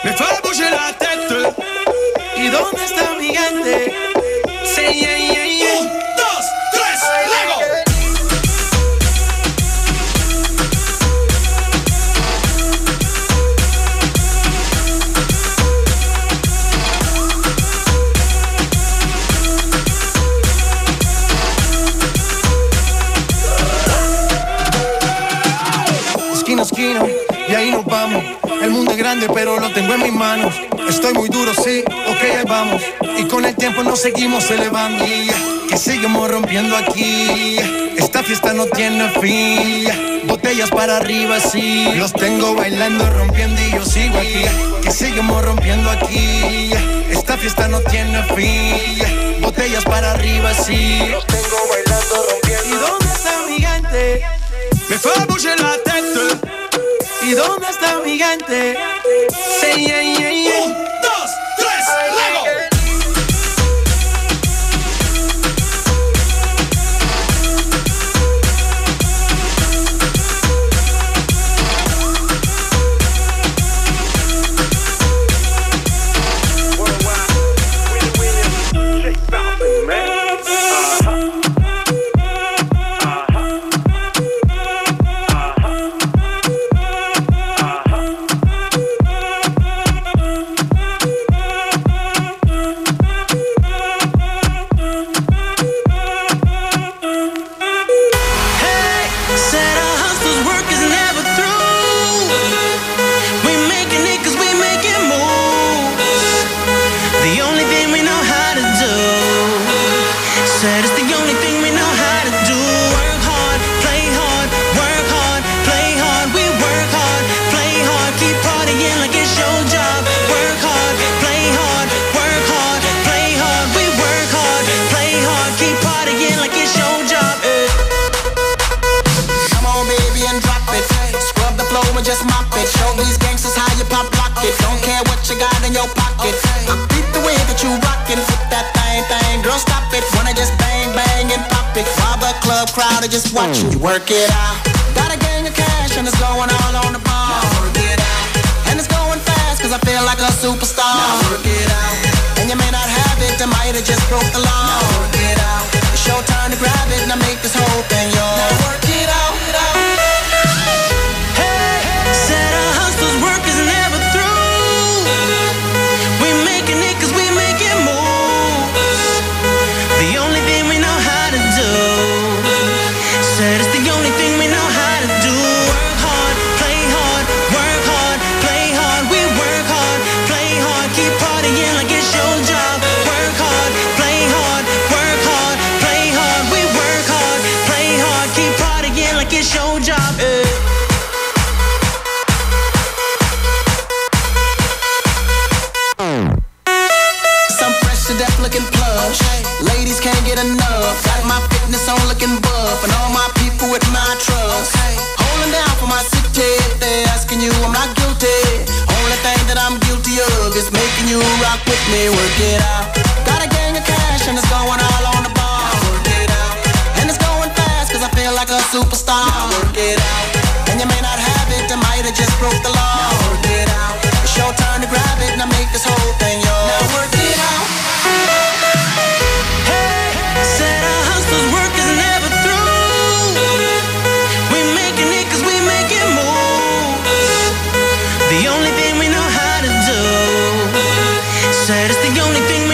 [SPEAKER 5] Me fait bouger la tête.
[SPEAKER 3] ¿Y dónde está mi gente?
[SPEAKER 5] Say yeah, yeah, yeah. 1, 2, 3, Lego.
[SPEAKER 3] Esquina a esquina, y ahí nos vamos. El mundo es grande, pero lo tengo en mis manos. Estoy muy duro, sí, ok, ahí vamos. Y con el tiempo nos seguimos elevando. Que seguimos rompiendo aquí. Esta fiesta no tiene fin. Botellas para arriba, sí. Los tengo bailando, rompiendo y yo sigo aquí. Que seguimos rompiendo aquí. Esta fiesta no tiene fin. Botellas para arriba, sí. Los tengo bailando, rompiendo. ¿Y dónde está mi gente?
[SPEAKER 5] Me fait bouger la tête.
[SPEAKER 3] ¿Y dónde está mi gente?
[SPEAKER 5] Say yeah, yeah, yeah. 1, 2, 3, Lego.
[SPEAKER 14] Just mop it. Show these gangsters how you pop lock it. Don't care what you got in your pocket. I beat the way that you rockin'. Flip that thing, girl, stop it. Wanna just bang, bang and pop it. While the club crowd are just watching you work it out. Got a gang of cash and it's going all on the ball. Now work it out. And it's going fast cause I feel like a superstar. Now work it out. And you may not have it, I might have just broke the law. Now work it out. It's your turn to grab it and I make this whole thing yours. Now work it out. Ladies can't get enough. Got my fitness on looking buff, and all my people with my trust. Holding down for my city. If they're asking you, I'm not guilty. Only thing that I'm guilty of is making you rock with me. Work it out. Got a gang of cash and it's going all on the bar. Work it out. And it's going fast cause I feel like a superstar. Work it out. And you may not have it, I might have just broke the law. Work it out. It's your turn to grab it and I make this whole thing yours. Now work it out. The only thing we know how to do. Said it's the only thing we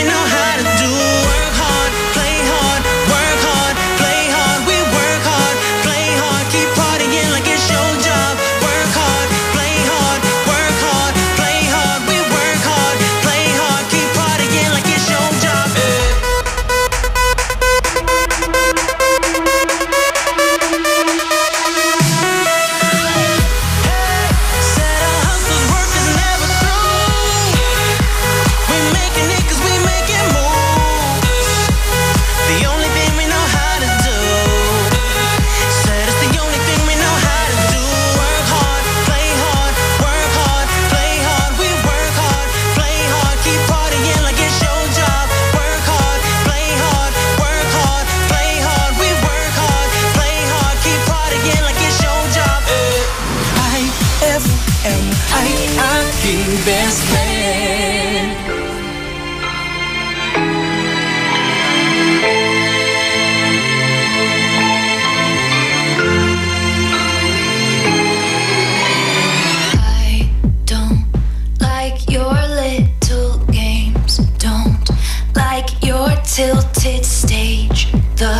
[SPEAKER 2] tilted stage. The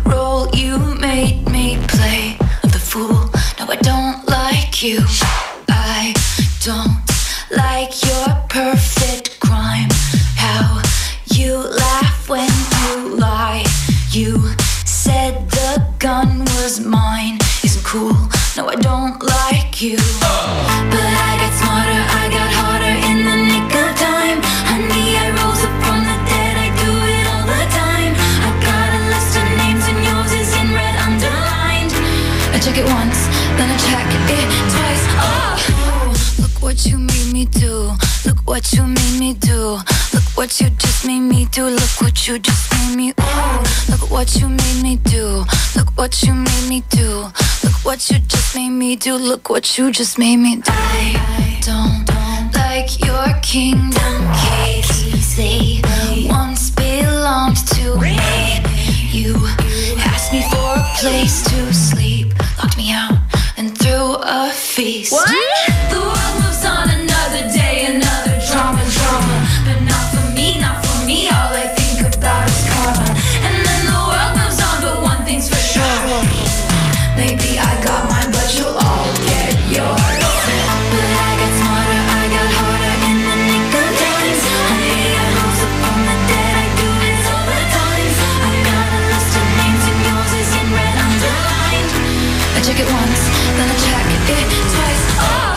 [SPEAKER 2] role you made me play of the fool. No, I don't like you. I don't like your perfect crime. How you laugh when you lie. You said the gun was mine. Isn't cool. No, I don't like you. But I got smarter, I got harder in the nick of time. Honey, I rose up from the dead, I do it all the time. I got a list of names and yours is in red underlined. I check it once, then I check it twice. Oh, look what you made me do. Look what you made me do. Look what you just made me do. Look what you just made me. Oh, look what you made me do. Look what you made me do. Look what you just made me do. Look what you just made me do. I don't like your kingdom keys. They once belonged to me. You asked me for a place to sleep, locked me out and threw a feast.
[SPEAKER 6] What?
[SPEAKER 2] The world moves on another day, another drama, but not for me, not for me. All I think about is karma. And then the world moves on, but one thing's for sure. Maybe I got mine, but you'll all get yours. But I got smarter, I got harder in the nick of time. Honey, I rose up from the dead, I do this all the time. I got a list of names and yours is in red underlined. I check it once, then I check it twice. Oh,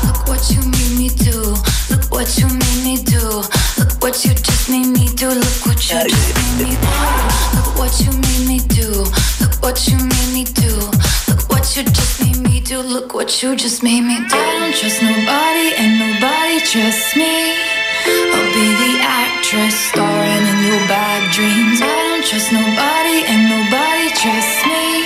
[SPEAKER 2] look what you made me do. Look what you made me do. Look what you just made me do. Look what you just made me do. Look what you made me do. Look what you made me do. Look what you just made me do. Look what you just made me do. I don't trust nobody and nobody trusts me. I'll be the actress starring in your bad dreams. I don't trust nobody and nobody trusts me.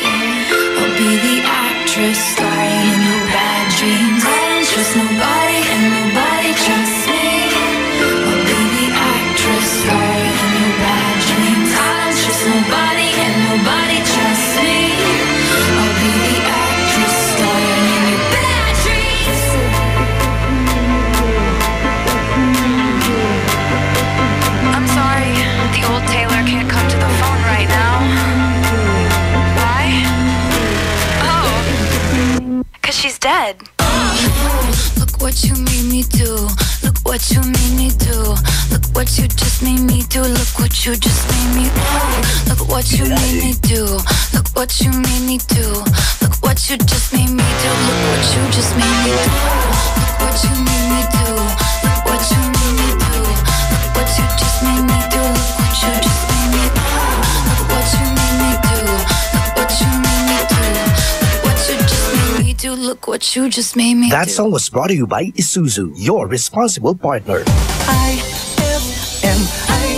[SPEAKER 2] I'll be the actress starring in your bad dreams. I don't trust nobody and nobody trusts me. I'll be the actress starring in your bad dreams. I don't trust nobody and nobody trusts me. I'll be the actress starring in your bad dreams. I'm sorry, the old Taylor can't come to the phone right now. Why? Oh, 'cause she's dead. Look what you made me do. Look what you made me do. Look what you just made me do. Look what you just made me do. Look what you made me do. Look what you made me do. Look what you just made me do. Look what you just made me do. Look what you made me do. Look what you made me do. Look what you just made me do. Look what you just made me do. Look what you made me do. Look what you made me do. Look what you just made me do. Look what you just made me do.
[SPEAKER 8] That song was brought to you by Isuzu, your responsible partner.
[SPEAKER 6] IFM,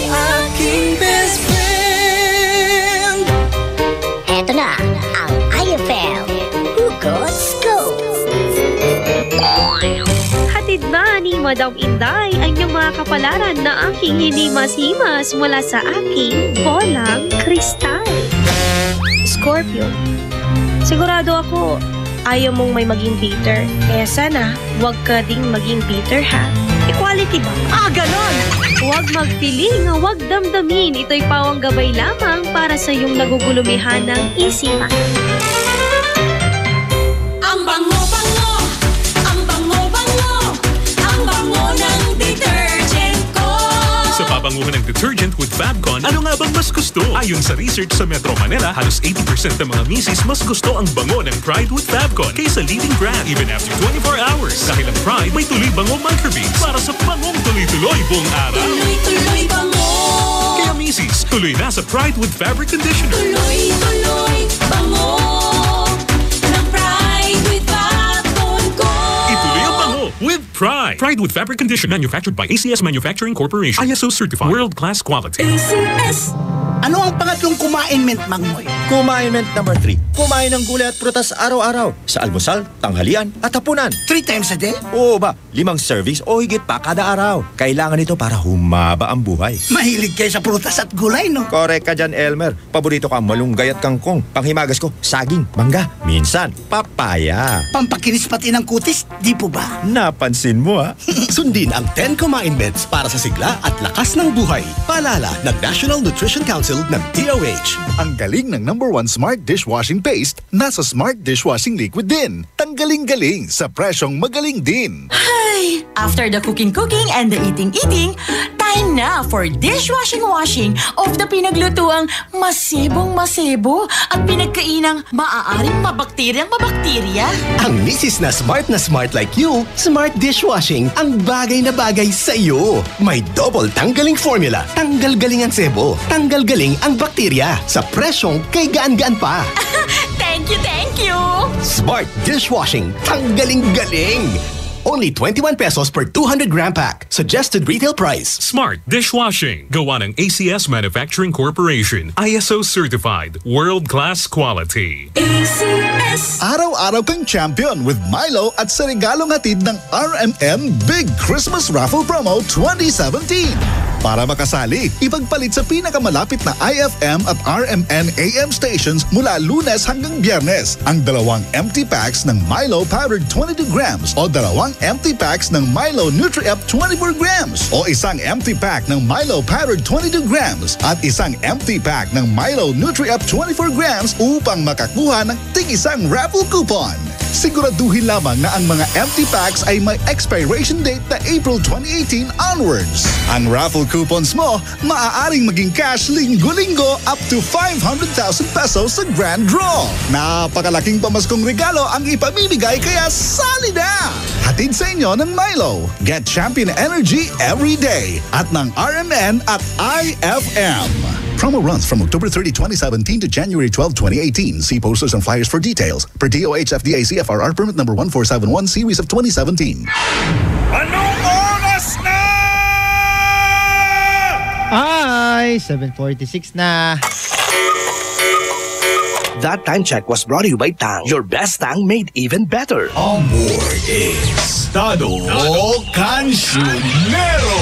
[SPEAKER 6] aking best friend.
[SPEAKER 16] Eto na ang IFM Hugot Scoop.
[SPEAKER 19] Hatid ba ni Madam Inday ang iyong mga kapalaran na aking hinimas-himas mula sa aking bolang kristal? Scorpio, sigurado ako ayaw mong may maging bitter. Kaya sana, huwag ka ding maging bitter, ha? Equality ba? Ganon! Huwag magpiling, huwag damdamin. Ito'y pawang gabay lamang para sa iyong nagugulumihan ng isipan.
[SPEAKER 6] Ang bango-bango, ang bango-bango, ang bango ng detergent ko.
[SPEAKER 23] Sa pabanguhan ng detergent with Fabcon, ano nga bang mas gusto? Ayon sa research sa Metro Manila, halos 80% ng mga misis mas gusto ang bango ng Pride with Fabcon kaysa leading brand even after 24 hours. Dahil ang Pride may tuloy bango microbeads para sa bangong tuloy-tuloy buong araw.
[SPEAKER 6] Tuloy-tuloy bango.
[SPEAKER 23] Kaya misis, tuloy na sa Pride with Fabric Conditioner.
[SPEAKER 6] Tuloy-tuloy bango ng Pride with Fabcon ko.
[SPEAKER 23] Ituloy ang bango with Pride. Pride with Fabric Conditioner, manufactured by ACS Manufacturing Corporation. ISO certified. World-class quality.
[SPEAKER 6] ACS.
[SPEAKER 13] Ano ang pangatlong kumainment, Mangmoy?
[SPEAKER 4] Kumainment number 3. Kumain ng gulay at prutas araw-araw. Sa almusal, tanghalian at hapunan.
[SPEAKER 13] 3 times a day?
[SPEAKER 4] Oo ba? 5 servings o higit pa kada araw. Kailangan ito para humaba ang buhay.
[SPEAKER 13] Mahilig kayo sa prutas at gulay, no?
[SPEAKER 4] Correct ka dyan, Elmer. Paborito ka malunggay at kangkong. Panghimagas ko, saging, mangga, minsan, papaya.
[SPEAKER 13] Pampakinis pati ng kutis, di po ba?
[SPEAKER 4] Napansin mo, ha?
[SPEAKER 21] Sundin ang 10 Kumainments para sa sigla at lakas ng buhay. Paalala ng National Nutrition Council ng DOH.
[SPEAKER 7] Ang galing ng #1 Smart Dishwashing Paste, nasa Smart Dishwashing Liquid din. Tanggaling-galing sa presyong magaling din.
[SPEAKER 12] Hi! After the cooking and the eating, time na for dishwashing of the pinaglutuang masebong-masebo at pinagkainang maaaring mabakterya.
[SPEAKER 21] Ang misis na smart like you, Smart Dishwashing ang bagay na bagay sa iyo. May double tanggaling formula. Tanggal galing ang sebo. Tanggal galing ang bakterya. Sa presyong kay gaan-gaan pa.
[SPEAKER 12] Thank you!
[SPEAKER 21] Smart Dishwashing. Tanggaling-galing. Only 21 pesos per 200 gram pack. Suggested retail price.
[SPEAKER 23] Smart Dishwashing. Gawa ng ACS Manufacturing Corporation. ISO certified. World-class quality.
[SPEAKER 12] ACS.
[SPEAKER 7] Araw-araw kang champion with Milo at sa regalong hatid ng RMN Big Christmas Raffle Promo 2017. Para makasali, ipagpalit sa pinakamalapit na IFM at RMN AM stations mula Lunes hanggang Biyernes ang 2 empty packs ng Milo Powdered 22 grams o 2 empty packs ng Milo Nutri-Up 24 grams o isang empty pack ng Milo Powdered 22 grams at isang empty pack ng Milo Nutri-Up 24 grams upang makakuha ng tig-isang raffle coupon. Siguraduhin lamang na ang mga empty packs ay may expiration date na April 2018 onwards. Ang raffle coupons mo maaaring maging cash linggo-linggo up to 500,000 pesos sa grand draw. Napakalaking pamaskong regalo ang ipamimigay kaya sali na! Hatid sa inyo ng Milo. Get champion energy every day at ng RMN at IFM. Promo runs from October 30, 2017 to January 12, 2018. See posters and flyers for details. Per DOH FDA CFRR permit number 1471 series of 2017.
[SPEAKER 15] Anong oras na?
[SPEAKER 18] Ay, 7:46 na.
[SPEAKER 8] That time check was brought to you by Tang. Your best Tang made even better.
[SPEAKER 11] On board is Tado Cancionero.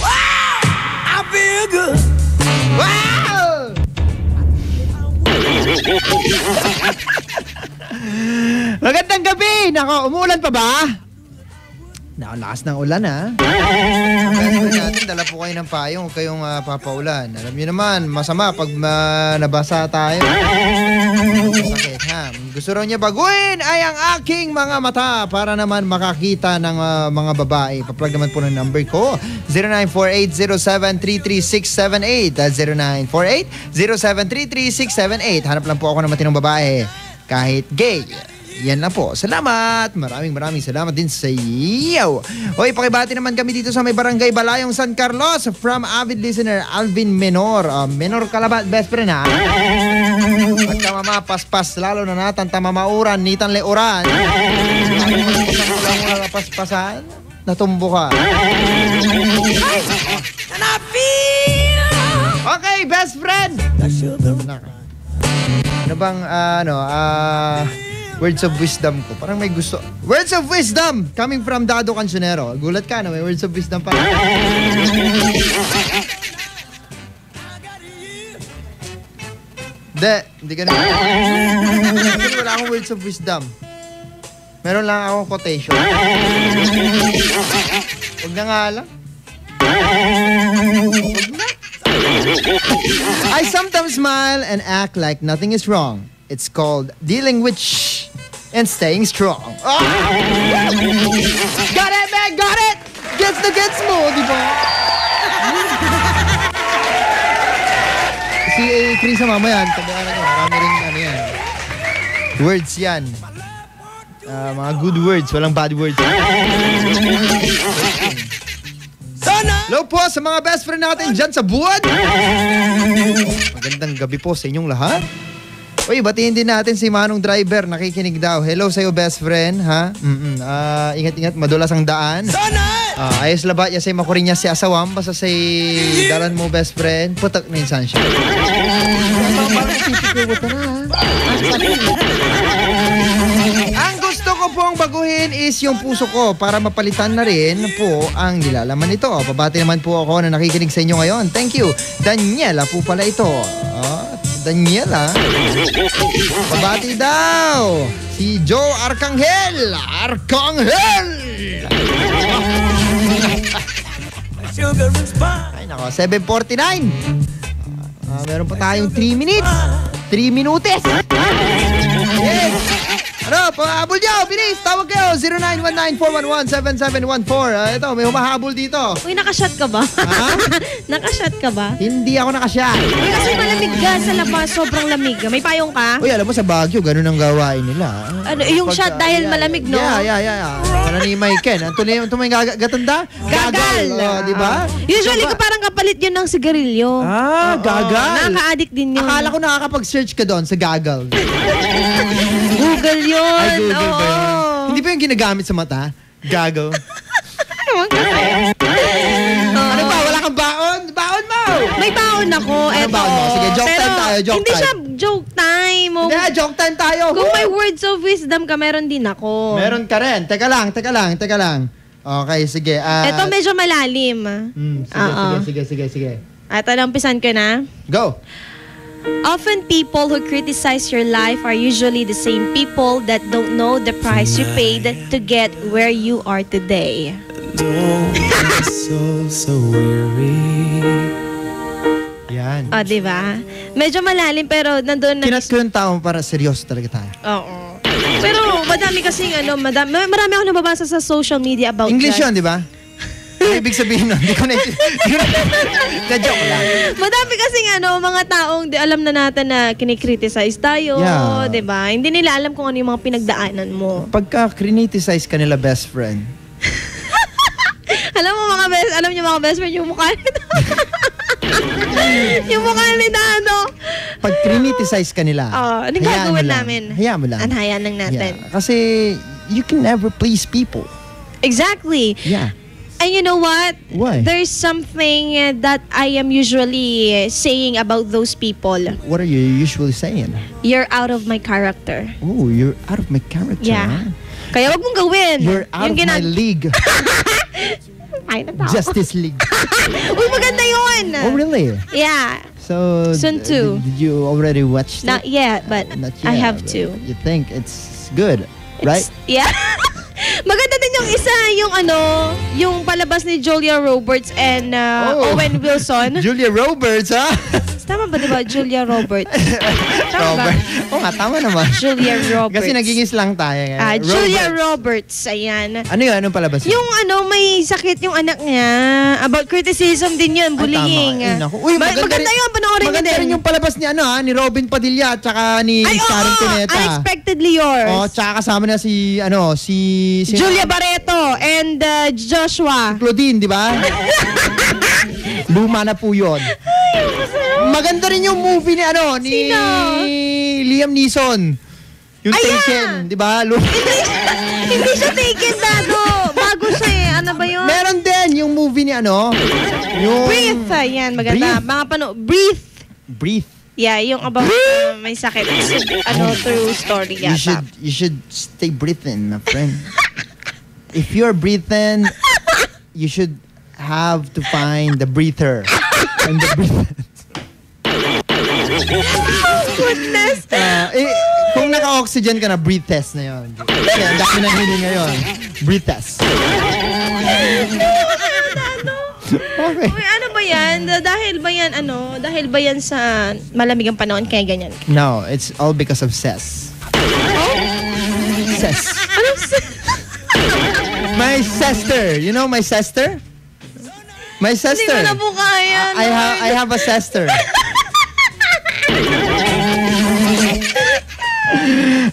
[SPEAKER 6] Wow! I feel good. Wow!
[SPEAKER 18] Magandang gabi! Nako, umuulan pa ba? Lakas ng ulan, ha? Kaya natin, dala po kayo ng payong, huwag kayong papaulan. Alam niyo naman, masama pag nabasa tayo. Masakit, ha? Gusto raw niya baguhin ay ang aking mga mata para naman makakita ng mga babae. Pa-plug naman po ng number ko, 0948-0733-678. 0948-0733-678. Hanap lang po ako ng matinong babae. Kahit gay. Yan na po. Salamat. Maraming salamat din sa iyo. Hoy, pakibati naman kami dito sa may barangay Balayong San Carlos from avid listener Alvin Menor. Menor Kalabat, best friend, ha? Pagka mamapaspas, lalo na natan tamamauran, nitan leuran. Paspasan, natumbo ka. Okay, best friend. Ano bang, words of wisdom ko. Parang may gusto. Words of wisdom coming from Dado Cancionero. Gulat ka na, may words of wisdom pa. Hindi ka na. Wala akong words of wisdom. Meron lang akong quotation. Huwag na nga lang. Huwag na. I sometimes smile and act like nothing is wrong. It's called dealing with and staying strong. Oh! Got it, man! Got it! Gets mo, di ba? Si Chris mamaya, tabihan na marami rin yan. Words yan. Mga good words, walang bad words. Hello po sa mga best friend natin dyan sa buwan. Magandang gabi po sa inyong lahat. Uy, batiin din natin si Manong Driver, nakikinig daw. Hello sa'yo, best friend, ha? Ingat-ingat, madulas ang daan. Ayos laba ya say makuring niya si asawam basta say dalan mo best friend putak na yung sunshine. Ang gusto ko pong baguhin is yung puso ko para mapalitan na rin po ang nilalaman nito. Pabati naman po ako na nakikinig sa inyo ngayon. Thank you. Daniela po pala ito. Daniela. Pabati daw. Si Joe Arcangel. Ay nako, 7:49. Meron pa tayong 3 minutes. 3 minutes. Yes. Ano, panghabol nyo, bilis, tawag kayo, 0919-411-7714. Ito, may humahabol dito.
[SPEAKER 19] Uy, nakashot ka ba?
[SPEAKER 18] Ha?
[SPEAKER 19] Nakashot ka ba?
[SPEAKER 18] Hindi ako nakashot.
[SPEAKER 19] Uy, kasi malamig ka sa labas, sobrang lamig. May payong ka?
[SPEAKER 18] Uy, alam mo sa Baguio, ganun ang gawain nila.
[SPEAKER 19] Ano, yung shot dahil malamig, no?
[SPEAKER 18] Yeah. Ano ni Mike Ito may gatanda? Gagal. Di ba?
[SPEAKER 19] Usually, parang kapalit yun ng sigarilyo.
[SPEAKER 18] Gagal.
[SPEAKER 19] Nakaka-addict din yun.
[SPEAKER 18] Akala ko nakakapag-search ka doon sa gagal.
[SPEAKER 19] Google yun.
[SPEAKER 18] Ay, Google ba yun? Hindi ba yung ginagamit sa mata? Gago. Ano ba? Wala kang baon? Baon mo!
[SPEAKER 19] May baon ako.
[SPEAKER 18] Ano baon mo? Sige, joke time tayo.
[SPEAKER 19] Hindi siya joke time.
[SPEAKER 18] Hindi, joke time tayo.
[SPEAKER 19] Kung may words of wisdom ka, meron din ako.
[SPEAKER 18] Meron ka rin. Teka lang. Okay, sige.
[SPEAKER 19] Ito medyo malalim.
[SPEAKER 18] Sige.
[SPEAKER 19] Ito, nampisan ko na.
[SPEAKER 18] Go.
[SPEAKER 19] Often people who criticize your life are usually the same people that don't know the price you paid to get where you are today.
[SPEAKER 5] Don't be so weary.
[SPEAKER 18] Yan.
[SPEAKER 19] Diba? Medyo malalim pero nandun na...
[SPEAKER 18] Kinat ko yung tao para seryoso talaga tayo.
[SPEAKER 19] Oo. Pero madami kasing marami ako nababasa sa social media about
[SPEAKER 18] English
[SPEAKER 19] that.
[SPEAKER 18] yun, di ba? Ibig sabihin nun, hindi ko na-joke lang.
[SPEAKER 19] Madami kasing mga taong alam na natin na kinikriticize tayo,
[SPEAKER 18] Yeah.
[SPEAKER 19] diba? Hindi nila alam kung ano yung mga pinagdaanan mo.
[SPEAKER 18] Pagka criticize ka nila best friend.
[SPEAKER 19] Alam niyo mga best friend, yung mukha nito. Yung mukha nito,
[SPEAKER 18] Pag criticize ka nila,
[SPEAKER 19] anong gagawin namin?
[SPEAKER 18] Hayaan mo lang.
[SPEAKER 19] Hayaan lang natin.
[SPEAKER 18] Yeah. Kasi you can never please people.
[SPEAKER 19] Exactly.
[SPEAKER 18] Yeah.
[SPEAKER 19] And you know what?
[SPEAKER 18] Why?
[SPEAKER 19] There's something that I am usually saying about those people.
[SPEAKER 18] What are you usually saying?
[SPEAKER 19] You're out of my character.
[SPEAKER 18] Oh, you're out of my character.
[SPEAKER 19] Yeah.
[SPEAKER 18] Huh?
[SPEAKER 19] Kaya wag mong gawin.
[SPEAKER 18] You're out of my league.
[SPEAKER 19] Ay, natawa.
[SPEAKER 18] Justice League.
[SPEAKER 19] Uy, maganda yun.
[SPEAKER 18] Oh, really?
[SPEAKER 19] Yeah.
[SPEAKER 18] So,
[SPEAKER 19] Soon 2.
[SPEAKER 18] Did you already watch it?
[SPEAKER 19] Not yet, but
[SPEAKER 18] Not yet,
[SPEAKER 19] I have
[SPEAKER 18] but
[SPEAKER 19] to.
[SPEAKER 18] You think it's good, right?
[SPEAKER 19] Yeah. Maganda din yung isa, yung palabas ni Julia Roberts and Owen Wilson.
[SPEAKER 18] Julia Roberts, ha?
[SPEAKER 19] Tama ba diba? Julia Roberts. Tama ba?
[SPEAKER 18] Oo nga, tama naman.
[SPEAKER 19] Julia Roberts.
[SPEAKER 18] Kasi nagingis lang tayo.
[SPEAKER 19] Julia Roberts, ayan.
[SPEAKER 18] Ano yun? Anong palabas yun?
[SPEAKER 19] Yung may sakit yung anak niya. About criticism din yun, bullying.
[SPEAKER 18] Ay, tama. Uy,
[SPEAKER 19] maganda yun, panoorin niyo din.
[SPEAKER 18] Maganda rin yung palabas ni Robin Padilla at saka ni Karen Cuneta.
[SPEAKER 19] Unexpectedly Yours.
[SPEAKER 18] Oh, tsaka kasama na si
[SPEAKER 19] Julia Barreto and Joshua.
[SPEAKER 18] Claudine, di ba? Luma na po yun. Maganda rin yung movie ni
[SPEAKER 19] Sino?
[SPEAKER 18] Liam Neeson. Yung Taken, di ba?
[SPEAKER 19] Hindi siya Taken, Dado. Bago siya eh. Ano ba yun?
[SPEAKER 18] Meron din yung movie ni yung...
[SPEAKER 19] Breathe. Yan, maganda.
[SPEAKER 18] Breathe.
[SPEAKER 19] Breathe. Yeah, yung about may sakit. True story yata.
[SPEAKER 18] You should stay breathing, my friend. If you're breathing, you should have to find the breather. And the breather.
[SPEAKER 19] Goodness.
[SPEAKER 18] Kung naka-oxygen ka na, breathe test na yun. Kasi ang dami ng hiling ngayon. Breathe test. Okay.
[SPEAKER 19] Uy, ano ba yan? Dahil ba yan sa malamig ang panahon kaya ganyan?
[SPEAKER 18] No, it's all because of Cess. Cess.
[SPEAKER 19] Anong Cess?
[SPEAKER 18] My sister. You know my sister? My sister.
[SPEAKER 19] Hindi ko na po kaya.
[SPEAKER 18] I have a sister.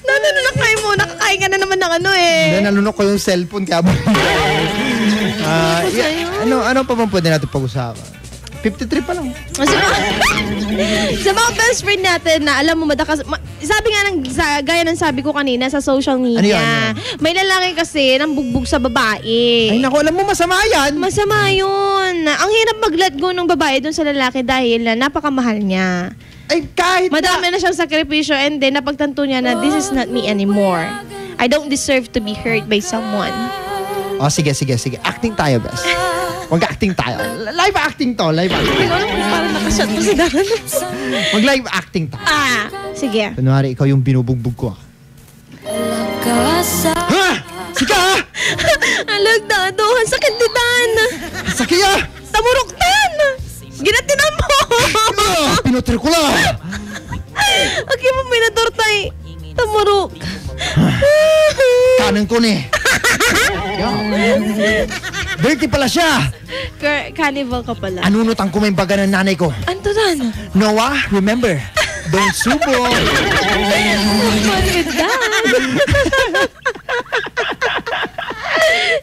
[SPEAKER 19] Nanunok mo. Nakakain ka na naman ng
[SPEAKER 18] Hindi, nalunok ko yung cellphone kaya ano pa bang pwede natin pag-usapan? 53 pa lang.
[SPEAKER 1] Sa mga best friend natin na alam mo sabi nga gaya ng sabi ko kanina sa social media.
[SPEAKER 18] Ano?
[SPEAKER 1] May lalaki kasi nang bugbog sa babae.
[SPEAKER 18] Ay naku, alam mo masama yan.
[SPEAKER 1] Masama yun. Ang hirap mag-let go ng babae dun sa lalaki dahil napakamahal niya.
[SPEAKER 18] Ay kahit
[SPEAKER 1] madami na siyang sakripisyo and then napagtanto niya na this is not me anymore. I don't deserve to be hurt by someone.
[SPEAKER 18] Oh, sige. Acting tayo, best. Mag-acting tayo. Live acting to, live acting.
[SPEAKER 1] Parang nakashot ko sa dahan.
[SPEAKER 18] Mag-live acting tayo.
[SPEAKER 1] Sige.
[SPEAKER 18] Kunwari, ikaw yung binubugbog ko. Ha? Sige ha?
[SPEAKER 1] Alagdadohan, sakit ditan.
[SPEAKER 18] Sakit ah!
[SPEAKER 1] Tamuruktan! Ginatinan mo!
[SPEAKER 18] Pinotrikula!
[SPEAKER 1] Okay mo pinatortay. Tamurok.
[SPEAKER 18] Kanan ko ni. Dirty pala siya.
[SPEAKER 1] Carnival ka pala.
[SPEAKER 18] Anunutang ko may baga ng nanay ko.
[SPEAKER 1] Anto dan?
[SPEAKER 18] Noah, remember, don't subo.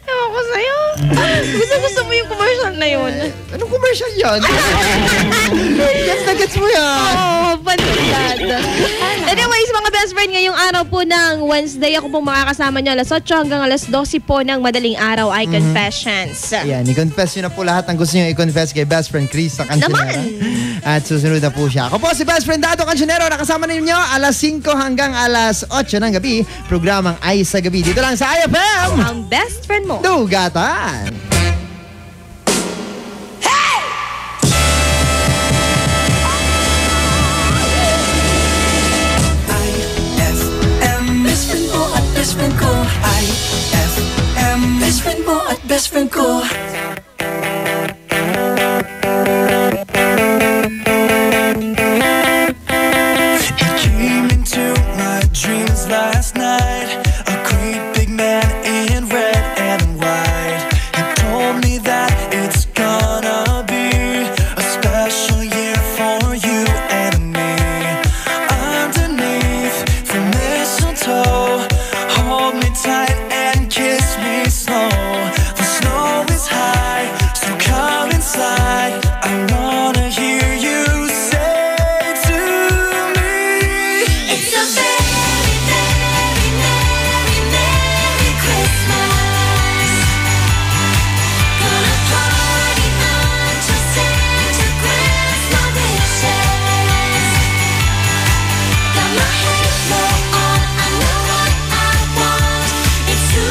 [SPEAKER 1] Ewan ko sa'yo. Gusto mo yung commercial na yun.
[SPEAKER 18] Anong commercial yan? Gets mo yan.
[SPEAKER 1] Oo, panigad. Anyways, mga best friend, ngayong araw po ng Wednesday, ako pong makakasama nyo alas 8 hanggang alas 12 po ng madaling araw ay Confessions.
[SPEAKER 18] Ayan, i-confess nyo na po lahat ng gusto nyo i-confess kay best friend Chris sa Cancionero. At susunod na po siya. Ako po si best friend Dado Cancionero, nakasama ninyo alas 5 hanggang alas 8 ng gabi. Programang Ay sa Gabi. Dito lang sa IFM.
[SPEAKER 1] Ang best friend mo.
[SPEAKER 18] Dugatan.
[SPEAKER 6] Best friend ko, IFM. Best friend mo at best friend ko.
[SPEAKER 3] He came into my dreams last night. A great big man in red and white. He told me that it's gonna be a special year for you and me. Underneath the mistletoe, hold me tight and kiss me slow. The snow is high, so come inside. I wanna hear you say to me,
[SPEAKER 6] It's a very, very, merry, merry Christmas. Gonna party until Santa grants my wishes. Got my halo on, I know what I want. It's who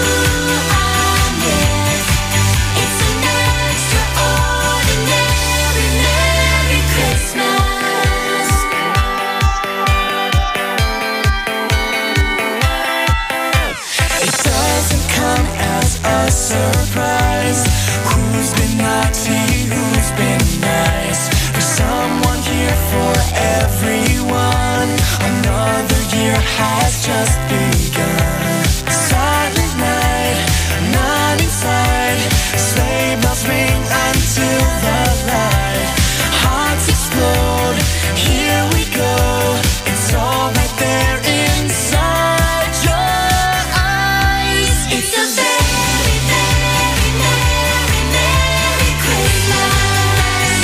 [SPEAKER 6] I'm with. It's an extraordinary, merry Christmas.
[SPEAKER 3] it doesn't come as a surprise. Who's been naughty, who's been nice? There's someone here for everyone. Another year has just begun. Silent night, not inside. Sleigh bells ring until the light. Hearts explode, here we go. It's all right there inside your eyes.
[SPEAKER 6] It's a very, very, merry, merry Christmas.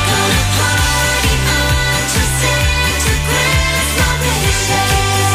[SPEAKER 6] Gonna party until Santa grants my wishes.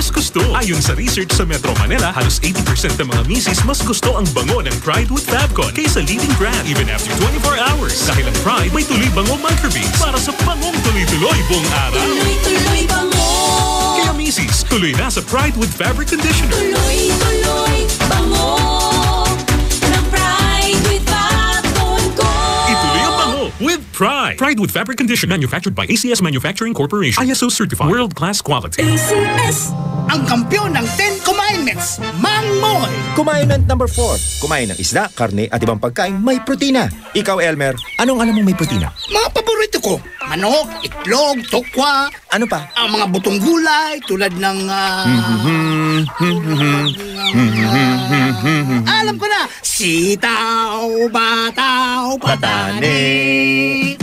[SPEAKER 23] mas gusto. Ayon sa research sa Metro Manila, halos 80% ng mga misis mas gusto ang bango ng Pride with Fabcon kaysa leading brand even after 24 hours. Dahil ang Pride may tuloy bango microbeads para sa bangong tuloy-tuloy buong araw.
[SPEAKER 2] Tuloy bango.
[SPEAKER 23] Kaya misis, tuloy na sa Pride with Fabric Conditioner.
[SPEAKER 2] Tuloy bango. Ng Pride with Fabcon ko.
[SPEAKER 23] Ituloy ang bango with Pride. Pride with Fabric Conditioner manufactured by ACS Manufacturing Corporation. ISO certified. World-class quality.
[SPEAKER 13] ACS. Ang kampiyon ng 10 Commandments, Mang Moy.
[SPEAKER 4] Commandment number 4. Kumain ng isda, karne at ibang pagkain may protina. Ikaw, Elmer, anong alam mong may protina?
[SPEAKER 13] Mga paborito ko, manok, itlog, tokwa.
[SPEAKER 4] Ano pa?
[SPEAKER 13] Ang mga butong gulay tulad ng... alam ko na! Sitaw, bataw, patani.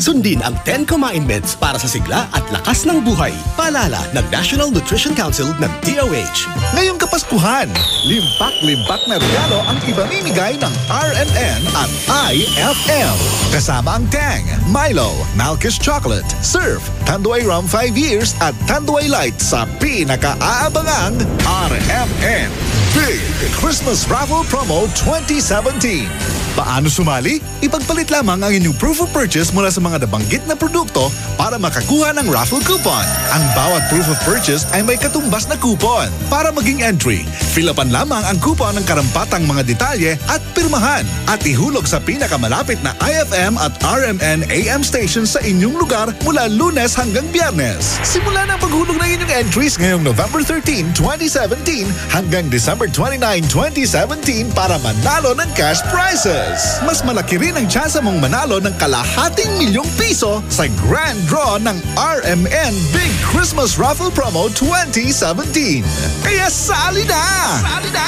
[SPEAKER 21] Sundin ang 10 Commandments para sa sigla at lakas ng buhay. Paalala ng National Nutrition Council ng DOH.
[SPEAKER 7] Ngayong Kapaskuhan, limpak-limpak na regalo ang ibamimigay ng RMN at IFM. Kasama ang Tang, Milo, Malkish Chocolate, Surf, Tanduay Rum 5 Years at Tanduay Light sa pinaka-aabangang RMN Big Christmas Raffle Promo 2017. Paano sumali? Ipagpalit lamang ang inyong proof of purchase mula sa mga nabanggit na produkto para makakuha ng raffle coupon. Ang bawat proof of purchase ay may katumbas na coupon. Para maging entry, fill-upan lamang ang coupon ng karampatang mga detalye at pirmahan at ihulog sa pinakamalapit na IFM at RMN AM stations sa inyong lugar mula Lunes hanggang Biyernes. Simula ng paghulog ng inyong entries ngayong November 13, 2017 hanggang December 29, 2017 para manalo ng cash prizes. Mas malaki rin ang tsansa mong manalo ng ₱250,000 sa grand draw ng RMN Big Christmas Raffle Promo 2017. Kaya sali na! Sali na!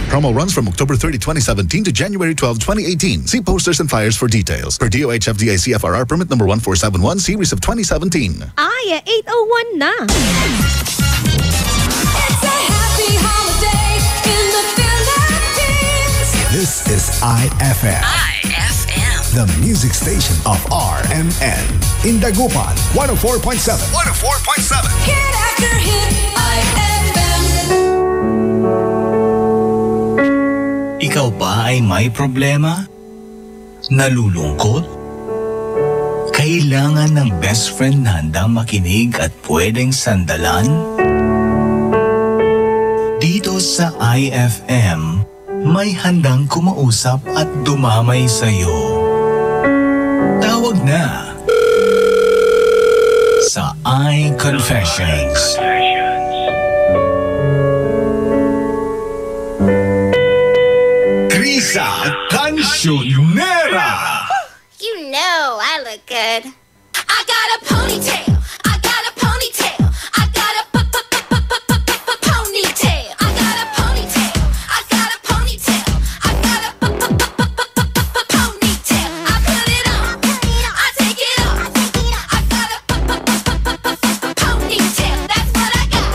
[SPEAKER 7] Promo runs from October 30, 2017 to January 12, 2018. See posters and flyers for details. Per DOH FDA CFRR permit number 1471 series of 2017.
[SPEAKER 1] Ay, 8:01 na.
[SPEAKER 2] It's a happy holiday in the Philippines.
[SPEAKER 11] This is IFM.
[SPEAKER 2] IFM.
[SPEAKER 11] The music station of RMN. In Dagupan, 104.7. 104.7.
[SPEAKER 2] Hit after hit, IFM.
[SPEAKER 17] Ikaw ba ay may problema? Nalulungkot? Kailangan ng best friend na handang makinig at pwedeng sandalan? Dito sa IFM, may handang kumausap at dumamay sa'yo. Tawag na sa iConfessions. Krisa Cancionera.
[SPEAKER 16] You know I look good.
[SPEAKER 2] I got a ponytail. I got a ponytail. I got a ponytail. I got a ponytail. I got a ponytail. I got a ponytail. I put it on. I take it off. I got a ponytail. That's what I got.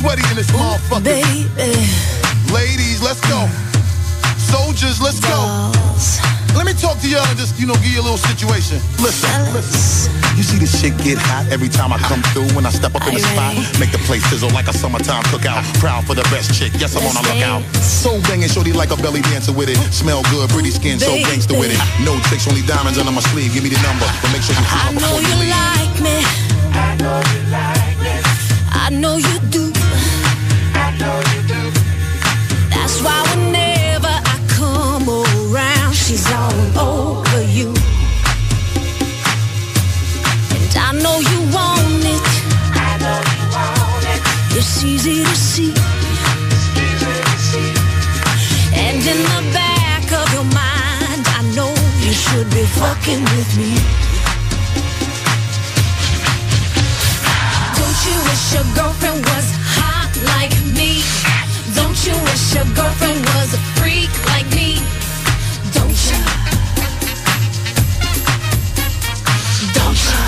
[SPEAKER 3] sweaty in this motherfucker.
[SPEAKER 2] Baby.
[SPEAKER 3] Ladies, let's go. Soldiers, let's go. Let me talk to y'all and just, give you a little situation. Listen. You see this shit get hot every time I come through. When I step up in the spot, make the place sizzle like a summertime cookout. Proud for the best chick, yes, I'm on a lookout. So banging, shorty like a belly dancer with it. Smell good, pretty skin, so gangster with it. No tricks, only diamonds under my sleeve. Give me the number, but make sure you call before you leave.
[SPEAKER 2] Like me. I know you like me. I know you do. I know you do. That's why whenever I come around, she's all over you. And I know you want it. I know you want it. It's easy to see. And in the back of your mind, I know you should be fucking with me. Don't you wish your girlfriend was hot like me? Don't you wish your girlfriend was a freak like me? Don't you? Don't you?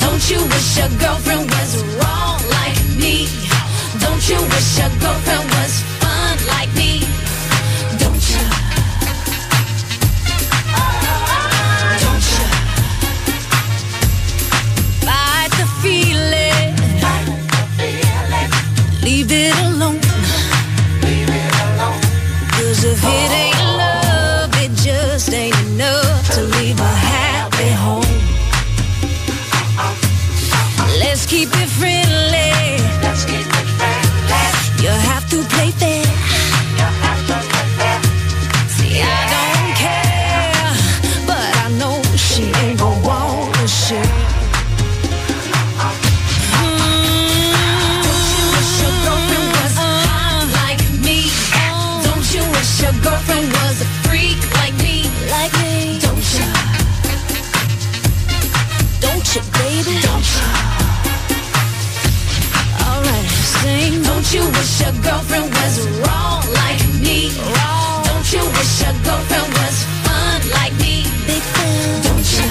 [SPEAKER 2] Don't you wish your girlfriend was wrong like me? Don't you wish your girlfriend was fun like me? Don't you? Don't you? Fight the feeling. Leave it alone. Leave it alone. 'Cause if it ain't love, it just ain't enough to leave a happy home. Let's keep it friendly. Let's keep it friendly. You have to play fair. You have to play fair. See, I don't care, but I know she ain't gon' wanna share. Your girlfriend was a freak like me, Don't you? Don't you, baby? Don't you? Alright, sing. Don't you wish your girlfriend was wrong like me? Don't you wish your girlfriend was fun like me? Big fan. Don't you?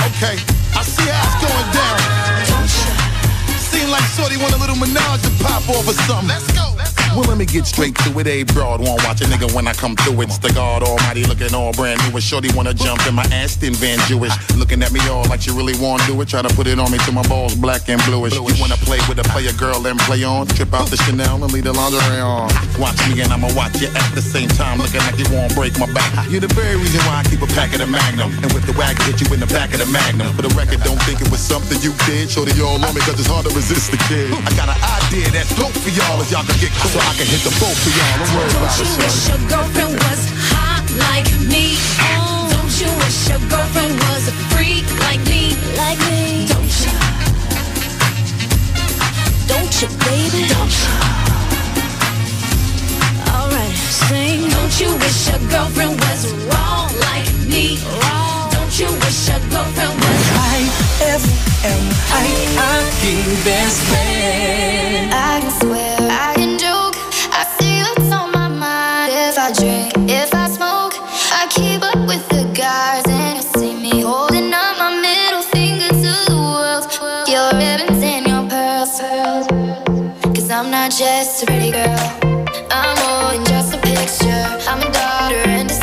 [SPEAKER 3] Okay, I see how it's going down.
[SPEAKER 2] Don't you?
[SPEAKER 3] Seem like shorty want a little menage to pop off or something. Let's go. Well, let me get straight to it. A broad won't watch a nigga when I come through. It's the God Almighty looking all brand new. And shorty wanna jump in my Aston Van Jewish. Looking at me all like she really wanna do it. Try to put it on me till my balls black and bluish. You wanna play with a player girl and play on? Trip out the Chanel and leave the lingerie on. Watch me and I'ma watch you at the same time. Looking like you won't break my back. You're the very reason why I keep a pack of the Magnum. And with the wag, hit you in the back of the Magnum. For the record, don't think it was something you did. Shorty all on me cause it's hard to resist the kid. I got an idea that's dope for y'all. If y'all can get close so I can hit the boat for y'all. Don't worry about it.
[SPEAKER 2] Don't you wish your girlfriend was hot like me? Don't you wish your girlfriend was a freak like me? Don't you? Don't you, baby? Don't you? Alright, sing. Don't you wish your girlfriend was wrong like me? Don't you wish your girlfriend was
[SPEAKER 6] IFM, King best friend.
[SPEAKER 16] I can swear, I can joke. I see what's on my mind. If I drink, if I smoke, I keep up with the guys. And you see me holding up my middle finger to the world. Your ribbons and your pearls. Cause I'm not just a pretty girl, I'm more than just a picture. I'm a daughter and a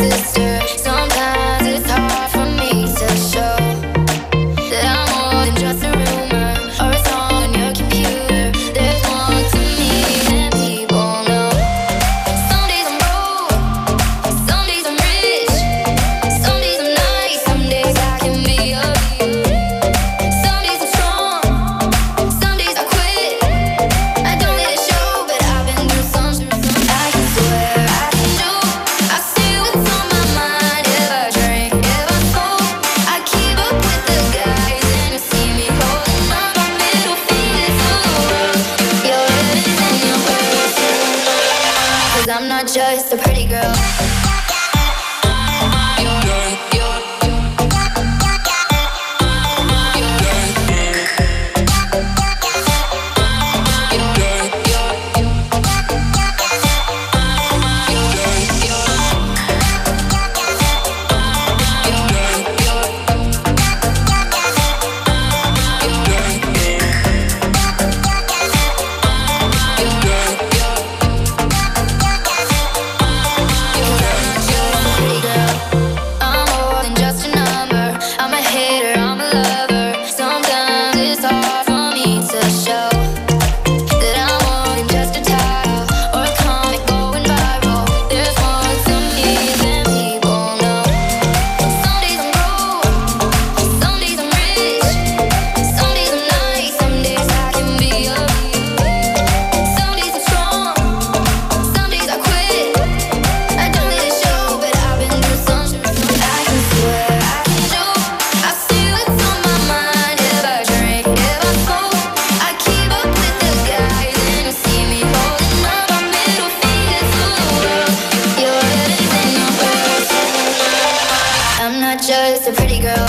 [SPEAKER 16] just a pretty girl.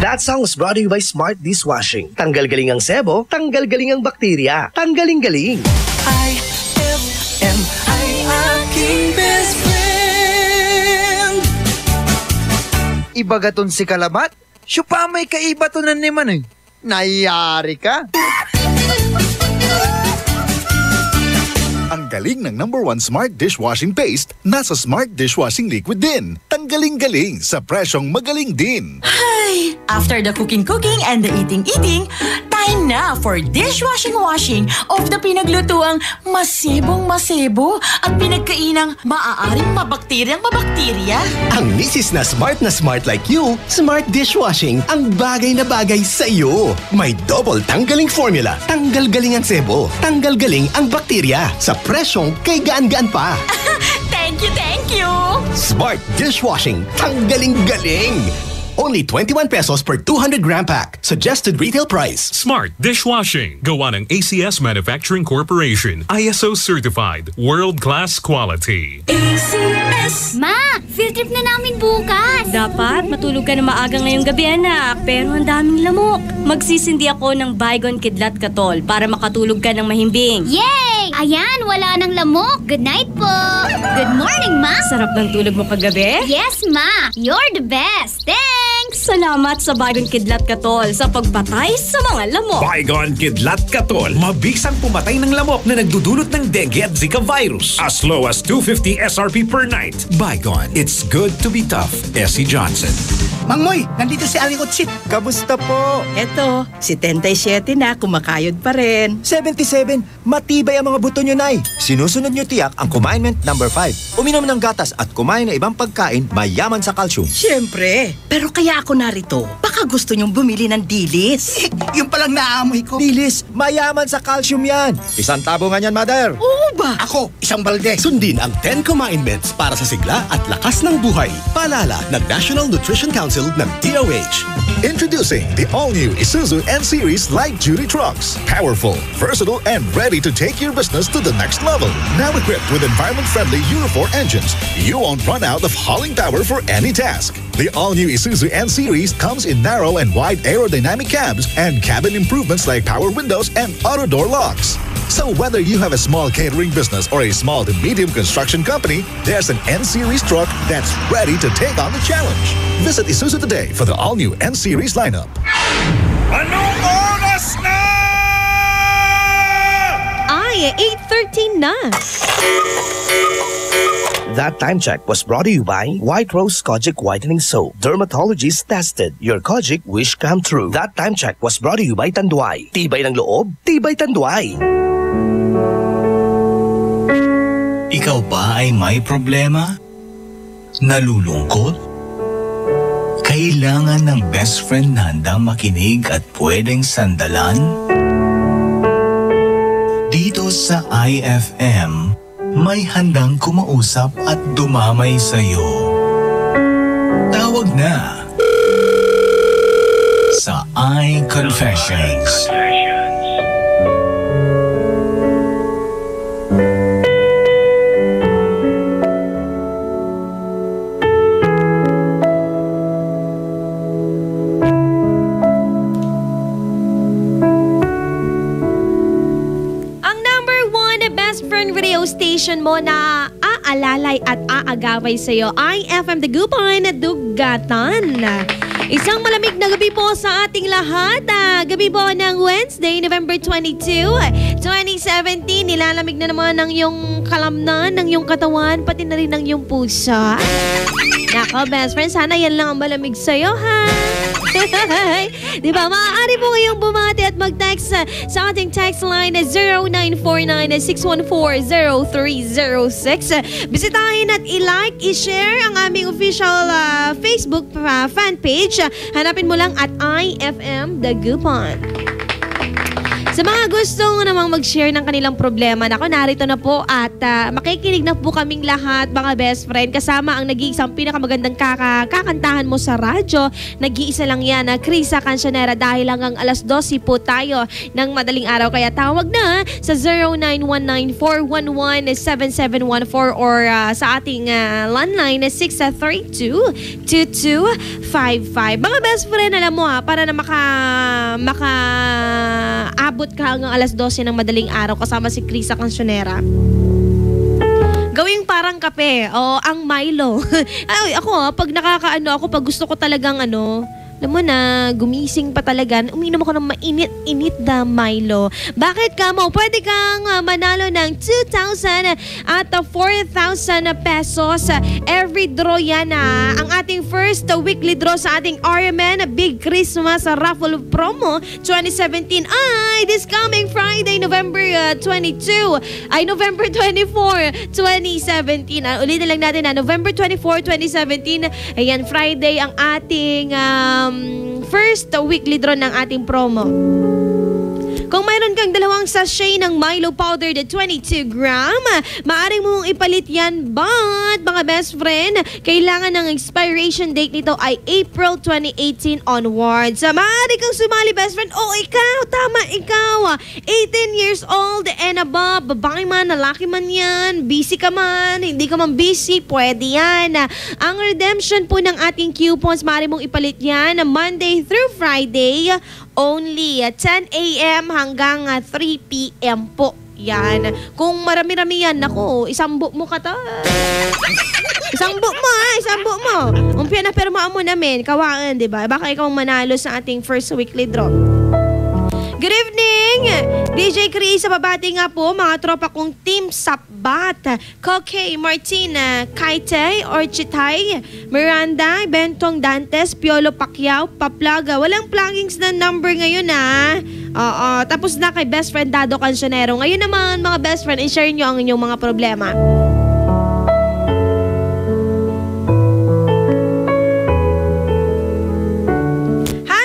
[SPEAKER 8] That song was brought to you by Smart Dishwashing. Tanggal-galing ang sebo, tanggal-galing ang bakterya. Tanggaling-galing.
[SPEAKER 6] IFM ay aking best friend.
[SPEAKER 18] Ibagaton si Kalabat? Siya pa may kaibatonan naman eh. Nayari ka?
[SPEAKER 7] Ang galing ng #1 Smart Dishwashing Paste nasa Smart Dishwashing Liquid din. Tanggaling-galing sa presyong magaling din.
[SPEAKER 12] Ay, after the cooking and the eating, time na for dishwashing of the pinaglutuang masebong-masebo at pinagkainang maaaring mabakterya.
[SPEAKER 21] Ang misis na smart like you, Smart Dishwashing ang bagay na bagay sa iyo. May double tanggaling formula. Tanggal-galing ang sebo. Tanggal-galing ang bakterya. Sa presyong kay gaan-gaan pa.
[SPEAKER 12] Thank you!
[SPEAKER 21] Smart Dishwashing. Tanggaling-galing. Only 21 pesos per 200-gram pack. Suggested retail price.
[SPEAKER 23] Smart Dishwashing. Gawa ng ACS Manufacturing Corporation. ISO certified. World-class quality.
[SPEAKER 2] ACS!
[SPEAKER 9] Ma, field trip na namin bukas.
[SPEAKER 2] Dapat matulog ka na maaga ngayong gabi, anak. Pero ang daming lamok. Magsisindi ako ng Baygon Kidlat Katol para makatulog ka ng mahimbing.
[SPEAKER 9] Yay! Ayan, wala nang lamok. Good night po. Good morning, Ma.
[SPEAKER 2] Sarap ng tulog mo kagabi?
[SPEAKER 9] Yes, Ma. You're the best. Thanks!
[SPEAKER 2] Salamat sa Baygon Kidlat Katol sa pagpatay sa mga lamok.
[SPEAKER 15] Baygon Kidlat Katol. Mabisang pumatay ng lamok na nagdudulot ng dengue at Zika virus. As low as 250 SRP per night. Baygon. It's good to be tough. Essie Johnson.
[SPEAKER 13] Mang Moy, nandito si Aling Otsit.
[SPEAKER 20] Kamusta po? Eto, 77 na, kumakayod pa rin.
[SPEAKER 4] 77, matibay ang mga buto nyo, Nay. Sinusunod nyo tiyak ang Commandment number 5. Uminom ng gatas at kumain ng ibang pagkain mayaman sa calcium.
[SPEAKER 20] Siyempre, pero kaya ako narito. Baka gusto nyong bumili ng dilis.
[SPEAKER 13] Yung palang naamoy ko.
[SPEAKER 4] Dilis, mayaman sa calcium yan. Isang tabo nga yan, Mother.
[SPEAKER 20] Oo ba?
[SPEAKER 13] Ako, isang balde.
[SPEAKER 21] Sundin ang 10 Commandments para sa sigla at lakas ng buhay. Paalala ng National Nutrition Council ng DOH.
[SPEAKER 7] Introducing the all-new Isuzu N-Series light-duty trucks. Powerful, versatile, and ready to take your business to the next level. Now equipped with environment-friendly Euro 4 engines, you won't run out of hauling power for any task. The all-new Isuzu N-Series comes in narrow and wide aerodynamic cabs and cabin improvements like power windows and auto door locks. So whether you have a small catering business or a small to medium construction company, there's an N-Series truck that's ready to take on the challenge. Visit Isuzu today for the all-new N-Series lineup.
[SPEAKER 15] Anong oras na?
[SPEAKER 1] Ay, 8:13 na.
[SPEAKER 8] That time check was brought to you by White Rose Kojic Whitening Soap. Dermatologist tested. Your Kojic wish come true. That time check was brought to you by Tanduay. Tibay ng loob, tibay Tanduay.
[SPEAKER 17] Ikaw ba ay may problema? Nalulungkot? Kailangan ng best friend na handang makinig at pwedeng sandalan? Dito sa IFM, may handang kumausap at dumamay sa'yo. Tawag na sa iConfessions.
[SPEAKER 1] Station mo na aalalay at aagaway sa'yo ay FM Dagupan at Dugatan. Isang malamig na gabi po sa ating lahat. Gabi po ng Wednesday, November 22, 2017, nilalamig na naman ng iyong kalamnan, ng iyong katawan, pati na rin ng iyong puso. Nako, best friend, sana yan lang ang malamig sa'yo, ha? Diba, maaari po kayong bumati at mag-text sa ating text line na 0949-614-0306. Bisitahin at i-like, i-share ang aming official Facebook fan page. Hanapin mo lang at IFM Dagupan. Sa mga gustong namang mag-share ng kanilang problema, nako, narito na po at makikinig na po kaming lahat, mga best friend, kasama ang nag-iisang pinakamagandang kakantahan mo sa radyo. Nag-iisa lang yan, Krisa Cancionera, dahil hanggang alas 12 po tayo ng madaling araw. Kaya tawag na sa 0919-411-7714 or sa ating landline na 632-2255. Mga best friend, alam mo para na makaabot ka hanggang alas 12 ng madaling araw kasama si Krisa Cancionera. Gawing parang kape o ang Milo. Ay, ako pag pag gusto ko talagang alam mo na, gumising pa talaga, uminom ako ng mainit-init na Milo. Bakit ka mo? Pwede kang manalo ng 2,000 at 4,000 pesos. Every draw yan ang ating first weekly draw sa ating RMN Big Christmas Raffle Promo 2017 ay this coming Friday, November 24, 2017. Ulitin lang natin November 24, 2017. Ayan, Friday ang ating first weekly draw ng ating promo. Kung mayroon kang dalawang sachet ng Milo powder na 22 gram, maaari mong ipalit yan. But, mga best friend, kailangan ng expiration date nito ay April 2018 onwards. Maaari kang sumali, best friend. Oh, ikaw, tama, ikaw. 18 years old and above. Babae man, lalaki man yan. Busy ka man, hindi ka man busy, pwede yan. Ang redemption po ng ating coupons, maaari mong ipalit yan Monday through Friday, only 10 a.m. hanggang 3 p.m. po. Yan. Kung marami-rami yan, naku, isambo mo ka to. Isambo mo. Umpia na permaan mo namin. Kawaan, di ba? Baka ikaw manalo sa ating first weekly draw. Good evening! DJ Chris, babati nga po mga tropa kong Team Sabat, Koke, Martina, Kaite, Orchitay, Miranda, Bentong Dantes, Piolo Pacquiao, Paplaga. Walang pluggings na number ngayon Oo, tapos na kay best friend Dado Cancionero. Ngayon naman mga best friend, i-share nyo ang inyong mga problema.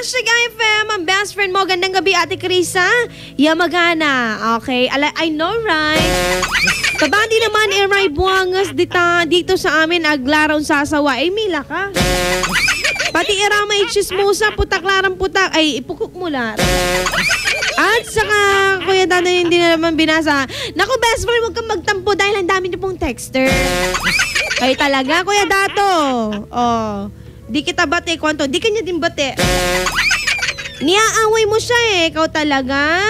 [SPEAKER 1] #IFM, ang best friend mo. Gandang gabi, Ate Krisa. Yamagana. Okay, I know, right? Kabandi naman, Eray Buangas dito sa amin, aglaron sasawa. Mila ka. Pati irama ichismusa, putak-larang putak. Ay, ipukok mo lahat. At saka, Kuya Dado, hindi na naman binasa. Naku, best friend, huwag kang magtampo dahil ang dami niyo pong texter. Ay, talaga, Kuya Dato. Di kita bate, kwanto. Di kanya din bate. Niaaway mo siya ikaw talaga.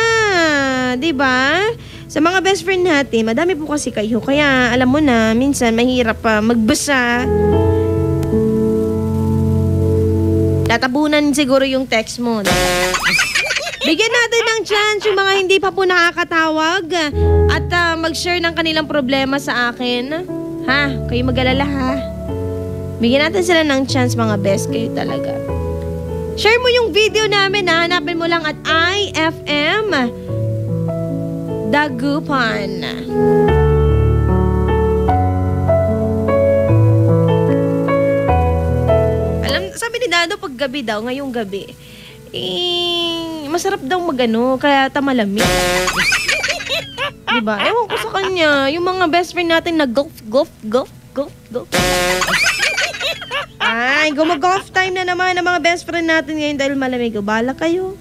[SPEAKER 1] Diba? Sa mga best friend natin, madami po kasi kayo. Kaya, alam mo na, minsan mahirap magbasa. Tatabunan siguro yung text mo. Bigyan natin ng chance yung mga hindi pa po nakakatawag at mag-share ng kanilang problema sa akin. Ha? Kayo mag-alala, ha? Bigyan natin sila ng chance, mga best. Kayo talaga. Share mo yung video namin, ha? Hanapin mo lang at IFM Dagupan. Sabi ni Dado, pag gabi daw, ngayong gabi, masarap daw magano, kaya tamalamig. Diba? Ewan ko sa kanya, yung mga best friend natin na golf. Ay, gumagolf time na naman ang mga best friend natin ngayon dahil malamig. Bala kayo.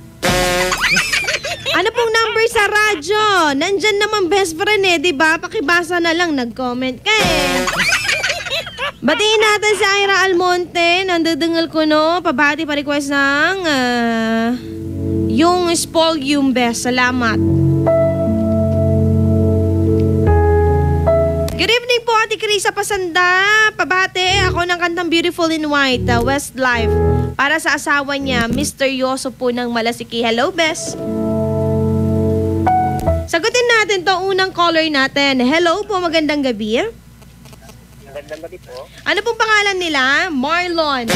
[SPEAKER 1] Ano pong number sa radyo? Nandyan naman best friend diba? Pakibasa na lang, nag-comment ka Batiin natin si Ira Almonte. Nandadangal ko pabati pa request ng yung Spolium best. Salamat. Good evening po, Ate Krisa Pasanda. Pabate ako ng kantang Beautiful in White, Westlife. Para sa asawa niya, misteryoso po ng Malasiki. Hello, best. Sagutin natin to unang caller natin. Hello po, magandang gabi.
[SPEAKER 10] Magandang gabi po.
[SPEAKER 1] Ano pong pangalan nila? Marlon.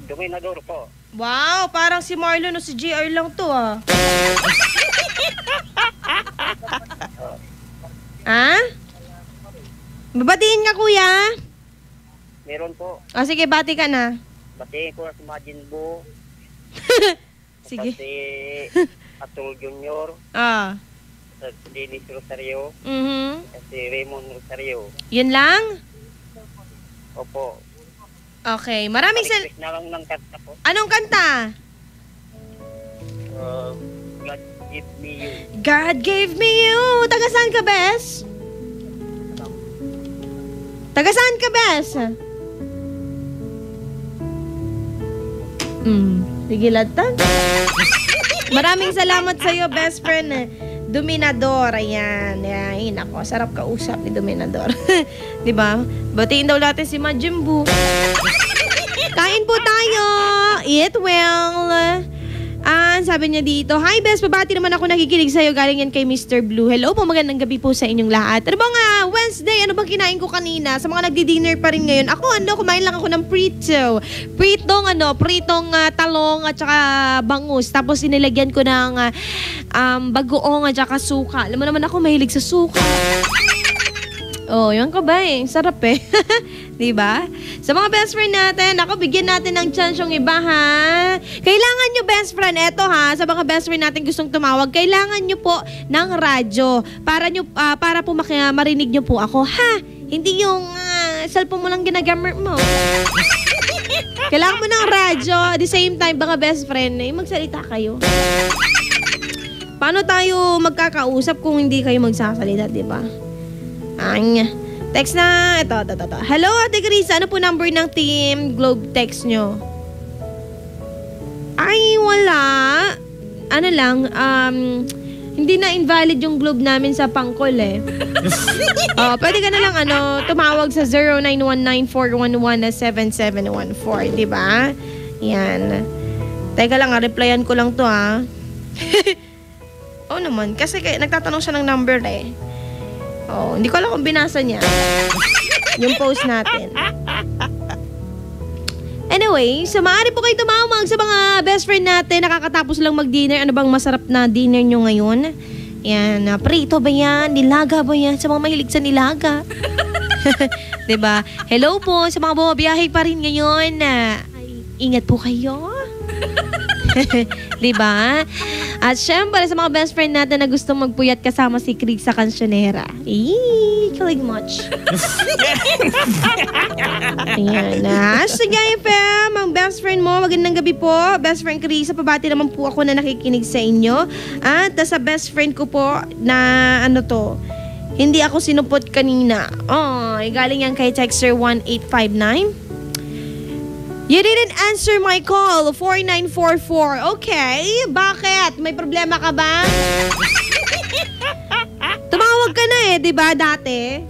[SPEAKER 10] Dominador po.
[SPEAKER 1] Wow, parang si Marlon o si JR lang to ah. Ha? Babatiin ka kuya?
[SPEAKER 10] Meron po.
[SPEAKER 1] O sige, bati ka na.
[SPEAKER 10] Batiin ko na si Majin Bu.
[SPEAKER 1] Sige.
[SPEAKER 10] Si Atul Junior.
[SPEAKER 1] Ah.
[SPEAKER 10] Si Dennis Rosario. Si Raymond Rosario.
[SPEAKER 1] Yun lang?
[SPEAKER 10] Opo.
[SPEAKER 1] Okay, maraming
[SPEAKER 10] Request na lang ng kanta po.
[SPEAKER 1] Anong kanta?
[SPEAKER 10] God Give Me You.
[SPEAKER 1] God Gave Me You. Taga saan ka, Bes? Taga saan ka, Bes? Sige, latan. Maraming salamat sa iyo, best friend. Dominador, ayan. Ayan, ako, sarap kausap ni Dominador. Diba? Batiin daw natin si Majin Bu. Kain po tayo. Eat well. Sabi niya dito, hi best, pabati naman ako nakikinig sa'yo. Galing yan kay Mr. Blue. Hello po, magandang gabi po sa inyong lahat. Ano bang Wednesday, ano bang kinain ko kanina? Sa mga nagdi-dinner pa rin ngayon. Ako, kumain lang ako ng prito. Pritong talong at saka bangus. Tapos inilagyan ko ng bagoong at saka suka. Alam mo naman ako, mahilig sa suka. Oh, yun ka ba eh. Sarap eh. Diba? Sa mga best friend natin, ako, bigyan natin ng chance yung iba, ha? Kailangan nyo, best friend, eto ha, sa mga best friend natin gustong tumawag, kailangan nyo po ng radyo para po marinig nyo po ako, ha? Hindi yung cellphone mo lang ginagamit mo. Kailangan mo ng radyo, at the same time, mga best friend, magsalita kayo. Paano tayo magkakausap kung hindi kayo magsasalita, diba? Text na, ito. Hello, Ate Carissa, ano po number ng Team Globe text nyo? Ay, wala. Ano lang, hindi na invalid yung Globe namin sa pangkol eh. Pwede ka na lang tumawag sa 0919-411-7714, diba? Yan. Teka lang, replyan ko lang to ha. Oo naman, kasi nagtatanong siya ng number eh. Hindi ko alam kung binasa niya yung post natin. Anyway, maaari po kayo tumawag sa mga best friend natin. Nakakatapos lang mag-dinner. Ano bang masarap na dinner nyo ngayon? Yan, prito ba yan? Nilaga ba yan? Sa mga mahilig sa nilaga. Diba? Hello po sa mga bumabiyahe pa rin ngayon. Ingat po kayo. Diba? At syempre sa mga best friend natin na gustong magpuyat kasama si Krisa Cancionera. Kilig much. Ayan. Sige, FM, ang best friend mo, magandang gabi po. Best friend Krisa, pabati naman po ako na nakikinig sa inyo. At sa best friend ko po na hindi ako sinupot kanina. Galing yan kay Texter 1859. You didn't answer my call, 4944. Okay, bakit? May problema ka ba? Tumawag ka na eh, di ba, dati?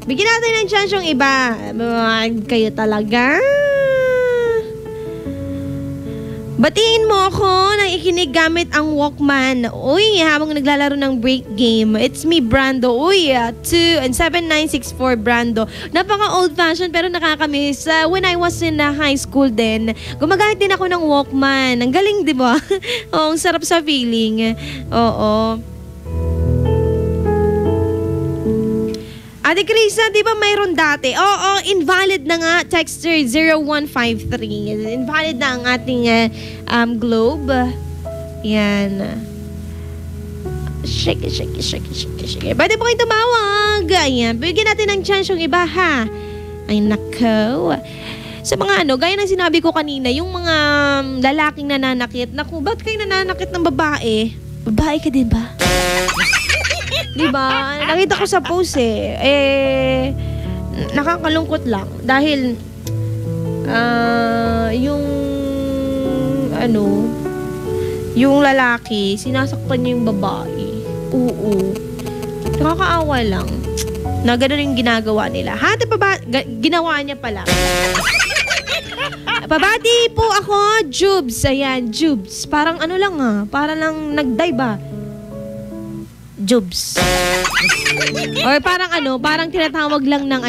[SPEAKER 1] Bigyan natin ng chance yung iba. Kayo talaga. Batiin mo ako nang ikinig gamit ang Walkman. Uy, habang naglalaro ng break game. It's me, Brando. Uy, 27964 Brando. Napaka old-fashioned pero nakakamiss. When I was in high school din, gumagamit din ako ng Walkman. Ang galing, di ba? Ang sarap sa feeling. Oo. Ate Krisa, di ba mayroon dati? Oo, invalid na nga. Texter 0153. Invalid na ang ating Globe. Yan. Shake. Pwede po kayo tumawag. Ayan. Bigyan natin ng chance yung iba, ha? Ay, nako. Sa mga gaya ng sinabi ko kanina, yung mga lalaking nananakit. Naku, ba't kayo nananakit ng babae? Babae ka din ba? Diba? Nakita ko sa post nakakalungkot lang. Dahil, yung lalaki, sinasaktan niya yung babae. Oo. Nakakaawa lang na gano'n yung ginagawa nila. Hati pa ba? Ginawa niya pala. Pabati po ako, Jubes. Ayan, Jubes. Parang ano lang parang lang nag-dive Jubes. Or parang parang tinatawag lang ng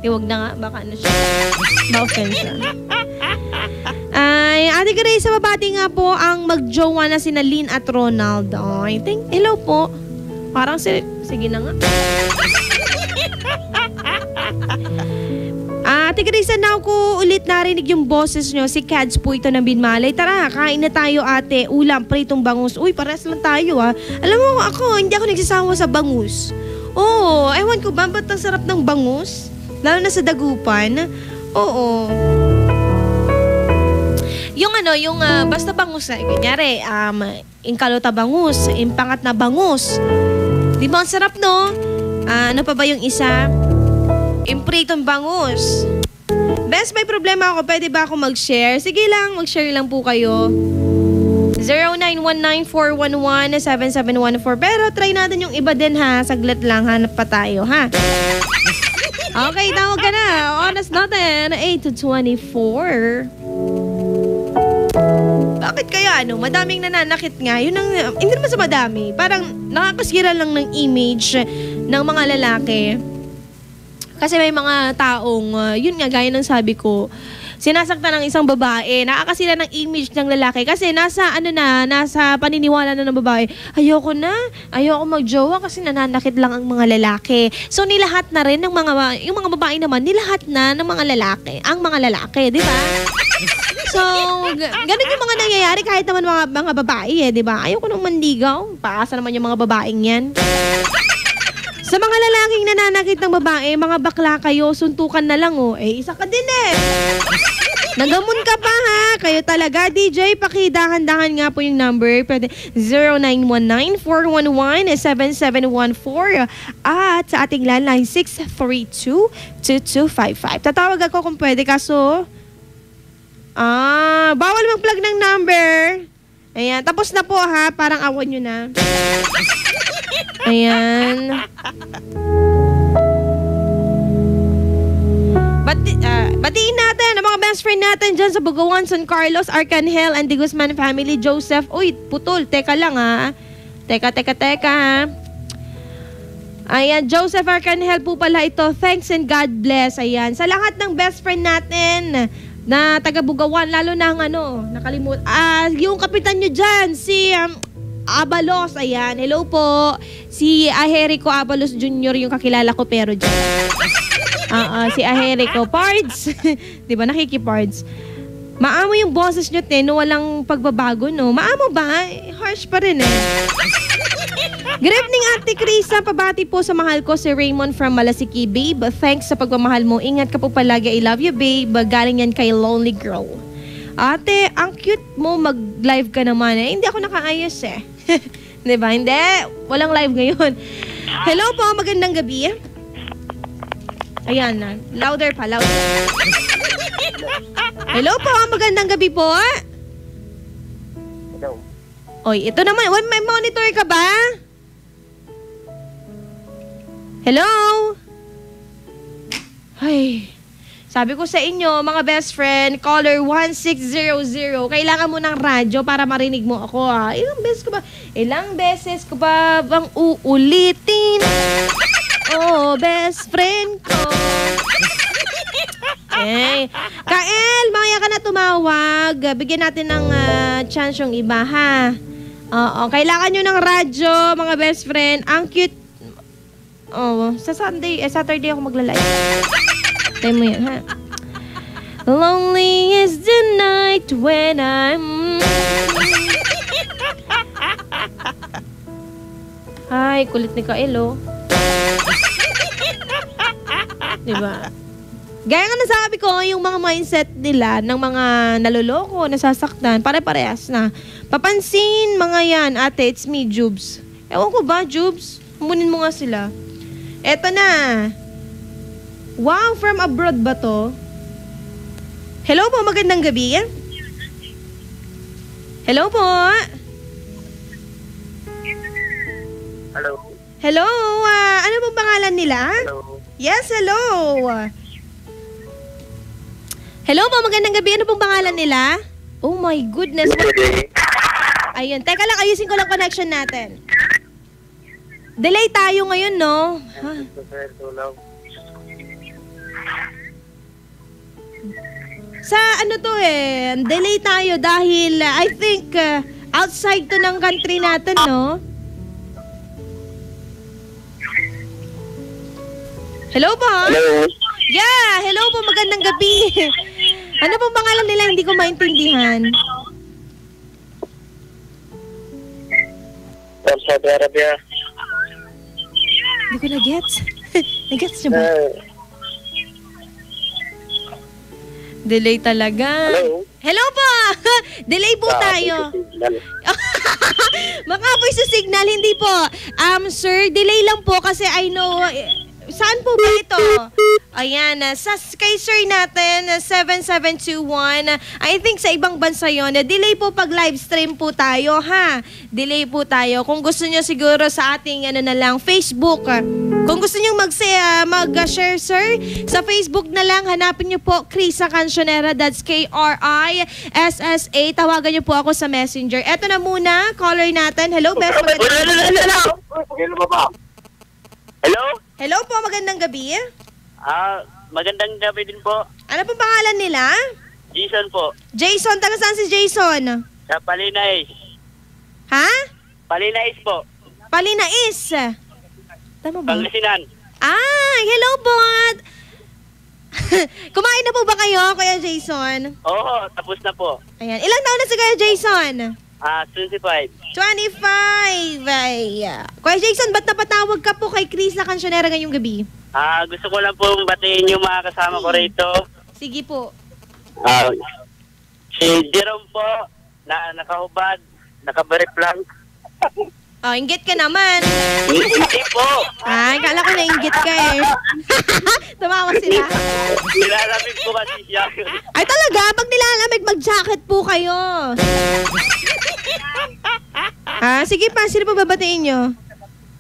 [SPEAKER 1] tiwag na nga, baka siya. Ma-offend siya. Ay, Ate Grace, babati nga po ang magjowa na sina Lynn at Ronald. I think, hello po. Parang sige na nga. Ate Grace, na ako ulit narinig yung boses nyo. Si Cads po ito ng Binmalay. Tara, kain na tayo ate. Ulam, pritong bangus. Uy, pares lang tayo Alam mo ako, hindi ako nagsasawa sa bangus. Oo, ewan ko ba, ba't ang sarap ng bangus? Lalo na sa dagupan. Oo. Yung basta bangus kunyari, ingkalota bangus, impangat na bangus. Di ba ang sarap, no? Ano pa ba yung isa? Impritong bangus. Best, may problema ako. Pwede ba ako mag-share? Sige lang, mag-share lang po kayo. 0919-411-7714. Pero try natin yung iba din saglit lang, hanap pa tayo Okay, tawag ka na. Oras natin, 8:24. Bakit kaya madaming nananakit nga? Yun hindi naman sa madami. Parang nakakasira lang ng image ng mga lalaki. Kasi may mga taong, yun nga, gaya ng sabi ko, sinasaktan ng isang babae, nakakasira ng image ng lalaki kasi nasa paniniwala na ng babae, ayoko magjowa kasi nananakit lang ang mga lalaki. So nilahat na rin yung mga babae naman, nilahat na ng mga lalaki, ang mga lalaki, di ba? So, ganun yung mga nangyayari kahit naman mga babae di ba? Ayoko nang mandigaw, paasa naman yung mga babaeng yan. Sa mga lalaking nananakit ng babae, mga bakla kayo, suntukan na lang isa ka din Nagamon ka pa kayo talaga. DJ, pakidahan-dahan nga po yung number. Pwede 0919-411-7714 at sa ating landline 632-2255. Tatawag ako kung pwede kaso bawal mag-plug ng number. Ayan, tapos na po parang awan nyo na. Ayan. Batiin natin ang mga best friend natin dyan sa Bugawan, San Carlos, Arcangel, and the Guzman family. Joseph, uy, putol, teka lang Teka Ayan, Joseph Arcangel po pala ito. Thanks and God bless. Ayan, sa lahat ng best friend natin na taga Bugawan, lalo na nakalimutan. Yung kapitan nyo dyan, si Abalos, ayan. Hello po. Si Aherico Abalos Jr. yung kakilala ko pero dyan. Si Aherico. Pards. Diba, nakikipards. Maamo yung boses nyo, walang pagbabago, no? Maamo ba? Harsh pa rin, Good evening, Ate Krisa. Pabati po sa mahal ko si Raymond from Malasiki, babe. Thanks sa pagmamahal mo. Ingat ka po palagi. I love you, babe. Galing yan kay Lonely Girl. Ate, ang cute mo. Mag-live ka naman. Hindi ako nakaayos Diba? Hindi. Walang live ngayon. Hello po. Magandang gabi. Ayan na. Louder pa. Louder. Hello po. Magandang gabi po.
[SPEAKER 10] Hello.
[SPEAKER 1] Oy, ito naman. May monitor ka ba? Hello? Ay, sabi ko sa inyo, mga best friend, caller 1600, kailangan mo ng radyo para marinig mo ako Ilang beses ko ba bang uulitin? Oh, best friend ko. Okay. Kael, mamaya ka na tumawag. Bigyan natin ng chance yung iba, Oo, kailangan nyo ng radyo, mga best friend. Ang cute. Sa Saturday ako magla-live. Time mo yan, Lonely is the night when I'm... Ay, kulit ni Kael, Diba? Gaya nga nasabi ko, yung mga mindset nila ng mga naloloko, nasasaktan, pare-parehas na. Papansin, mga yan, ate, it's me, Jubes. Ewan ko ba, Jubes? Humunin mo nga sila. Eto na. Wow, from abroad ba to? Hello po, magandang gabi. Hello po.
[SPEAKER 10] Hello.
[SPEAKER 1] Hello, ano pong pangalan nila?
[SPEAKER 10] Hello.
[SPEAKER 1] Yes, hello. Hello po, magandang gabi. Ano pong pangalan nila? Oh my goodness. Ayun, teka lang, ayusin ko lang connection natin. Delay tayo ngayon, no? Sa ano to delay tayo dahil I think outside to ng country natin, no? Hello po?
[SPEAKER 10] Hello.
[SPEAKER 1] Yeah, hello po, magandang gabi. Ano pong pangalan nila? Hindi ko maintindihan.
[SPEAKER 10] From Saudi Arabia.
[SPEAKER 1] Hindi ko na-gets. Na-gets niyo ba? Delay talaga.
[SPEAKER 10] Hello?
[SPEAKER 1] Hello po! Delay po tayo. Makapoy sa signal, hindi po. Sir, delay lang po kasi I know... Saan po ba ito? Ayan, kay sir natin, 7721. I think sa ibang bansa yun. Delay po pag live stream po tayo, ha? Delay po tayo. Kung gusto nyo siguro sa ating Facebook. Kung gusto nyo mag-share, sir, sa Facebook na lang, hanapin nyo po Krisa Cancionera. That's KRISSA. Tawagan nyo po ako sa Messenger. Eto na muna, caller natin. Hello, best.
[SPEAKER 10] Hello?
[SPEAKER 1] Hello po, magandang gabi.
[SPEAKER 10] Magandang gabi din po.
[SPEAKER 1] Ano pong pangalan nila?
[SPEAKER 10] Jason po.
[SPEAKER 1] Jason, taga saan si Jason?
[SPEAKER 10] Sa Palinais.
[SPEAKER 1] Ha?
[SPEAKER 10] Palinais po.
[SPEAKER 1] Palinais. Tama ba?
[SPEAKER 10] Pangasinan.
[SPEAKER 1] Hello po. Kumain na po ba kayo, Kuya Jason?
[SPEAKER 10] Oo, tapos na po.
[SPEAKER 1] Ayan. Ilang taon na si Kuya Jason?
[SPEAKER 10] 25.
[SPEAKER 1] 25. Ay. Kuya Jason, ba't napatawag ka po kay Krisa Cancionera ngayong gabi?
[SPEAKER 10] Gusto ko lang pong batiin yung mga kasama ko rito.
[SPEAKER 1] Sige po.
[SPEAKER 10] Si Jerome po, nakahubad, nakabarip lang.
[SPEAKER 1] Inggit ka naman.
[SPEAKER 10] Hindi po.
[SPEAKER 1] Kala ko na-inggit ka eh. Tumawa sila.
[SPEAKER 10] Nilalamig po kasi siya.
[SPEAKER 1] Ay talaga? Pag nilalamig, mag-jacket po kayo. Sige pa, sino pa babatiin nyo?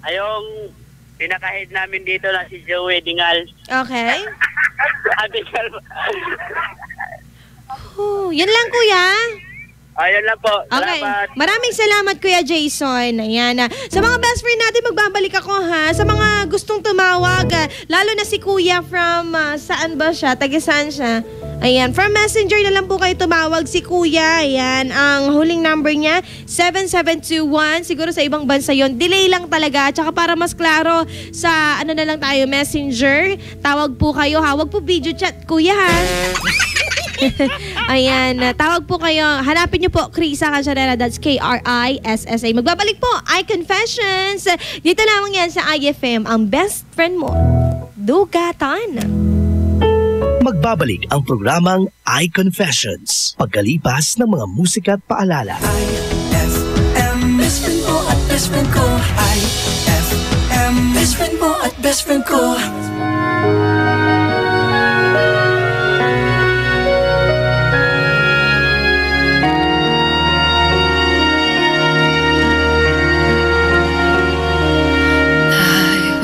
[SPEAKER 10] Ayong pinaka-head namin dito na si Joey Dingal.
[SPEAKER 1] Okay.
[SPEAKER 10] Dingal.
[SPEAKER 1] Yan lang, kuya.
[SPEAKER 10] Ayun lang po.
[SPEAKER 1] Okay.
[SPEAKER 10] Salamat.
[SPEAKER 1] Maraming salamat, Kuya Jason. Ayan. Sa mga best friend natin, magbabalik ako, ha? Sa mga gustong tumawag, lalo na si Kuya from, saan ba siya? Taga saan siya? Ayan. From Messenger na lang po kayo tumawag. Si Kuya, ayan. Ang huling number niya, 7721. Siguro sa ibang bansa yon. Delay lang talaga. Tsaka para mas klaro, sa ano na lang tayo, Messenger. Tawag po kayo, ha? Huwag po video chat, Kuya, ha? Ayan, tawag po kayo. Hanapin niyo po Krisa Cancionera. That's KRISSA. Magbabalik po, iConfessions. Dito lamang yan sa IFM, ang best friend mo. Dugatan.
[SPEAKER 8] Magbabalik ang programang iConfessions pagkalipas ng mga musika at paalala.
[SPEAKER 6] IFM, best friend mo at best friend ko. IFM, best friend mo at best friend ko.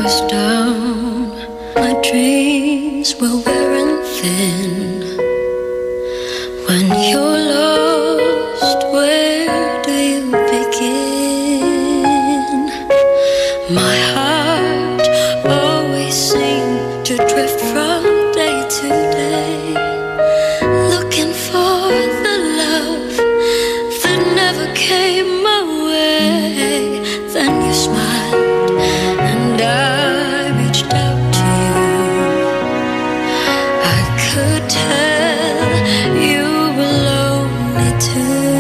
[SPEAKER 2] Was down, my dreams were wearing thin. When you're lost, where do you begin? My heart always seemed to drift from day to day, looking for the love that never came my way. Then you smiled and I reached out to you. I could tell you were lonely too.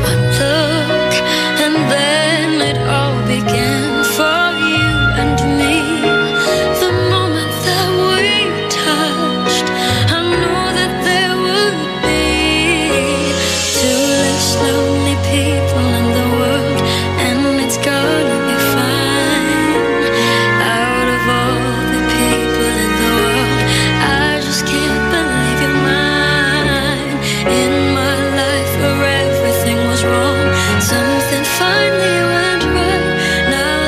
[SPEAKER 2] One look and then it all began for you and me. The moment that we touched, I knew that there would be two less lonely people in the world, and it's gonna be fine. Out of all the people in the world, I just can't believe you're mine. In my life where everything was wrong, something finally went right. Now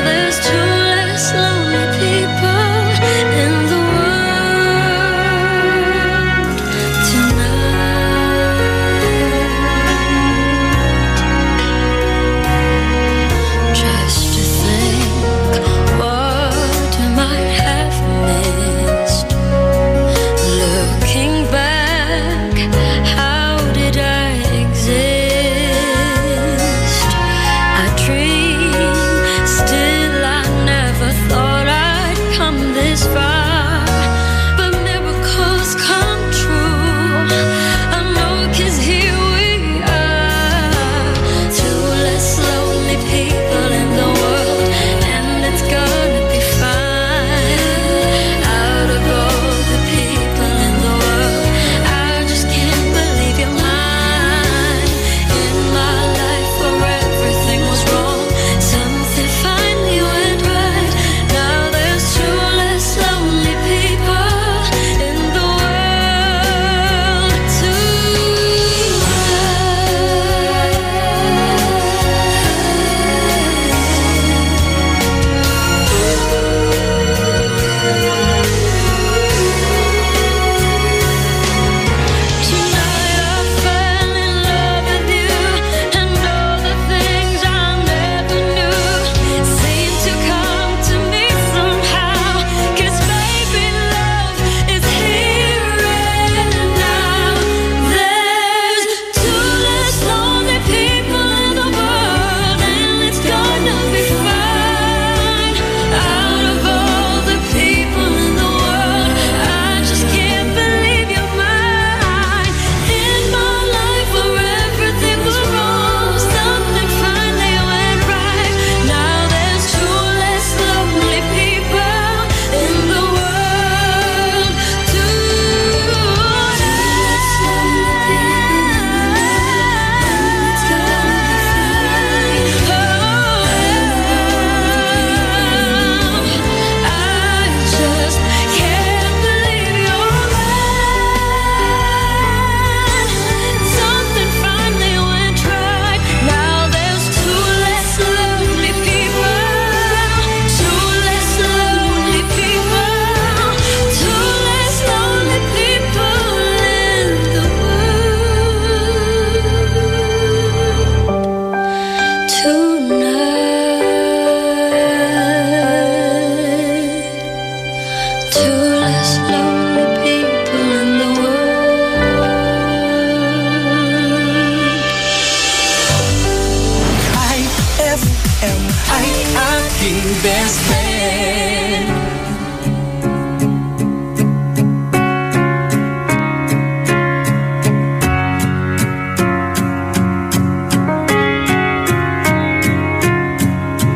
[SPEAKER 6] aking best friend.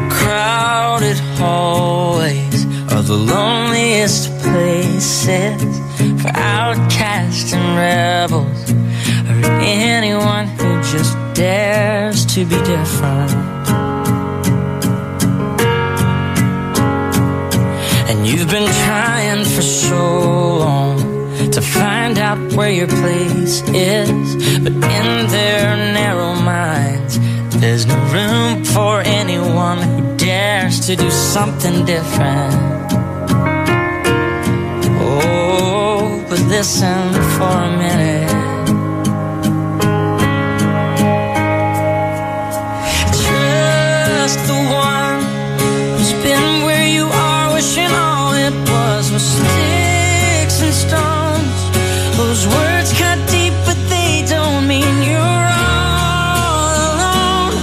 [SPEAKER 6] Crowded hallways are the loneliest places for outcasts and rebels, or anyone who just dares to be different. And you've been trying for so long to find out where your place is, but in their narrow minds there's no room for anyone who dares to do something different. Oh, but listen for a minute. Just the one who's been where you are, wishing all it was sticks and stones. Those words cut deep, but they don't mean you're all alone.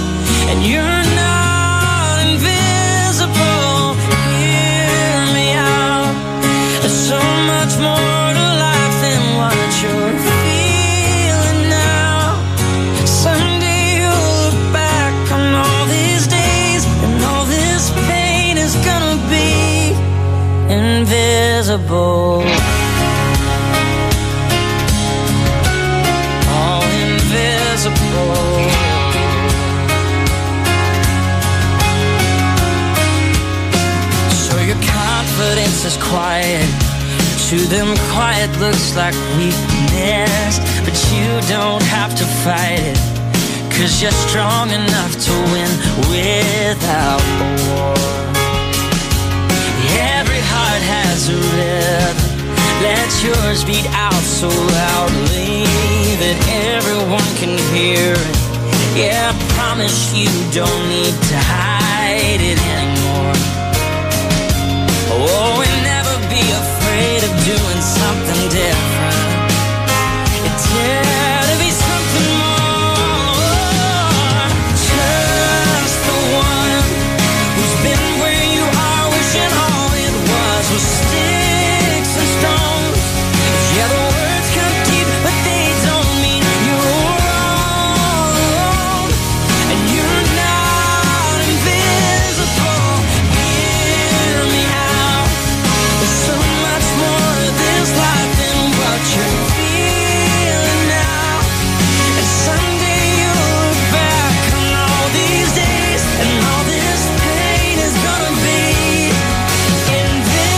[SPEAKER 6] And you're not invisible. Hear me out. There's so much more to life than what you're feeling now. Someday you'll look back on all these days, and all this pain is gonna be invisible. All invisible. So your confidence is quiet. To them quiet looks like weakness, but you don't have to fight it, 'cause you're strong enough to win without a war. Every heart has a rhythm. Let yours beat out so loudly that everyone can hear it. Yeah, I promise you don't need to hide it anymore. Oh, and never be afraid of doing something different. Dare to be something more. Just the one who's been where you are, wishing all it was sticks and stones. Yeah, the words come deep, but they don't mean you're all alone. And you're not invisible. Hear me out. There's so much more to this life than what you're feeling now. And someday you'll look back on all these days, and all this pain is gonna be invisible.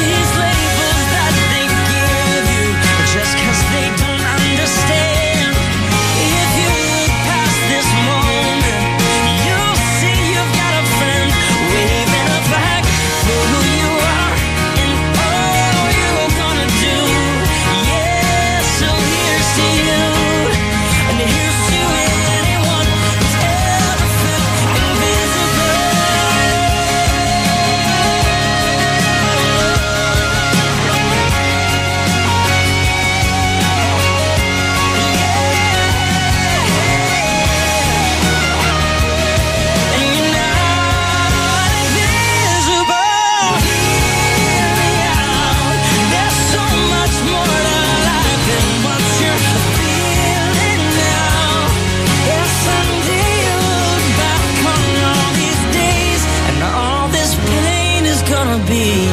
[SPEAKER 6] These labels that they give you, just 'cause they don't understand. If you look past this moment, you'll see you've got a friend waving a flag for who you are and all you're gonna do. Yeah, so here's to you, and here's to anyone who's ever felt invisible. There's so much more to life than what you're feeling now. Yeah, someday you'll look back on all these days, and all this pain is gonna be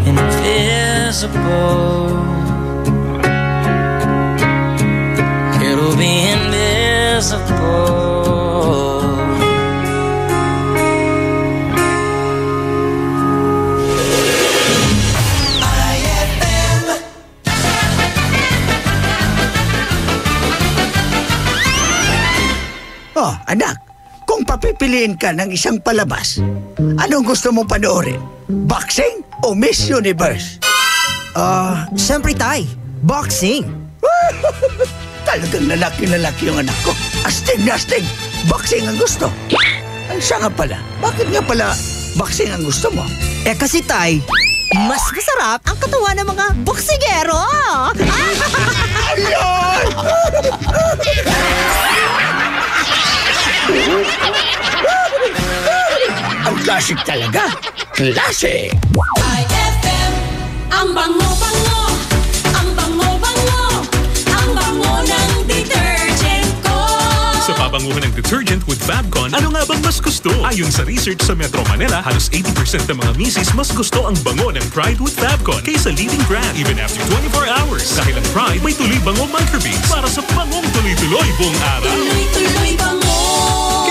[SPEAKER 6] invisible. It'll be invisible.
[SPEAKER 13] Oh, anak, kung papipiliin ka ng isang palabas, anong gusto mong panoorin? Boxing o Miss Universe?
[SPEAKER 5] Siyempre, Tay. Boxing.
[SPEAKER 13] Talagang lalaki-lalaki yung anak ko. Astig na astig. Boxing ang gusto. Ay, siya nga pala. Bakit nga pala boxing ang gusto mo?
[SPEAKER 5] Eh kasi, Tay, mas masarap ang katawan ng mga boksingero.
[SPEAKER 13] Classic talaga. Classic.
[SPEAKER 2] IFM, ang bango-bango, ang bango-bango, ang bango ng detergent ko.
[SPEAKER 23] Sa pabanguhan ng detergent with Fabcon, ano nga bang mas gusto? Ayon sa research sa Metro Manila, halos 80% ng mga misis mas gusto ang bango ng Pride with Fabcon kaysa leading brand even after 24 hours. Dahil ang Pride may tuloy bango microbeads para sa bangong tuloy-tuloy buong araw.
[SPEAKER 2] Tuloy-tuloy bango.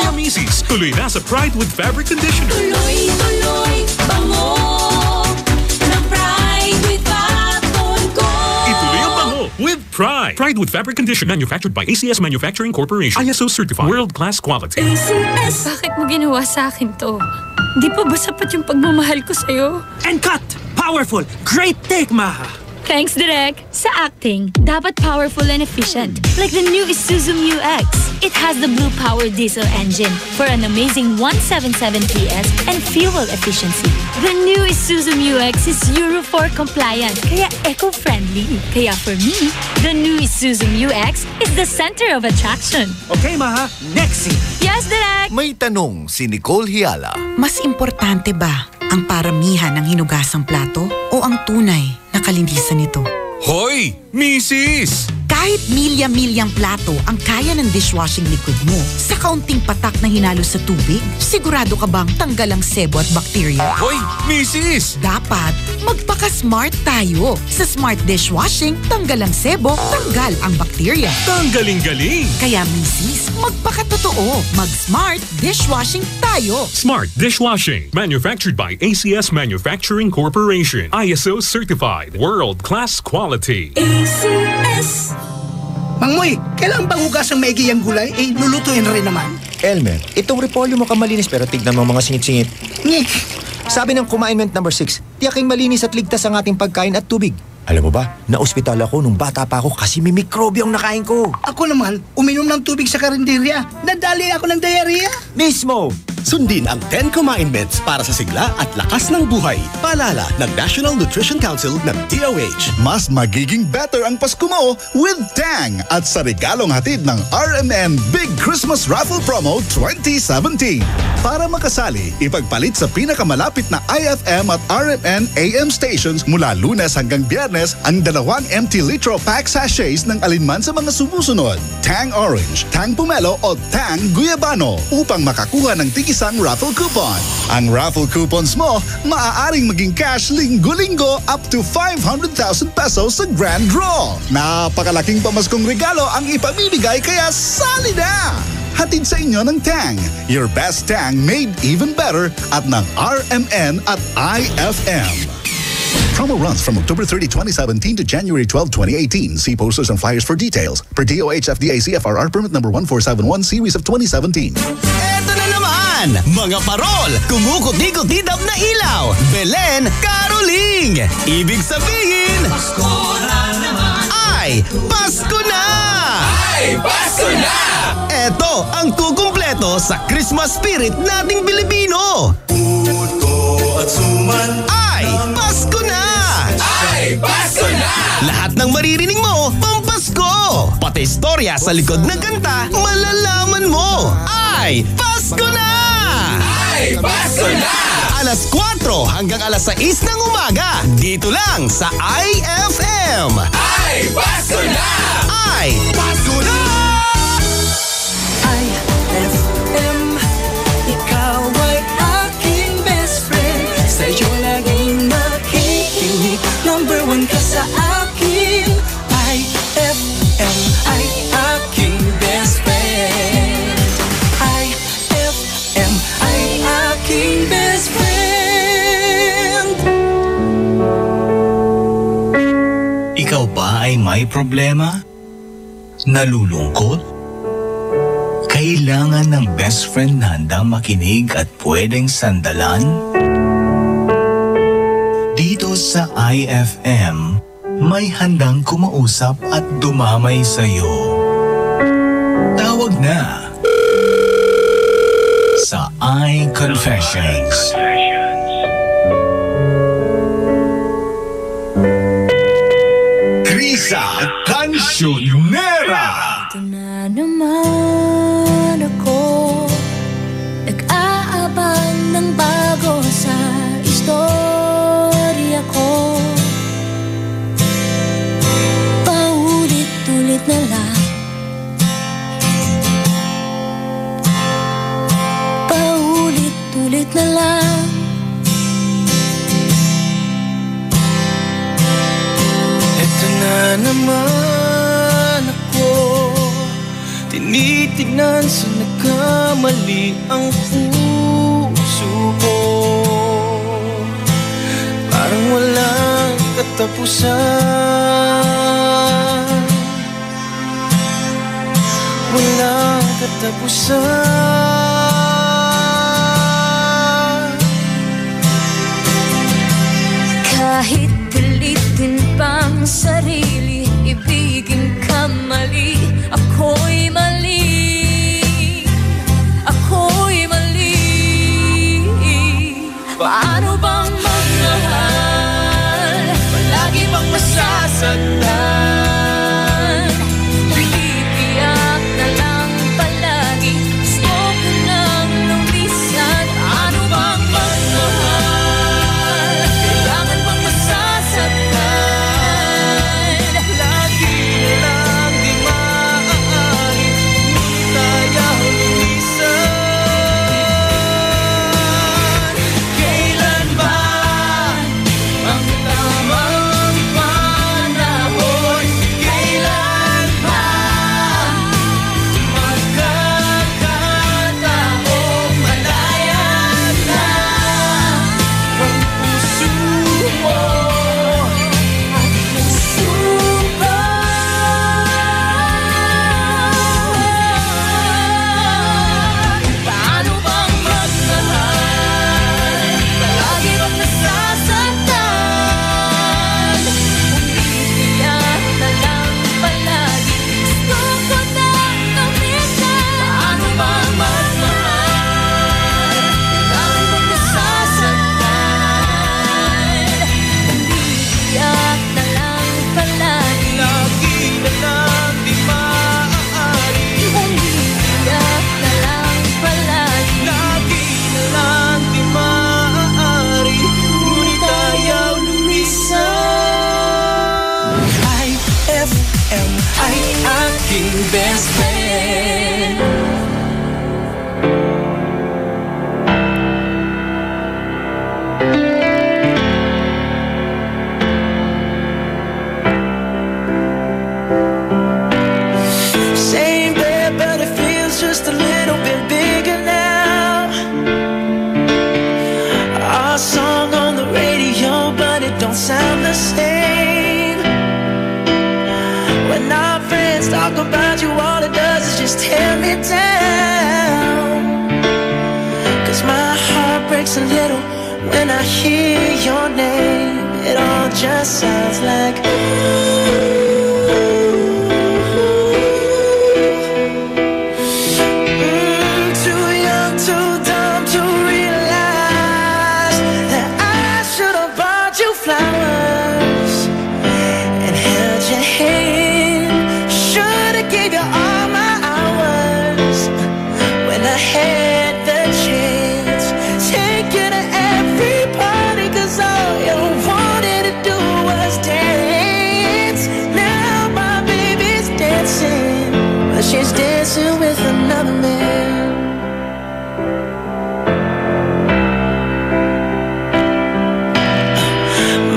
[SPEAKER 23] Kaya misis, tuloy na sa Pride with Fabric Conditioner.
[SPEAKER 2] Tuloy-tuloy bango ng Pride with Fabcon ko.
[SPEAKER 23] Ituloy ang bango with Pride. Pride with Fabric Conditioner, manufactured by ACS Manufacturing Corporation. ISO certified, world-class quality.
[SPEAKER 2] ACS, bakit mo ginawa sa akin to? Di pa ba sapat yung pagmamahal ko sa'yo?
[SPEAKER 14] And cut! Powerful! Great take, Maha!
[SPEAKER 2] Thanks, Direk. Sa acting, dapat powerful and efficient. Like the new Isuzu Mu-X. It has the Blue Power diesel engine for an amazing 177 PS and fuel efficiency. The new Isuzu Mu-X is Euro 4 compliant, kaya eco-friendly. Kaya for me, the new Isuzu Mu-X is the center of attraction.
[SPEAKER 14] Okay, Maha. Next scene.
[SPEAKER 2] Yes, Direk!
[SPEAKER 11] May tanong si Nicole Hiala.
[SPEAKER 19] Mas importante ba ang paramihan ng hinugasang plato o ang tunay na kalinisan nito?
[SPEAKER 15] Hoy! Misis!
[SPEAKER 19] Kahit milya-milyang plato ang kaya ng dishwashing liquid mo, sa kaunting patak na hinalo sa tubig, sigurado ka bang tanggal ang sebo at bakterya?
[SPEAKER 15] Hoy! Misis!
[SPEAKER 19] Dapat magpaka-smart tayo. Sa smart dishwashing, tanggal ang sebo, tanggal ang bakterya.
[SPEAKER 15] Tanggaling-galing!
[SPEAKER 19] Kaya misis, magpakatotoo. Mag-smart dishwashing tayo.
[SPEAKER 23] Smart Dishwashing, manufactured by ACS Manufacturing Corporation. ISO certified, world-class quality.
[SPEAKER 2] ACS.
[SPEAKER 13] Mangmoy, kailangan bang hugas ang maigi ang gulay? Eh, lulutuin rin naman.
[SPEAKER 4] Elmer, itong repolyo mo malinis pero tignan mo mga singit-singit. Sabi ng Kumainment number 6, tiyaking malinis at ligtas ang ating pagkain at tubig. Alam mo ba, na-ospital ako nung bata pa ako kasi may mikrobyo ang nakain ko.
[SPEAKER 13] Ako naman, uminom ng tubig sa karinderya. Nadali ako ng diarrhea.
[SPEAKER 4] Mismo!
[SPEAKER 21] Sundin ang 10 Kumainments para sa sigla at lakas ng buhay. Paalala ng National Nutrition Council ng DOH.
[SPEAKER 7] Mas magiging better ang Pasko mo with Tang at sa regalong hatid ng RMN Big Christmas Raffle Promo 2017. Para makasali, ipagpalit sa pinakamalapit na IFM at RMN AM stations mula Lunes hanggang Biyernes ang 2 empty litro pack sachets ng alinman sa mga sumusunod. Tang Orange, Tang Pomelo o Tang Guyabano upang makakuha ng isang raffle coupon. Ang raffle coupons mo, maaaring maging cash linggo-linggo up to 500,000 pesos sa grand draw. Napakalaking pamaskong regalo ang ipamimigay kaya sali na! Hatid sa inyo ng Tang. Your best Tang made even better at ng RMN at IFM. Promo runs from October 30, 2017 to January 12, 2018. See posters and flyers for details. Per DOH FDA CFRR permit number 1471 series of 2017.
[SPEAKER 21] Eto na naman! Mga parol! Kumukuti-kutidap na ilaw! Belen Caroling! Ibig sabihin...
[SPEAKER 2] Pasko na naman!
[SPEAKER 21] Ay! Pasko na!
[SPEAKER 2] Ay! Pasko na!
[SPEAKER 21] Eto ang kukumpleto sa Christmas spirit nating Pilipino!
[SPEAKER 2] Puto at suman!
[SPEAKER 21] Ay! Pasko na!
[SPEAKER 2] Ay! Pasko na!
[SPEAKER 21] Lahat ng maririnig mo, pampasko! Pati istorya sa likod ng kanta, malalaman mo! Ay! Pasko na!
[SPEAKER 2] Ay! Pasko na!
[SPEAKER 21] Alas 4 hanggang alas 6 ng umaga, dito lang sa IFM!
[SPEAKER 2] Ay! Pasko na!
[SPEAKER 21] Ay! Pasko na!
[SPEAKER 6] IFM, ikaw ay aking best friend. Sa'yo laging nakikinig, number 1 ka sa akin. IFM ay aking best friend. IFM ay aking best friend.
[SPEAKER 17] Ikaw ba ay may problema? Nalulungkot? Kailangan ng best friend na handang makinig at pwedeng sandalan? Dito sa IFM, may handang kumausap at dumamay sa'yo. Tawag na sa iConfessions.
[SPEAKER 11] Krisa Cancionera!
[SPEAKER 2] Ito na naman ako, nag-aabang ng bago.
[SPEAKER 6] naman ako tinitignan sa nagkamali ang puso ko. Parang walang katapusan, walang katapusan.
[SPEAKER 2] Kahit pilitin pang sarili, ibigin ka mali. Ako'y mali, ako'y mali. Paano bang magmahal? Palagi bang masasaktan? Pilipiyak na lang palagi, gusto ko nang lumisan. Paano bang magmahal? Kailangan bang masasaktan?
[SPEAKER 6] Lagi na lang di maaari, ngunit ayaw lumisan. Kailan ba ang tamang panahon? Kailan ba magkakataong malaya na ang puso mo at puso ko?
[SPEAKER 2] Paano bang magmahal? Palagi bang nasasaktan? Umiiyak na lang palagi, gusto ko nang lumisan. Paano bang magmahal? Kailangan bang nasasaktan? Umiiyak na lang palagi,
[SPEAKER 6] Lagi na lang di maaari,
[SPEAKER 2] umiiyak na lang palagi.
[SPEAKER 6] lagi na lang di maaari, ngunit ayaw lumisan. IFM ay aking best friend. Same bed, but it feels just a little bit bigger now. Our song on the radio, but it don't sound the same. When our friends talk about you, all it does is just tear me down. 'Cause my heart breaks a little when I hear your name. It all just sounds like too young, too dumb to realize that I should have bought you flowers and held your hand. Should have gave you all my hours when I had the chance. Take you to every party, 'cause all you wanted to do was dance. Now my baby's dancing, but she's dancing with another man.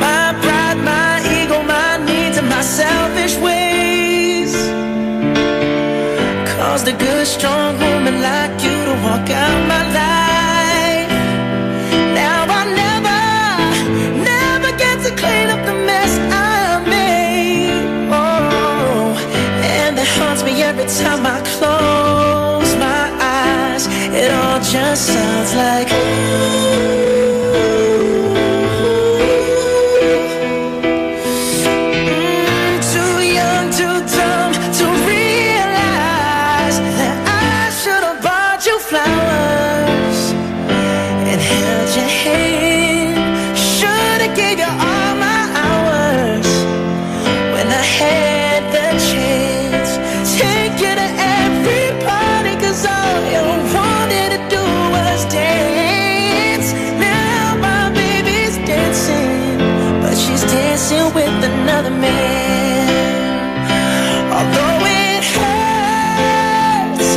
[SPEAKER 6] My pride, my ego, my needs, and my selfish ways caused a good, strong woman like you to walk out my life. Now I never get to clean up the mess I made. Oh, and that haunts me every time I close my eyes. It all just sounds like too young, too dumb to realize that I should have bought you flowers and held your hand. Should have gave you all my hours when I had the chance. Take you to every party, 'cause all you wanted to do was dance. Now my baby's dancing, but she's dancing with another man. Although it hurts,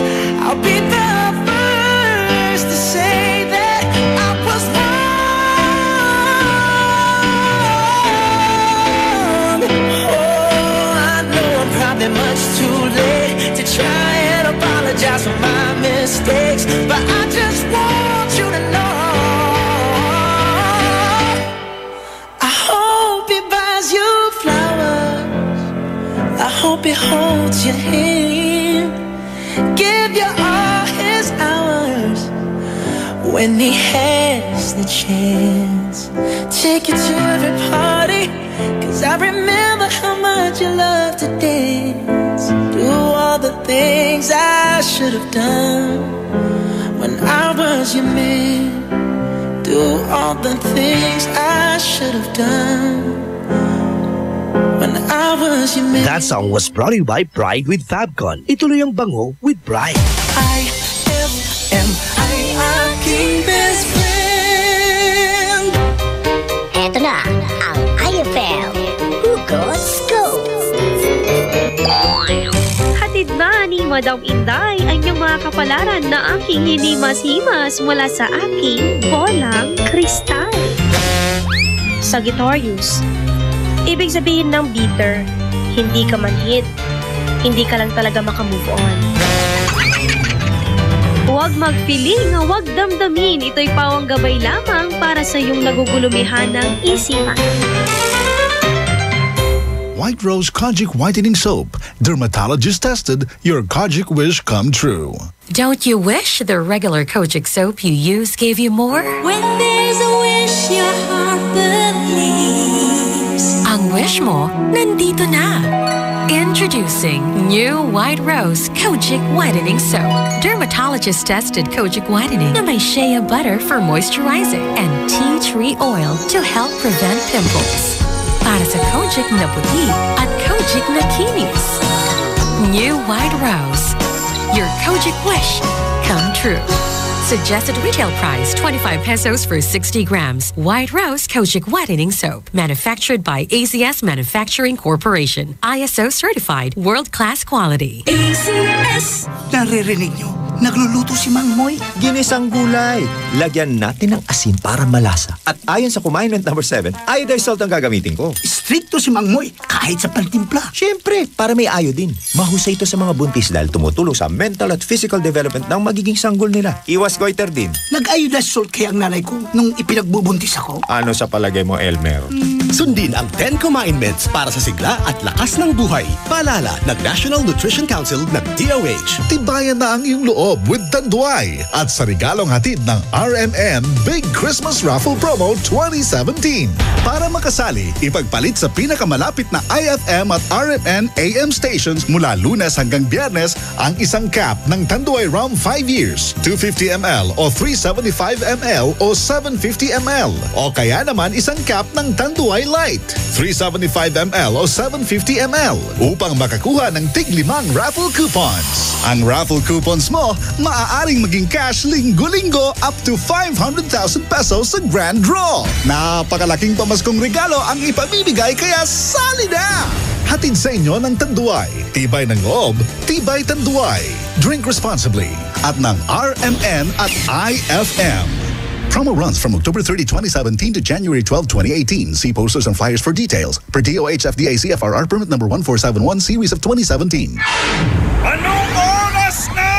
[SPEAKER 6] I'll be the first to say that I was wrong. Oh, mistakes, but I just want you to know I hope he buys you flowers, I hope he holds your hand, give you all his hours when he has the chance. Take you to every party, 'cause I remember how much you love to dance. Do all the things I should have done when I was your man. Do all the things I should have done when I was your man.
[SPEAKER 8] That song was brought to you by Pride with Fabcon. Ituloy ang bango with Pride.
[SPEAKER 6] IFM, aking best friend.
[SPEAKER 3] Eto na ang IFM Hugot Scoop.
[SPEAKER 1] Hatid na ni Madam Inday ang iyong mga kapalaran na aking hinimas-himas mula sa aking bolang kristal. Sagittarius, ibig sabihin ng bitter, hindi ka manhid, hindi ka lang talaga makamove on. Huwag magpiling, huwag damdamin, ito'y pawang gabay lamang para sa iyong nagugulumihan ng isipan.
[SPEAKER 7] White Rose Kojic Whitening Soap. Dermatologist tested, your Kojic wish come true.
[SPEAKER 16] Don't you wish the regular Kojic soap you use gave you more?
[SPEAKER 2] When there's a wish your heart believes.
[SPEAKER 16] Ang wish mo, nandito na. Introducing new White Rose Kojic Whitening Soap. Dermatologist tested Kojic Whitening na may shea butter for moisturizing and tea tree oil to help prevent pimples. Para sa Kojic na puti at Kojic na kinis. New White Rose. Your Kojic wish come true. Suggested retail price 25 pesos for 60 grams. White Rose Kojic Whitening Soap. Manufactured by ACS Manufacturing Corporation. ISO certified. World-class quality.
[SPEAKER 13] ACS! Naririnig nyo? Nagluluto si Mang Moy.
[SPEAKER 4] Ginisang gulay. Lagyan natin ng asin para malasa. At ayon sa commandment number 7, iodized salt ang gagamitin ko.
[SPEAKER 13] Stricto si Mang Moy kahit sa pantimpla.
[SPEAKER 4] Siyempre, para may iodine. Mahusay ito sa mga buntis dahil tumutulong sa mental at physical development ng magiging sanggol nila. Iwas goiter din.
[SPEAKER 13] Nag-iodized salt kaya ang nanay ko nung ipinagbubuntis ako.
[SPEAKER 4] Ano sa palagay mo, Elmer?
[SPEAKER 21] Sundin ang 10 commandments para sa sigla at lakas ng buhay. Paalala ng National Nutrition Council ng DOH.
[SPEAKER 7] Tibayan na ang iyong loob with Tanduay at sa regalong hatid ng RMN Big Christmas Raffle Promo 2017. Para makasali, ipagpalit sa pinakamalapit na IFM at RMN AM stations mula Lunes hanggang Biyernes ang isang cap ng Tanduay Rum 5 years, 250 ml o 375 ml o 750 ml. O kaya naman isang cap ng Tanduay Light, 375 ml o 750 ml upang makakuha ng tig-5 raffle coupons. Ang raffle coupons mo, maaaring maging cash linggo-linggo up to 500,000 pesos sa grand draw. Napakalaking pamaskong regalo ang ipamimigay kaya sali na! Hatid sa inyo ng Tanduay. Tibay ng loob, tibay Tanduay. Drink responsibly. At ng RMN at IFM. Promo runs from October 30, 2017 to January 12, 2018. See posters and flyers for details. Per DOH FDA CFRR permit number 1471 series of 2017.
[SPEAKER 11] Anong oras na?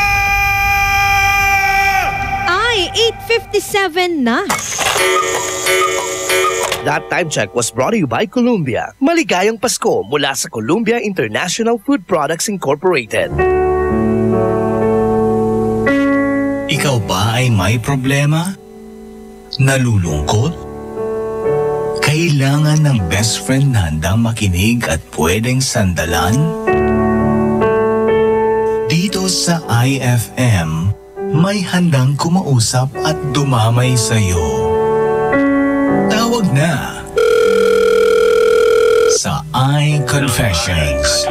[SPEAKER 1] Ay, 8:57 na.
[SPEAKER 8] That time check was brought to you by Columbia. Maligayang Pasko mula sa Columbia International Food Products Incorporated.
[SPEAKER 17] Ikaw ba ay may problema? Nalulungkot? Kailangan ng best friend na handang makinig at pwedeng sandalan? Dito sa IFM, may handang kumausap at dumamay sa'yo. Tawag na sa iConfessions.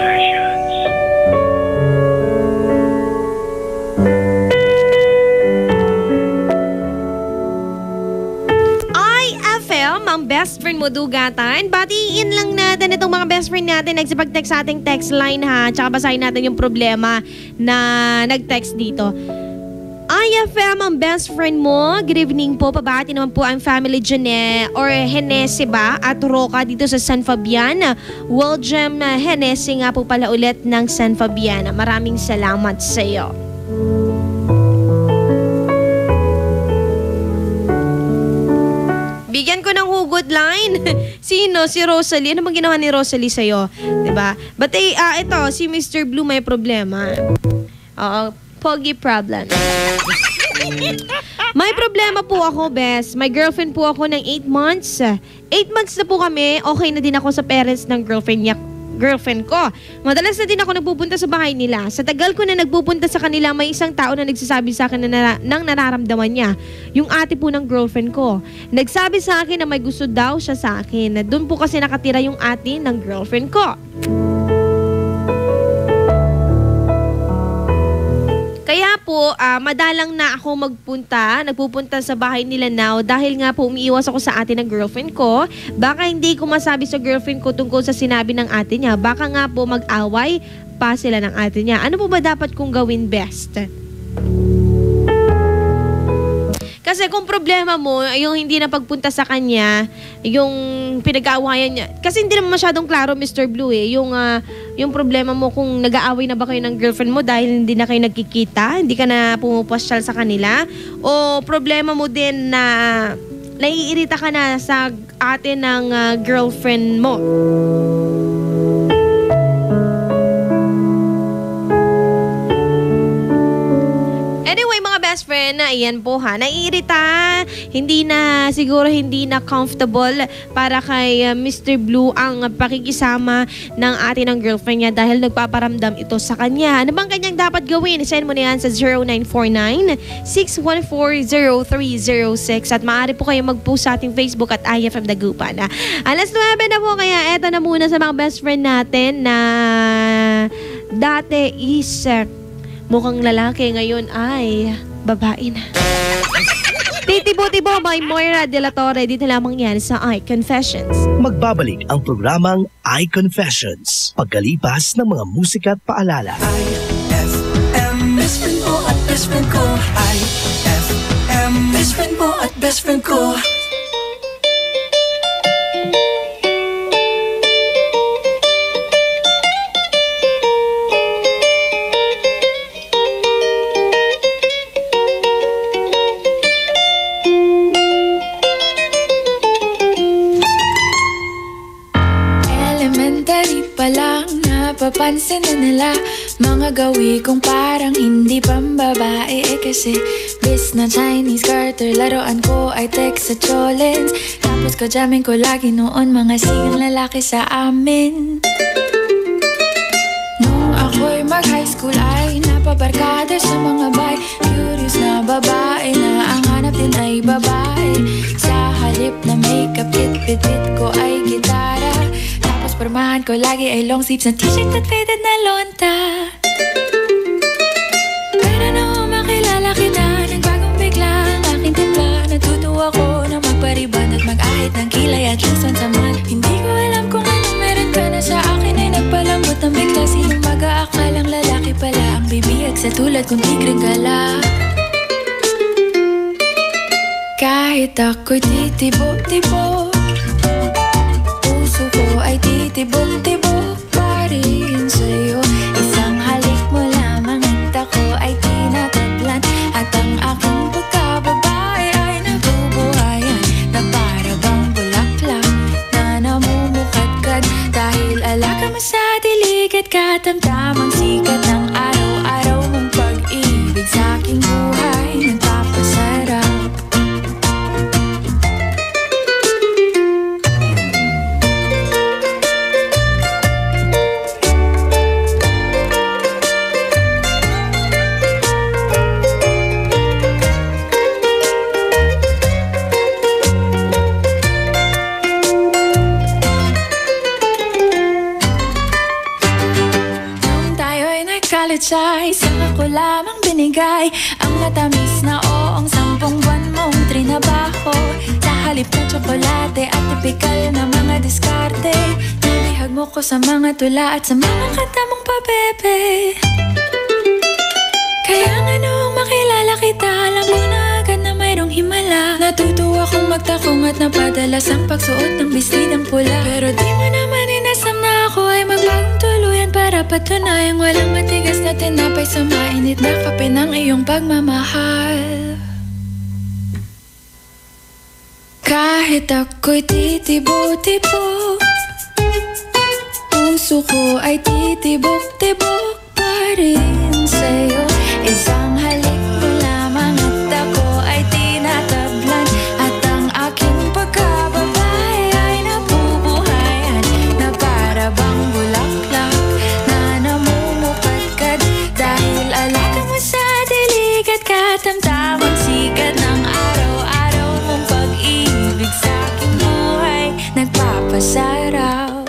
[SPEAKER 1] Best friend mo dugatan. Batiin lang natin itong mga best friend natin nagsipag-text sa ating text line ha. Tsaka basahin natin yung problema na nag-text dito. IFM ang best friend mo. Good evening po. Pabati naman po ang family Jane or Henese ba at Roca dito sa San Fabian. William Henese nga po pala ulit ng San Fabian. Maraming salamat sa iyo. line. Sino? Si Rosalie. Ano bang ginawa ni Rosalie sa'yo? Diba? But ito, si Mr. Blue may problema. Pogi problem. May problema po ako, bes. May girlfriend po ako ng 8 months. 8 months na po kami. Okay na din ako sa parents ng girlfriend ko. Madalas na din ako nagpupunta sa bahay nila. Sa tagal ko na nagpupunta sa kanila, may isang tao na nagsasabi sa akin ng nararamdaman niya. Yung ate po ng girlfriend ko. Nagsabi sa akin na may gusto daw siya sa akin. Doon po kasi nakatira yung ate ng girlfriend ko. Kaya po, madalang na ako nagpupunta sa bahay nila now dahil nga po umiiwas ako sa ate ng girlfriend ko. Baka hindi ko masabi sa girlfriend ko tungkol sa sinabi ng ate niya. Baka nga po mag-away pa sila ng ate niya. Ano po ba dapat kong gawin best? Kasi kung problema mo, yung hindi na pagpunta sa kanya, yung pinag-aawayan niya. Kasi hindi naman masyadong klaro, Mr. Blue yung problema mo kung nag-aaway na ba kayo ng girlfriend mo dahil hindi na kayo nagkikita, hindi ka na pumupasyal sa kanila. O problema mo din na naiirita ka na sa ate ng girlfriend mo. Anyway, mga best friend, ayan po ha, naiirita, siguro hindi na comfortable para kay Mr. Blue ang pakikisama ng ate ng girlfriend niya dahil nagpaparamdam ito sa kanya. Ano bang kanyang dapat gawin? Send mo na yan sa 0949-614-0306 at maaari po kayo mag-post sa ating Facebook at IFM Dagupan. Alas 9 na po, kaya eto na muna sa mga best friend natin na dati is mukhang lalaki, ngayon ay babae na. Titibo-tibo by Moira De La Torre. Dito lamang yan sa iConfessions.
[SPEAKER 8] Magbabalik ang programang iConfessions pagkalipas ng mga musika at paalala.
[SPEAKER 6] IFM, best friend mo at best friend ko. IFM, best friend mo at best friend ko.
[SPEAKER 12] Papansin na nila mga gawi kong parang hindi pambabae kasi bis na Chinese Carter, laruan ko ay text sa Cholens. Tapos kajamin ko lagi noon mga sigang lalaki sa amin. Nung ako'y mag-high school ay napabarkada sa mga bay. Curious na babae na ang hanap din ay babae. Sa halip na makeup, bit ko ay gitara. Pormahan ko lagi ay long sleeves na t-shirt at faded na lonta. Pero nung makilala kita, nagbagong bigla ang aking timpla. Natutuwa ko na magpariban at mag-ahit ng kilay at lison sa mat. Hindi ko alam kung anong meron ka na sa akin ay nagpalambot ng bigla. Sinong mag-aakalang lalaki pala ang bibiyag sa tulad kong tigreng gala. Kahit ako'y titibo-tibo, puso ko ay titibok-tibok pa rin sa'yo. Isang halik mo lamang at ako ay tinatablan. At ang aking pagkababae ay nabubuhayan na para bang bulaklak na namumukadkad. Dahil alaga mo sa dilig at katamtamang sikat ng araw-araw mong pag-ibig sa aking buhay nagpapasarap. Ay, saka ko lamang binigay ang matamis na oong 10 buwan mong trinabaho. Sa halip na tsokolate at tipikal na mga diskarte, nabihag mo ko sa mga tula at sa mga kanta mong pabebe. Kaya nga noong makilala kita, alam mo na agad na mayroong himala. Natutuwa kong magtakong at napadalas ang pagsuot ng bestidang pula. Pero di mo naman inasam na ako ay magbagong tuluyan para patunayang walang matigas na tinapay sa mainit na kape ng iyong pagmamahal. Kahit ako'y titibo-tibo, puso ko ay titibok-tibok pa rin sa'yo. Isang halik mo lamang at ako ay tinatablan, at ang aking pagkababay ay nabubuhayan, na para bang bulaklak na namumukadkad, dahil alak mo sa dilig at katamtamang sikat ng araw-araw mong pag-ibig sa aking buhay nagpapasaraw.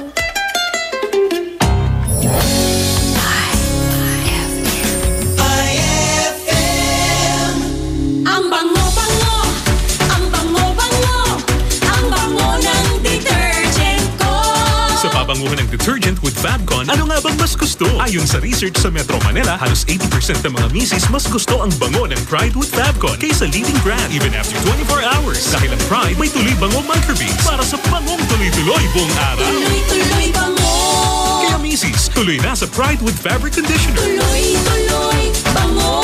[SPEAKER 23] Pabanguhan ng detergent with Fabcon, ano nga bang mas gusto? Ayon sa research sa Metro Manila, halos 80% ng mga misis mas gusto ang bango ng Pride with Fabcon kaysa leading brand even after 24 hours. Dahil ang Pride may tuloy bango microbeads para sa bangong tuloy-tuloy buong araw.
[SPEAKER 2] Tuloy-tuloy bango.
[SPEAKER 23] Kaya misis, tuloy na sa Pride with Fabric Conditioner.
[SPEAKER 2] Tuloy-tuloy bango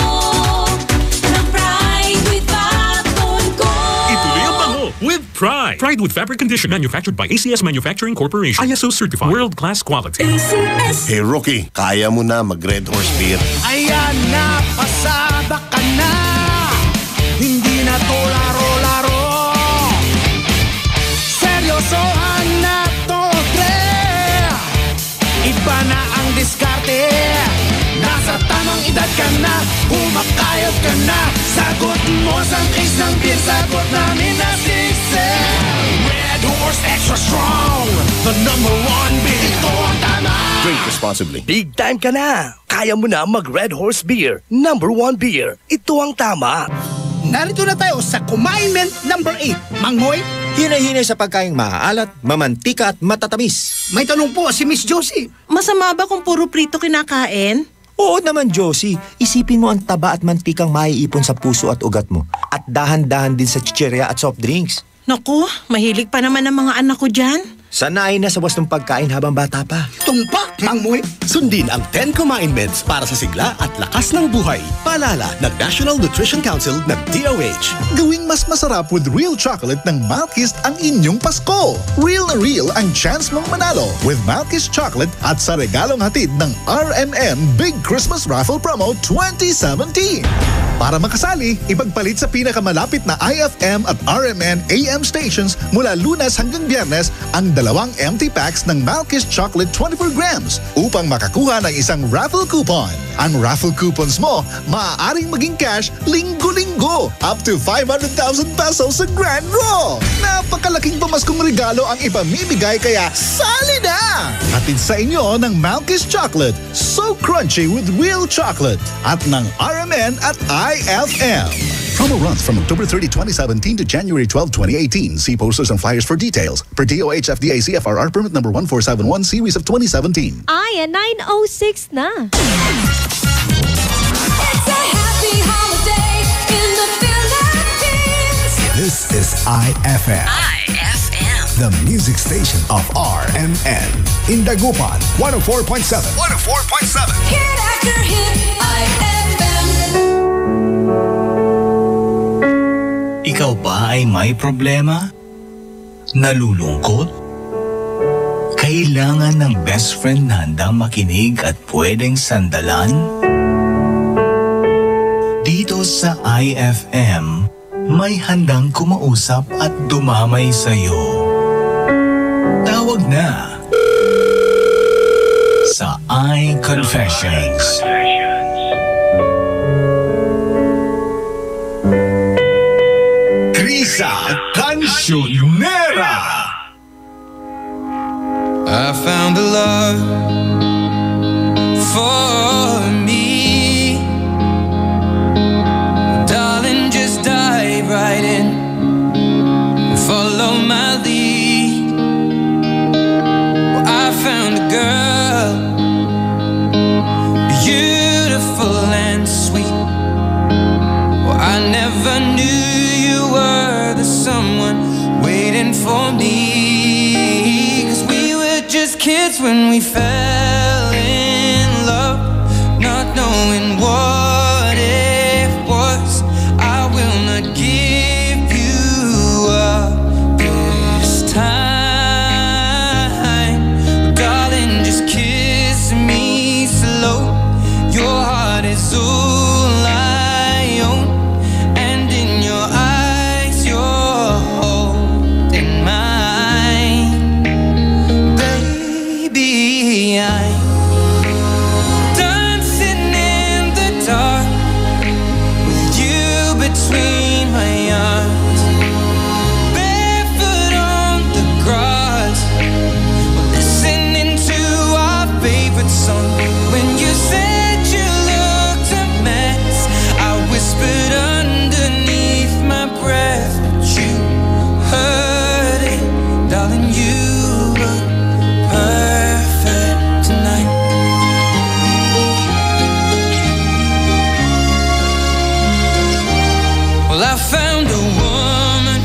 [SPEAKER 2] ng Pride with Fabcon ko.
[SPEAKER 23] Ituloy ang bango with Pride. Pride with Fabric Conditioner, manufactured by ACS Manufacturing Corporation. ISO certified. World-class quality.
[SPEAKER 9] Hey Rookie, kaya mo na mag-Red Horse Beer.
[SPEAKER 6] Ayan na, pasada ka na. Hindi na to laro-laro. Seryosohan na to, pre. Iba na ang diskarte. Nasa tamang edad ka na, kumakayod ka na. Sagot mo sa isang beer, sagot namin na sisi. Red Horse Extra Strong, the #1 beer. Ito ang tama.
[SPEAKER 9] Drink responsibly.
[SPEAKER 8] Big time ka na. Kaya mo na mag-Red Horse Beer. #1 beer. Ito ang tama.
[SPEAKER 13] Narito na tayo sa Kumainment number 8. Manghoy,
[SPEAKER 4] Hinay-hinay sa pagkaing maaalat, mamantika at matatamis.
[SPEAKER 13] may tanong po si Miss Josie.
[SPEAKER 20] Masama ba kung puro prito kinakain?
[SPEAKER 4] Oo naman, Josie. Isipin mo ang taba at mantikang maiipon sa puso at ugat mo. At dahan-dahan din sa chichirya at soft drinks.
[SPEAKER 20] Naku, mahilig pa naman ang mga anak ko dyan.
[SPEAKER 4] Sanayin na sa wastong pagkain habang bata pa.
[SPEAKER 13] Tumpak, Manghoy.
[SPEAKER 21] Sundin ang 10 Kumainments para sa sigla at lakas ng buhay. Paalala ng National Nutrition Council ng DOH.
[SPEAKER 7] Gawing mas masarap with real chocolate ng Malkist ang inyong Pasko. Real na real ang chance mong manalo with Malkist Chocolate at sa regalong hatid ng RMN Big Christmas Raffle Promo 2017. Para makasali, ipagpalit sa pinakamalapit na IFM at RMN AM stations mula Lunes hanggang Biyernes ang 2 empty packs ng Malkist Chocolate 24 grams upang makakuha ng isang raffle coupon. Ang raffle coupons mo, maaaring maging cash linggo-linggo up to 500,000 pesos sa grand draw. Napakalaking pamaskong regalo ang ipamimigay kaya sali na! Hatid sa inyo ng Malkist Chocolate, so crunchy with real chocolate at ng RMN at IFM. Promo runs from October 30, 2017 to January 12, 2018. See posters and flyers for details. Per DOH FDA CFRR permit number 1471 series of 2017.
[SPEAKER 1] Ay, 9:06 na.
[SPEAKER 2] It's a happy holiday in the Philippines.
[SPEAKER 11] This is IFM.
[SPEAKER 2] IFM.
[SPEAKER 11] The music station of RMN. In Dagupan, 104.7. 104.7.
[SPEAKER 2] Hit after hit, IFM.
[SPEAKER 17] Ikaw ba ay may problema? Nalulungkot? Kailangan ng best friend na handang makinig at pwedeng sandalan? Dito sa IFM, may handang kumausap at dumamay sa'yo. Tawag na sa iConfessions. Krisa Cancionera.
[SPEAKER 6] I found the love for me. Darling, just dive right in and follow my lead. Well, I found a girl, beautiful and sweet. Well, I never knew you were the someone waiting for me. 'Cause we were just kids when we fell in love, not knowing what it was. I will not give you up is all I own, and in your eyes you're holding mine. Baby, I'm dancing in the dark with you between my arms, barefoot on the grass, listening to our favorite song. When you said you looked a mess, I whispered underneath my breath, but you heard it, darling. You look perfect tonight. Well, I found a woman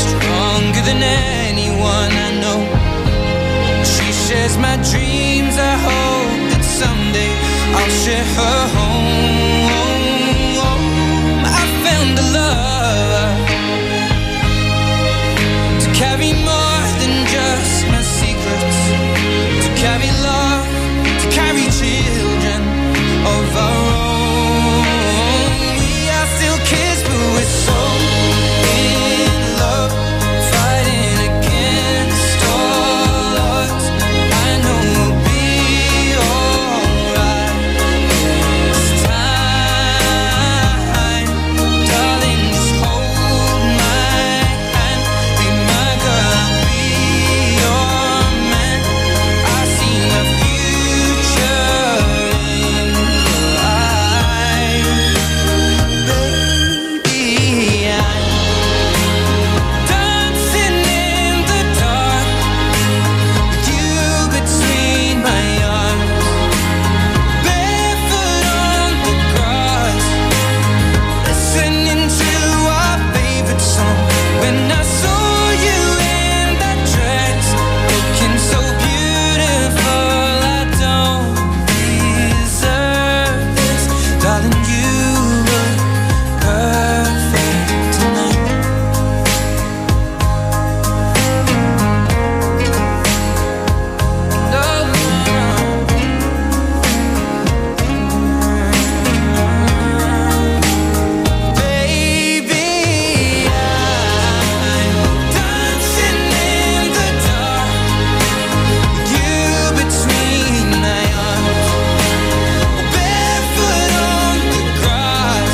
[SPEAKER 6] stronger than anyone I know. She shares my dreams. I hope that someday I'll share her home. I found a love to carry more than just my secrets, to carry love, to carry children of our own. We are still kids, but we're so in love, fighting against all odds. I know we'll be alright this time. Darling, just hold my hand, be my girl, I'll be your man. I see my future in your eyes. Baby, I'm dancing in the dark with you between my arms, barefoot on the grass, listening to our favorite song. When I saw you in that dress, looking so beautiful, I don't deserve this, darling. You look perfect tonight. Baby, I'm dancing in the dark with you between my arms, barefoot on the grass,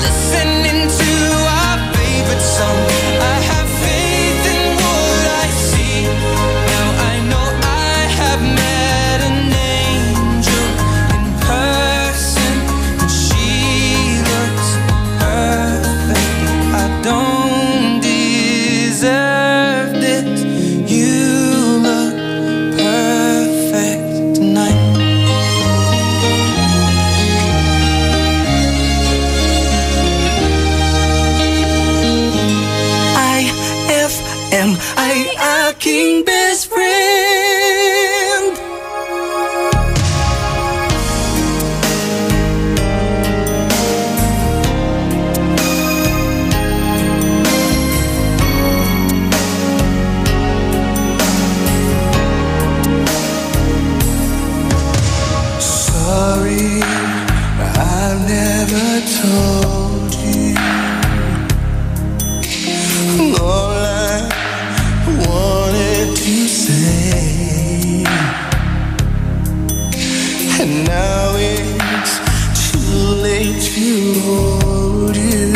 [SPEAKER 6] listening to our favorite song. I have faith in what I see. Now I know I have met an angel in person, and she looks perfect. I don't deserve this. You look perfect tonight. IFM, aking best friend. Sorry, I never told you all I wanted to say, and now it's too late to hold you,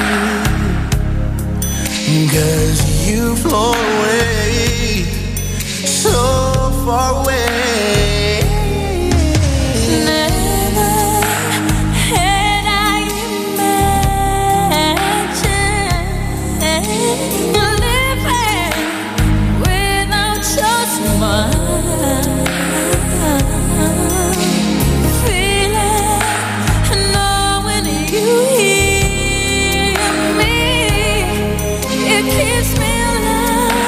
[SPEAKER 6] 'cause you've flown away, so far away.
[SPEAKER 2] Never had I imagined living without your smile, feeling, knowing you hear me, it keeps me alive.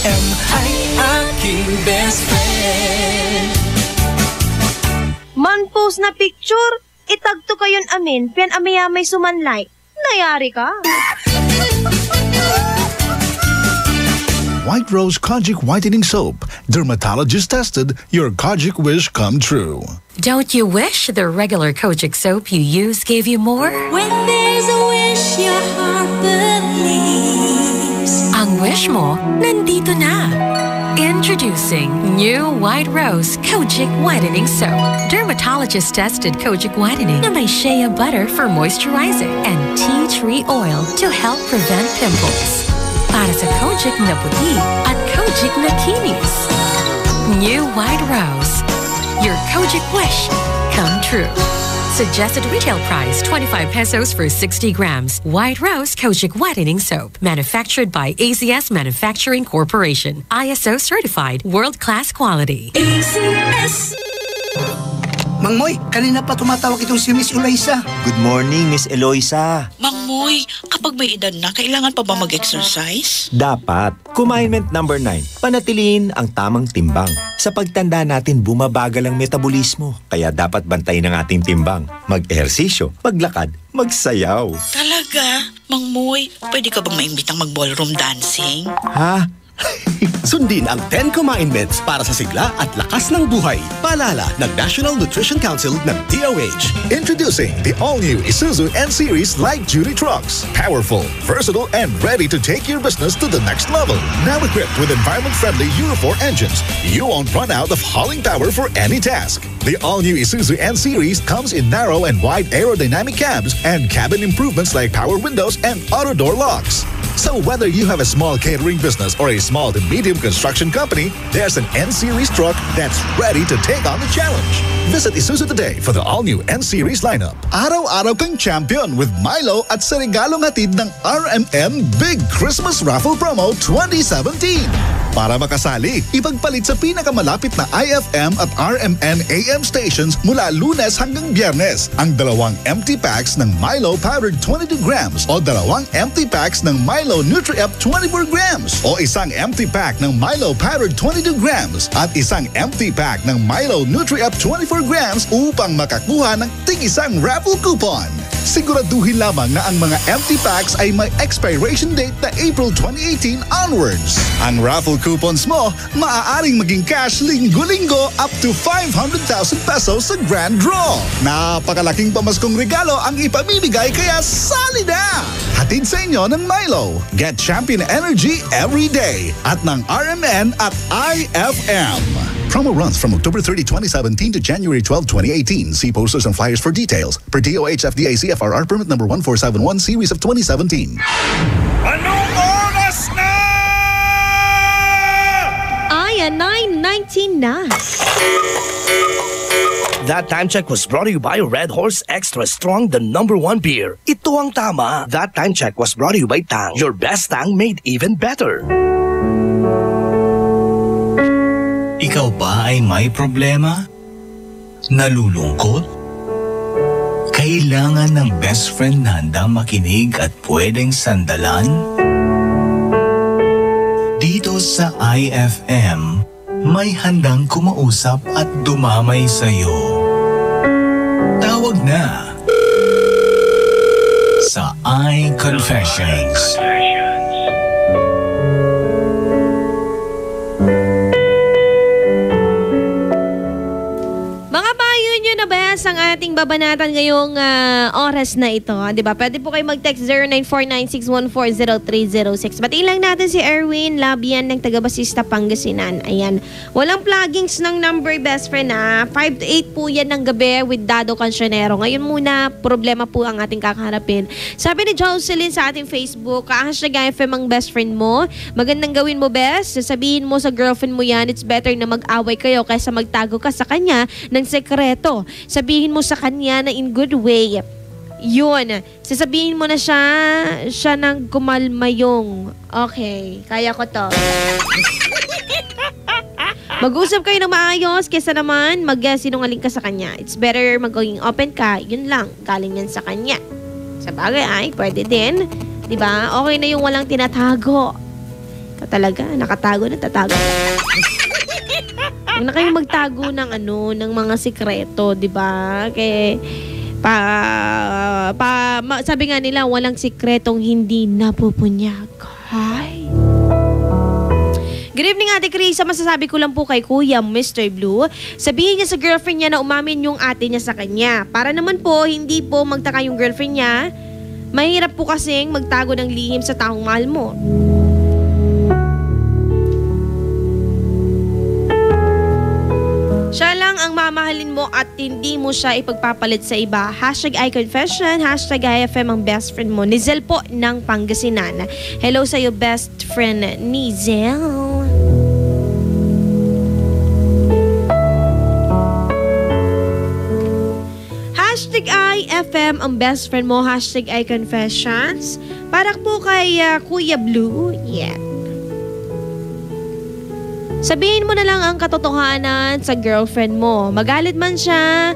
[SPEAKER 6] FM ay aking best friend.
[SPEAKER 1] Man-post na picture, itagto kayon amin, pian amay sumanlay. Nayari ka.
[SPEAKER 7] White Rose Kojic Whitening Soap. Dermatologist tested, your Kojic wish come true.
[SPEAKER 16] Don't you wish the regular Kojic soap you use gave you more?
[SPEAKER 2] When there's a wish your heart believes.
[SPEAKER 16] Ang wish mo, nandito na. Introducing new White Rose Kojic Whitening Soap. Dermatologist-tested Kojic Whitening na may shea butter for moisturizing and tea tree oil to help prevent pimples. Para sa Kojic na puti at Kojic na kinis. New White Rose. Your Kojic wish come true. Suggested retail price 25 pesos for 60 grams. White Rose Kojic Whitening Soap. Manufactured by AZS Manufacturing Corporation. ISO certified. World-class quality.
[SPEAKER 13] AZS. Mang Moy, kanina pa tumatawag itong si Miss Eloisa.
[SPEAKER 4] Good morning, Miss Eloisa.
[SPEAKER 10] Mang Moy, kapag may edad na, kailangan pa ba mag-exercise?
[SPEAKER 4] Dapat. Commandment number 9. Panatiliin ang tamang timbang. Sa pagtanda natin, bumabagal ang metabolismo. Kaya dapat bantayin ang ating timbang. Mag-ehersisyo, maglakad, magsayaw.
[SPEAKER 10] Talaga? Mang Moy, pwede ka bang maimbitang mag-ballroom dancing?
[SPEAKER 4] Ha?
[SPEAKER 21] Sundin ang 10 commandments para sa sigla at lakas ng buhay. Paalala ng National Nutrition Council ng DOH.
[SPEAKER 7] Introducing the all-new Isuzu N-Series light-duty trucks. Powerful, versatile, and ready to take your business to the next level. Now equipped with environment-friendly Euro 4 engines, you won't run out of hauling power for any task. The all-new Isuzu N-Series comes in narrow and wide aerodynamic cabs and cabin improvements like power windows and auto door locks. So whether you have a small catering business or a small to medium construction company, there's an N-Series truck that's ready to take on the challenge. Visit Isuzu today for the all-new N-Series lineup. Araw-araw kang champion with Milo at sa regalong hatid ng RMN Big Christmas Raffle Promo 2017. Para makasali, ipagpalit sa pinakamalapit na IFM at RMN AM stations mula Lunes hanggang Biyernes ang 2 empty packs ng Milo powdered 22 grams o 2 empty packs ng Milo Nutri-Up 24 grams o isang empty pack ng Milo powdered 22 grams at isang empty pack ng Milo Nutri-Up 24 grams upang makakuha ng tig-isang raffle coupon. Siguraduhin lamang na ang mga empty packs ay may expiration date na April 2018 onwards. Ang raffle coupons mo, maaaring maging cash linggo-linggo up to 500,000 pesos sa grand draw. Napakalaking pamaskong regalo ang ipamimigay kaya sali na! Hatid sa inyo ng Milo. Get champion energy every day at ng RMN at IFM. Promo runs from October 30, 2017 to January 12, 2018. See posters and flyers for details. Per DOH FDA CFRR permit number 1471 series of 2017.
[SPEAKER 6] Anong oras na?
[SPEAKER 1] Ay, 9:19 na.
[SPEAKER 8] That time check was brought to you by Red Horse Extra Strong, the #1 beer. Ito ang tama. That time check was brought to you by Tang, your best Tang made even better.
[SPEAKER 17] Ikaw ba ay may problema? Nalulungkot? Kailangan ng best friend na handang makinig at pwedeng sandalan? Dito sa IFM, may handang kumausap at dumamay sa'yo. Tawag na sa iConfessions.
[SPEAKER 1] Ang ating babanatan ngayong oras na ito, di ba? Pwede po kayo mag-text 0949-614-0306. Batiin lang natin si Erwin Labian ng taga-Basista, Pangasinan. Ayan. Walang pluggings ng number, best friend, ha? 5 to 8 po yan ng gabi with Dado Cancionero. Ngayon muna, problema po ang ating kakaharapin. Sabi ni Jocelyn sa ating Facebook, hashtag IFM ang best friend mo. Magandang gawin mo, best. Sasabihin mo sa girlfriend mo yan, it's better na mag-away kayo kaysa magtago ka sa kanya ng sekreto. Sabihin mo sa kanya na in good way. Yun. Sasabihin mo na siya nang kumalmayong. Okay, kaya ko to. Mag-usap kayo ng maayos kesa naman mag-sinungaling ka sa kanya. It's better maging open ka. Yun lang. Galing yan sa kanya. Sa bagay ay, pwede din. Diba? Okay na yung walang tinatago. Talaga, nakatago na, tatago. Huwag na kayong magtago ng ng mga sikreto, di ba? Sabi nga nila, walang sikretong hindi napupunyag. Hi. Good evening, Ate Krisa. Masasabi ko lang po kay Kuya Mr. Blue, sabihin niya sa girlfriend niya na umamin yung ate niya sa kanya. Para naman po, hindi po magtaka yung girlfriend niya. Mahirap po kasing magtago ng lihim sa taong mahal mo. Siya lang ang mamahalin mo at hindi mo siya ipagpapalit sa iba. #iConfession, #IFM ang best friend mo. Nizel po ng Pangasinan. Hello sa'yo, best friend Nizel. #IFM ang best friend mo. #iConfessions. Para po kay Kuya Blue. Yeah. Sabihin mo na lang ang katotohanan sa girlfriend mo. Magalit man siya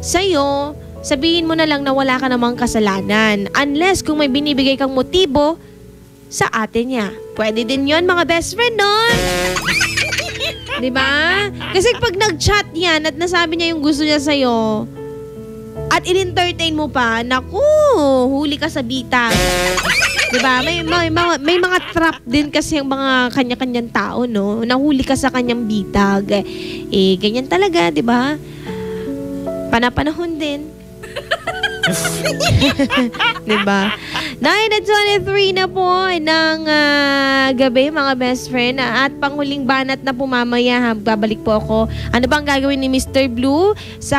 [SPEAKER 1] sa'yo, sabihin mo na lang na wala ka namang kasalanan. Unless kung may binibigay kang motibo sa ate niya. Pwede din yon mga best friend nun. Diba? Kasi pag nag-chat yan at nasabi niya yung gusto niya sa'yo at in-entertain mo pa, naku, huli ka sa bitag. Diba? May mga trap din kasi ang mga kanya-kanyang tao, no? Nahuli ka sa kanyang bitag. Ganyan talaga, diba? Panapanahon din. Diba? 9:23 na po ng gabi, mga best friend. At panghuling banat na po mamaya, babalik po ako. Ano bang gagawin ni Mr. Blue sa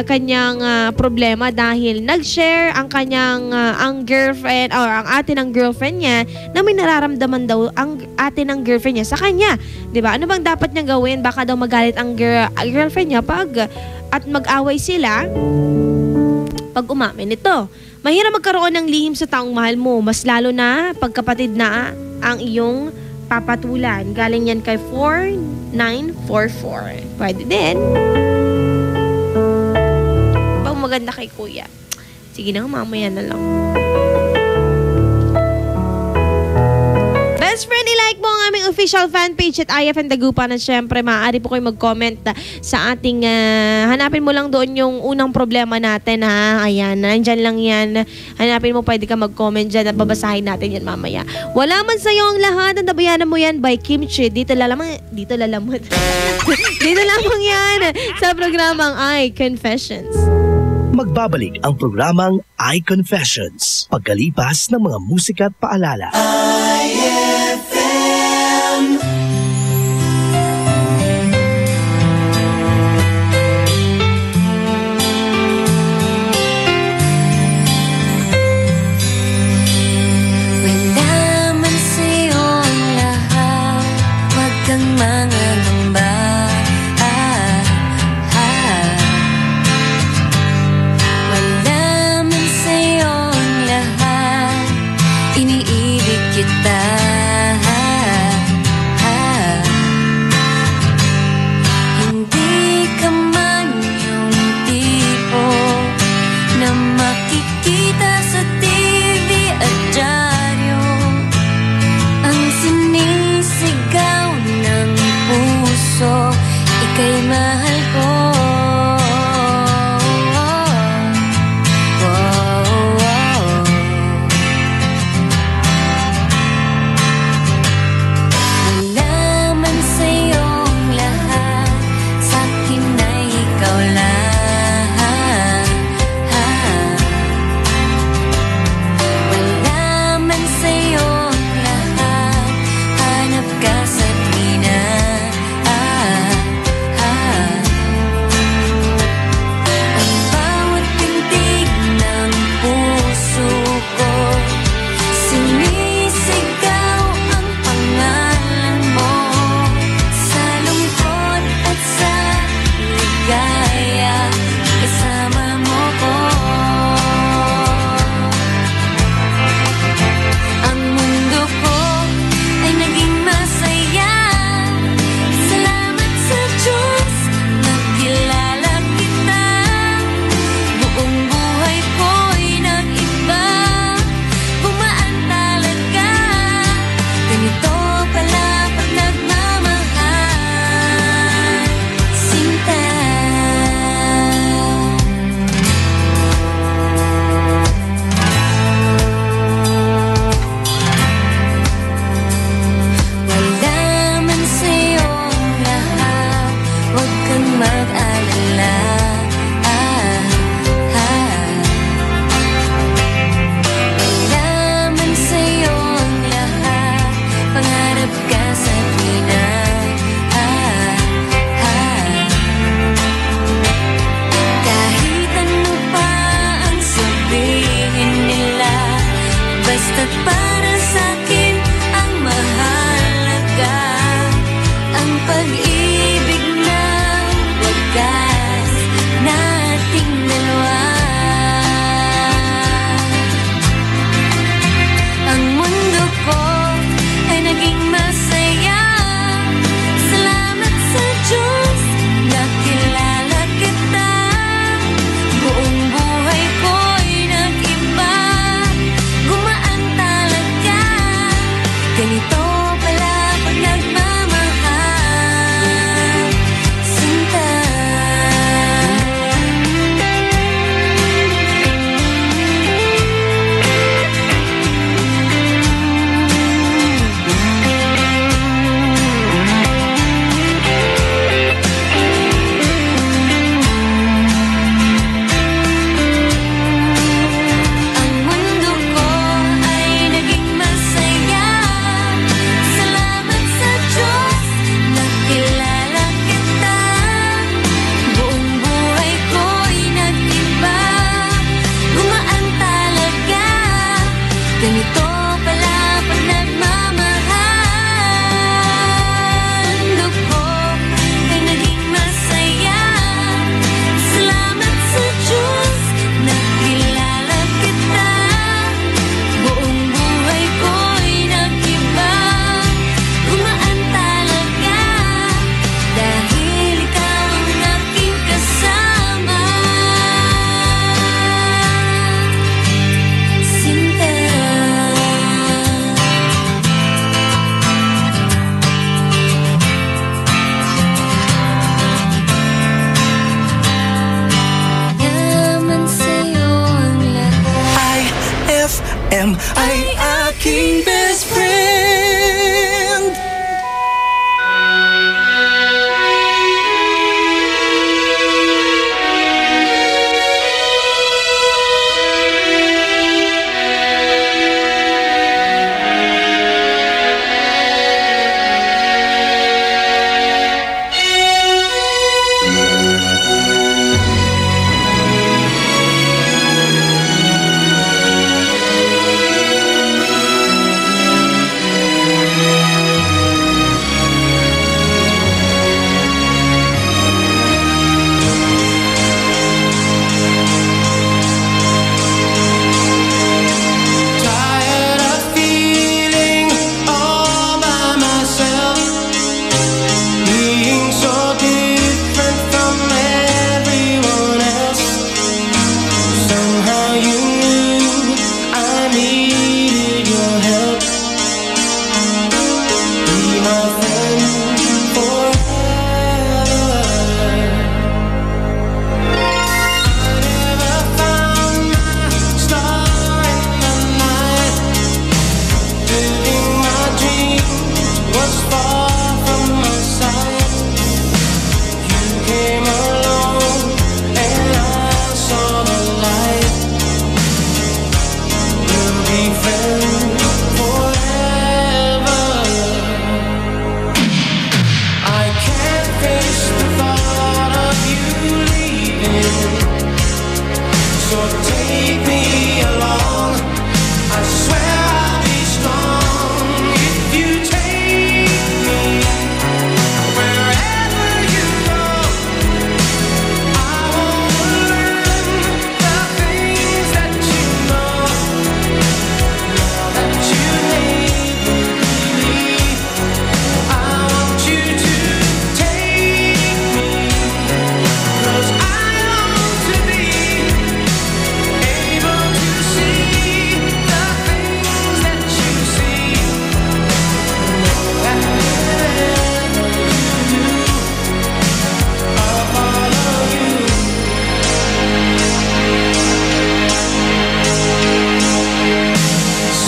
[SPEAKER 1] kanyang problema dahil nag-share ang kanyang ang girlfriend or ang ate ng girlfriend niya na may nararamdaman daw ang ate ng girlfriend niya sa kanya. Diba? Ano bang dapat niya gawin? Baka daw magalit ang girlfriend niya at mag-away sila pag umamin ito. Mahirap magkaroon ng lihim sa taong mahal mo, mas lalo na pagkapatid na ang iyong papatulan. Galing yan kay 4944. Pwede din. Pag maganda kay Kuya. Sige na, mamaya na lang. Best friend, i-like mo ang aming official fan page at IFN Dagupan. At syempre, maaari po kayo mag-comment sa ating, hanapin mo lang doon yung unang problema natin, ha? Ayan, nandyan lang yan. Hanapin mo, pwede ka mag-comment dyan at babasahin natin yan mamaya. Wala man sa'yo ang lahat, ang nabayanan mo yan by Kimchi. Dito lalamang dito lamang yan sa programang iConfessions.
[SPEAKER 8] Magbabalik ang programang iConfessions pagkalipas ng mga musika at paalala.
[SPEAKER 6] was far from my sight. You came along and I saw the light. We'll be friends forever. I can't face the thought of you leaving, so take me along. I swear I'll be strong if you take me wherever you go. I wanna learn the things that you know. Now that you made me believe, I want you to take me, 'cause I long to be able to see the things that you see. That whatever you do, I'll follow you.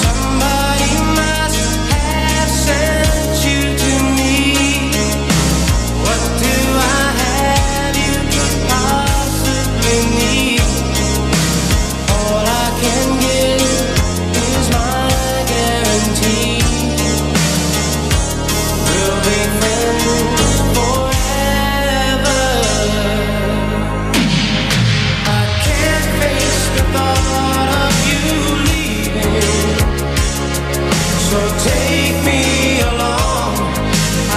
[SPEAKER 6] Somebody must have sent you to me. What do I have you could possibly need? All I can give is my guarantee. We'll be friends forever. I can't face the thought of you leaving, so take me along.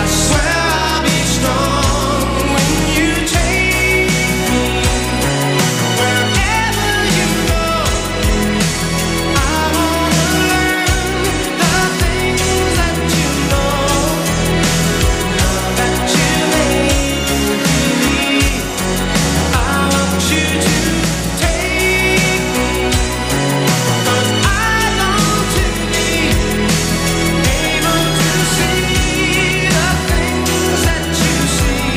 [SPEAKER 6] I swear I'll be strong when you take me wherever you go. I wanna learn the things that you know. Now that you made me believe, I want you to take me, 'cause I long to be able to see the things that you see.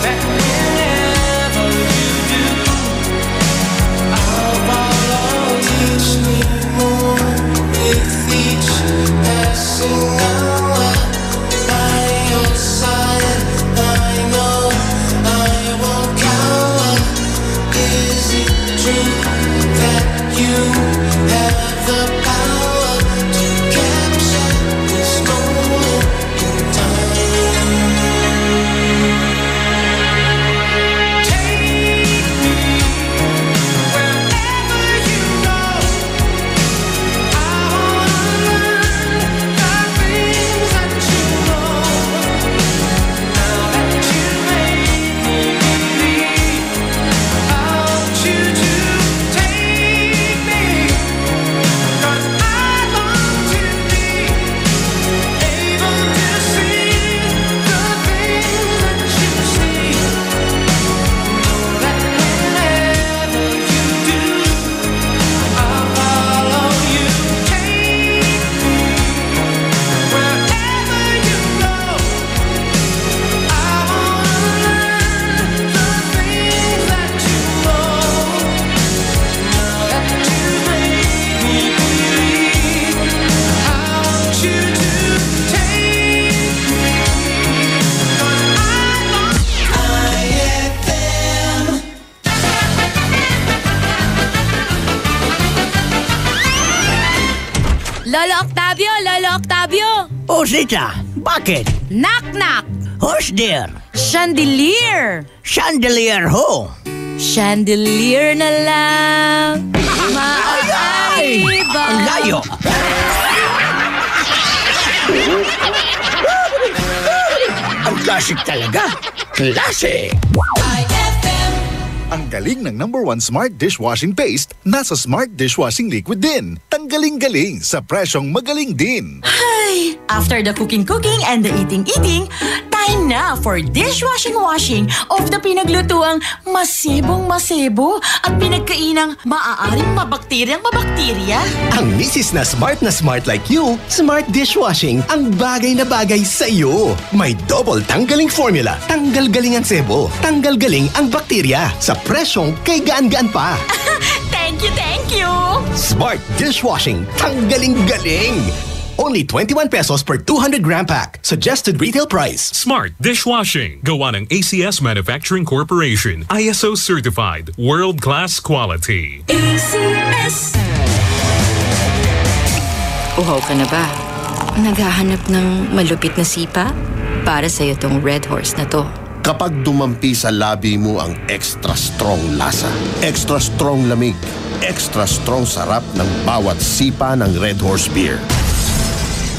[SPEAKER 6] That whenever you do, I'll follow each new moon with each passing hour. By your side, I know I won't cower. Is it true that you have the power to capture this moment in time? Take me wherever you go. I wanna learn the things that you know. Now that you made me believe, I want you to take me, 'cause I long to be able to see the things that you see. That whenever you do, I'll follow you. Take me wherever you go. I wanna learn the things that you know. Now that you made me believe, I want you to take me, 'cause I long IFM.
[SPEAKER 5] Lolo Octavio! Lolo Octavio!
[SPEAKER 13] Oh, Sita, bakit?
[SPEAKER 5] Knock-knock!
[SPEAKER 13] Who's there?
[SPEAKER 5] Chandelier!
[SPEAKER 13] Chandelier who?
[SPEAKER 5] Chandelier na lang. Maaari ba?
[SPEAKER 13] Ang layo! Ang classic talaga! Classic!
[SPEAKER 7] Ang galing ng #1 Smart Dishwashing Paste nasa Smart Dishwashing Liquid din. Tanggaling-galing sa presyong magaling din.
[SPEAKER 18] Ay, after the cooking and the eating, time na for dishwashing of the pinaglutuang masibong-masibo at pinagkainang maaaring mabakteryang mabakterya.
[SPEAKER 21] Ang misis na smart like you, Smart Dishwashing ang bagay na bagay sa iyo. May double tanggaling formula. Tanggal galing ang sebo. Tanggal galing ang bakterya. Sa presyong kay gaan-gaan pa.
[SPEAKER 18] Thank you!
[SPEAKER 21] Smart Dishwashing. Tanggaling galing. Only 21 pesos per 200 gram pack. Suggested retail price.
[SPEAKER 23] Smart Dishwashing. Gawa ng ACS Manufacturing Corporation. ISO certified. World-class quality.
[SPEAKER 2] ACS.
[SPEAKER 14] Uhaw ka na ba? Naghahanap ng malupit na sipa? Para sa'yo tong Red Horse na to.
[SPEAKER 9] Kapag dumampi sa labi mo ang extra strong lasa, extra strong lamig, extra strong sarap ng bawat sipa ng Red Horse Beer.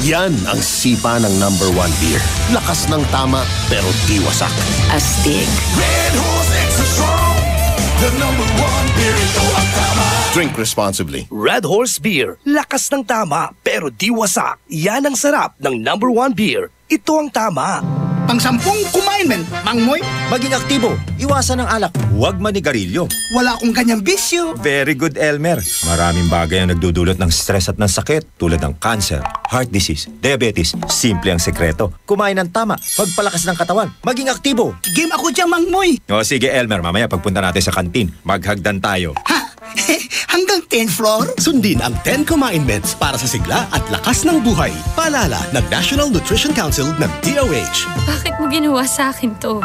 [SPEAKER 9] Yan ang sipa ng #1 beer. Lakas ng tama pero di wasak.
[SPEAKER 14] Astig.
[SPEAKER 11] Red Horse Extra Strong, the #1 beer, ito ang tama.
[SPEAKER 9] Drink responsibly.
[SPEAKER 8] Red Horse Beer. Lakas ng tama pero di wasak. Yan ang sarap ng #1 beer. Ito ang tama.
[SPEAKER 13] Pang-10 kumain, men. Mangmoy.
[SPEAKER 4] Maging aktibo. Iwasan ng alak. Huwag manigarilyo.
[SPEAKER 13] Wala akong ganyang bisyo.
[SPEAKER 4] Very good, Elmer. Maraming bagay ang nagdudulot ng stress at ng sakit tulad ng cancer, heart disease, diabetes. Simple ang sekreto. Kumain ng tama. Pagpalakas ng katawan. Maging aktibo.
[SPEAKER 13] Game ako dyan, Mangmoy.
[SPEAKER 4] O sige, Elmer. Mamaya pagpunta natin sa kantin, maghagdan tayo.
[SPEAKER 13] Hanggang 10th floor?
[SPEAKER 21] Sundin ang 10 commandments para sa sigla at lakas ng buhay. Paalala ng National Nutrition Council ng DOH.
[SPEAKER 2] Bakit mo ginawa sa akin to?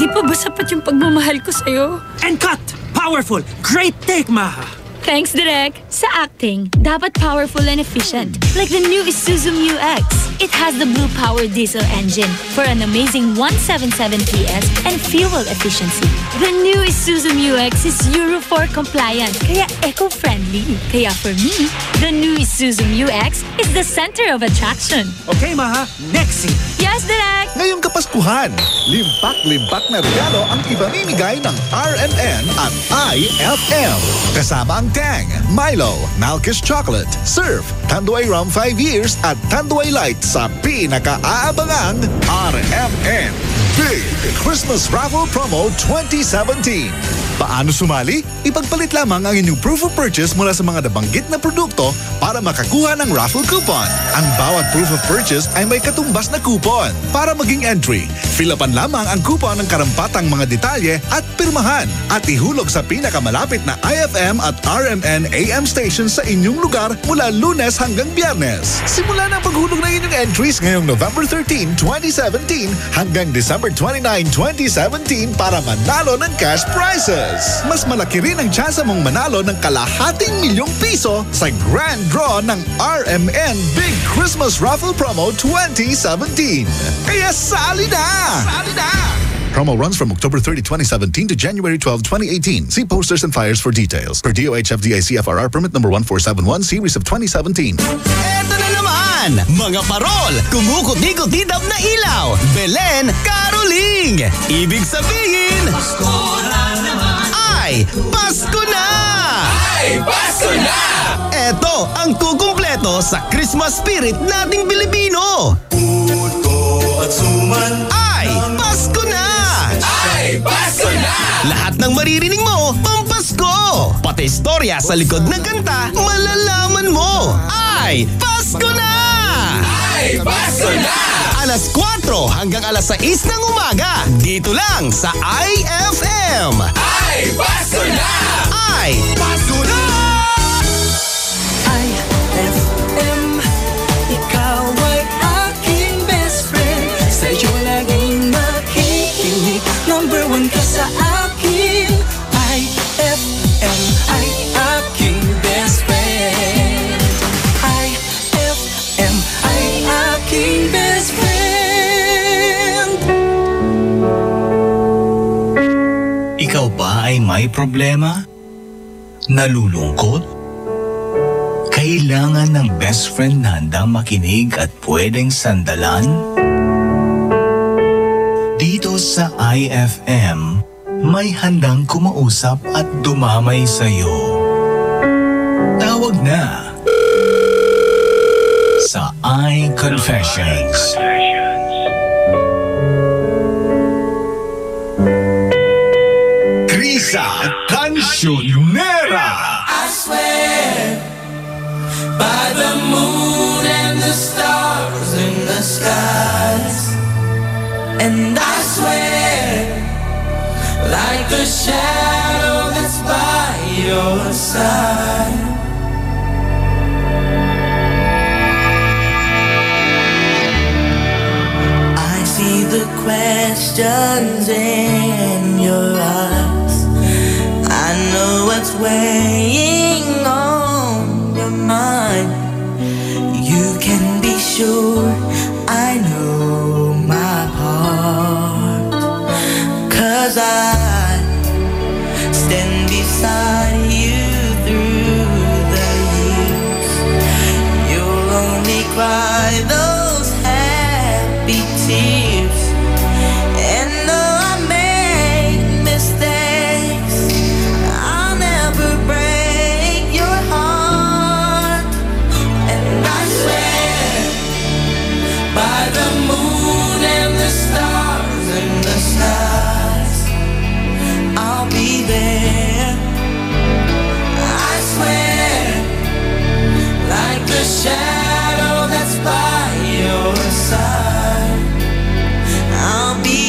[SPEAKER 2] Di pa ba sapat yung pagmamahal ko sa'yo?
[SPEAKER 15] And cut! Powerful! Great take, Maha!
[SPEAKER 2] Thanks, Direk. Sa acting, dapat powerful and efficient. Like the new Isuzu Mu-X. It has the Blue Power diesel engine for an amazing 177 PS and fuel efficiency. The new Isuzu Mu-X is Euro 4 compliant, kaya eco-friendly. Kaya for me, the new Isuzu Mu-X is the center of attraction.
[SPEAKER 15] Okay, Maha. Next scene.
[SPEAKER 2] Yes, Direk!
[SPEAKER 7] Ngayong Kapaskuhan, limpak-limpak na regalo ang ibamimigay ng RMN at IFM. Kasama ang Tang, Milo, Malkish Chocolate, Surf, Tanduay Rum 5 years at Tanduay Light sa pinaka-aabangang RMN Big Christmas Raffle Promo 2017. Paano sumali? Ipagpalit lamang ang inyong proof of purchase mula sa mga nabanggit na produkto para makakuha ng raffle coupon. Ang bawat proof of purchase ay may katumbas na coupon. Para maging entry, fill-upan lamang ang coupon ng karampatang mga detalye at pirmahan at ihulog sa pinakamalapit na IFM at RMN AM stations sa inyong lugar mula Lunes hanggang Biyernes. Simula na paghulog ng inyong entries ngayong November 13, 2017 hanggang December 29, 2017 para manalo ng cash prizes. Mas malaki rin ang tsansa mong manalo ng ₱250,000 sa grand draw ng RMN Big Christmas Raffle Promo 2017. Kaya sali na! Sali na! Promo runs from October 30, 2017 to January 12, 2018. See posters and flyers for details. Per DOH FDA CFRR permit number 1471 series of 2017.
[SPEAKER 21] Eto na naman! Mga parol! Kumukuti-kutidap na ilaw! Belen Caroling! Ibig sabihin... Pasko na naman! Ay, Pasko na! Ay, Pasko na! Eto ang kukumpleto sa Christmas spirit nating Pilipino! Puto at suman ay, Pasko na! Ay, Pasko na! Lahat ng maririnig mo, pampasko! Pati istorya sa likod ng kanta, malalaman mo! Ay, Pasko na! Ay, Pasko na! Alas 4 hanggang alas 6 ng umaga, dito lang sa IFM! Ay, Pasko na! Ay, Pasko na!
[SPEAKER 6] IFM, ikaw ay aking best friend. Sa'yo laging makikinig, #1 ka sa akin. IFM ay aking best friend. IFM ay aking best friend.
[SPEAKER 17] Ikaw ba ay may problema? Nalulungkot? Kailangan ng best friend na handang makinig at pwedeng sandalan? Dito sa IFM, may handang kumausap at dumamay sa'yo. Tawag na sa iConfessions. Krisa Cancionera.
[SPEAKER 6] I swear by the moon and the stars in the skies, and I swear like the shadow that's by your side. questions in your eyes. I know what's weighing on your mind. You can be sure I know my part. 'Cause I stand beside you through the years. You'll only cry those happy tears. And though I make mistakes, I'll never break your heart. And I swear by the moon and the stars and the skies, I'll be there. I swear, like the shadow that's by your side, I'll be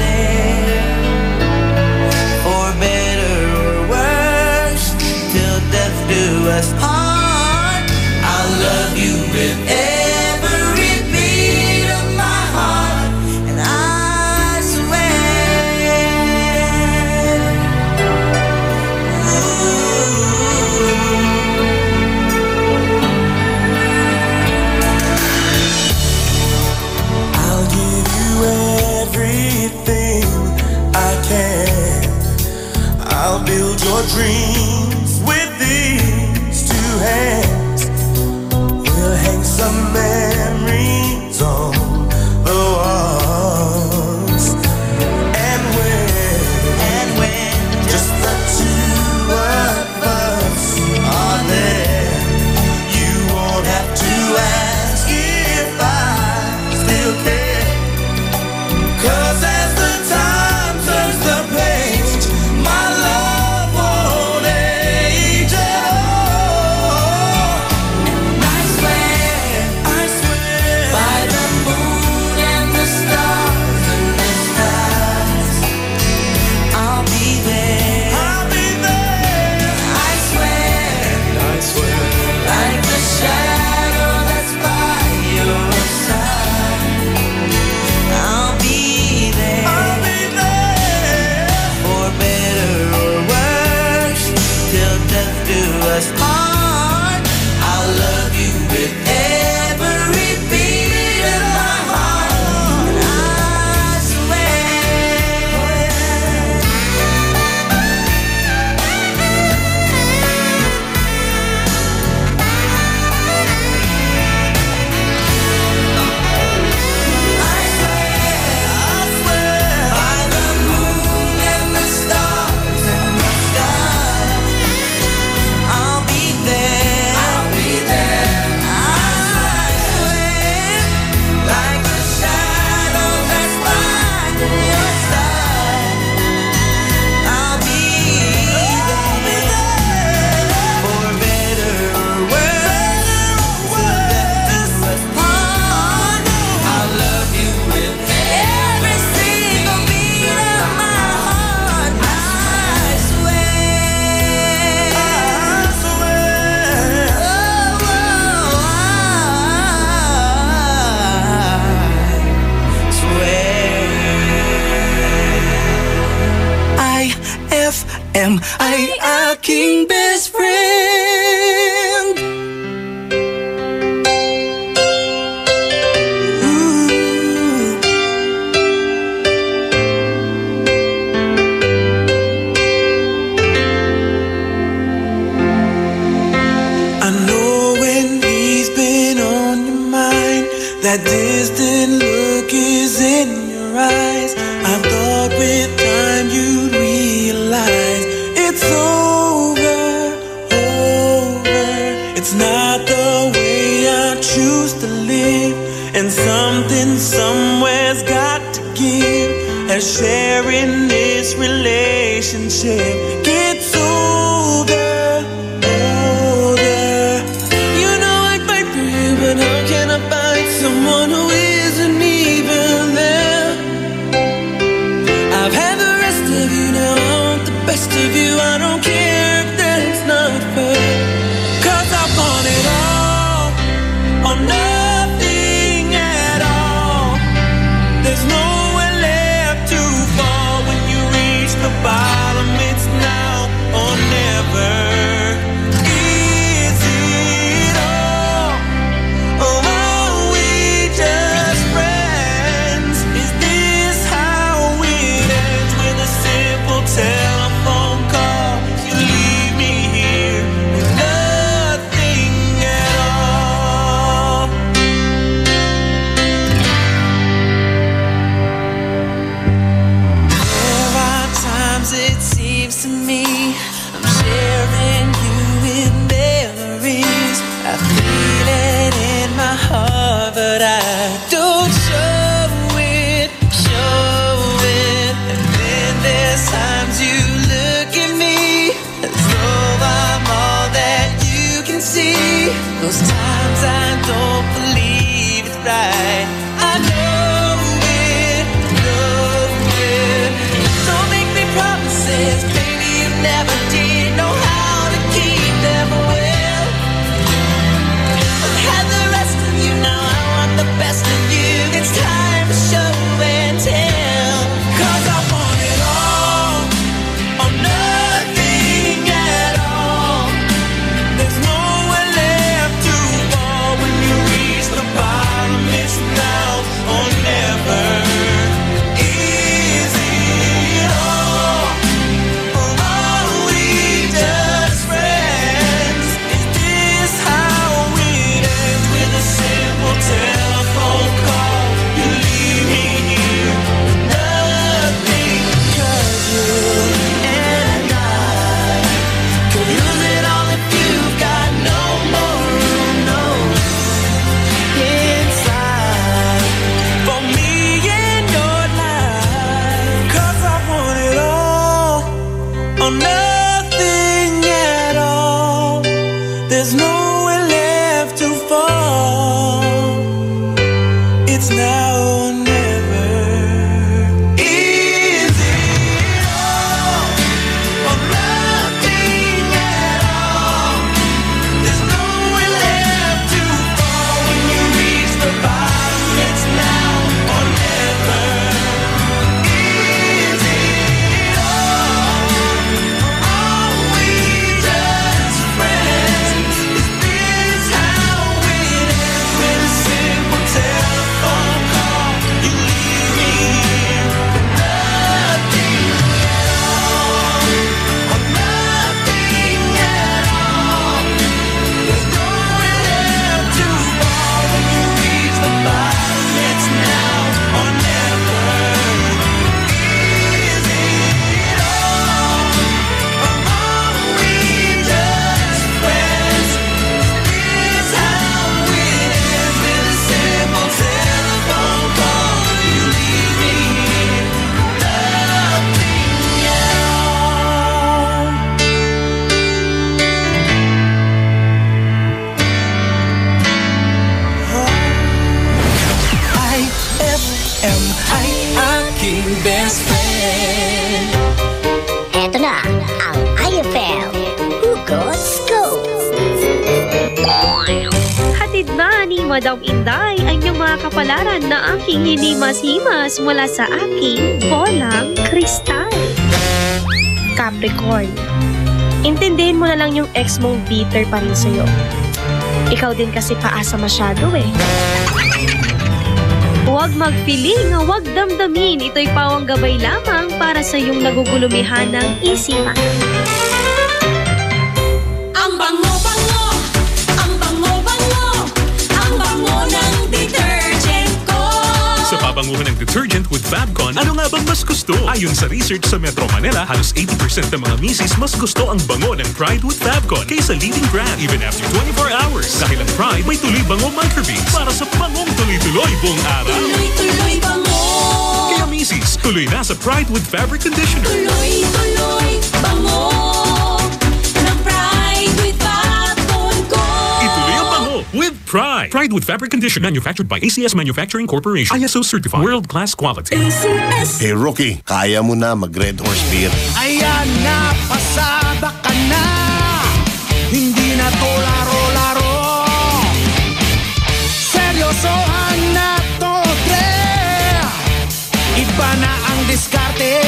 [SPEAKER 6] there. For better or worse, till death do us part. I'll love you with every beat of my heart. And I swear, I'll give you everything I can. I'll build your dreams with these two hands. We'll hang some memories on the walls. And when just the two of us are there, you won't have to ask if I still care. 'Cause as the time turns the page, my love won't age at all. And I swear by the moon and the stars and the skies, I'll be there. I swear, like the shadow that's by your side, I'll be there. For better or worse, till death do us part. I'll love you with every beat of my heart. And I swear. By the moon and the stars and the sky, I'll be there. I swear, like the shadow that's by your side, I'll be there. For better or worse, till death do us part. I'll love you with every single beat of my heart. I swear. IFM, aking best friend. I know when he's been on your mind, that distant look is in your eyes. I thought with time you'd realize it's over. It's not the way I choose to live, and something somewhere's got to give. As sharing this relationship gets older. You know I'd fight for you, but how can I find someone who isn't even there? I've had the rest of you, now I want the best of you. I don't care if that's not fair. 'Cause I want it all or nothing at all. There's nowhere It's now or never. Is it all or nothing at all? There's nowhere left to fall when you reach the bottom. It's now or never. Is it all or are we just friends? Is this how it ends with a simple telephone call? You leave me here with nothing at all or nothing at all. There's nowhere left to fall when you reach the bottom. It's now or never. Is it all or are we just friends? Is this how it ends with a simple telephone call? You leave me here with nothing at all. IFM ay aking best friend.
[SPEAKER 3] Eto na ang IFM Hugot Scoop.
[SPEAKER 1] Hatid na ni Madam Inday ang inyong mga kapalaran na aking hinimas-himas mula sa aking bolang kristal. Capricorn, intindihin mo na lang yung ex mong bitter pa rin sa'yo. Ikaw din kasi paasa masyado eh. Huwag magpiling, huwag damdamin. Ito'y pawang gabay lamang para sa iyong nagugulumihan ng isipan.
[SPEAKER 2] Ang bango-bango, ang bango-bango, ang bango ng detergent ko.
[SPEAKER 23] Sa pabanguhan ng detergent with Fabcon, ano nga bang mas gusto? Ayon sa research sa Metro Manila, halos 80% ng mga misis mas gusto ang bango ng Pride with Fabcon kaysa leading brand even after 24 hours. Dahil ang Pride may tuloy bango microbeads para sa bangong tuloy-tuloy buong araw.
[SPEAKER 2] Tuloy-tuloy bango.
[SPEAKER 23] Kaya misis, tuloy na sa Pride with Fabric Conditioner.
[SPEAKER 2] Tuloy-tuloy bango ng Pride with Fabcon ko.
[SPEAKER 23] Ituloy ang bango with Pride. Pride with Fabric Conditioner, manufactured by ACS Manufacturing Corporation. ISO certified, world-class quality.
[SPEAKER 9] Hey Rookie, kaya mo na mag-Red Horse Beer.
[SPEAKER 6] Ayan na, pasada ka na. Hindi na to laro-laro. Seryosohan na to, Dre. Iba na ang diskarte.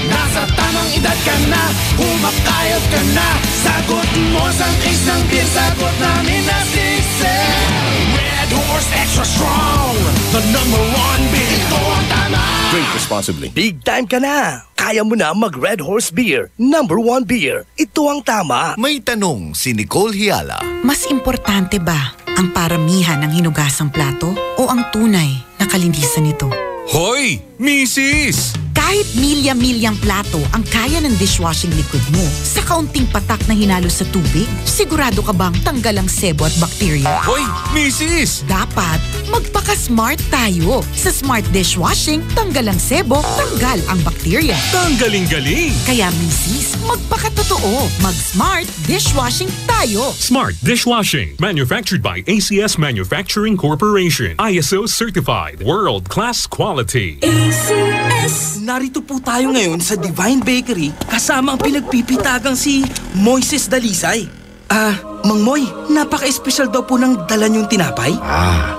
[SPEAKER 6] Nasa tamang edad ka na, humakayot ka na. Sagot mo sa taste ng beer, sagot namin na sisig. Red Horse Extra Strong, the #1 beer. Ito ang tama.
[SPEAKER 9] Drink responsibly.
[SPEAKER 8] Big time ka na! Kaya mo na mag-Red Horse Beer. #1 beer. Ito ang tama.
[SPEAKER 11] May tanong si Nicole Hiala.
[SPEAKER 10] Mas importante ba ang paramihan ng hinugasang plato o ang tunay na kalinisan nito?
[SPEAKER 11] Hoy, misis!
[SPEAKER 10] Kahit milya-milyang plato ang kaya ng dishwashing liquid mo, sa kaunting patak na hinalo sa tubig, sigurado ka bang tanggal ang sebo at bakterya?
[SPEAKER 11] Hoy, misis!
[SPEAKER 10] Dapat magpaka-smart tayo. Sa Smart Dishwashing, tanggal ang sebo, tanggal ang bakterya.
[SPEAKER 23] Tanggaling-galing!
[SPEAKER 10] Kaya misis, magpakatotoo. Mag-Smart Dishwashing tayo.
[SPEAKER 23] Smart Dishwashing, manufactured by ACS Manufacturing Corporation. ISO certified, world-class quality.
[SPEAKER 15] ACS! Narito po tayo ngayon sa Divine Bakery kasama ang pinagpipitagang si Moises Dalisay. Mang Moy, napaka-espesyal daw po ng dala niyong tinapay.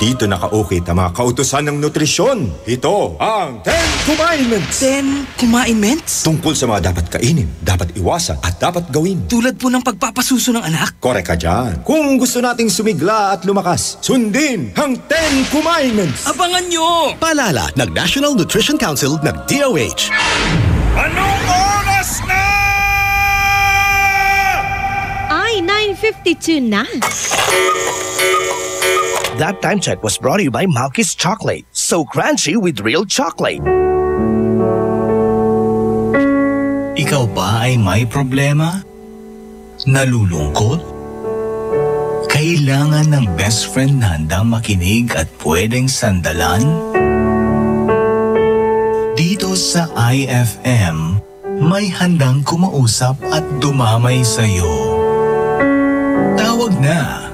[SPEAKER 4] Dito naka-ukit ang mga kautusan ng nutrisyon. Ito ang 10 Commandments.
[SPEAKER 15] 10 Commandments?
[SPEAKER 4] Tungkol sa mga dapat kainin, dapat iwasan at dapat gawin.
[SPEAKER 15] Tulad po ng pagpapasuso ng anak?
[SPEAKER 4] Korek ka dyan. Kung gusto nating sumigla at lumakas, sundin ang 10 Commandments.
[SPEAKER 15] Abangan nyo!
[SPEAKER 21] Paalala ng National Nutrition Council ng DOH.
[SPEAKER 6] Anong oras na?
[SPEAKER 1] Ay, 9:52 na.
[SPEAKER 8] That time check was brought to you by Malky's Chocolate. So crunchy with real chocolate.
[SPEAKER 17] Ikaw ba ay may problema? Nalulungkot? Kailangan ng best friend na handang makinig at pwedeng sandalan? Dito sa IFM, may handang kumausap at dumamay sa'yo. Tawag na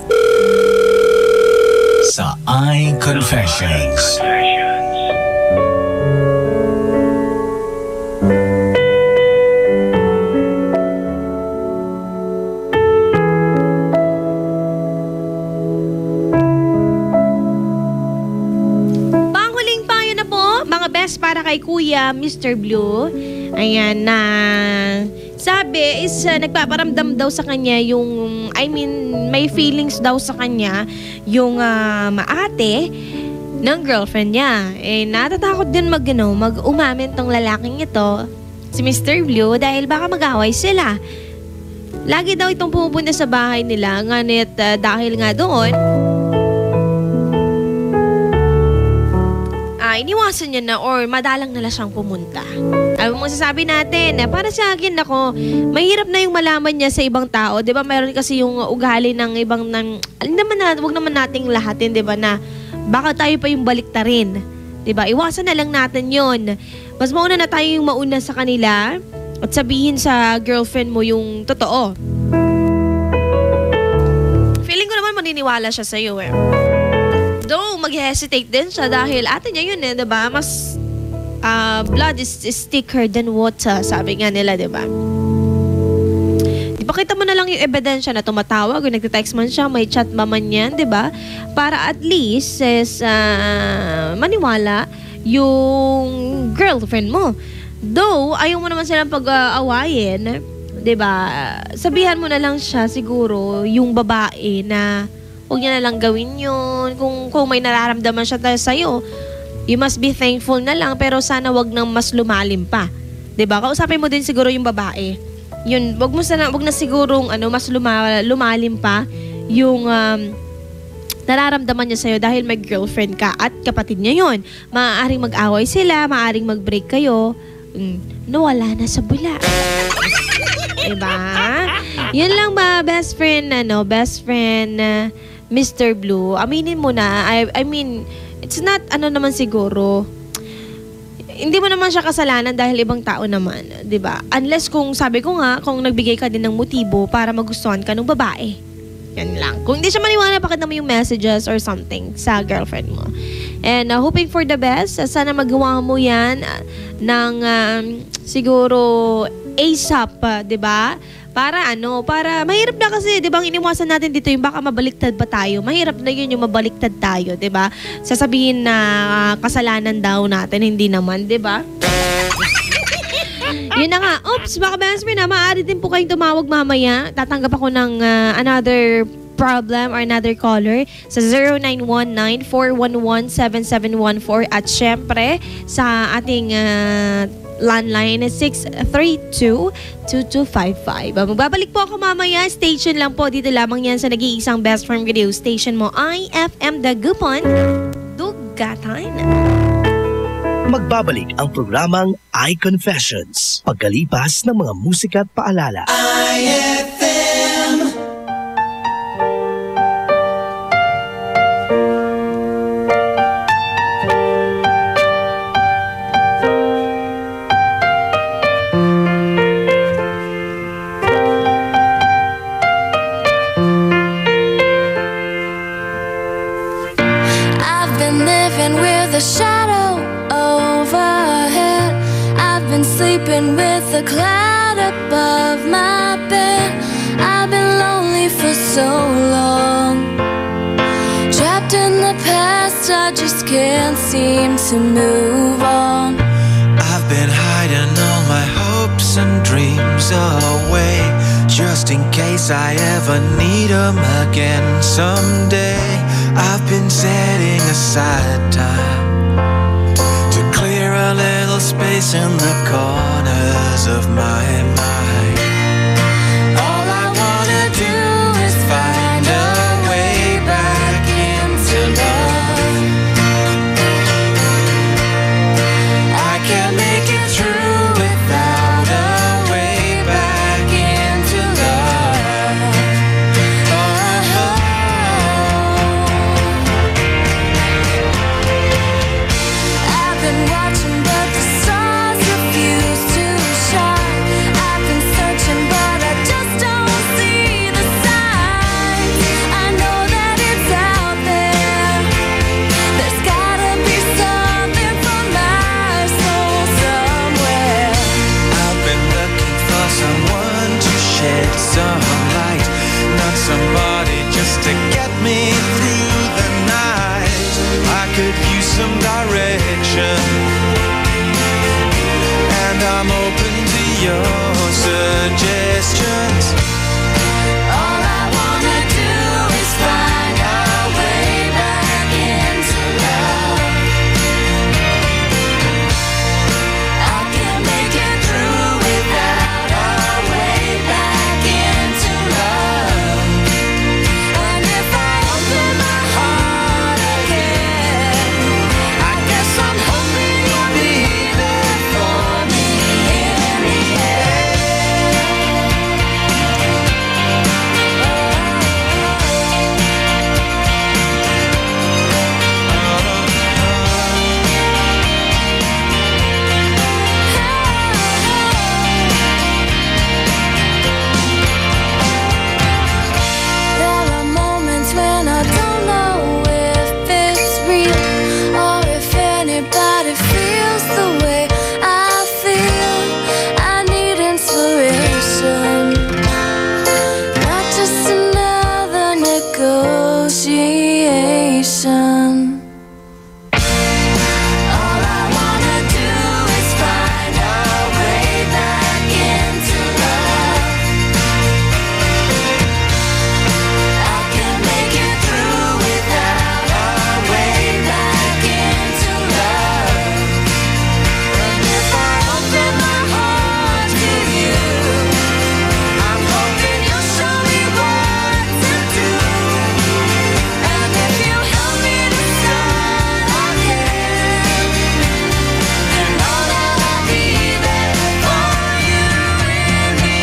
[SPEAKER 17] sa
[SPEAKER 11] Confessions.
[SPEAKER 1] Panghuling payo na po, mga best para kay Kuya Mr. Blue. Ayan na sabi is nagpaparamdam daw sa kanya yung, may feelings daw sa kanya yung maate ng girlfriend niya. Natatakot din mag-umamin tong lalaking ito, si Mr. Blue, dahil baka mag-away sila. Lagi daw itong pumupunta sa bahay nila, ngunit dahil nga doon, iniwasan niya na or madalang nila siyang pumunta. Ano mo sasabi natin? Para sa akin, mahirap na yung malaman niya sa ibang tao. Di ba mayroon kasi yung ugali ng ibang, wag naman nating lahatin, di ba, na baka tayo pa yung baliktarin. Di ba? Iwasan na lang natin yon. Mas mauna na tayo yung mauna sa kanila at sabihin sa girlfriend mo yung totoo. Feeling ko naman maniniwala siya sa'yo Though, mag-hesitate din siya dahil ate niya yun diba? Mas blood is thicker than water, sabi nga nila, diba? Ipakita mo na lang yung ebidensya na tumatawag o nagte-text man siya, may chat ba man yan, diba? Para at least maniwala yung girlfriend mo. Though, ayaw mo naman silang pag-awayin, diba? Sabihan mo na lang siya siguro yung babae na huwag niya na lang gawin yun. Kung may nararamdaman siya sa'yo, you must be thankful na lang, pero sana wag nang mas lumalim pa. 'Di ba? Kausapin mo din siguro yung babae. Yun, wag na sigurong mas lumalim pa yung nararamdaman niya sa'yo dahil may girlfriend ka at kapatid niya yun. Maaaring mag-away sila, maaaring mag-break kayo. Nawala na sa bula. Diba? Yun lang ba, best friend, Mr. Blue, aminin mo na, I mean, it's not, naman siguro, hindi mo naman siya kasalanan dahil ibang tao naman, di ba? Unless kung, sabi ko nga, kung nagbigay ka din ng motibo para magustuhan ka ng babae. Yan lang. Kung hindi siya maniwala, pakita mo yung messages or something sa girlfriend mo. And hoping for the best, sana magawa mo yan ng siguro ASAP, di ba? Para mahirap na kasi, di ba, iniwasan natin dito yung baka mabaliktad pa tayo. Mahirap na yun yung mabaliktad tayo, di ba? Sasabihin na kasalanan daw natin, hindi naman, di ba? Yun na nga. Oops, baka best friend maaari din po kayong tumawag mamaya. Tatanggap ako ng another problem or another caller sa 0919-411-7714 at syempre sa ating landline is 632-2255. Magbabalik po ako mamaya. Station lang po. Dito lamang yan sa nag-iisang best friend radio station mo, IFM Dagupan, Dugatan.
[SPEAKER 8] Magbabalik ang programang iConfessions pagkalipas ng mga musika at paalala.
[SPEAKER 6] IFM.
[SPEAKER 2] The shadow overhead. I've been sleeping with a cloud above my bed. I've been lonely for so long, trapped in the past. I just can't seem to move on.
[SPEAKER 6] I've been hiding all my hopes and dreams away, just in case I ever need them again someday. I've been setting aside time to clear a little space in the corners of my mind. All I wanna do is find a way back into love. I can't make it through without a way back into love. I've been watching but the stars refuse to shine. I've been searching but I just don't see the signs. I know that it's out there, some direction, and I'm open to your suggestions. All I wanna do is find our way back into love. I can make it through without our way back into love. And if I open my heart again, I guess I'm hoping you'll be there for me in the end. There are moments when I don't know if it's real or if anybody feels the way I feel. I need inspiration, not just another negotiation. All I wanna do is find our way back into love. I can make it through without our way back into love. And if I open my heart to you, I'm hoping you'll show me what to do. And if you help me to start again, then know that I'll be there for you in the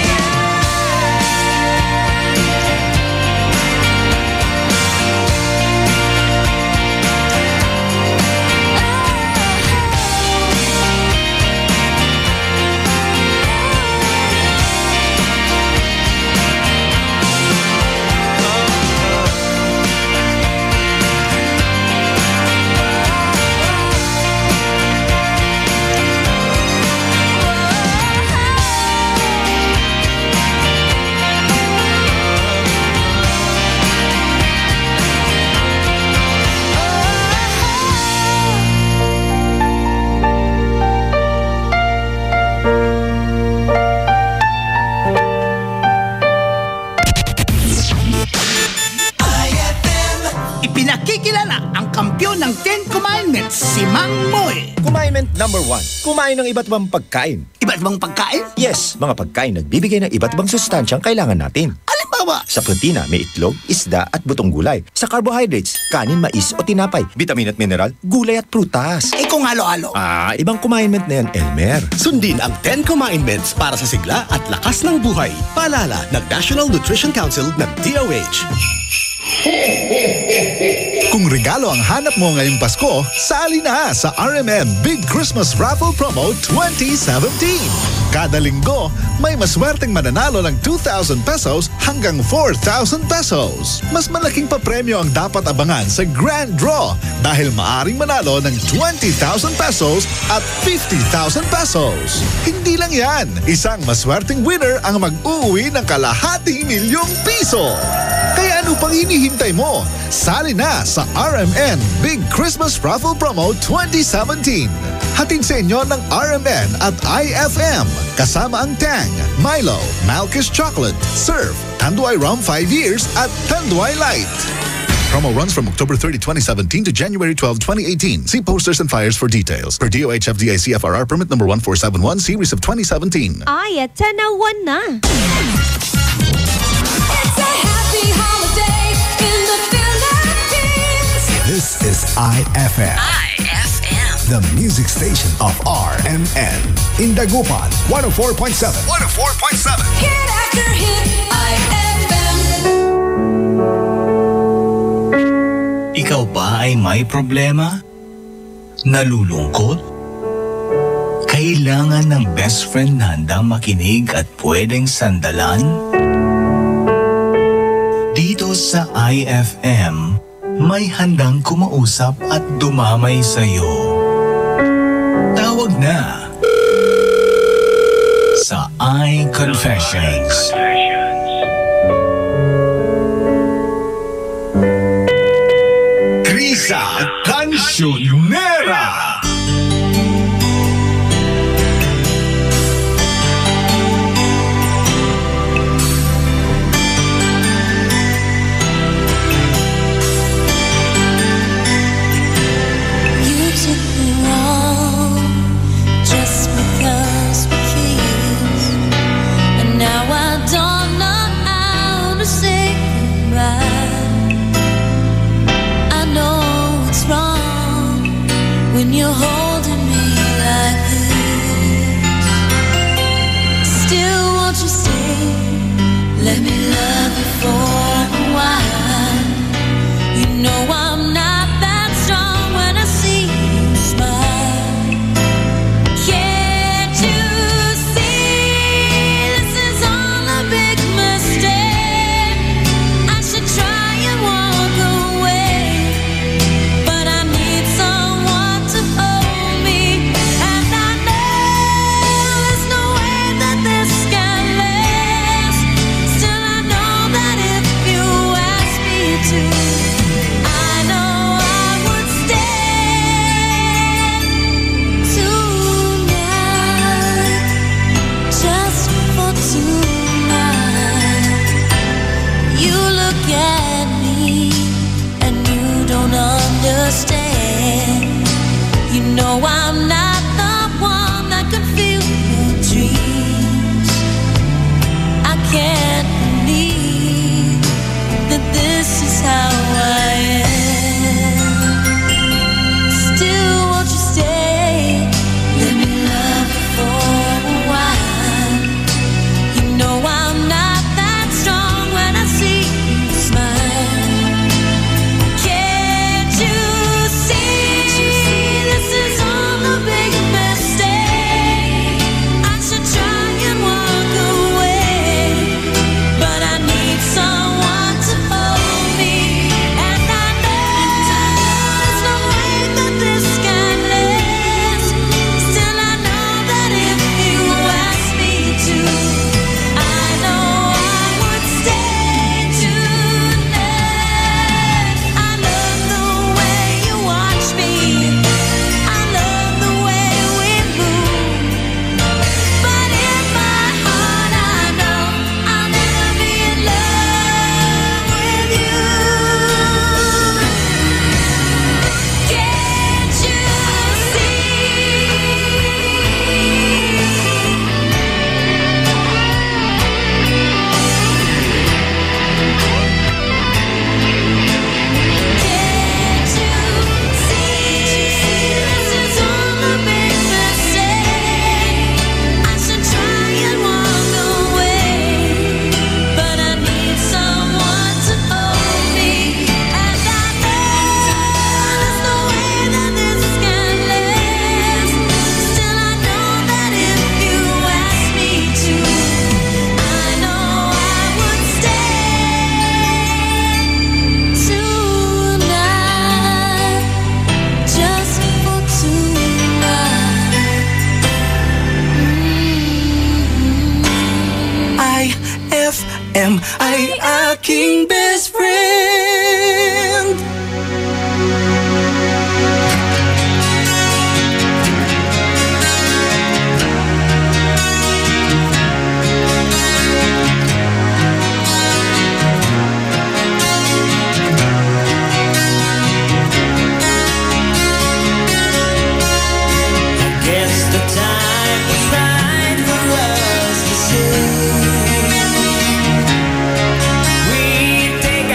[SPEAKER 13] Ipinakikilala ang kampyon ng 10 Commandments, si Mang Moy.
[SPEAKER 4] Commandment number 1. Kumain ng iba't ibang pagkain.
[SPEAKER 13] Iba't ibang pagkain?
[SPEAKER 4] Yes, mga pagkain nagbibigay ng iba't ibang sustansyang kailangan natin.
[SPEAKER 13] Halimbawa?
[SPEAKER 4] Sa protina, may itlog, isda at butong gulay. Sa carbohydrates, kanin, mais o tinapay. Vitamin at mineral, gulay at prutas.
[SPEAKER 13] Eh kung halo-halo?
[SPEAKER 4] Ibang commandment na yan, Elmer.
[SPEAKER 21] Sundin ang 10 Commandments para sa sigla at lakas ng buhay. Paalala ng National Nutrition Council ng DOH.
[SPEAKER 7] Kung regalo ang hanap mo ngayong Pasko, sali na sa RMN Big Christmas Raffle Promo 2017. Kada linggo, may maswerteng mananalo ng 2,000 pesos hanggang 4,000 pesos. Mas malaking papremyo ang dapat abangan sa Grand Draw dahil maaring manalo ng 20,000 pesos at 50,000 pesos. Hindi lang yan, isang maswerteng winner ang mag-uuwi ng kalahating milyong piso. Kaya ano pang hinihintay mo? Sali na sa RMN Big Christmas Raffle Promo 2017. Hatid sa inyo ng RMN at IFM. Kasama ang Tang, Milo, Malkish Chocolate, Surf, Tanduay Rum 5 years at Tanduay Light. Promo runs from October 30, 2017 to January 12, 2018. See posters and flyers for details. Per DOH FDA CFRR permit number 1471 series of 2017.
[SPEAKER 1] Ay, at tanawan na.
[SPEAKER 11] This is IFM. The music station of RMN. In Dagupan, 104.7. 104.7.
[SPEAKER 2] Hit after hit, IFM.
[SPEAKER 17] Ikaw ba ay may problema? Nalulungkot? Kailangan ng best friend na handang makinig at pwedeng sandalan? Dito sa IFM, may handang kumausap at dumamay sa'yo. Tawag na sa iConfessions. Krisa
[SPEAKER 11] Kansyonera!
[SPEAKER 2] You took me wrong just because we kissed, and now I don't know how to say goodbye. I know it's wrong when you're holding me like this. Still, won't you stay? Let me love you for a while. You know I'm not that strong when I see you smile. Can't you see this is all a big mistake? I should try and walk away, but I need someone to hold me, and I know there's no way that this can last. Still, I know that if you ask me to, I know I would stay tonight, just for tonight. You look at me and you don't understand. You know I'm not the one that could feel your dreams. I can't believe that this is how I am. Still, won't you stay? Let me love you for a while. You know I'm not that strong when I see you smile. Can't you see this is all a big mistake? I should try and walk away, but I need someone to hold me, and I know there's no way that this can last. Still, I know that if you ask me to, I know I would stay tonight. I love the way you watch me. I love the way we move. But in my heart, I know I'll never be in love with you. Can't you
[SPEAKER 6] IFM ay aking best friend. I guess the time is right for us to say we take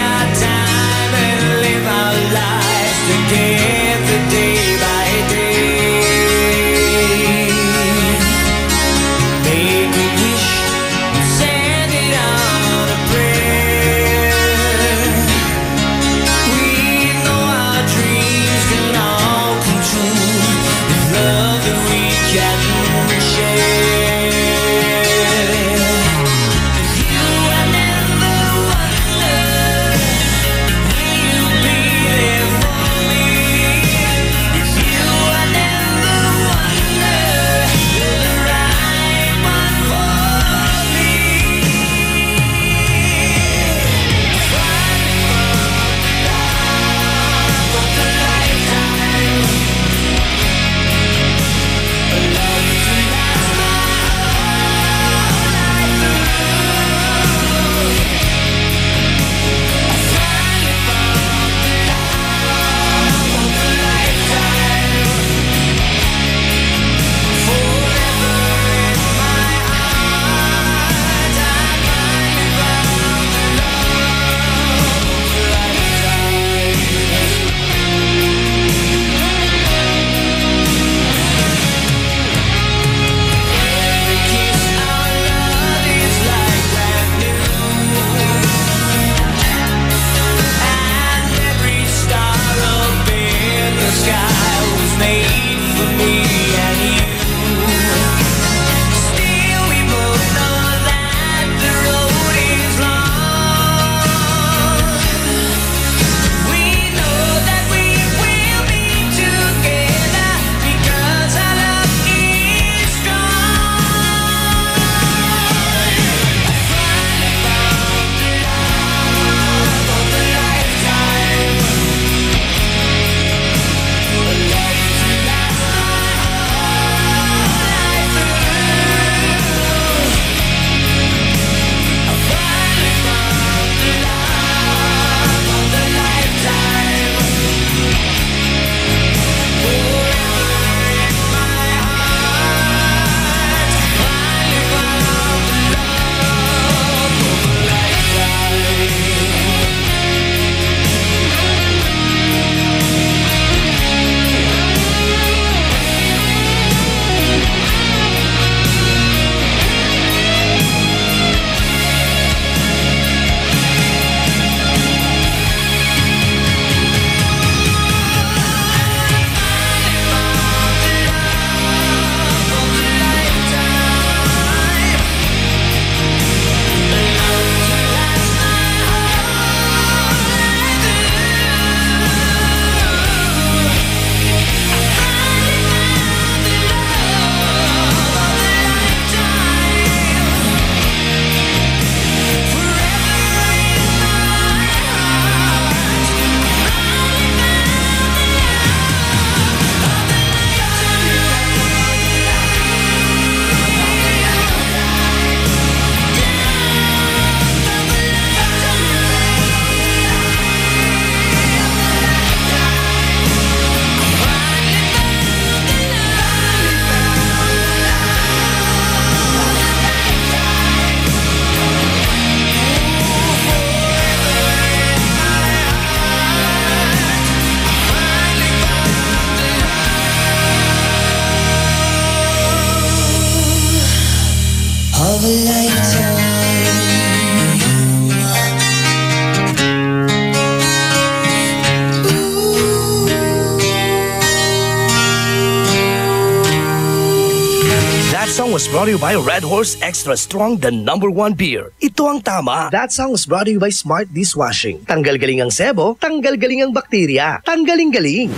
[SPEAKER 8] That song was brought to you by Red Horse Extra Strong, the #1 beer. Ito ang tama. That song was brought to you by Smart Dishwashing. Tanggal-galing ang sebo, tanggal-galing ang bakterya. Tanggaling-galing.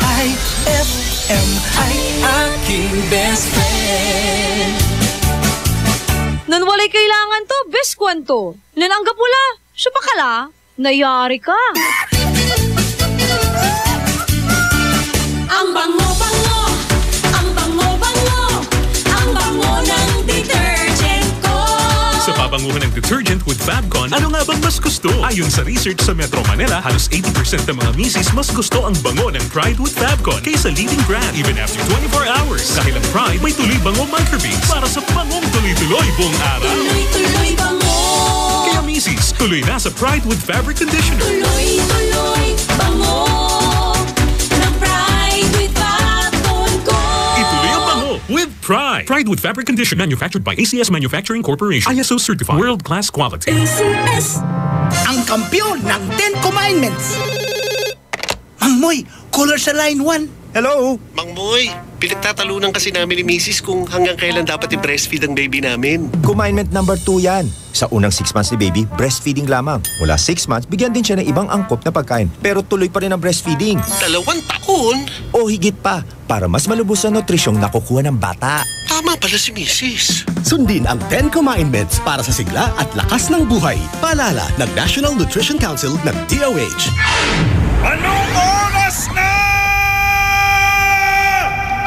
[SPEAKER 6] IFM ay aking best friend.
[SPEAKER 12] Nan walay kailangan to, best kwanto. Nananggap wala, siya pa kala, nayari ka.
[SPEAKER 2] Ang bango-bango, ang bango-bango, ang bango ng detergent ko.
[SPEAKER 23] Sa pabanguhan ng detergent with Fabcon, ano nga bang mas gusto? Ayon sa research sa Metro Manila, halos 80% ng mga misis mas gusto ang bango ng Pride with Fabcon kaysa leading brand even after 24 hours. Dahil ang Pride may tuloy bango microbeads para sa bangong tuloy-tuloy buong araw.
[SPEAKER 2] Tuloy-tuloy bango.
[SPEAKER 23] Kaya misis, tuloy na sa Pride with Fabric Conditioner.
[SPEAKER 2] Tuloy-tuloy bango ng Pride with Fabcon ko.
[SPEAKER 23] Ituloy ang bango with Pride. Pride with Fabric Conditioner manufactured by ACS Manufacturing Corporation. ISO certified. World-class quality.
[SPEAKER 13] ACS. Ang kampiyon ng 10 Commandments. Mang Moy, caller sa line 1.
[SPEAKER 4] Hello?
[SPEAKER 9] Mang Moy, pinagtatalunan kasi namin ni Mrs. kung hanggang kailan dapat i-breastfeed ang baby namin.
[SPEAKER 4] Commandment number 2 yan. Sa unang 6 months ni baby, breastfeeding lamang. Mula 6 months, bigyan din siya ng ibang angkop na pagkain. Pero tuloy pa rin ang breastfeeding.
[SPEAKER 9] 2 taon?
[SPEAKER 4] O higit pa, para mas malubos sa nutrisyong nakukuha ng bata.
[SPEAKER 9] Tama pala si Mrs.
[SPEAKER 21] Sundin ang 10 Commandments para sa sigla at lakas ng buhay. Paalala ng National Nutrition Council ng DOH.
[SPEAKER 13] Anong oras na?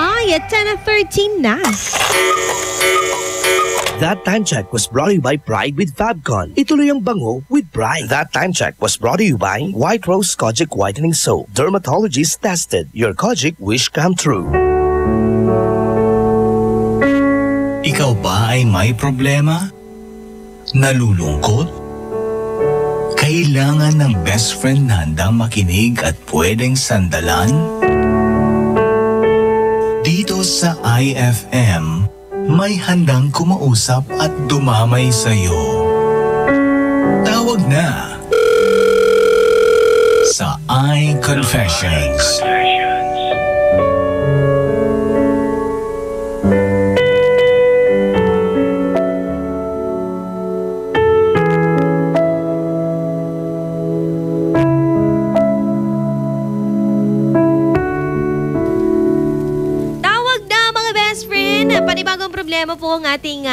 [SPEAKER 1] Ay, at 10:13 na.
[SPEAKER 8] That time check was brought to you by Pride with Fabcon. Ituloy ang bango with Pride. That time check was brought to you by White Rose Kojic Whitening Soap. Dermatologist tested. Your Kojic wish come true.
[SPEAKER 17] Ikaw ba ay may problema? Nalulungkot? Kailangan ng best friend na handang makinig at pwedeng sandalan? Dito sa IFM, may handang kumausap at dumamay sa'yo. Tawag na sa iConfessions.
[SPEAKER 1] Panibagong problema po ang ating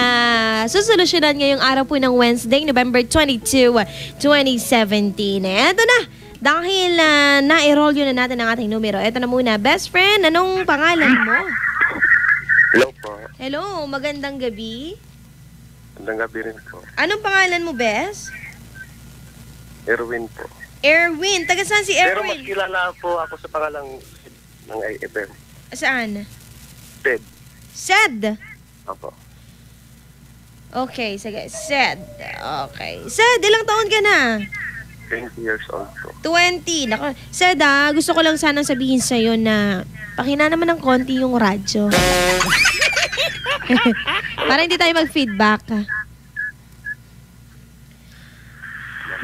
[SPEAKER 1] susolusyonan ngayong araw po ng Wednesday, November 22, 2017. Eto na, dahil na-enroll yun na natin ang ating numero. Eto na muna, best friend, anong pangalan mo?
[SPEAKER 19] Hello po.
[SPEAKER 1] Hello, magandang gabi.
[SPEAKER 19] Magandang gabi rin po.
[SPEAKER 1] Anong pangalan mo, best?
[SPEAKER 19] Erwin po.
[SPEAKER 1] Erwin, taga saan si
[SPEAKER 19] Pero
[SPEAKER 1] Erwin?
[SPEAKER 19] mas kilala po ako sa pangalang ng IFM.
[SPEAKER 1] Saan?
[SPEAKER 19] Ted.
[SPEAKER 1] Sed?
[SPEAKER 19] Opo.
[SPEAKER 1] Okay, sige. Sed. Okay. Sed, ilang taon ka na?
[SPEAKER 19] 20 years old po.
[SPEAKER 1] 20. Nako. Sed, gusto ko lang sanang sabihin sa'yo na pakina naman ng konti yung radyo. Para hindi tayo mag-feedback.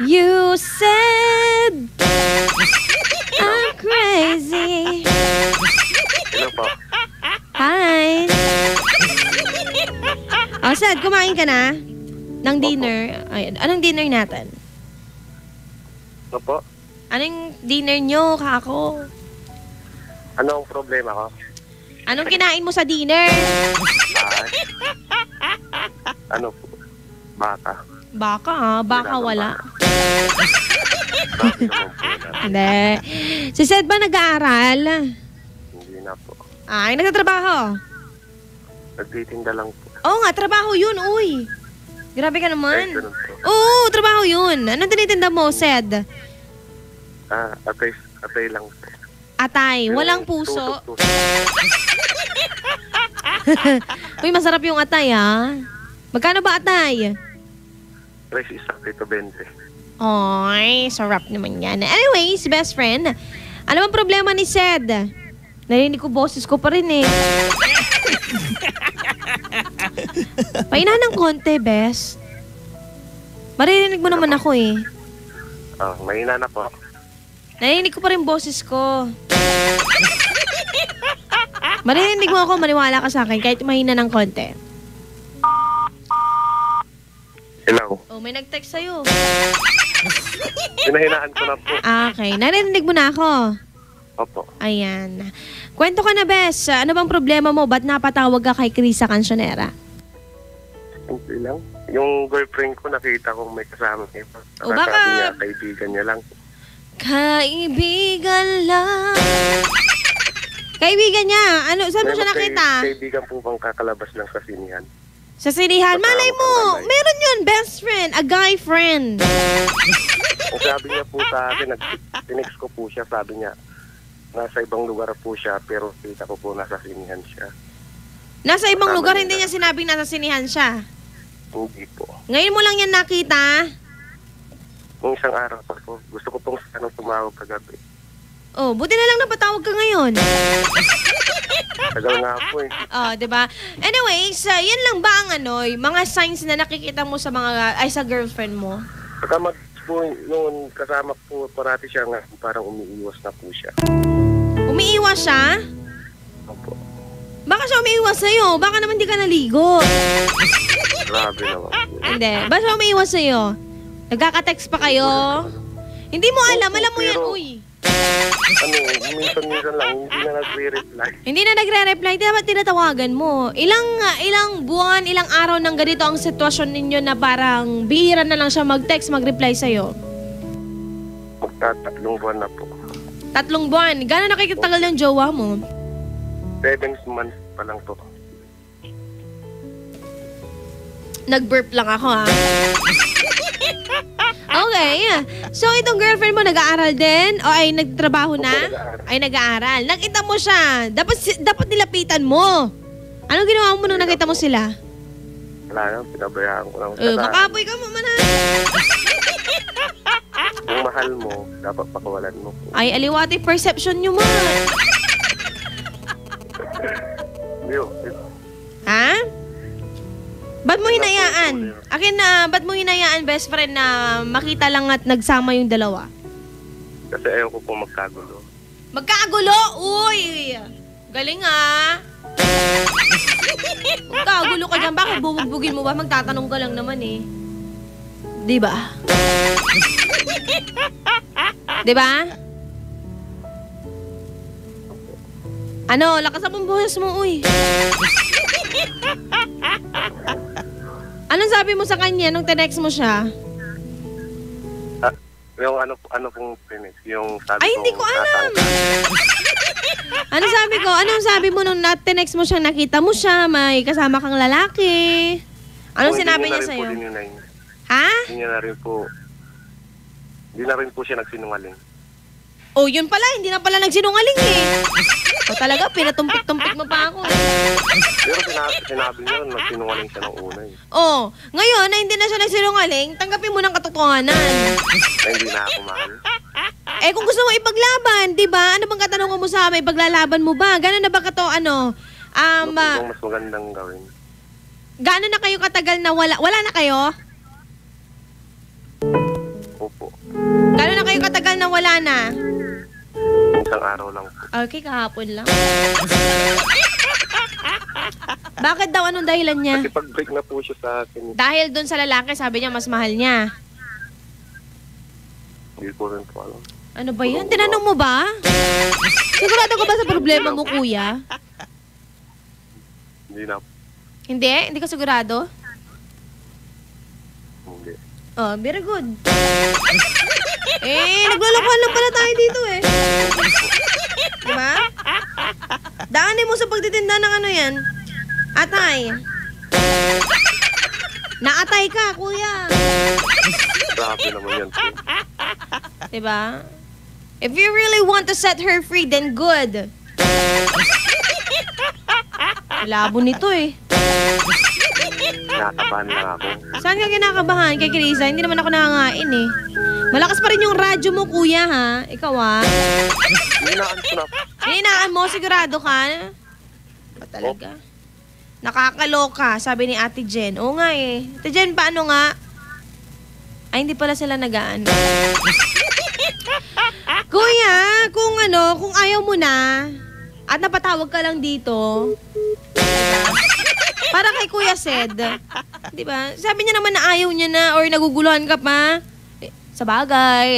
[SPEAKER 1] You said I'm crazy.
[SPEAKER 19] Hello po.
[SPEAKER 1] Hi. Oh, Sed, kumain ka na? Ng dinner? Ay, anong dinner natin?
[SPEAKER 19] Ano po?
[SPEAKER 1] Anong dinner nyo, kako?
[SPEAKER 19] Ano ang problema ko?
[SPEAKER 1] Anong kinain mo sa dinner?
[SPEAKER 19] Ano po? Baka.
[SPEAKER 1] Baka, baka wala. Hindi. Si Sed ba nag-aaral?
[SPEAKER 19] Hindi na po.
[SPEAKER 1] Ay, nagtatrabaho?
[SPEAKER 19] Nagtitinda lang po.
[SPEAKER 1] Oo nga, trabaho yun, uy. Grabe ka naman.
[SPEAKER 19] Ganun po.
[SPEAKER 1] Oo, trabaho yun. Anong tinitinda mo, Sed?
[SPEAKER 19] Atay lang po.
[SPEAKER 1] Atay, walang puso. Uy, masarap yung atay, ha? Magkano ba atay?
[SPEAKER 19] Price isa, ito 20.
[SPEAKER 1] Ay, sarap naman yan. Anyways, best friend, ano bang problema ni Sed? Narinig ko boses ko pa rin eh. Paina ng konti, best. Maririnig mo naman ako eh.
[SPEAKER 19] Mahina na po.
[SPEAKER 1] Narinig ko pa rin boses ko. Marinig mo ako, maniwala ka sa akin kahit mahina ng konti.
[SPEAKER 19] Hello.
[SPEAKER 1] Oh, may nag-text sa'yo.
[SPEAKER 19] Pinahinaan ko na po.
[SPEAKER 1] Okay, narinig mo na ako.
[SPEAKER 19] Opo.
[SPEAKER 1] Ayan. Kwento ka na, Bes. Ano bang problema mo? Ba't napatawag ka kay Krisa Cancionera?
[SPEAKER 19] Simple lang. Yung girlfriend ko, nakita kong may kasama niya.
[SPEAKER 1] O, baka...
[SPEAKER 19] Sabi niya, kaibigan niya lang.
[SPEAKER 1] Kaibigan lang. Kaibigan niya. Ano, saan mo siya nakita?
[SPEAKER 19] Kaibigan po bang kakalabas ng kasinihan?
[SPEAKER 1] Sa sinihan. Malay mo, meron yun, best friend, a guy friend.
[SPEAKER 19] Ang sabi niya po sa akin, tinext ko po siya, sabi niya, nasa ibang lugar po siya, pero kita ko po nasa sinihan siya.
[SPEAKER 1] Nasa ibang lugar, hindi niya sinabing nasa sinihan siya?
[SPEAKER 19] Hindi po.
[SPEAKER 1] Ngayon mo lang yan nakita?
[SPEAKER 19] Nung isang araw pa po, gusto ko pong tumawag kagabi.
[SPEAKER 1] Oh, buti na lang napatawag ka ngayon.
[SPEAKER 19] Tagal nga po eh.
[SPEAKER 1] Oh, 'di ba? Anyways, yan lang ba ang mga signs na nakikita mo sa sa girlfriend mo?
[SPEAKER 19] Pagka po noon kasama po parati siya nga parang umiiwas na po siya.
[SPEAKER 1] Umiiwas siya?
[SPEAKER 19] Opo.
[SPEAKER 1] Baka siya umiiwas sa'yo. Baka naman di ka naligo.
[SPEAKER 19] Grabe naman.
[SPEAKER 1] Hindi. Baka siya umiiwas sa'yo. Nagkaka-text pa kayo. Hindi mo alam. Alam mo yan, uy.
[SPEAKER 19] Minsan lang, hindi na nagre-reply.
[SPEAKER 1] Hindi na nagre-reply, dapat tinatawagan mo. Ilang buwan, ilang araw nang ganito ang sitwasyon ninyo na parang bihira na lang siya mag-text, mag-reply sa'yo?
[SPEAKER 19] Magta3 buwan na po.
[SPEAKER 1] 3 buwan? Gano'n nakikitagal ng jowa mo?
[SPEAKER 19] 7 months pa lang to.
[SPEAKER 1] Nag-burp lang ako, ha? Okay. So, itong girlfriend mo nag-aaral din? O ay nagtrabaho na? Ay nag-aaral. Nakita mo siya. Dapat nilapitan mo. Anong ginawa mo nung nakita mo sila?
[SPEAKER 19] Wala lang, pinabayaan ko lang.
[SPEAKER 1] Makapoy ka mo man, ha?
[SPEAKER 19] Kung mahal mo, dapat pakawalan mo.
[SPEAKER 1] Ay, aliwati perception nyo, man. Ha? Ba't mo hinayaan? Ba't mo hinayaan, best friend, na makita lang at nagsama yung dalawa?
[SPEAKER 19] Kasi ayaw ko pong magkagulo.
[SPEAKER 1] Magkagulo? Uy! Galing, ha? Magkagulo ka dyan. Bakit bubugbugin mo ba? Magtatanong ka lang naman, eh. Diba? Diba? Ano? Lakas ang buhos mo, uy. Anong sabi mo sa kanya nung tinext mo siya?
[SPEAKER 19] Yung ano pong tinext? Yung sabi
[SPEAKER 1] ay, hindi ko alam. Anong sabi mo nung tinext mo siya, nakita mo siya, may kasama kang lalaki? Anong sinabi niya sa'yo? Ha?
[SPEAKER 19] Hindi na rin po siya nagsinungaling.
[SPEAKER 1] Oh, yun pala, hindi na pala nagsinungaling eh. O talaga, pinatumpik-tumpik mo pa ako.
[SPEAKER 19] Pero sinabi niya, nagsinungaling siya ng una eh.
[SPEAKER 1] Oh, ngayon na hindi na siya nagsinungaling, tanggapin mo ng katotohanan.
[SPEAKER 19] Hindi na ako mahal.
[SPEAKER 1] Eh kung gusto mo ipaglaban, di ba? Ano bang katanungan mo sa amin? Ipaglalaban mo ba? Gano'n na ba
[SPEAKER 19] ano bang mas magandang gawin?
[SPEAKER 1] Gano'n na kayo katagal na wala na kayo?
[SPEAKER 19] Opo.
[SPEAKER 1] Gano'n na kayo katagal na wala na?
[SPEAKER 19] Isang araw lang po.
[SPEAKER 1] Okay, kahapon lang. Bakit daw? Anong dahilan niya?
[SPEAKER 19] Kasi pag-break na po siya sa akin.
[SPEAKER 1] Dahil doon sa lalaki, sabi niya mas mahal niya.
[SPEAKER 19] Hindi ko rin po alam.
[SPEAKER 1] Ano ba yan? Tinanong mo ba? Sigurado ka ba sa problema mo, kuya?
[SPEAKER 19] Hindi na.
[SPEAKER 1] Hindi? Hindi ka sigurado?
[SPEAKER 19] Hindi.
[SPEAKER 1] Oh, very good. Naglalakuan lang pala tayo dito eh. Diba? Daanin mo sa pagtitinda ng ano yan. Atay. Naatay ka, kuya.
[SPEAKER 19] Grabe naman yan.
[SPEAKER 1] Diba? If you really want to set her free, then good. Labo nito eh.
[SPEAKER 19] Kinakabahan lang ako.
[SPEAKER 1] Saan ka kinakabahan kay Krisa? Hindi naman ako nangangain eh. Malakas pa rin yung radyo mo, kuya, ha? Ikaw, ha?
[SPEAKER 19] Hinaan ko na.
[SPEAKER 1] Hinaan mo? Sigurado ka? Ba talaga? Nakakaloka, sabi ni Ate Jen. Oo nga eh. Ate Jen, paano nga? Ay, hindi pala sila nagaan. Kuya, kung ayaw mo na, at napatawag ka lang dito, para kay Kuya Sed, di ba? Sabi niya naman na ayaw niya na or naguguluhan ka pa. Sa bagay,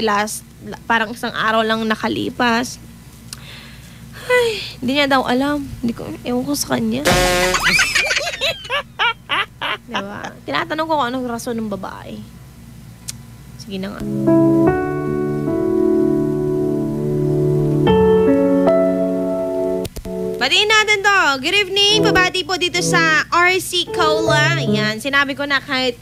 [SPEAKER 1] parang isang araw lang nakalipas. Ay, hindi niya daw alam. Ewan ko sa kanya. Diba? Tinatanong ko kung anong rason ng babae. Sige na nga. Batiin natin to. Good evening. Babati po dito sa RC Cola. Yan. Sinabi ko na kahit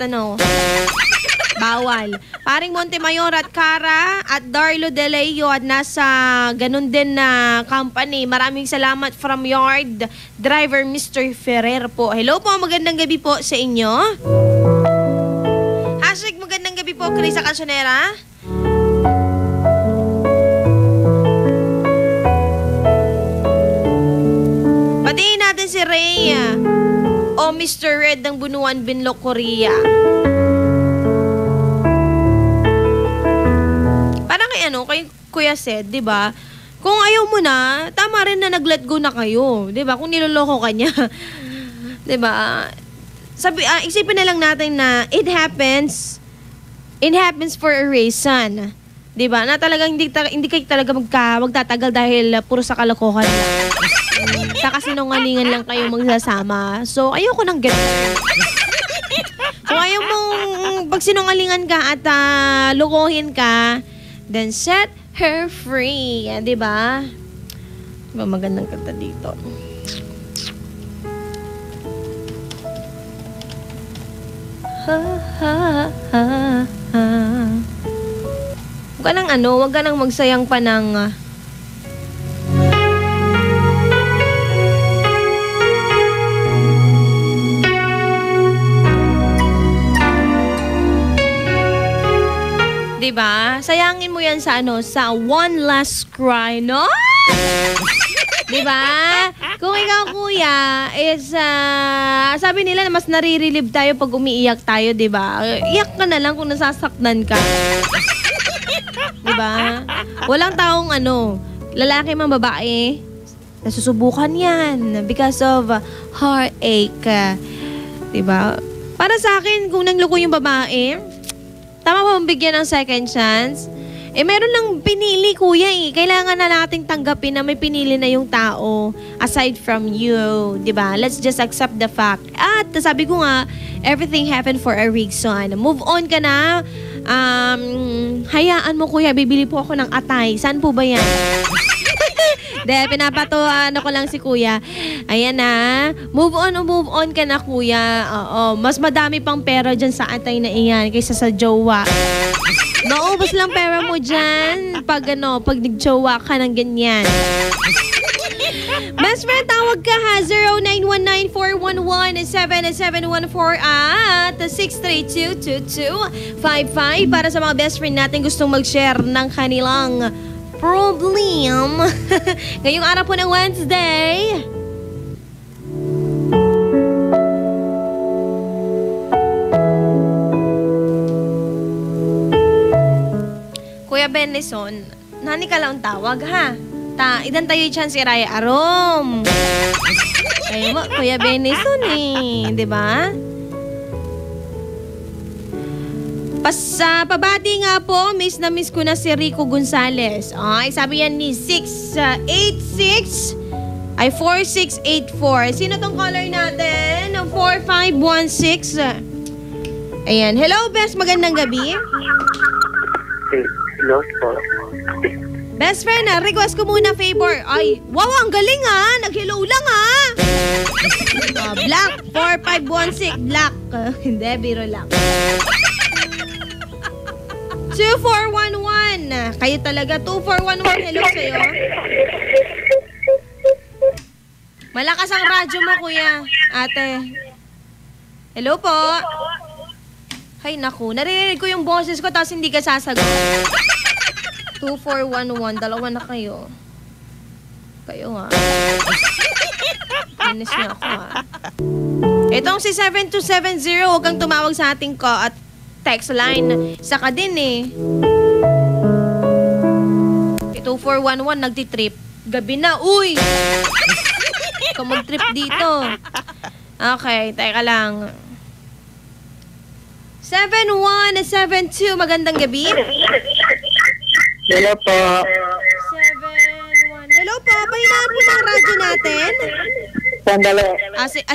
[SPEAKER 1] bawal. Paring Montemayor at Cara at Darlo De Leo at nasa ganun din na company. Maraming salamat from Yard Driver Mr. Ferrer po. Hello po. Magandang gabi po sa inyo. Hashtag magandang gabi po, Krisa Cancionera. Batiin natin si Rhea o Mr. Red ng Bunuan, Binloc, Korea. Parang kay Kuya Sed, di ba? Kung ayaw mo na, tama rin na nag-let go na kayo. Di ba? Kung niloloko ka niya. Di ba? Isipin na lang natin na it happens for a reason. Di ba? Na talagang hindi kayo talaga magtatagal dahil puro sa kalokohan lang. Sa kasinungalingan lang kayo magsasama. So, ayoko nang ganun. Kung ayaw mong pagsinungalingan ka at lokohin ka, then set her free. Di ba? Diba magandang kanta dito? Ha, ha, ha, ha. Huwag ka nang magsayang pa ng diba? Sayangin mo yan sa sa one last cry, no? Diba? Kung ikaw, kuya, is, sabi nila na mas nare-relieve tayo pag umiiyak tayo, diba? Iyak ka na lang kung nasasaktan ka. Diba? Walang taong lalaki man babae, nasusubukan yan because of heartache. Diba? Para sa akin, kung nangloko yung babae, tama ba bigyan ng second chance? Meron lang pinili, kuya Kailangan na nating tanggapin na may pinili na yung tao aside from you, diba? Let's just accept the fact. At sabi ko nga, everything happened for a reason. Move on ka na. Hayaan mo, kuya. Bibili po ako ng atay. Saan po ba yan? Pinapatuan ko lang si kuya. Ayan na. Move on ka na, kuya. Oo. Mas madami pang pera dyan sa atay na iyan kaysa sa jowa. Naubos lang pera mo dyan pag nag-jowa ka ng ganyan. Best friend, tawag ka ha. 0919-411-7714 at 632-2255 para sa mga best friend natin gustong mag-share ng kanilang problem. Ngayong araw po ng Wednesday. Kuya Benison, nani ka lang tawag ha? Idan tayo yung chance si Raya Arom. Ayun mo, Kuya Benison di ba? Pabati nga po, miss na miss ko na si Rico Gonzales. Ay, sabi yan ni 4684. Sino tong caller natin? 4516. Ayan. Hello, Bes. Magandang gabi.
[SPEAKER 19] Hello po.
[SPEAKER 1] Best friend, request ko muna favor. Ay, wow, ang galing nag-hello lang Black, 4516, Black. Hindi, biro lang. 2411. Kayo talaga, 2411. Hello sa'yo. Malakas ang radyo mo, kuya. Ate. Hello po. Ay, naku. Naririnig ko yung boses ko tapos hindi ka sasagot. 2411. Dalawa na kayo. Kayo Inis na ako Itong si 7270, huwag kang tumawag sa ating at text line. Saka din 2411 nagtitrip. Gabi na, uy! Ikaw mag-trip dito. Okay, teka lang. 7172, magandang gabi.
[SPEAKER 16] Hello po.
[SPEAKER 1] 71. Hello po, pahinaan po ng radyo natin.
[SPEAKER 16] Sandali.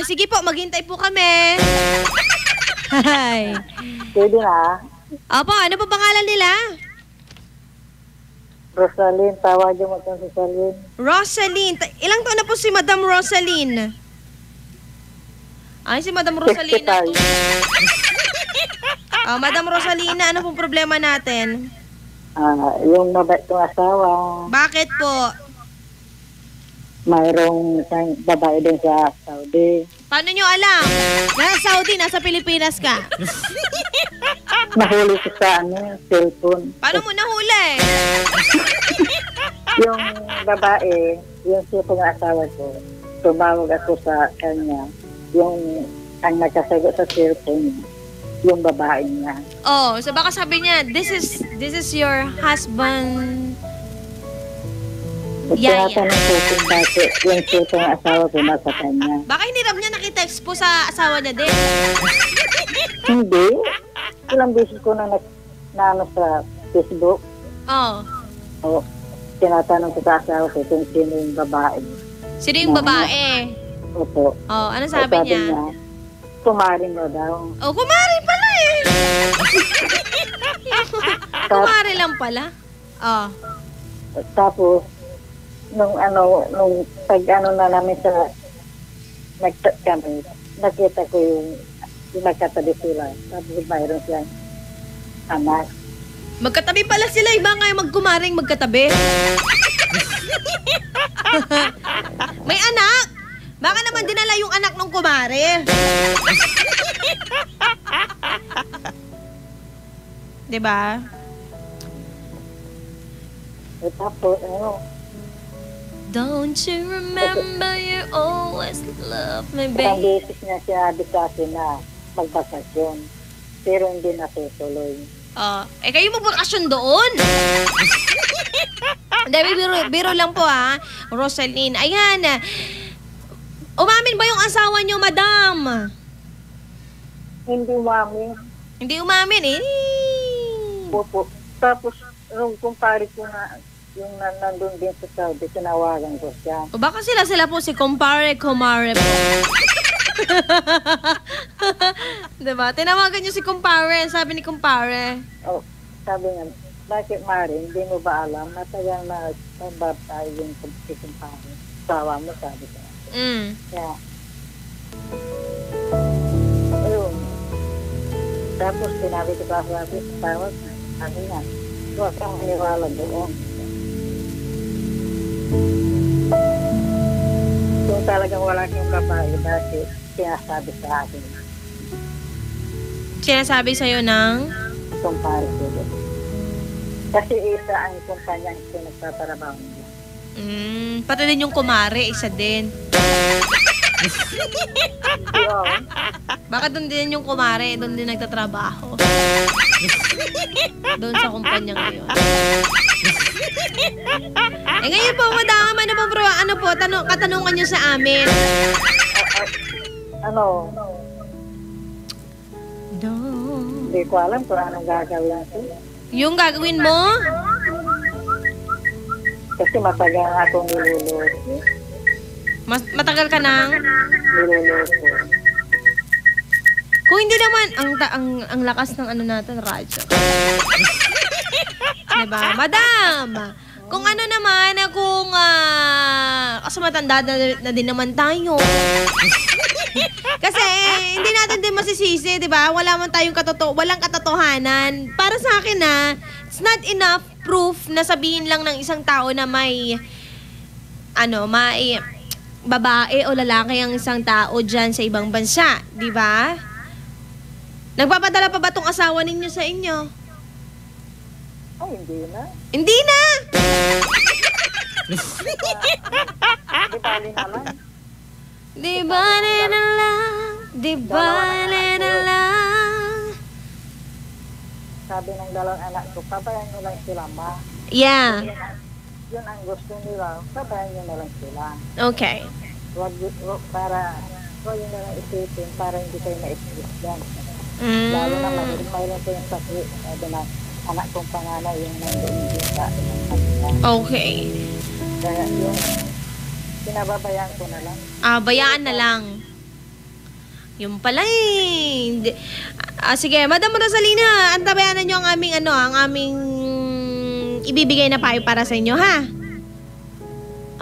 [SPEAKER 1] Sige po, maghintay po kami. Hi.
[SPEAKER 16] Pwede na.
[SPEAKER 1] Opo, ano po pangalan nila?
[SPEAKER 16] Rosaline, tawagin mo kang Rosaline.
[SPEAKER 1] Rosaline. Ilang taon na po si Madam Rosaline? Ay, si Madam Rosaline na to. Madam Rosalina, ano pong problema natin?
[SPEAKER 16] Yung mabait kong asawa.
[SPEAKER 1] Bakit po?
[SPEAKER 16] Mayroong isang babae din sa Saudi.
[SPEAKER 1] Paano nyo alam? Nasa Saudi, nasa Pilipinas ka.
[SPEAKER 16] Nahuli ko sa cellphone.
[SPEAKER 1] Paano mo nahuli?
[SPEAKER 16] Yung babae, yung siya pong asawa ko, tumawag ako sa kanya. Yung ang nagkasagot sa cellphone, yung babae niya.
[SPEAKER 1] Oh, so baka sabi niya, this is your husband.
[SPEAKER 16] Tinatanong ko kung bakit yung sitong asawa ko nasa kanya.
[SPEAKER 1] Baka hindi ram niya nakitext po sa asawa niya din.
[SPEAKER 16] Hindi. Ilang beses ko na sa Facebook.
[SPEAKER 1] Oh.
[SPEAKER 16] Tinatanong ko sa asawa ko kung sino yung babae.
[SPEAKER 1] Sino yung babae?
[SPEAKER 16] Opo.
[SPEAKER 1] Oh, ano sabi niya?
[SPEAKER 16] Kumarin mo daw.
[SPEAKER 1] Oh, kumari pala eh. Kumari lang pala. Oh.
[SPEAKER 16] Tapos, nung pag na namin sa nag-chat kami, nakita ko yung magkatabi sila. Tapos mayroon silang anak.
[SPEAKER 1] Magkatabi pala sila, iba nga yung magkumaring magkatabi. May anak? Baka naman dinala yung anak ng kumare. Diba?
[SPEAKER 16] Tapos,
[SPEAKER 1] don't you remember you always love me,
[SPEAKER 16] isang
[SPEAKER 1] babe?
[SPEAKER 16] beses niya sinabi sa akin na magbakasyon. Pero hindi natutuloy.
[SPEAKER 1] Kayo magbakasyon doon? Hindi, biro lang po Rosaline. Ayan. Umamin ba yung asawa niyo, madam?
[SPEAKER 16] Hindi umamin.
[SPEAKER 1] Hindi umamin eh.
[SPEAKER 16] Opo. Tapos, nung kumpare ko na yung nandun din sa Saudi, tinawagan ko siya.
[SPEAKER 1] O baka sila po si kumare po. Diba? Tinawagan niyo si kumpare. Sabi ni kumpare.
[SPEAKER 16] Sabi niya, bakit Mari, hindi mo ba alam? Matagal na tayo yung si kumpare. Sawa mo, sabi ko. Yeah. Ayun. Tapos sinabi ko pa sabi, tawag na. Sabi niya, huwag kang maniwala doon. Kung talagang wala kang babae, bakit sinasabi sa akin?
[SPEAKER 1] Sinasabi sa'yo ng?
[SPEAKER 16] Kumpare ko doon. Kasi isa ang kumpanyang pinagtatrabaho niya.
[SPEAKER 1] Pati din yung kumare, isa din. Baka doon din yung kumare, doon din nagtatrabaho. Doon sa kumpanya ngayon. Ngayon po, madam, ano po, katanungan nyo sa amin.
[SPEAKER 16] Hindi ko alam kung anong gagawin ko.
[SPEAKER 1] Yung gagawin mo?
[SPEAKER 16] Kasi matagal na akong niluluto.
[SPEAKER 1] Matagal ka nang?
[SPEAKER 16] Niluluto.
[SPEAKER 1] Kung hindi naman, ang lakas ng natin, radyo. Diba? Madam! Kung kasi matanda na din naman tayo. Kasi hindi natin din masisisi, di ba? Walang katotohanan. Para sa akin it's not enough proof na sabihin lang ng isang tao na may babae o lalaki ang isang tao dyan sa ibang bansa, di ba? Nagpapadala pa ba tong asawa ninyo sa inyo?
[SPEAKER 16] Ay, hindi na.
[SPEAKER 1] Hindi na!
[SPEAKER 16] Di bali na lang.
[SPEAKER 1] Di bali na lang. Di bali na lang.
[SPEAKER 16] Sabi ng dalawang anak ko, pabayaan mo lang sila, ma.
[SPEAKER 1] Yeah.
[SPEAKER 16] yun ang gusto nila, sabayan nyo na lang sila.
[SPEAKER 1] Okay.
[SPEAKER 16] Para huwag nyo na lang isipin para hindi kayo na-stress dyan.
[SPEAKER 1] Mm.
[SPEAKER 16] Lalo na mayroon ko yung sakit. Sabi na, anak kong panganay yung nandoon din sa
[SPEAKER 1] Okay.
[SPEAKER 16] Kaya yung pinababayaan ko na lang.
[SPEAKER 1] Bayaan na lang. Yung pala eh. Sige, Madam Rosalina, antabayanan nyo ang aming ibibigay na payo para sa inyo, ha?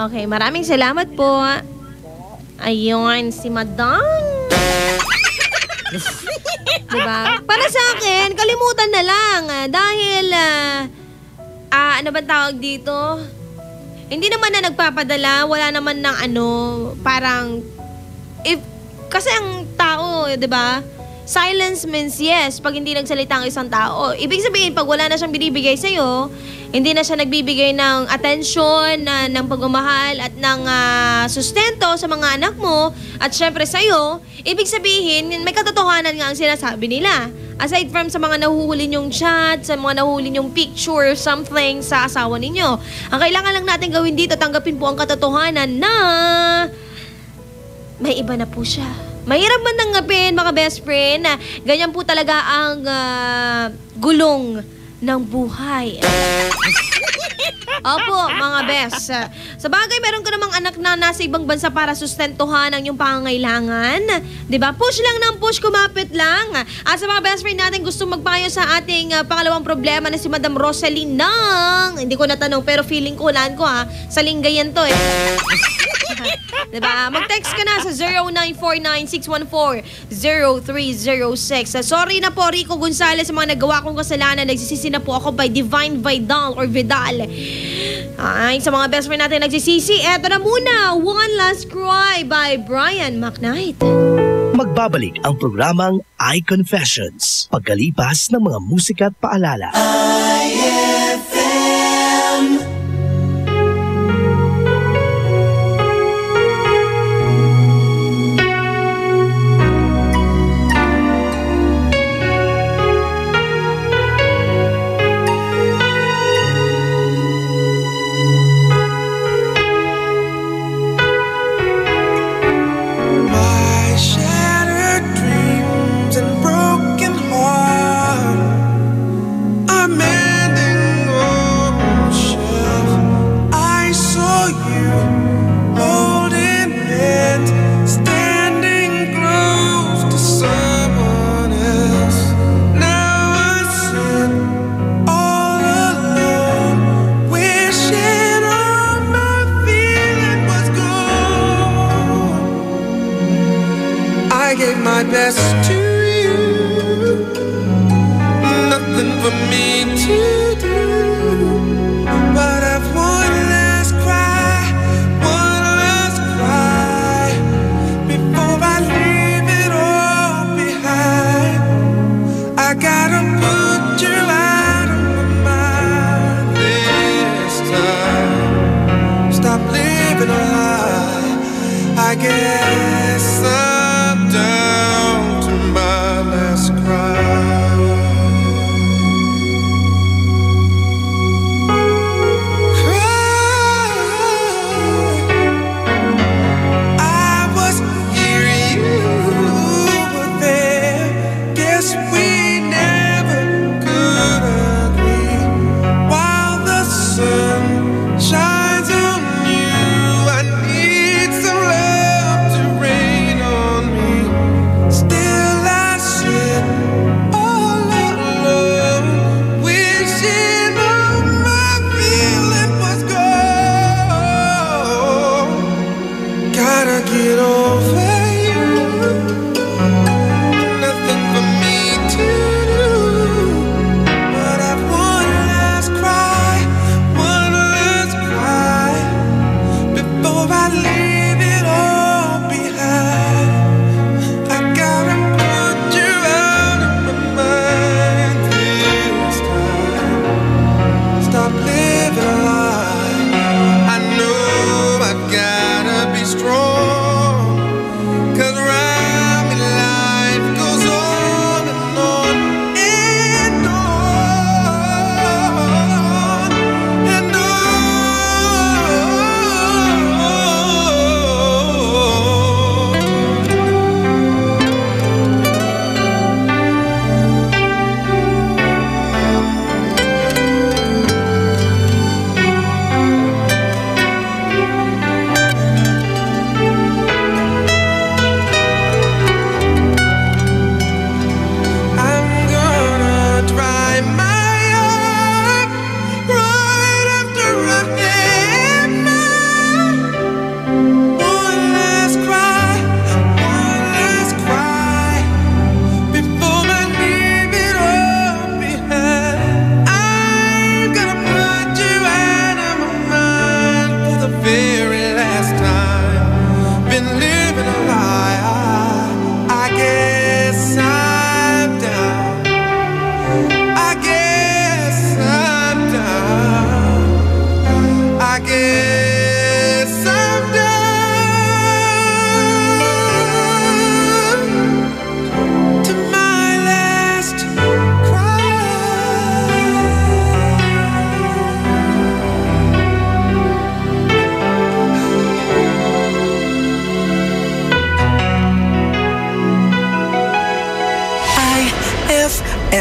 [SPEAKER 1] Okay, maraming salamat po. Ayun, si Madam. Diba? Para sa akin, kalimutan na lang. Dahil, ano ba tawag dito? Hindi naman na nagpapadala, wala naman ng parang, kasi ang tao, di ba? Silence means yes pag hindi nagsalita ang isang tao. Ibig sabihin, pag wala na siyang binibigay sa'yo, hindi na siya nagbibigay ng attention, ng pagmamahal at ng sustento sa mga anak mo at syempre sa'yo, ibig sabihin, may katotohanan nga ang sinasabi nila. Aside from sa mga nahuhuli nyong chat, sa mga nahuhuli nyong picture, something sa asawa ninyo. Ang kailangan lang natin gawin dito, tanggapin po ang katotohanan na may iba na po siya. Mahirap man tanggapin, mga best friend, na ganyan po talaga ang gulong ng buhay. Opo, mga best. Sa bagay, meron ka namang anak na nasa ibang bansa para sustentuhan ang iyong pangangailangan. Diba? Push lang ng push, kumapit lang. At sa mga best friend natin gusto magpayo sa ating pangalawang problema na si Madam Rosaline ng, hindi ko natanong, pero feeling ko, hulaan ko sa linggayan to eh. Diba? Mag-text ka na sa 0949-614-0306. Sorry na po, Rico Gonzalez, sa mga nagawa kong kasalanan. Nagsisisi na po ako by Divine Vidal or Vidal. Ay, sa mga best friend natin nagsisisi, eto na muna, One Last Cry by Brian McKnight.
[SPEAKER 8] Magbabalik ang programang iConfessions pagkalipas ng mga musika at paalala.
[SPEAKER 6] IFM. Shines on you. I need some love to rain on.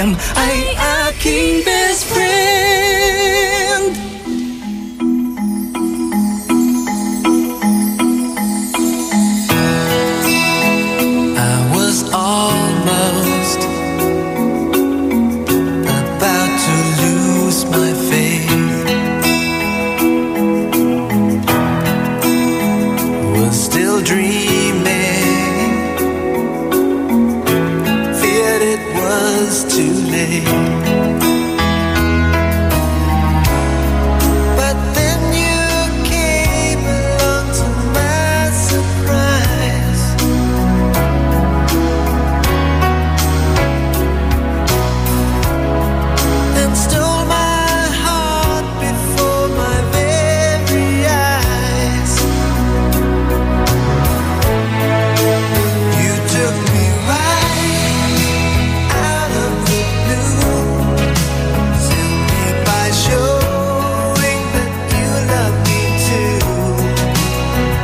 [SPEAKER 6] IFM ay aking best friend. I was almost about to lose my faith. Was still dreaming, feared it was too late. But then you came along to my surprise. And stole my heart before my very eyes. You took me right out of the blue, simply by showing that you love me too,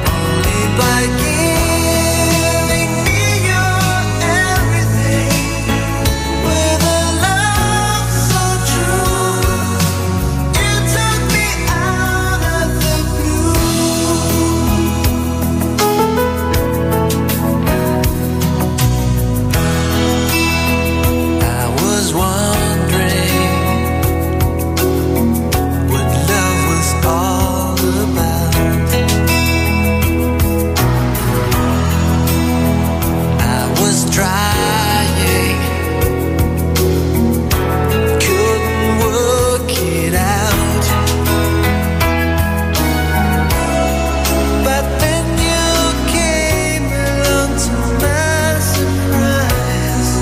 [SPEAKER 6] only by giving me your everything, with a love so true. You took me out of the I was wondering what love was all about. I was trying, couldn't work it out. But then you came along to my surprise.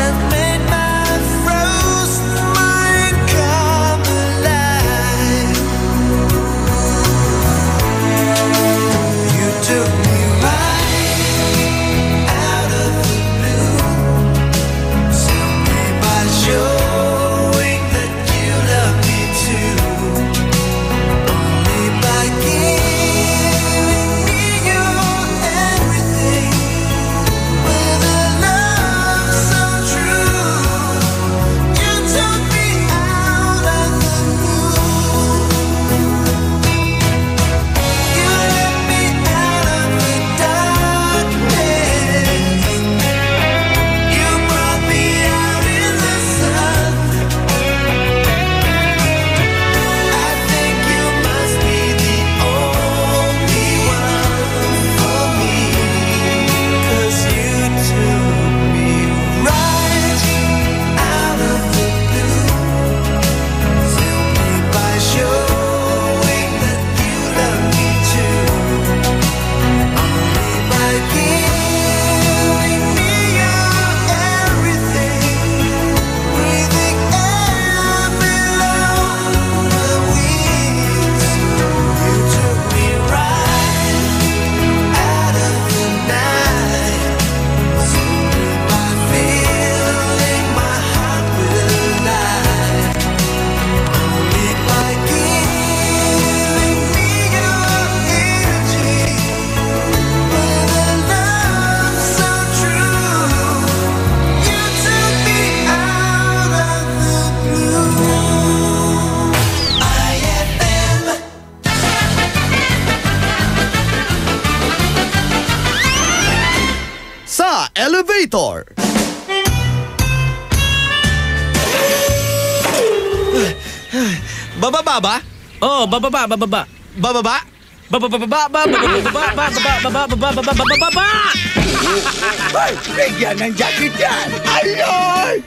[SPEAKER 6] And made my frozen mind come alive. You took me right out of the blue, simply by showing that you love me too, only by giving me your everything, with a love so true. You took me out of the blue. You let me out of the darkness. You brought me out in the sun. I think you must be the only one for me, 'cause you took me right out of the blue, simply by showing that you love me too, only by giving me your everything, breathing air below the wings. You took me right out of the night, simply by filling my heart with light, only by giving me your energy, with a love so true. You took me out of the blue. IFM.
[SPEAKER 7] Sa elevator.
[SPEAKER 15] Bababa ba? Oo, bababa.
[SPEAKER 7] Bababa?
[SPEAKER 15] Bababa!
[SPEAKER 13] Ay, bigyan ng jacket yan! Ayoy!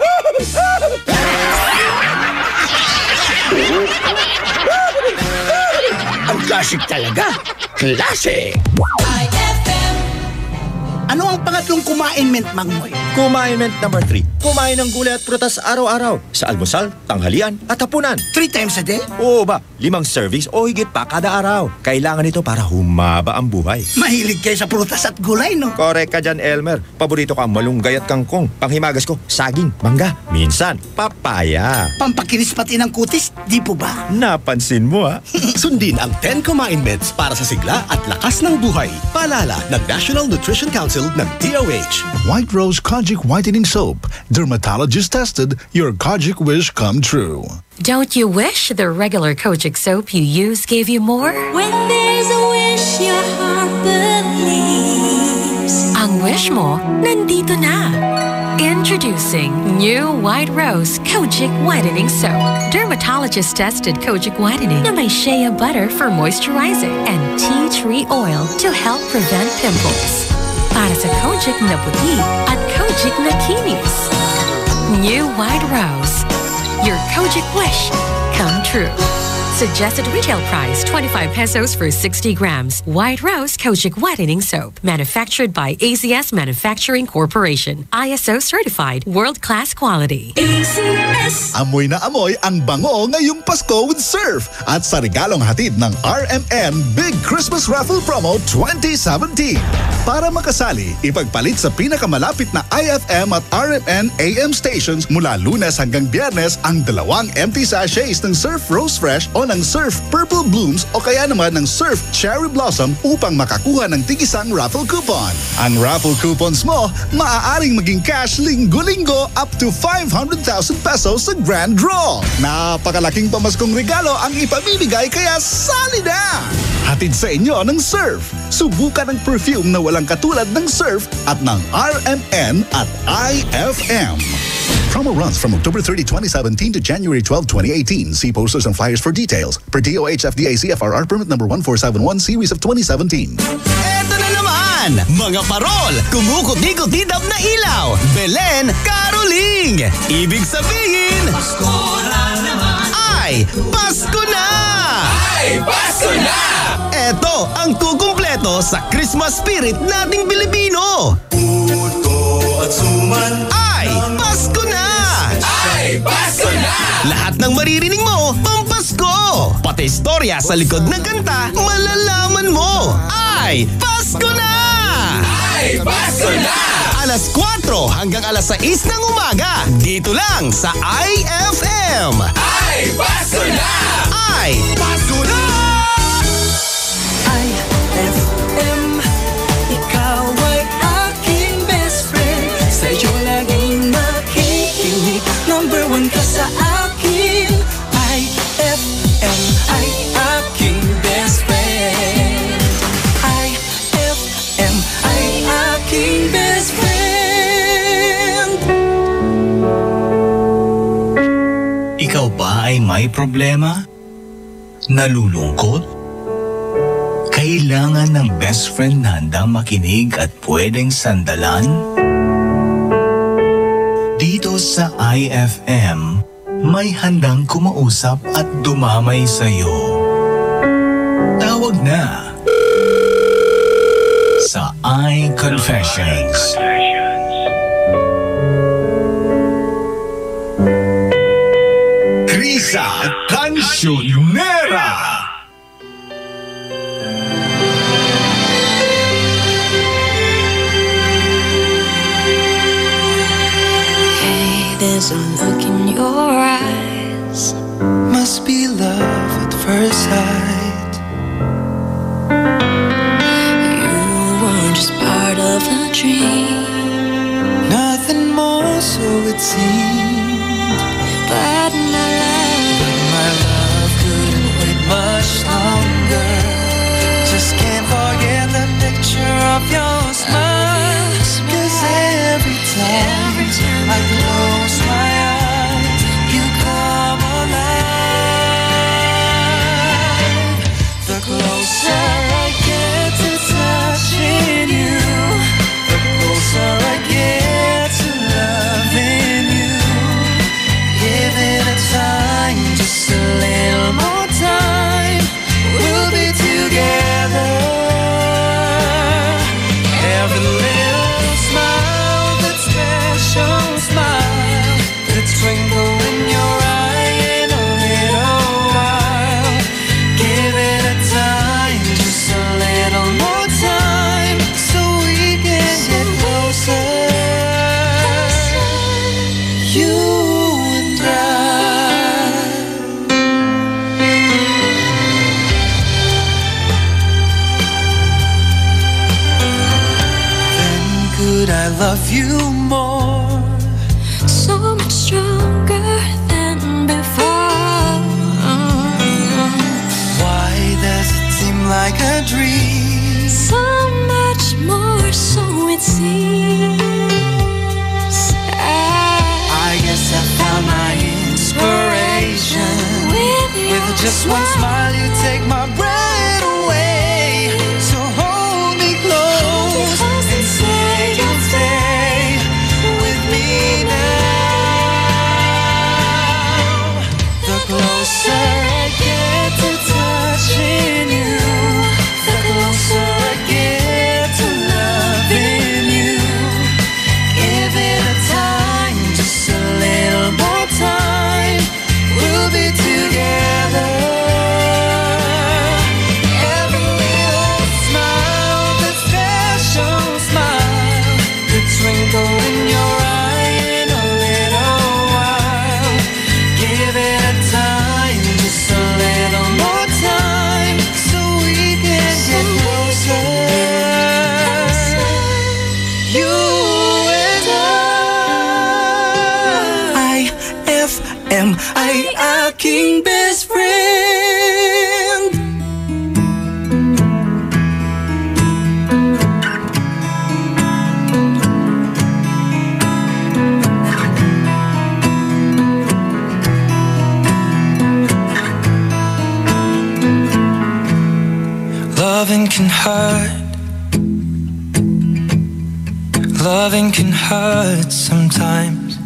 [SPEAKER 13] Ang classic talaga! Classic!
[SPEAKER 10] Ano ang pangatlong kumain, Mint Mangmoy?
[SPEAKER 4] Kumain number 3. Kumain ng gulay at prutas araw-araw. Sa almusal, tanghalian at hapunan.
[SPEAKER 13] 3 times a day?
[SPEAKER 4] Oo ba? 5 servings o higit pa kada araw. Kailangan ito para humaba ang buhay.
[SPEAKER 13] Mahilig kayo sa prutas at gulay, no?
[SPEAKER 4] Correct ka dyan, Elmer. Paborito ka ang malunggay at kangkong. Panghimagas ko, saging, mangga, minsan, papaya.
[SPEAKER 13] Pampakinis pati ng kutis, di po ba?
[SPEAKER 4] Napansin mo, ha?
[SPEAKER 21] Sundin ang 10 Kumain-Meds para sa sigla at lakas ng buhay. Paalala ng National Nutrition Council ng DOH.
[SPEAKER 7] White Rose Kojic Whitening Soap. Dermatologist tested, your Kojic wish come true.
[SPEAKER 5] Don't you wish the regular Kojic soap you use gave you more?
[SPEAKER 2] When there's a wish your heart believes.
[SPEAKER 5] Ang wish mo, nandito na. Introducing new White Rose Kojic Whitening Soap. Dermatologist-tested Kojic Whitening na may shea butter for moisturizing and tea tree oil to help prevent pimples. Para sa Kojic na puti at Kojic na kinis. New White Rose. Your Kojic wish come true. Suggested retail price 25 pesos for 60 grams. White Rose Kojic Whitening Soap. Manufactured by AZS Manufacturing Corporation. ISO certified world-class quality.
[SPEAKER 2] AZS.
[SPEAKER 7] Amoy na amoy ang bango ngayong Pasko with Surf. At sa regalong hatid ng RMN Big Christmas Raffle Promo 2017. Para makasali, ipagpalit sa pinakamalapit na IFM at RMN AM stations mula Lunes hanggang Biyernes ang 2 empty sachets ng Surf Rose Fresh o ng Surf Purple Blooms o kaya naman ng Surf Cherry Blossom upang makakuha ng tig-isang raffle coupon. Ang raffle coupons mo, maaaring maging cash linggo-linggo up to 500,000 pesos sa grand draw. Napakalaking pamaskong regalo ang ipamimigay kaya sali na! Hatid sa inyo ng Surf. Subukan ang perfume na walang katulad ng Surf at ng RMN at IFM. Promo runs from October 30, 2017 to January 12, 2018. See posters and flyers for details. Per DOH FDA CFRR permit number 1471 series of 2017.
[SPEAKER 21] Eto na naman! Mga parol! Kumukot-ikot-idap na ilaw! Belen Caroling! Ibig sabihin...
[SPEAKER 2] Pasko na naman!
[SPEAKER 21] Ay! Pasko na!
[SPEAKER 2] Ay! Pasko na!
[SPEAKER 21] Eto ang kukumpleto sa Christmas spirit nating Pilipino!
[SPEAKER 2] Puto at suman!
[SPEAKER 21] Ay! Pasko na!
[SPEAKER 2] Ay! Pasko na!
[SPEAKER 21] Lahat ng maririnig mo, pampasko! Pati istorya sa likod ng kanta, malalaman mo! Ay! Pasko na!
[SPEAKER 2] Ay! Pasko na!
[SPEAKER 21] Alas 4 hanggang alas 6 ng umaga, dito lang sa IFM!
[SPEAKER 2] Ay! Pasko na!
[SPEAKER 21] Ay! Pasko na!
[SPEAKER 6] IFM, ikaw ay aking best friend. Sa'yo laging makikinig. Number 1 ka sa akin. IFM ay aking best friend. IFM ay aking best friend.
[SPEAKER 17] Ikaw ba ay may problema? Nalulungkot? Kailangan ng best friend na handang makinig at pwedeng sandalan? Dito sa IFM, may handang kumausap at dumamay sa'yo. Tawag na sa iConfessions. Krisa Cancionera!
[SPEAKER 2] There's a look in your eyes.
[SPEAKER 6] Must be love at first sight.
[SPEAKER 2] You were just part of a dream.
[SPEAKER 6] Nothing more, so it seemed.
[SPEAKER 2] But
[SPEAKER 6] my love couldn't wait much longer. Just can't forget the picture of your smile. 'Cause every time I close my eyes, you come alive. The closer I get to touching you, the closer I get to loving you. Give it a try. love you more.
[SPEAKER 2] So much stronger than before.
[SPEAKER 6] Why does it seem like a dream?
[SPEAKER 2] So much more, so it seems.
[SPEAKER 6] I guess I found my inspiration. With just one smile, you take my breath away. So hold me close and say you'll stay with me now. The closer I get to touching you, the closer I get to loving you. Give it a time, just a little more time. We'll be together. Every little smile, that special smile, the twinkle in your eye in a little while. Give it a time, just a little more time, so we can get closer. You and I, our king best friend. Loving can hurt. Loving can hurt sometimes,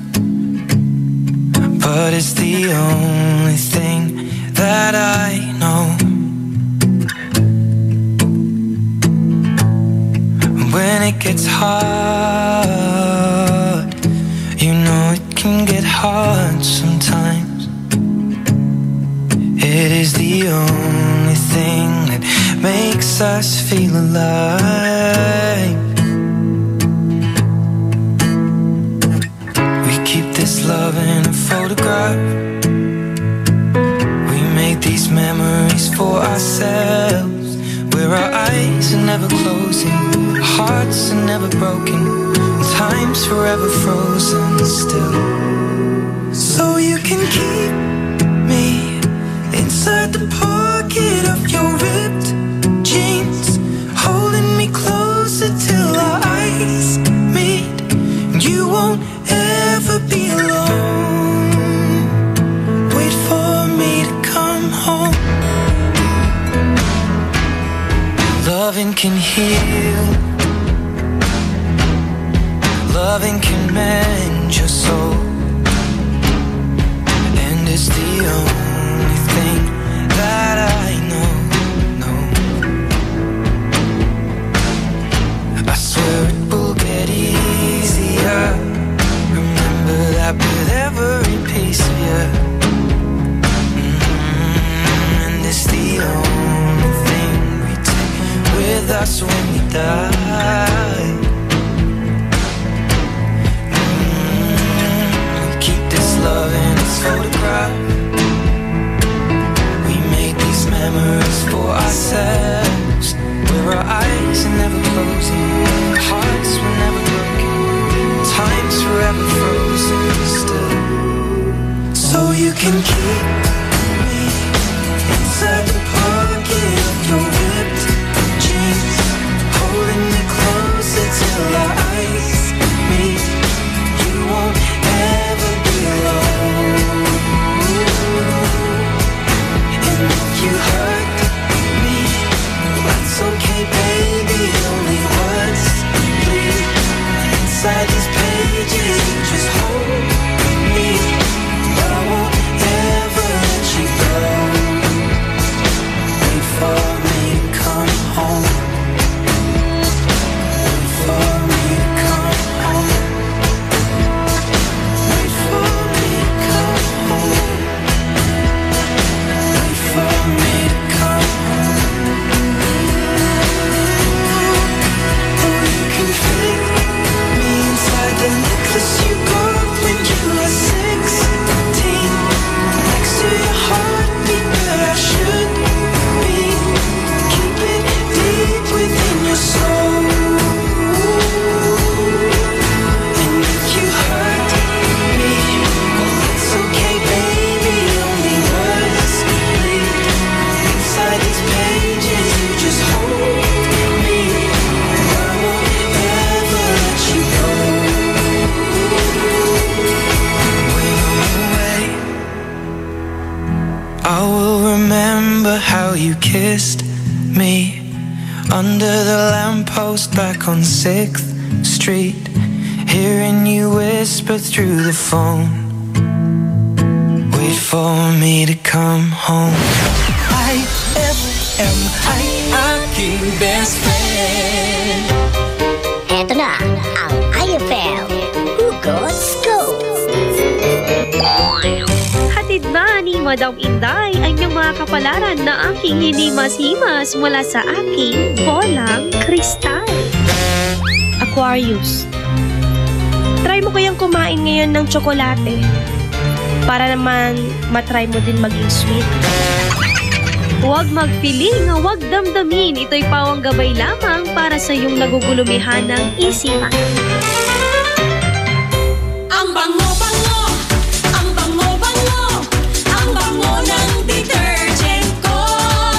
[SPEAKER 6] but it's the only thing that I know. When it gets hard, you know it can get hard sometimes. It is the only thing that makes us feel alive. We keep this love in a photograph. We made these memories for ourselves, where our eyes are never closing, hearts are never broken, time's forever frozen still. So you can keep me inside the pocket of your ripped jeans, holding me closer till our eyes meet. You won't ever be alone. Wait for me to come home. Loving can heal. Loving can mend your soul. And it's the only thing that I know. I swear it will get easier. Remember that with every piece of you. And it's the only thing we take with us when we die. We keep this love in its photograph. We made these memories for ourselves, where our eyes are never closing, hearts were never broken, time's forever frozen still. So you can keep me inside the pocket of your ripped jeans, holding me how you kissed me under the lamppost back on 6th Street, hearing you whisper through the phone, wait for me to come home. IFM, ay aking best friend.
[SPEAKER 3] Eto na ang IFM Hugot Scoop.
[SPEAKER 1] Hatid na ni Madam Inday ang inyong mga kapalaran na aking hinimas-himas mula sa aking bolang kristal. Aquarius, try mo kayang kumain ngayon ng tsokolate para naman matry mo din maging sweet. Huwag magpiling, huwag damdamin. Ito'y pawang gabay lamang para sa iyong nagugulumihan ng isipan.
[SPEAKER 2] Ang bango-bango, ang bango-bango, ang bango ng detergent ko.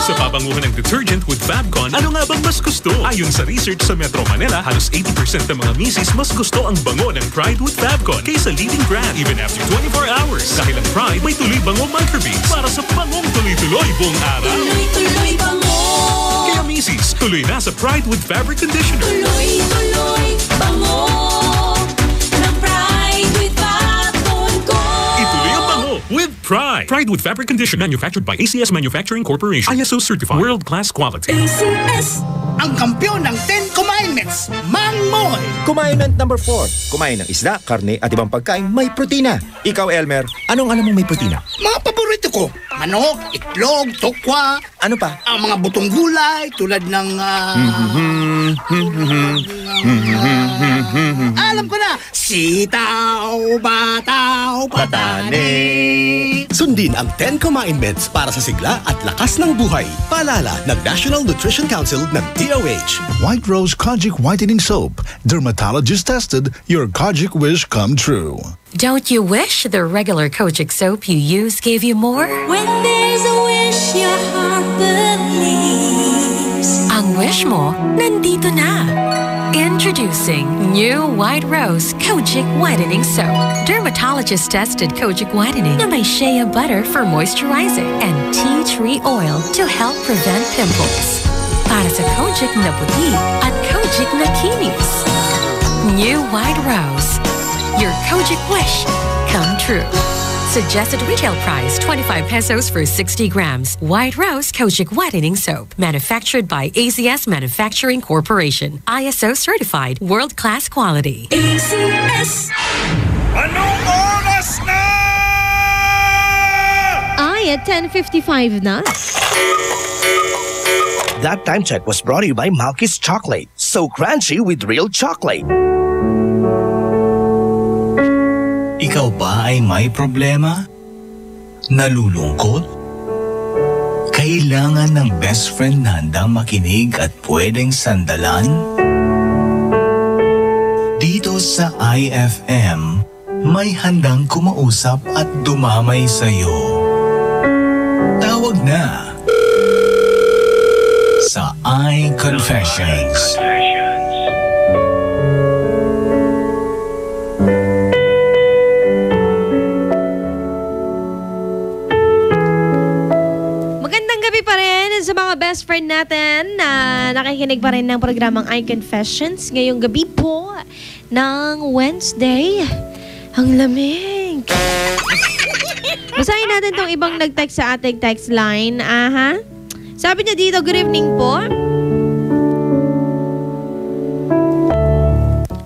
[SPEAKER 23] Sa pabanguhan ng detergent with Fabcon, ano nga bang mas gusto? Ayon sa research sa Metro Manila, halos 80% ng mga misis mas gusto ang bango ng Pride with Fabcon kaysa leading brand even after 24 hours. Dahil ang Pride may tuloy bango microbeads para sa bangong tuloy-tuloy buong araw.
[SPEAKER 2] Tuloy-tuloy bango.
[SPEAKER 23] Kaya misis, tuloy na sa Pride with Fabric Conditioner.
[SPEAKER 2] Tuloy-tuloy bango ng Pride with Fabcon ko.
[SPEAKER 23] Ituloy ang bango with Pride. Pride with Fabric Conditioner, manufactured by ACS Manufacturing Corporation. ISO certified. World-class quality.
[SPEAKER 2] ACS.
[SPEAKER 13] Ang kampiyon ng 10 Commandments, Mang Moy.
[SPEAKER 4] Commandment number 4. Kumain ng isda, karne at ibang pagkain may protina. Ikaw, Elmer, anong alam mong may protina?
[SPEAKER 13] Mga paborito ko, manok, itlog, tokwa.
[SPEAKER 4] Ano pa?
[SPEAKER 13] Ang mga butong gulay tulad ng... alam ko na, sitaw, bataw, patani.
[SPEAKER 21] Sundin ang 10 Commandments para sa sigla at lakas ng buhay. Paalala ng National Nutrition Council ng DOH.
[SPEAKER 7] White Rose Kojic Whitening Soap. Dermatologist tested, your Kojic wish come true.
[SPEAKER 5] Don't you wish the regular Kojic soap you use gave you more?
[SPEAKER 2] When there's a wish, your heart believes.
[SPEAKER 5] Ang wish mo, nandito na. Introducing new White Rose Kojic Whitening Soap. Dermatologist-tested Kojic Whitening na may shea butter for moisturizing and tea tree oil to help prevent pimples. Para sa Kojic na puti at Kojic na kinis. New White Rose. Your Kojic wish come true. Suggested retail price 25 pesos for 60 grams. White Rose Kojic Whitening Soap. Manufactured by ACS Manufacturing Corporation. ISO certified. World-class quality.
[SPEAKER 2] ACS.
[SPEAKER 13] Anong oras na?
[SPEAKER 1] Ay, at 10:55 na.
[SPEAKER 8] That time check was brought to you by Malky's Chocolate. So crunchy with real chocolate.
[SPEAKER 17] Ikaw ba ay may problema? Nalulungkot? Kailangan ng best friend na handang makinig at pwedeng sandalan? Dito sa IFM, may handang kumausap at dumamay sa'yo. Tawag na sa iConfessions.
[SPEAKER 1] Sa mga best friend natin na nakikinig pa rin ng programang iConfessions ngayong gabi po ng Wednesday. Ang lamig. Basahin natin tong ibang nag-text sa ating text line. Aha. Sabi niya dito, good evening po.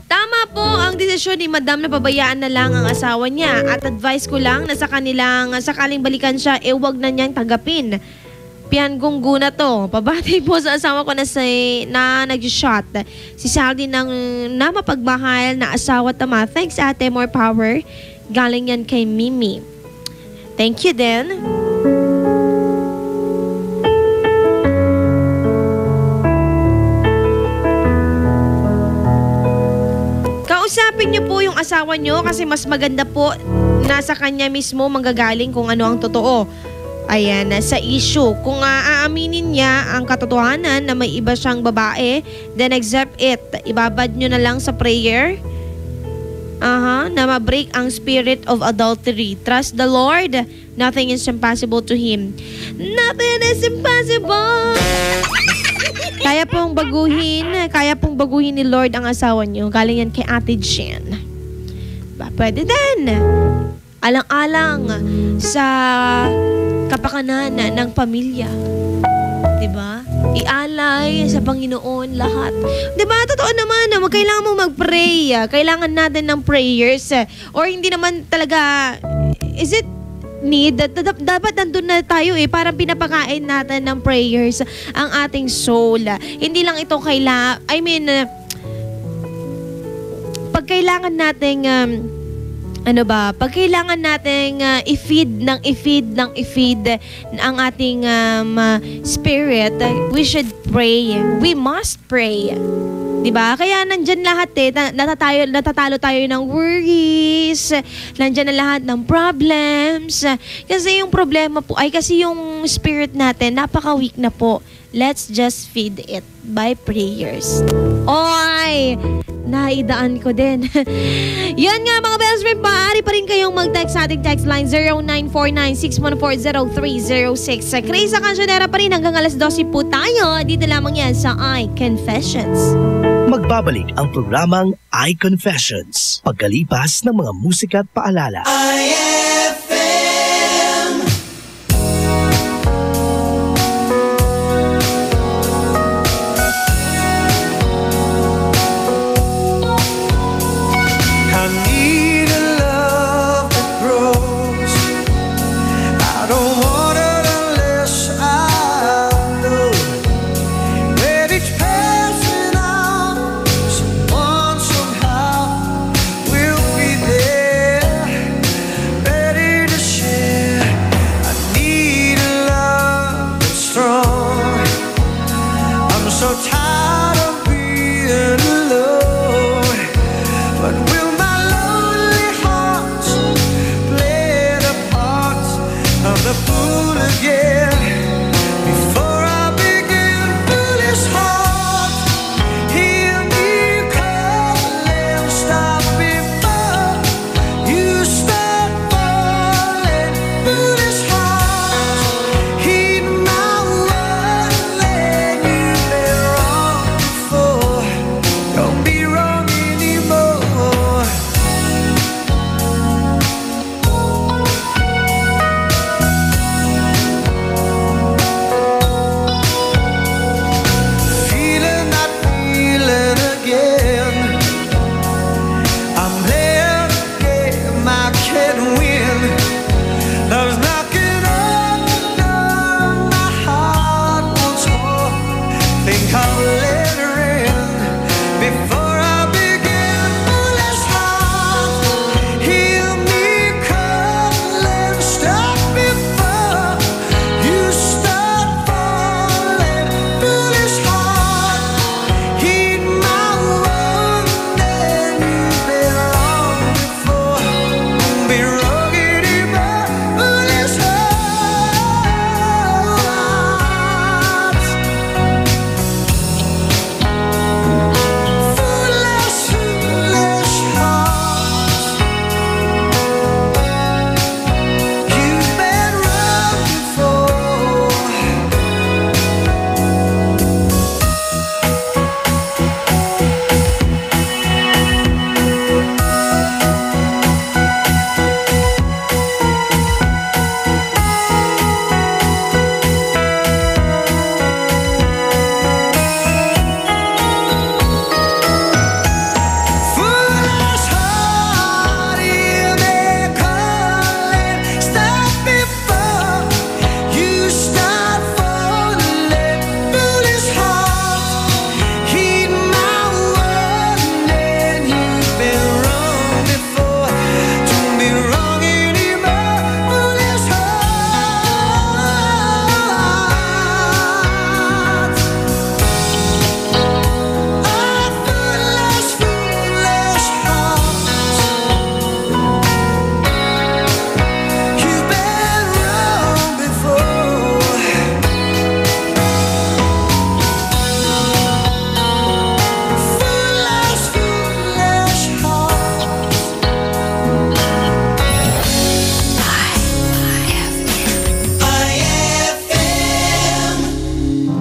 [SPEAKER 1] Tama po ang desisyon ni Madam na pabayaan na lang ang asawa niya at advice ko lang na sa kanilang sakaling balikan siya, wag na niyang tanggapin. Pian gunggo na to. Pabati po sa asawa ko na nag-shot. Si Saldi ng na mapagmahal na asawa tama. Thanks ate, more power. Galing yan kay Mimi. Thank you din. Kausapin niyo po yung asawa niyo kasi mas maganda po nasa kanya mismo manggagaling kung ano ang totoo. Ayan, sa issue. Kung aaminin niya ang katotohanan na may iba siyang babae, then accept it. Ibabad nyo na lang sa prayer. Na ma-break ang spirit of adultery. Trust the Lord. Nothing is impossible to Him. Nothing is impossible. Kaya pong baguhin ni Lord ang asawa niyo. Galing yan kay Ate Jen. Pwede din. Alang-alang sa kapakanan ng pamilya. Diba? Ialay sa Panginoon lahat. Diba? Totoo naman, kailangan mo mag-pray. Kailangan natin ng prayers. Or hindi naman talaga, is it need? Dapat nandun na tayo parang pinapakain natin ng prayers ang ating soul. Hindi lang ito pag kailangan nating pag kailangan nating i-feed ang ating spirit, we should pray. We must pray. Diba? Kaya nandyan lahat natatalo tayo ng worries, nandyan na lahat ng problems. Kasi yung problema po ay kasi yung spirit natin, napaka-weak na po. Let's just feed it by prayers. Oy! Naidaan ko din. Yan nga mga best friend, maaari pa rin kayong mag-text sa ating text line 0949-614-0306. Sa Krisa Cancionera pa rin hanggang alas 12 po tayo. Dito lamang yan sa iConfessions.
[SPEAKER 8] Magbabalik ang programang iConfessions pagkalipas ng mga musika at paalala.
[SPEAKER 6] Somehow we'll be there.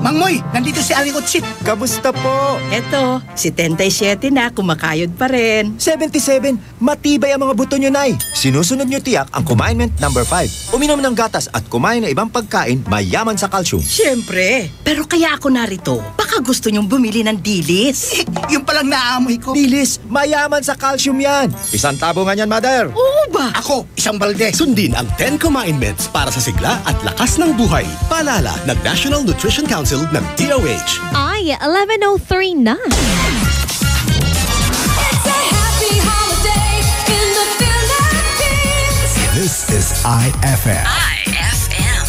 [SPEAKER 13] Mang Moy, nandito si Aling Otsit.
[SPEAKER 4] Kamusta po?
[SPEAKER 18] Eto, si 77 na, kumakayod pa rin.
[SPEAKER 4] 77, matibay ang mga buto nyo, Nay. Sinusunod nyo tiyak ang commandment number 5. Uminom ng gatas at kumain ng ibang pagkain mayaman sa calcium.
[SPEAKER 18] Siyempre, pero kaya ako narito. Baka gusto nyong bumili ng dilis.
[SPEAKER 13] Yung palang naamoy ko.
[SPEAKER 4] Dilis, mayaman sa calcium yan. Isang tabo nga yan, Mother.
[SPEAKER 18] Oo ba?
[SPEAKER 13] Ako, isang balde.
[SPEAKER 21] Sundin ang 10 commandments para sa sigla at lakas ng buhay. Paalala ng National Nutrition Council ng DOH.
[SPEAKER 1] Ay, 11:03 na.
[SPEAKER 11] This is IFM.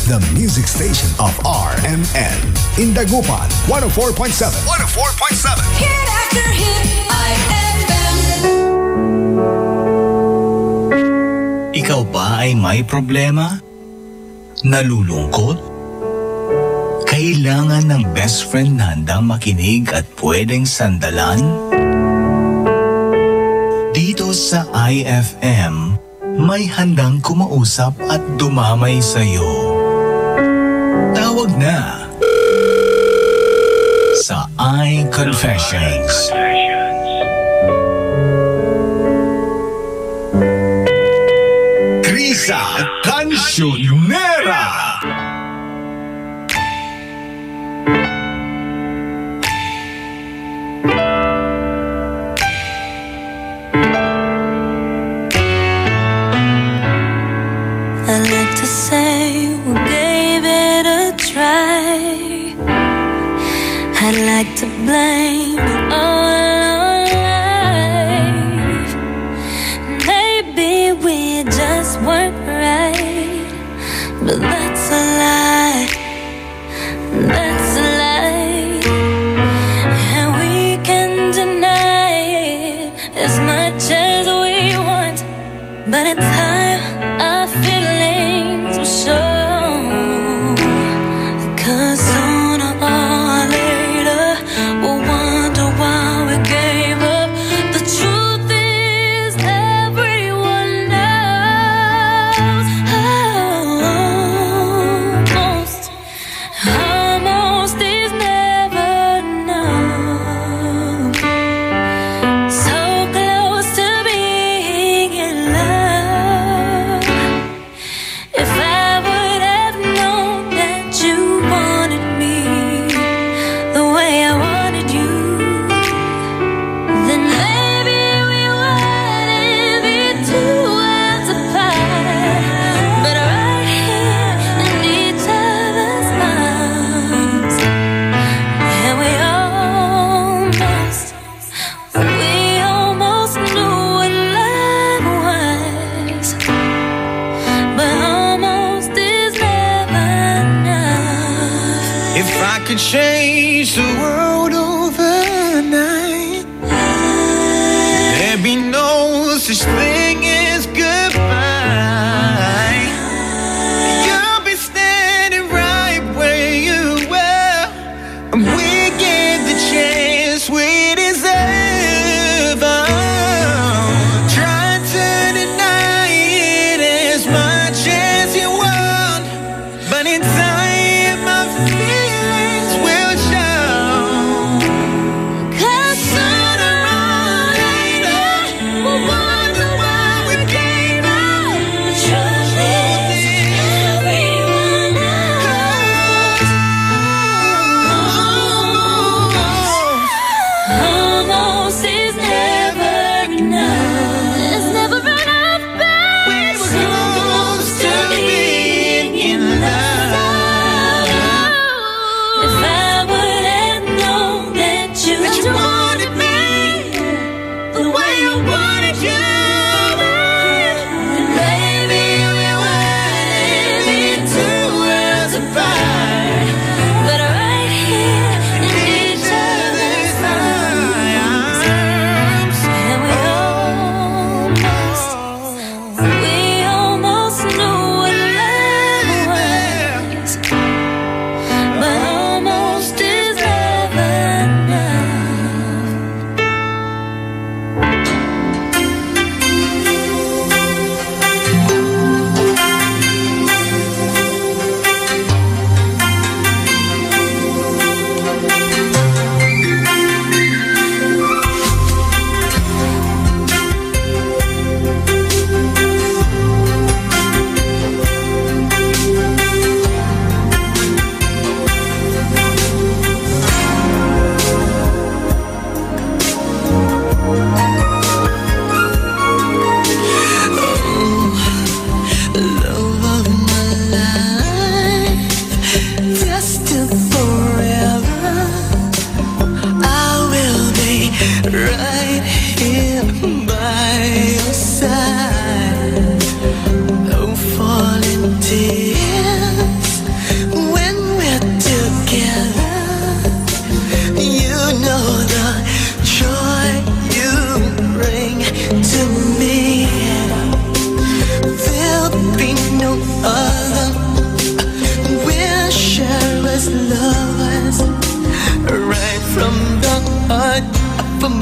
[SPEAKER 11] The music station of RMN. In Dagupan, 104.7. 104.7.
[SPEAKER 2] Hit after hit, IFM.
[SPEAKER 17] Ikaw ba ay may problema? Nalulungkot? Kailangan ng best friend na handang makinig at pwedeng sandalan? Dito sa IFM, may handang kumausap at dumamay sa'yo. Tawag na sa iConfessions. Krisa Cancionera!
[SPEAKER 2] I like to say we gave it a try. I'd like to blame it all on life. Maybe we just weren't right, but that's a lie. That's a lie, and we can deny it as much as we want, but it's time our feelings will show. 'Cause sooner or later we'll wonder why we gave up. The truth is everyone knows. Almost is never enough. So close to being in love. If I would have known that you wanted me the way I wanted you, then maybe we wouldn't be 2 worlds apart. But right here in each other's arms, and we almost knew what love was. But almost is never enough.
[SPEAKER 6] If I could change the world overnight, there'd be no such thing as goodbye. You'll be standing right where you were, and we get the chance we deserve. Try to deny it as much as you want, but in time my feelings will show. 'Cause sooner or later we'll wonder why we gave up. The truth is everyone knows.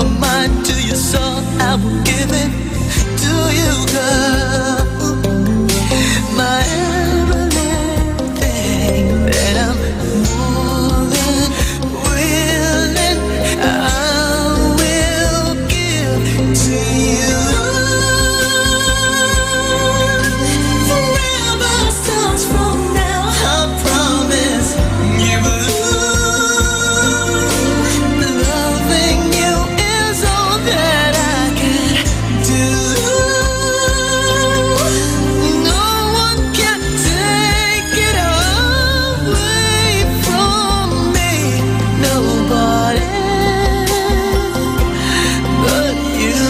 [SPEAKER 6] my mind to your soul, I will give it to you, girl. My everything that I'm more than willing, I will give to you. Forever starts from now, I promise you. Loving you is all that I can do. No one can take it away from me. Nobody but you.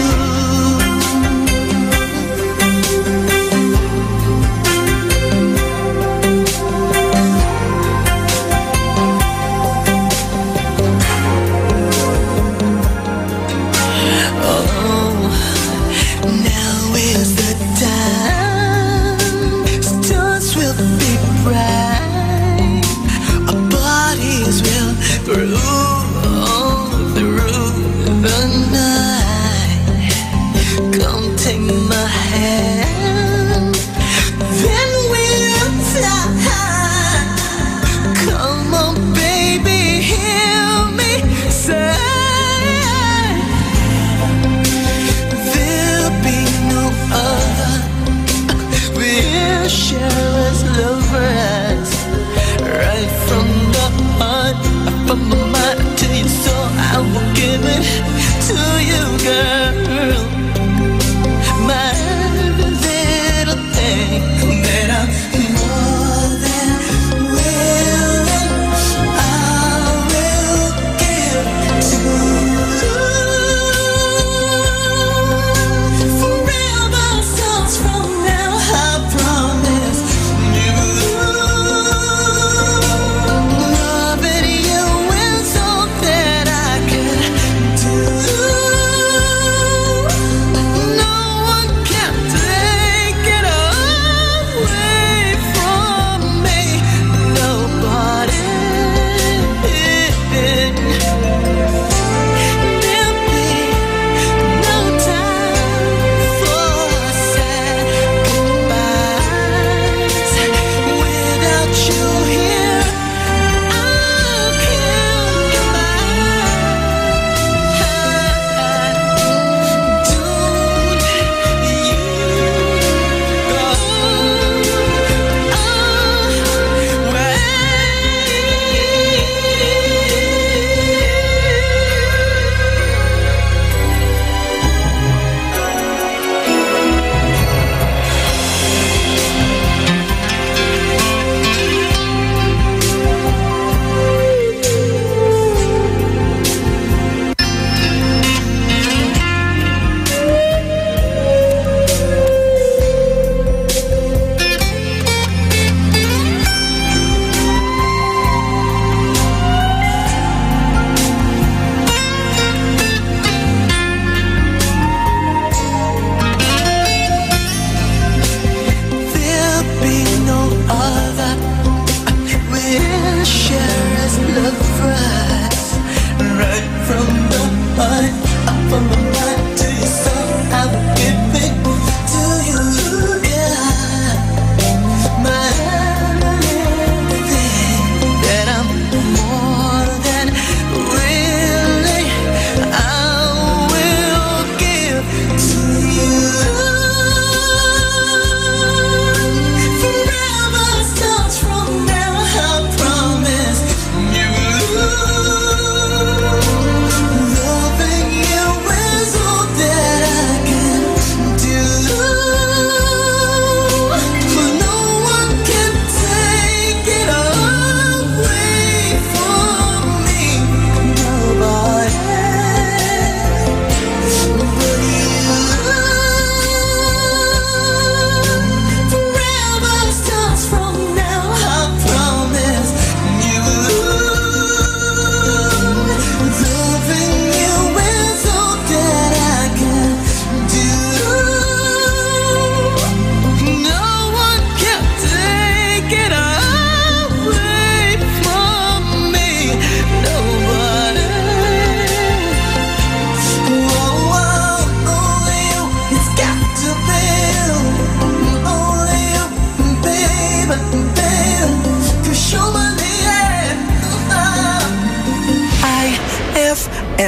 [SPEAKER 6] Oh, now is the time. Stars will be bright. Our bodies will through the night. Come take my hand, then we'll fly. Come on, baby, hear me say. There'll be no other. We'll share as lovers, right from the heart, from my mind to your soul.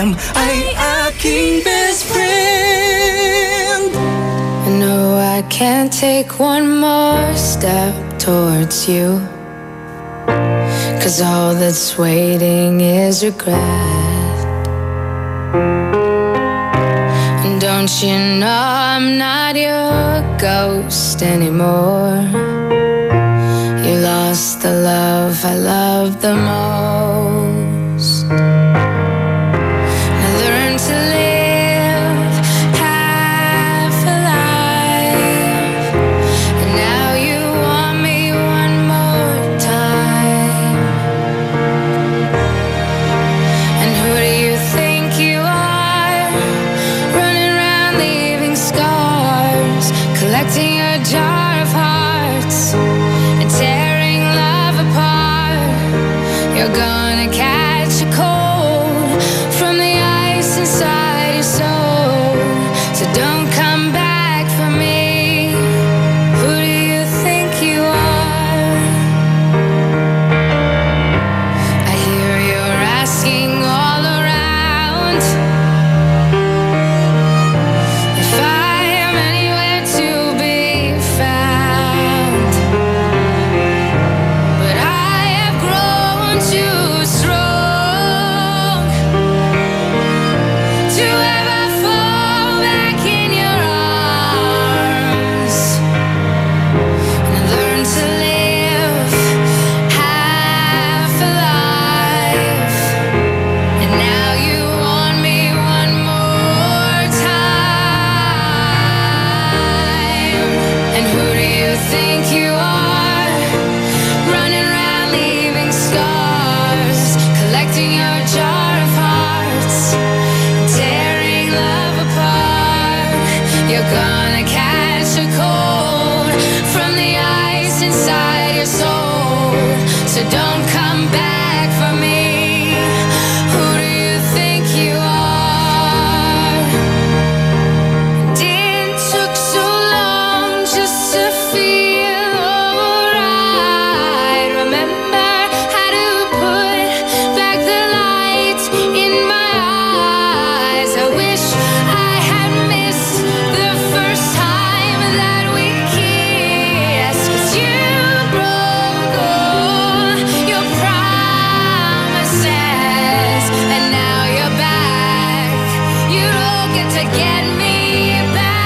[SPEAKER 6] IFM ay aking best friend.
[SPEAKER 2] No, I can't take one more step towards you, 'cause all that's waiting is regret. And don't you know I'm not your ghost anymore? You lost the love I loved the most. I learned to live half alive, and now you want me one more time. And who do you think you are, running around leaving scars, collecting a jar of hearts and tearing love apart? You're gonna catch a cold from the ice inside your soul, so don't come back for me. Who do you think you are? I hear you're asking all around if I am anywhere to be found, but I have grown too strong to ever fall back in your arms. And I learned to live half alive, and now you want me one more time. And who do you think you are, running around leaving scars, collecting your jar of hearts, tearing love apart? You're gonna catch a cold from the ice inside your soul, so don't come back for me. Who do you think you are? It took so long just to feel alright. Remember how to put back the light in my eyes. I wish I had missed the first time that we kissed, 'cause you broke all your promises, and now you're back. You don't get to get me back.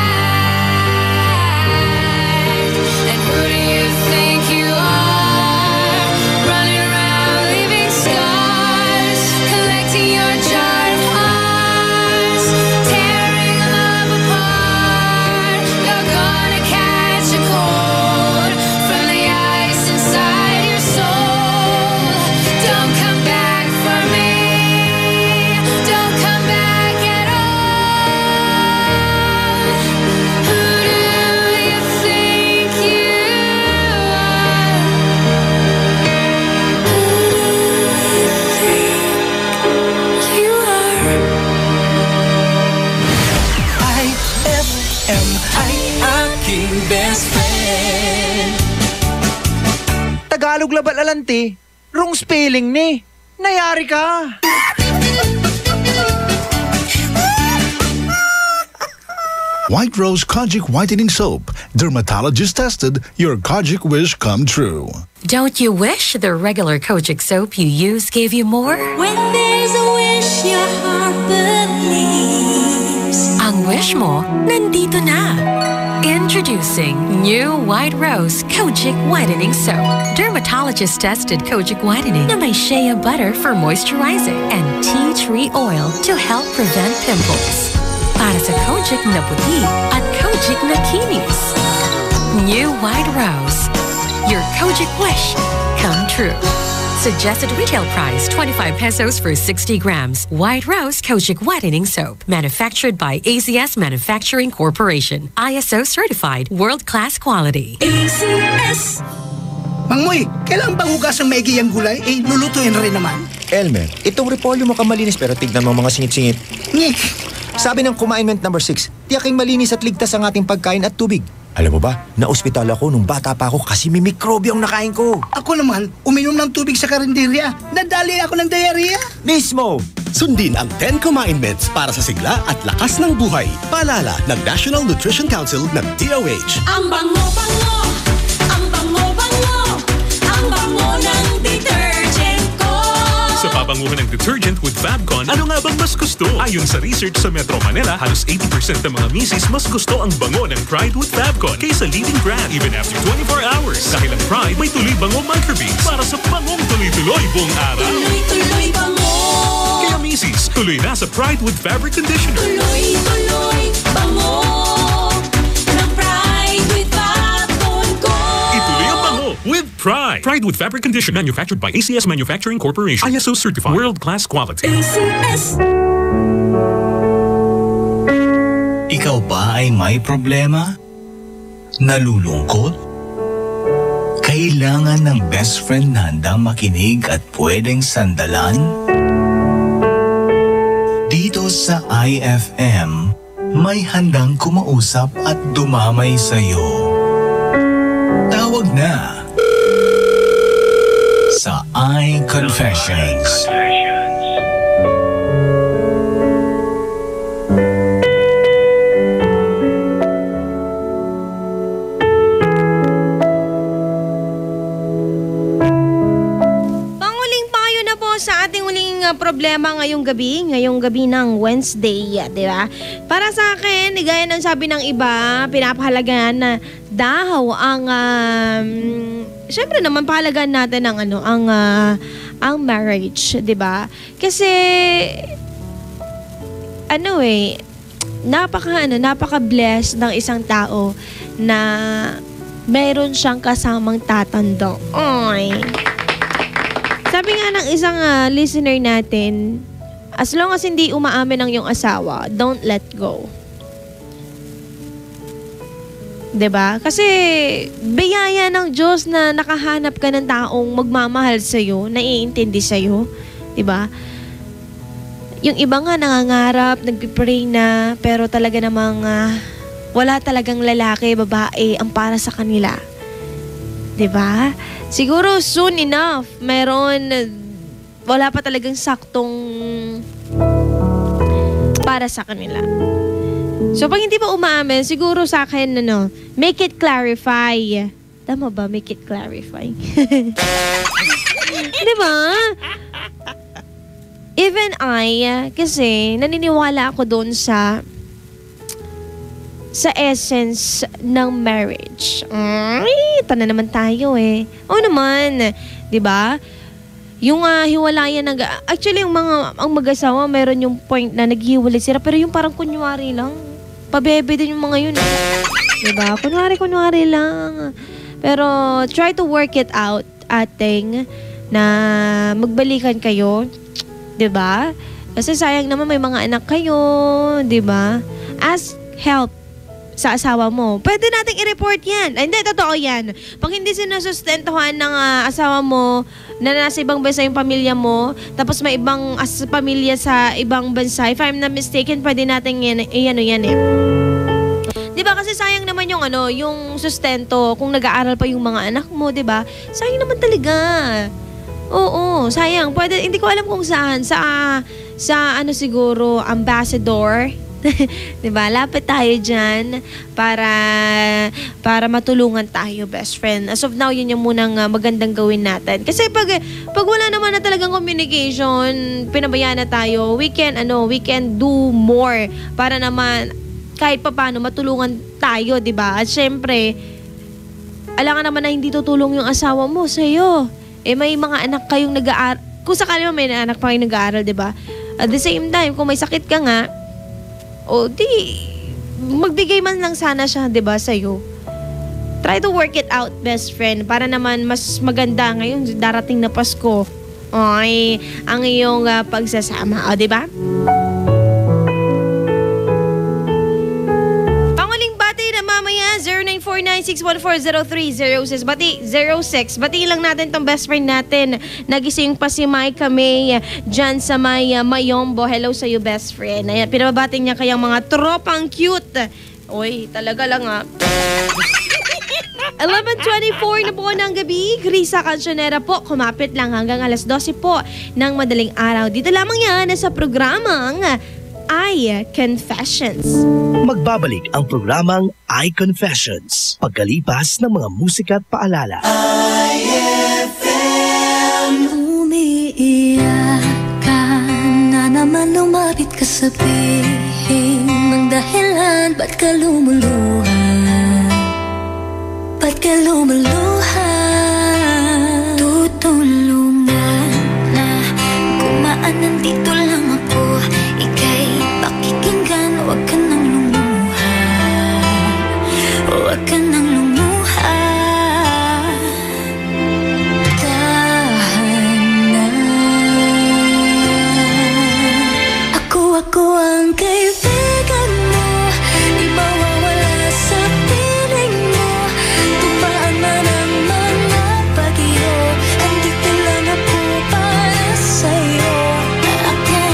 [SPEAKER 2] And who do you think you are, running around leaving scars, collecting your jar of hearts, tearing love apart? You're gonna catch a cold from the ice inside your soul. Don't come back for me. Don't come back at all. Who do you think you are? Who do you think you are?
[SPEAKER 6] IFM ay aking best friend.
[SPEAKER 14] Tagalog labal alanti. Wrong spelling ni. Nayari ka.
[SPEAKER 7] White Rose Kojic Whitening Soap. Dermatologist tested, your Kojic wish come true.
[SPEAKER 5] Don't you wish the regular Kojic soap you use gave you more?
[SPEAKER 2] When there's a wish your heart believes.
[SPEAKER 5] Ang wish mo, nandito na. Introducing new White Rose Kojic Whitening Soap. Dermatologist-tested Kojic Whitening na may shea butter for moisturizing and tea tree oil to help prevent pimples. Para sa Kojic na puti at Kojic na kinis. New White Rose. Your Kojic wish come true. Suggested retail price 25 pesos for 60 grams. White Rose Kojic Whitening Soap. Manufactured by ACS Manufacturing Corporation. ISO certified world-class quality.
[SPEAKER 13] ACS! Mangmoy, kailangan bang hugas ang maigi ang gulay? Eh, lulutuin rin naman.
[SPEAKER 4] Elmer, itong repolyo mo malinis pero tignan mo mga singit-singit.
[SPEAKER 13] Ngik!
[SPEAKER 4] Sabi ng commandment number 6, tiyaking malinis at ligtas ang ating pagkain at tubig. Alam mo ba, na-ospital ako nung bata pa ako kasi may mikrobyo ang nakain ko.
[SPEAKER 13] Ako naman, uminom ng tubig sa karinderya. Nadali ako ng diarrhea.
[SPEAKER 4] Mismo!
[SPEAKER 21] Sundin ang 10 Kumain-Meds para sa sigla at lakas ng buhay. Paalala ng National Nutrition Council ng DOH.
[SPEAKER 2] Ang bango-bango, ang bango-bango, ang bango ng detergent ko.
[SPEAKER 23] Sa pabanguhan ng detergent with Fabcon, ano nga bang mas gusto? Ayon sa research sa Metro Manila, halos 80% ng mga misis mas gusto ang bango ng Pride with Fabcon kaysa leading brand even after 24 hours. Dahil ang Pride may tuloy bango microbeads para sa bangong tuloy-tuloy buong araw.
[SPEAKER 2] Tuloy-tuloy bango.
[SPEAKER 23] Kaya misis, tuloy na sa Pride with Fabric Conditioner.
[SPEAKER 2] Tuloy-tuloy bango ng Pride with Fabcon ko.
[SPEAKER 23] Ituloy ang bango with Pride. Pride with Fabric Conditioner, manufactured by ACS Manufacturing Corporation. ISO certified. World-class quality.
[SPEAKER 2] ACS.
[SPEAKER 17] Ikaw ba ay may problema? Nalulungkot? Kailangan ng best friend na handang makinig at pwedeng sandalan? Dito sa IFM, may handang kumausap at dumamay sa'yo. Tawag na sa iConfessions.
[SPEAKER 1] Sa ating uling problema ngayong gabi ng Wednesday, di ba? Para sa akin, gaya ng sabi ng iba, pinapahalagaan na daw ang syempre naman pahalagaan natin ang marriage, di ba? Kasi napaka-blessed ng isang tao na meron siyang kasamang tatanda. Oy. Sabi nga ng isang listener natin, as long as hindi umaamin ang iyong asawa, don't let go. 'Di ba? Kasi biyaya ng Diyos na nakahanap ka ng taong magmamahal sa iyo, naiintindi sa iyo, 'di ba? Yung iba nga nangangarap, nagpipray na, pero talaga namang wala talagang lalaki, babae ang para sa kanila. 'Di ba? Siguro soon enough, wala pa talagang saktong para sa kanila. So pag hindi pa umaamin, siguro sa akin, make it clarify. Tama ba? Make it clarify. Di ba? Even kasi naniniwala ako doon sa essence ng marriage. Ito na naman tayo eh. Oo naman, 'di ba? Yung hiwalayan actually ang mag-asawa meron yung point na naghiwalay sila, pero yung parang kunwari lang. Pabebe din yung mga yun. 'Di ba? Kunwari lang. Pero try to work it out, ating na magbalikan kayo, 'di ba? Kasi sayang naman may mga anak kayo, 'di ba? Ask help sa asawa mo. Pwede nating i-report yan. Hindi, totoo yan. Pag hindi sinusustentuhan ng asawa mo na nasa ibang bansa yung pamilya mo, tapos may ibang pamilya sa ibang bansa, if I'm not mistaken, pwede nating yan eh. Diba? Kasi sayang naman yung sustento kung nag-aaral pa yung mga anak mo, diba? Sayang naman talaga. Oo, sayang. Pwede, hindi ko alam kung saan. Sa siguro, ambassador. Diba? Lapit tayo dyan para matulungan tayo, best friend. As of now, yun yung munang magandang gawin natin. Kasi pag wala naman na talagang communication, pinabayaan na tayo, we can do more para naman kahit papaano matulungan tayo, diba? At syempre, alangan naman na hindi tutulong yung asawa mo sa'yo. May mga anak kayong nag-aaral. Kung sakali mo may anak pa kayong nag-aaral, diba? At the same time, kung may sakit ka nga, magbigay man lang sana siya, 'di ba, sa'yo. Try to work it out, best friend, para naman mas maganda ngayon darating na Pasko. Ay, ang iyong pagsasama, 'di ba? Panguling bati na mamaya 0949-614-0306. Batiin lang natin tong best friend natin. Nagising pa si Mike May dyan sa may Mayombo. Hello sa you, best friend. Ayan, pinababating niya kayang mga tropang cute. Uy, talaga lang 11:24 na po ng gabi. Krisa Cancionera po, kumapit lang hanggang alas 12 po ng madaling araw. Dito lamang yan sa programang I Confessions.
[SPEAKER 8] Magbabalik ang programang I Confessions pagkalipas ng mga musika at paalala.
[SPEAKER 2] Umiiyak ka na naman, lumapit ka sa pihing ng dahilan. Ba't ka lumuluha? Ba't ka lumuluha? Tutulungan na kumaan, nandito lang ako. Ika'y pakikinggan, huwag ka nang lumuha. Huwag ka nang lumuha. Ako ang kaibigan mo, di mawawala sa piling mo. Tumaan man ang mga bagyo, andito lang ako para sa'yo. Akala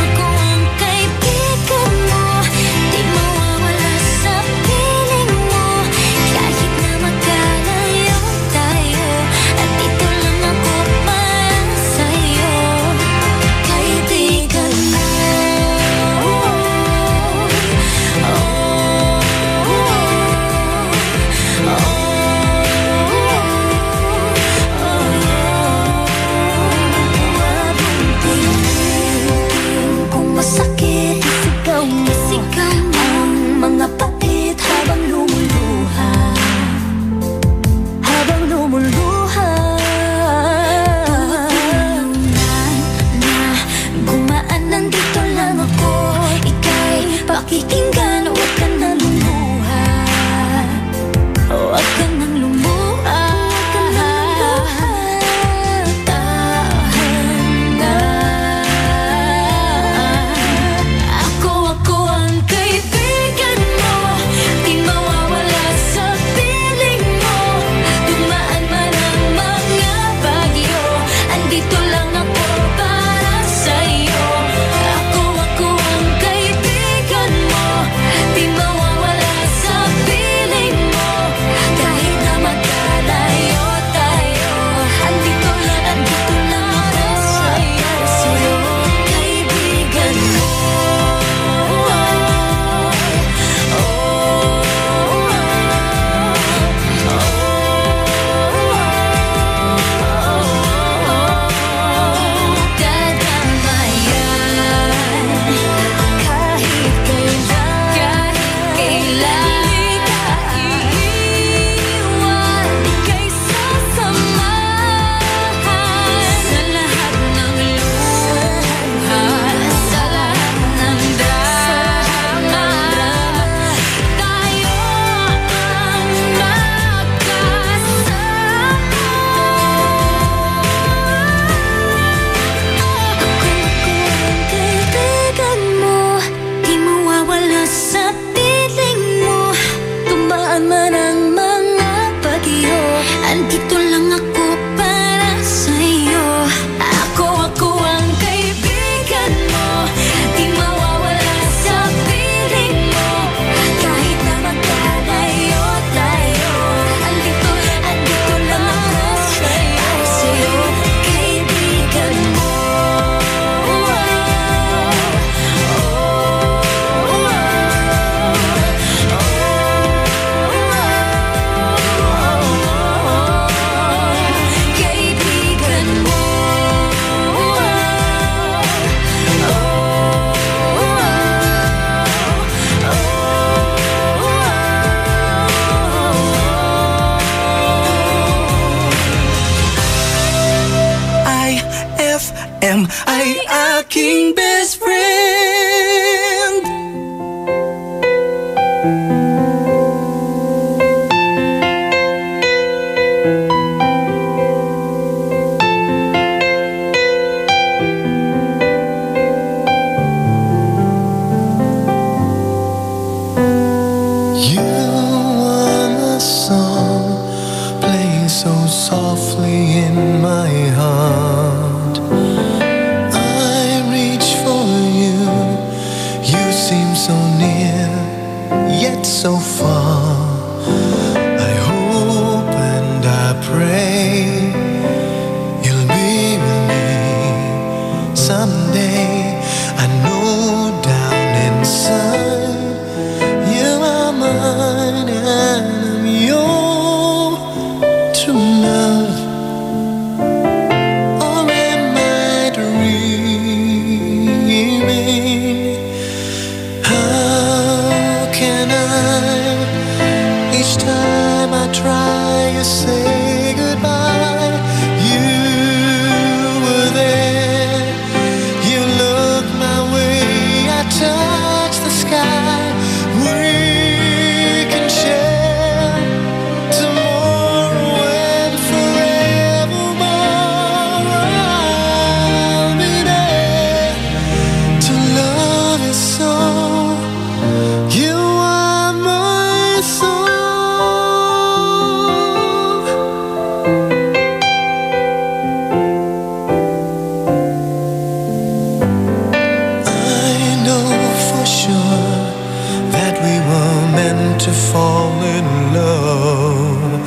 [SPEAKER 6] to fall in love.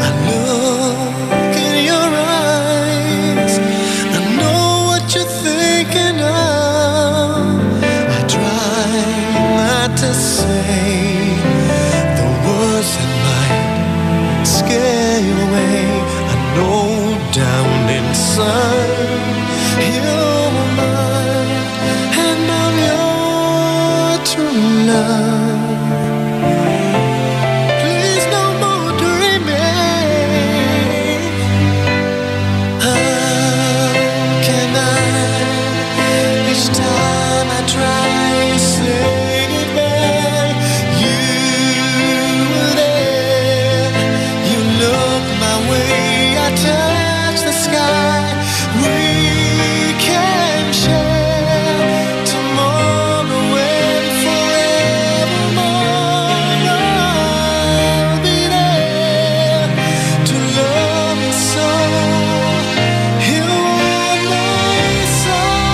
[SPEAKER 6] I look in your eyes, I know what you're thinking of. I try not to say the words that might scare you away. I know down inside you're mine, and I'm your true love. Please no more dreaming. How can I? Each time I try to say goodbye, you were there. You look my way, I touch the sky. We can share tomorrow and forevermore. I'll be there to love you so. You are my soul.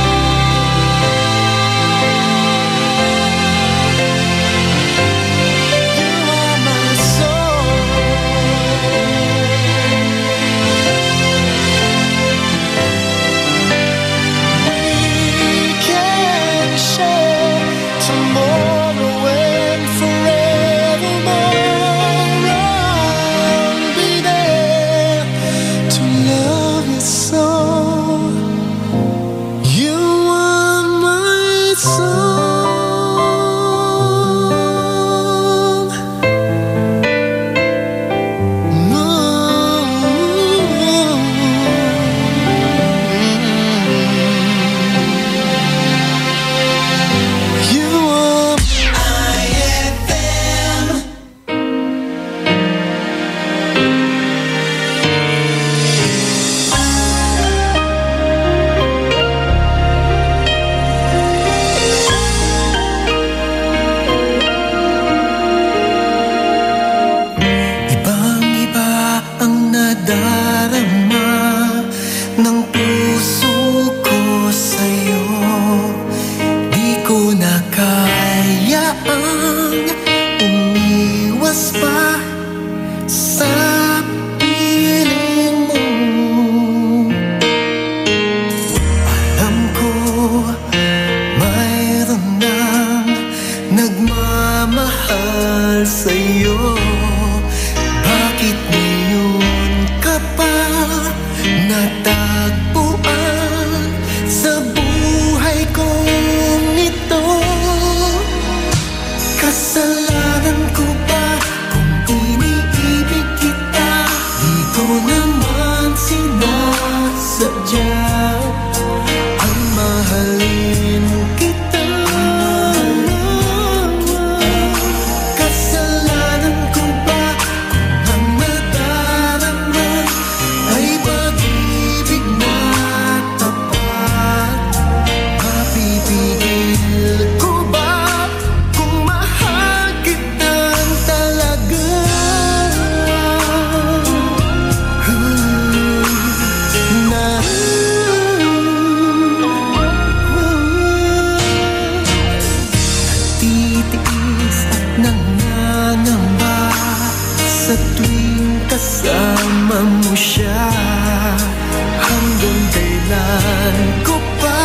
[SPEAKER 6] You are my soul. We can share tomorrow and forevermore. I'll be there to love you so. You are my song. You are IFM. Ibang-iba ang nadarama ng puso ko sa'yo. Di ko na kaya ang umiwas pa sa piling mo. Alam ko mayroon nang nagmamahal sa'yo. Bakit ngayon ka pa natagpuan sa buhay kong ito? Kasalanan ko ba kung iniibig kita? Di ko naman sinasadya ang mahalin kita. Kasalanan ko ba kung ang nadarama ay pag-ibig na tapat? Mapipigil ko ba kung mahal kitang talaga? Titiis at nangangamba sa tuwing kasama mo siya. Hanggang kailan ko pa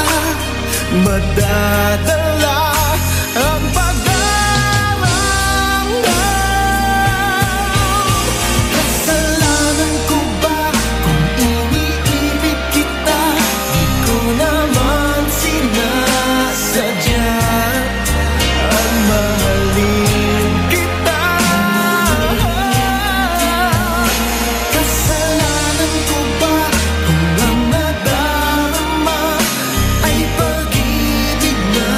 [SPEAKER 6] madadala ang pag-aaramdam? Kasalanan ko ba kung iniibig kita? Di ko naman sinasadya ang mahalin kita. Kasalanan ko ba kung ang nadarama ay pag-ibig na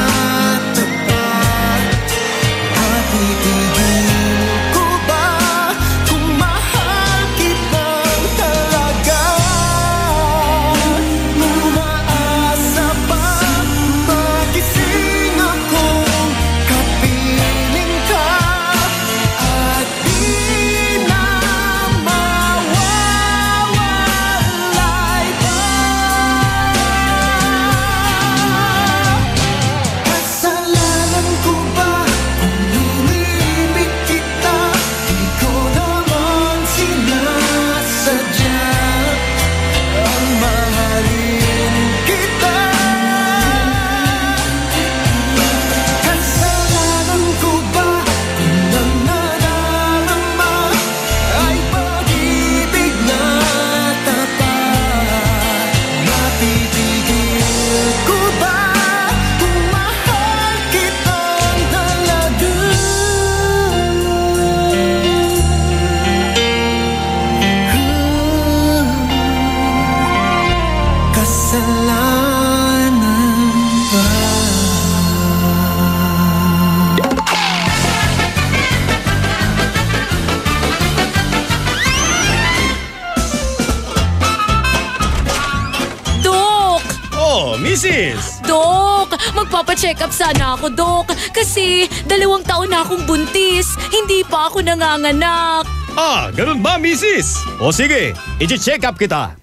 [SPEAKER 2] magpapacheck up sana ako, Dok. Kasi 2 taon na akong buntis. Hindi pa ako nanganganak.
[SPEAKER 12] Ah, ganun ba, misis? O sige, i-check up kita.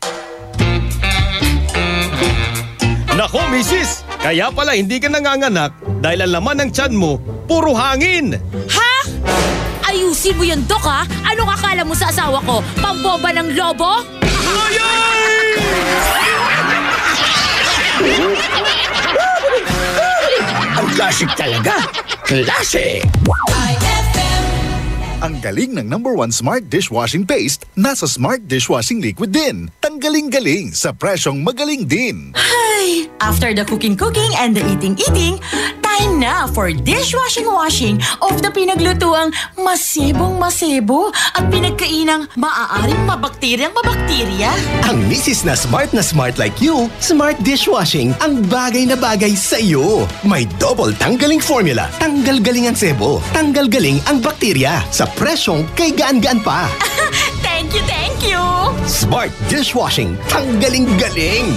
[SPEAKER 12] Nako, misis, kaya pala hindi ka nanganganak dahil ang laman ng tiyan mo, puro hangin.
[SPEAKER 2] Ha? Ayusin mo yun, Dok, ha? Anong akala mo sa asawa ko? Pambomba ng lobo?
[SPEAKER 13] Ang classic talaga. Classic!
[SPEAKER 7] Ang galing ng #1 Smart Dishwashing Paste nasa Smart Dishwashing Liquid din. Tanggaling-galing sa presyong magaling din.
[SPEAKER 10] Ay, after the cooking and the eating, time na for dishwashing of the pinaglutuang masibong-masibo at pinagkainang maaaring mabakterya.
[SPEAKER 21] Ang misis na smart like you, Smart Dishwashing ang bagay na bagay sa iyo. May double tanggaling formula. Tanggal galing ang sebo. Tanggal galing ang bakterya. Sa presyong kay gaan-gaan pa.
[SPEAKER 10] Thank you!
[SPEAKER 21] Smart Dishwashing. Tanggaling galing.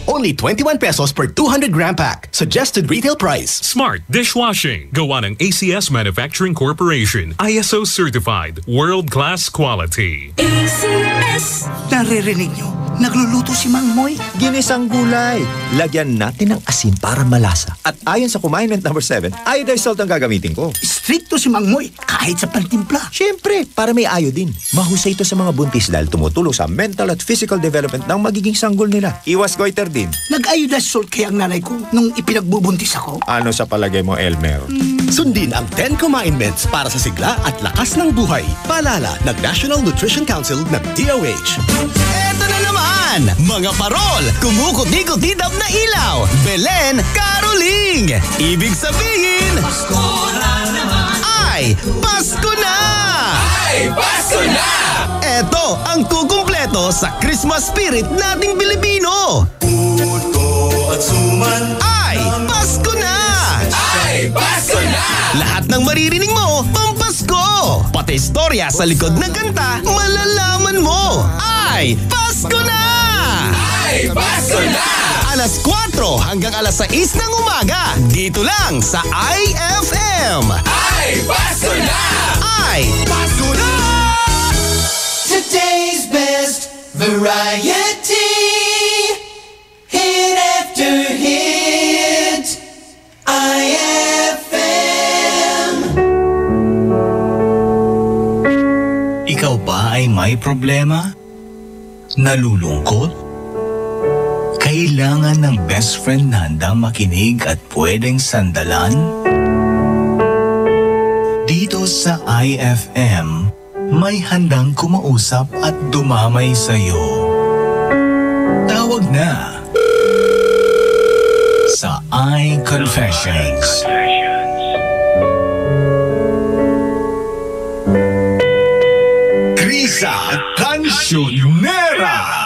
[SPEAKER 21] Only 21 pesos per 200-gram pack. Suggested retail price.
[SPEAKER 23] Smart Dishwashing. Gawa ng ACS Manufacturing Corporation. ISO certified. World-class quality.
[SPEAKER 18] ACS!
[SPEAKER 13] Naririnig nyo? Nagluluto si Mang Moy.
[SPEAKER 4] Ginisang gulay. Lagyan natin ng asin para malasa. At ayon sa Commandment number 7, iodized salt ang gagamitin ko.
[SPEAKER 13] Stricto si Mang Moy kahit sa pantimpla.
[SPEAKER 4] Siyempre, para may iodine. Mahusay ito sa mga buntis dahil tumutulong sa mental at physical development ng magiging sanggol nila. Iwas goiter din.
[SPEAKER 13] Nag-iodized salt kaya ang nanay ko nung ipinagbubuntis ako.
[SPEAKER 4] Ano sa palagay mo, Elmer?
[SPEAKER 21] Sundin ang 10 commandments para sa sigla at lakas ng buhay. Paalala ng National Nutrition Council ng DOH. Eto na naman! Mga parol! Kumukuti-kuti na ilaw! Belen Caroling! Ibig sabihin...
[SPEAKER 6] Pasko na naman!
[SPEAKER 21] Ay, Pasko na!
[SPEAKER 6] Ay, Pasko na!
[SPEAKER 21] Eto ang kukumpleto sa Christmas spirit nating Pilipino!
[SPEAKER 6] Puto at suman
[SPEAKER 21] ay Pasko na!
[SPEAKER 6] Ay, Pasko na!
[SPEAKER 21] Lahat ng maririnig mo, pampasko! Pati istorya sa likod ng kanta, malalaman mo! Ay, Pasko na!
[SPEAKER 6] Ay, Pasko na!
[SPEAKER 21] Alas 4 hanggang alas 6 ng umaga, dito lang sa IFM!
[SPEAKER 6] Ay, Pasko na!
[SPEAKER 21] Ay, Pasko na!
[SPEAKER 6] Today's best variety, hit after hit, IFM.
[SPEAKER 17] Ikaw ba ay may problema? Nalulungkot? Kailangan ng best friend na handang makinig at pwedeng sandalan? Dito sa IFM, may handang kumausap at dumamay sa'yo. Tawag na sa iConfessions. Krisa Cancionera!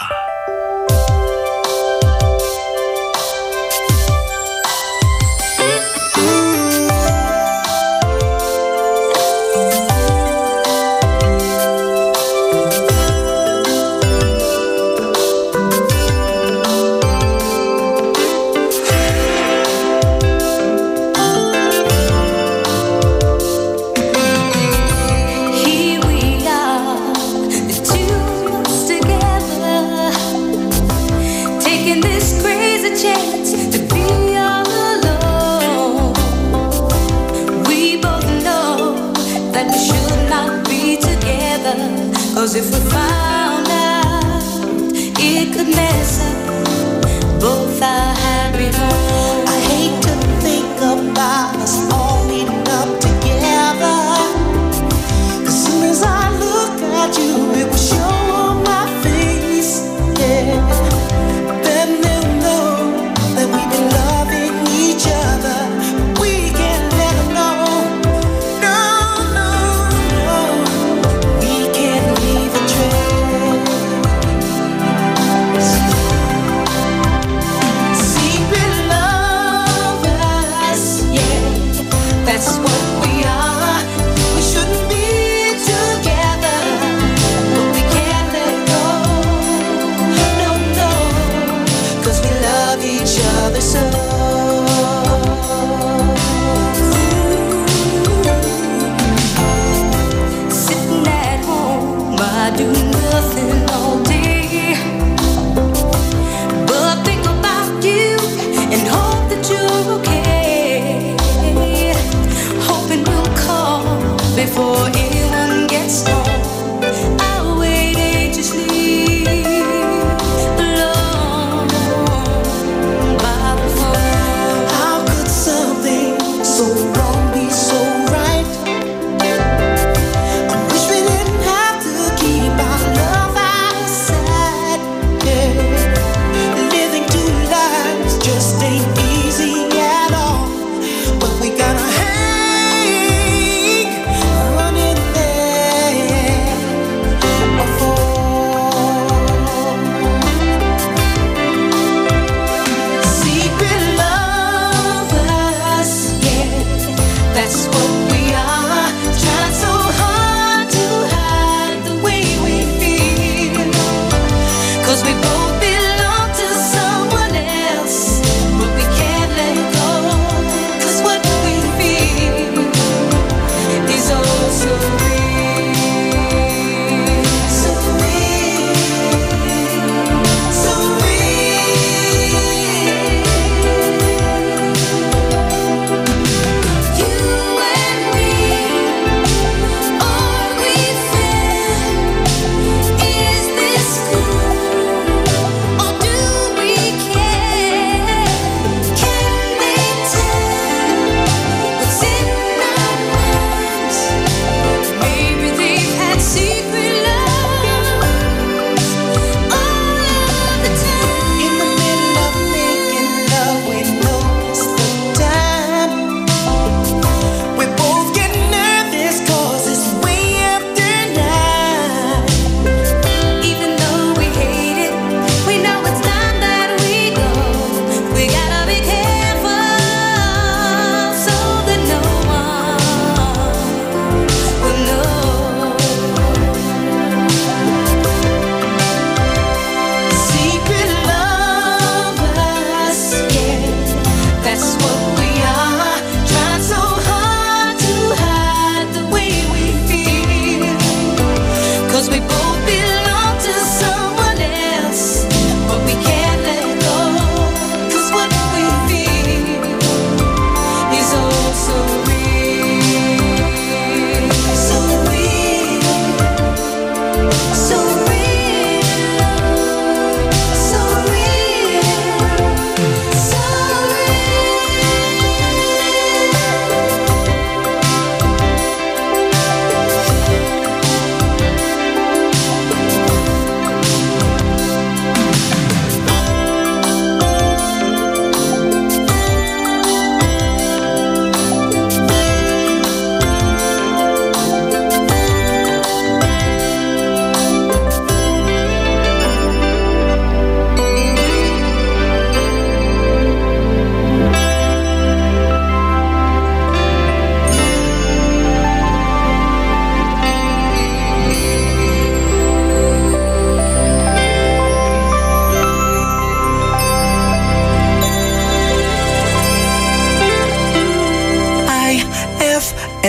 [SPEAKER 2] Here we are, the two of us together, taking this crazy chance to be all alone. We both know that we should not be together, 'cause if we found out, it could mess up both our happy homes.
[SPEAKER 6] I hate to think about us all meeting up together. As soon as I look at you, it will show on my face. Yeah. Then they'll know that we've been loving each other. We can't let them know. No, no, no. We can't leave a trace. Secret lovers, yeah.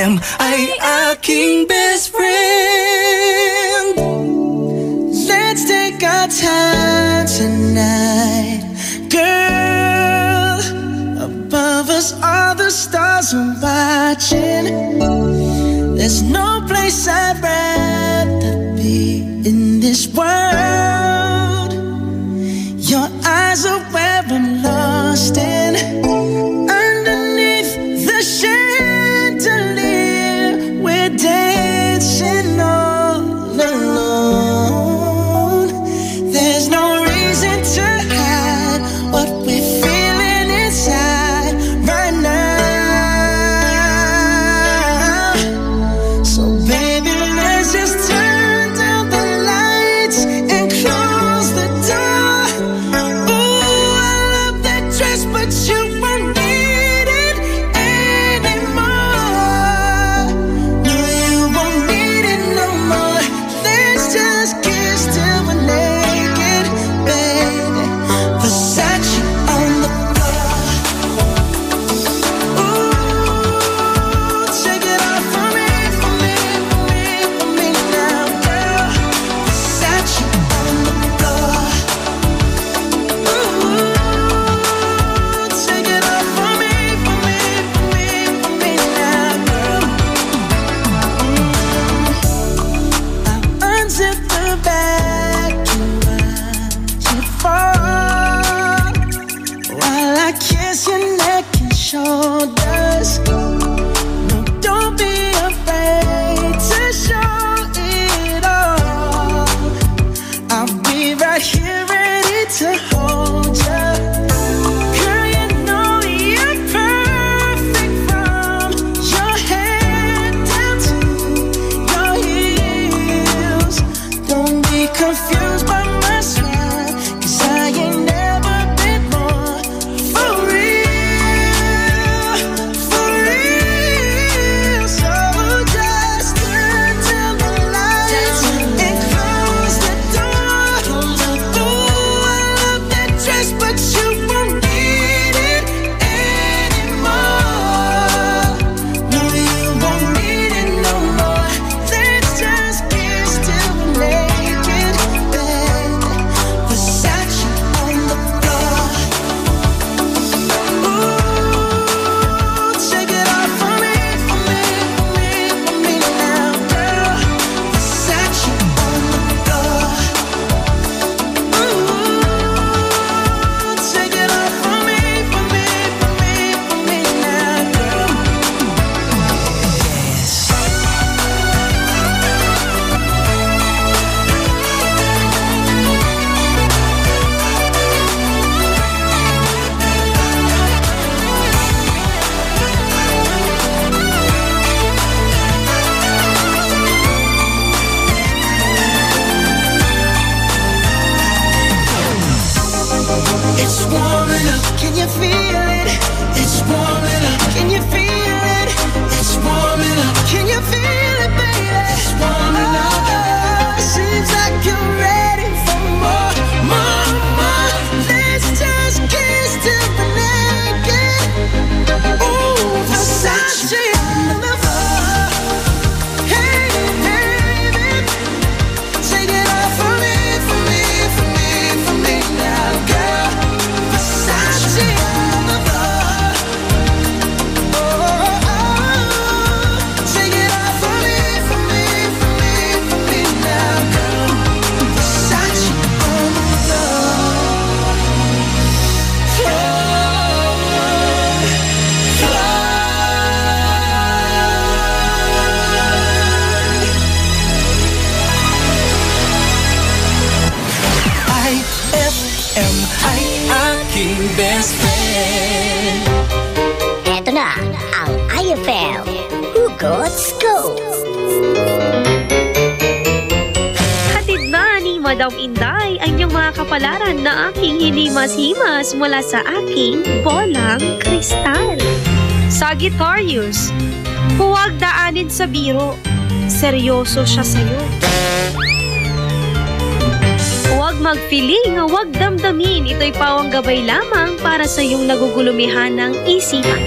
[SPEAKER 6] IFM ay aking best friend. Let's take our time tonight, girl. Above us all the stars are watching. There's no place I'd rather be in this world. Your eyes are where I'm lost in. Underneath the chandelier, we're dancing all alone. There's no reason to hide what we're feeling inside right now. So baby, let's just turn down the lights and close the door. Ooh, I love that dress, but you won't need it anymore. No, you won't need it no more. Let's just kiss till we're naked, baby. Versace on the floor. Ooh, take it off for me, for me, for me, for me now, girl. Versace on the floor. Ooh, take it off for me, for me, for me, for me now, girl. I'll unzip the bag and watch it fall while I kiss your neck and shoulders. No, don't be afraid to show it all. I'll be right here ready to hold you. Girl, you know you're perfect from your head down to your heels. Don't be confused by my smile, 'cause I ain't never been more for real, for real. So just turn down the lights and close the door. Ooh, I love that dress, but you won't need it anymore. No, you won't need it no more. Let's just kiss till we're naked, baby. Versace on the floor. Ooh, take it off for me, for me, for me, for me now, girl. Versace on the floor. Ooh, take it off for me, for me, for me, for me now, girl. Yes. It's warming up, can you feel it? It's warming up, can you feel it? It's warming up, can you feel it, baby? It's warming up. Seems like you're ready for more, more, more. Let's just kiss till we're naked. Ooh, Versace on the floor. Hey, baby, take it off for me, for me, for me, for me now, girl. Versace on the floor. Oh, oh, oh. Take it off for me, for me, for me, for me now, girl. Versace on the floor. IFM ay aking best friend.
[SPEAKER 3] Eto na ang IFL Hugot Scoop.
[SPEAKER 1] Hatid ba ni Madam Inday ang inyong mga kapalaran na aking hinimas-himas mula sa aking bolang kristal? Sagittarius, huwag daanin sa biro. Seryoso siya sa'yo. Huwag mag-feeling, huwag damdamin. Ito'y pawang gabay lamang para sa iyong nagugulumihan ng isipan.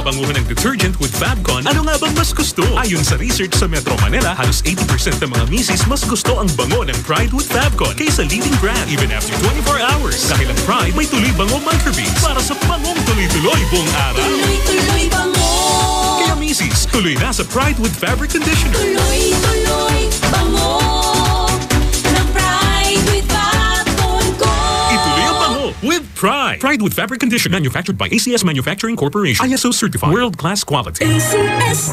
[SPEAKER 23] napapanguhan ng detergent with Fabcon, ano nga bang mas gusto? Ayon sa research sa Metro Manila, halos 80% ng mga misis mas gusto ang bango ng Pride with Fabcon kaysa leading brand even after 24 hours. Dahil ang Pride may tuloy bango microbeads para sa bangong tuloy-tuloy buong araw.
[SPEAKER 2] Tuloy-tuloy bango.
[SPEAKER 23] Kaya misis, tuloy na sa Pride with Fabric Conditioner.
[SPEAKER 2] Tuloy-tuloy bango ng Pride with Fabcon ko.
[SPEAKER 23] Ituloy ang bango with Pride. Pride with Fabric Conditioner, manufactured by ACS Manufacturing Corporation. ISO certified, world-class quality.
[SPEAKER 2] ACS.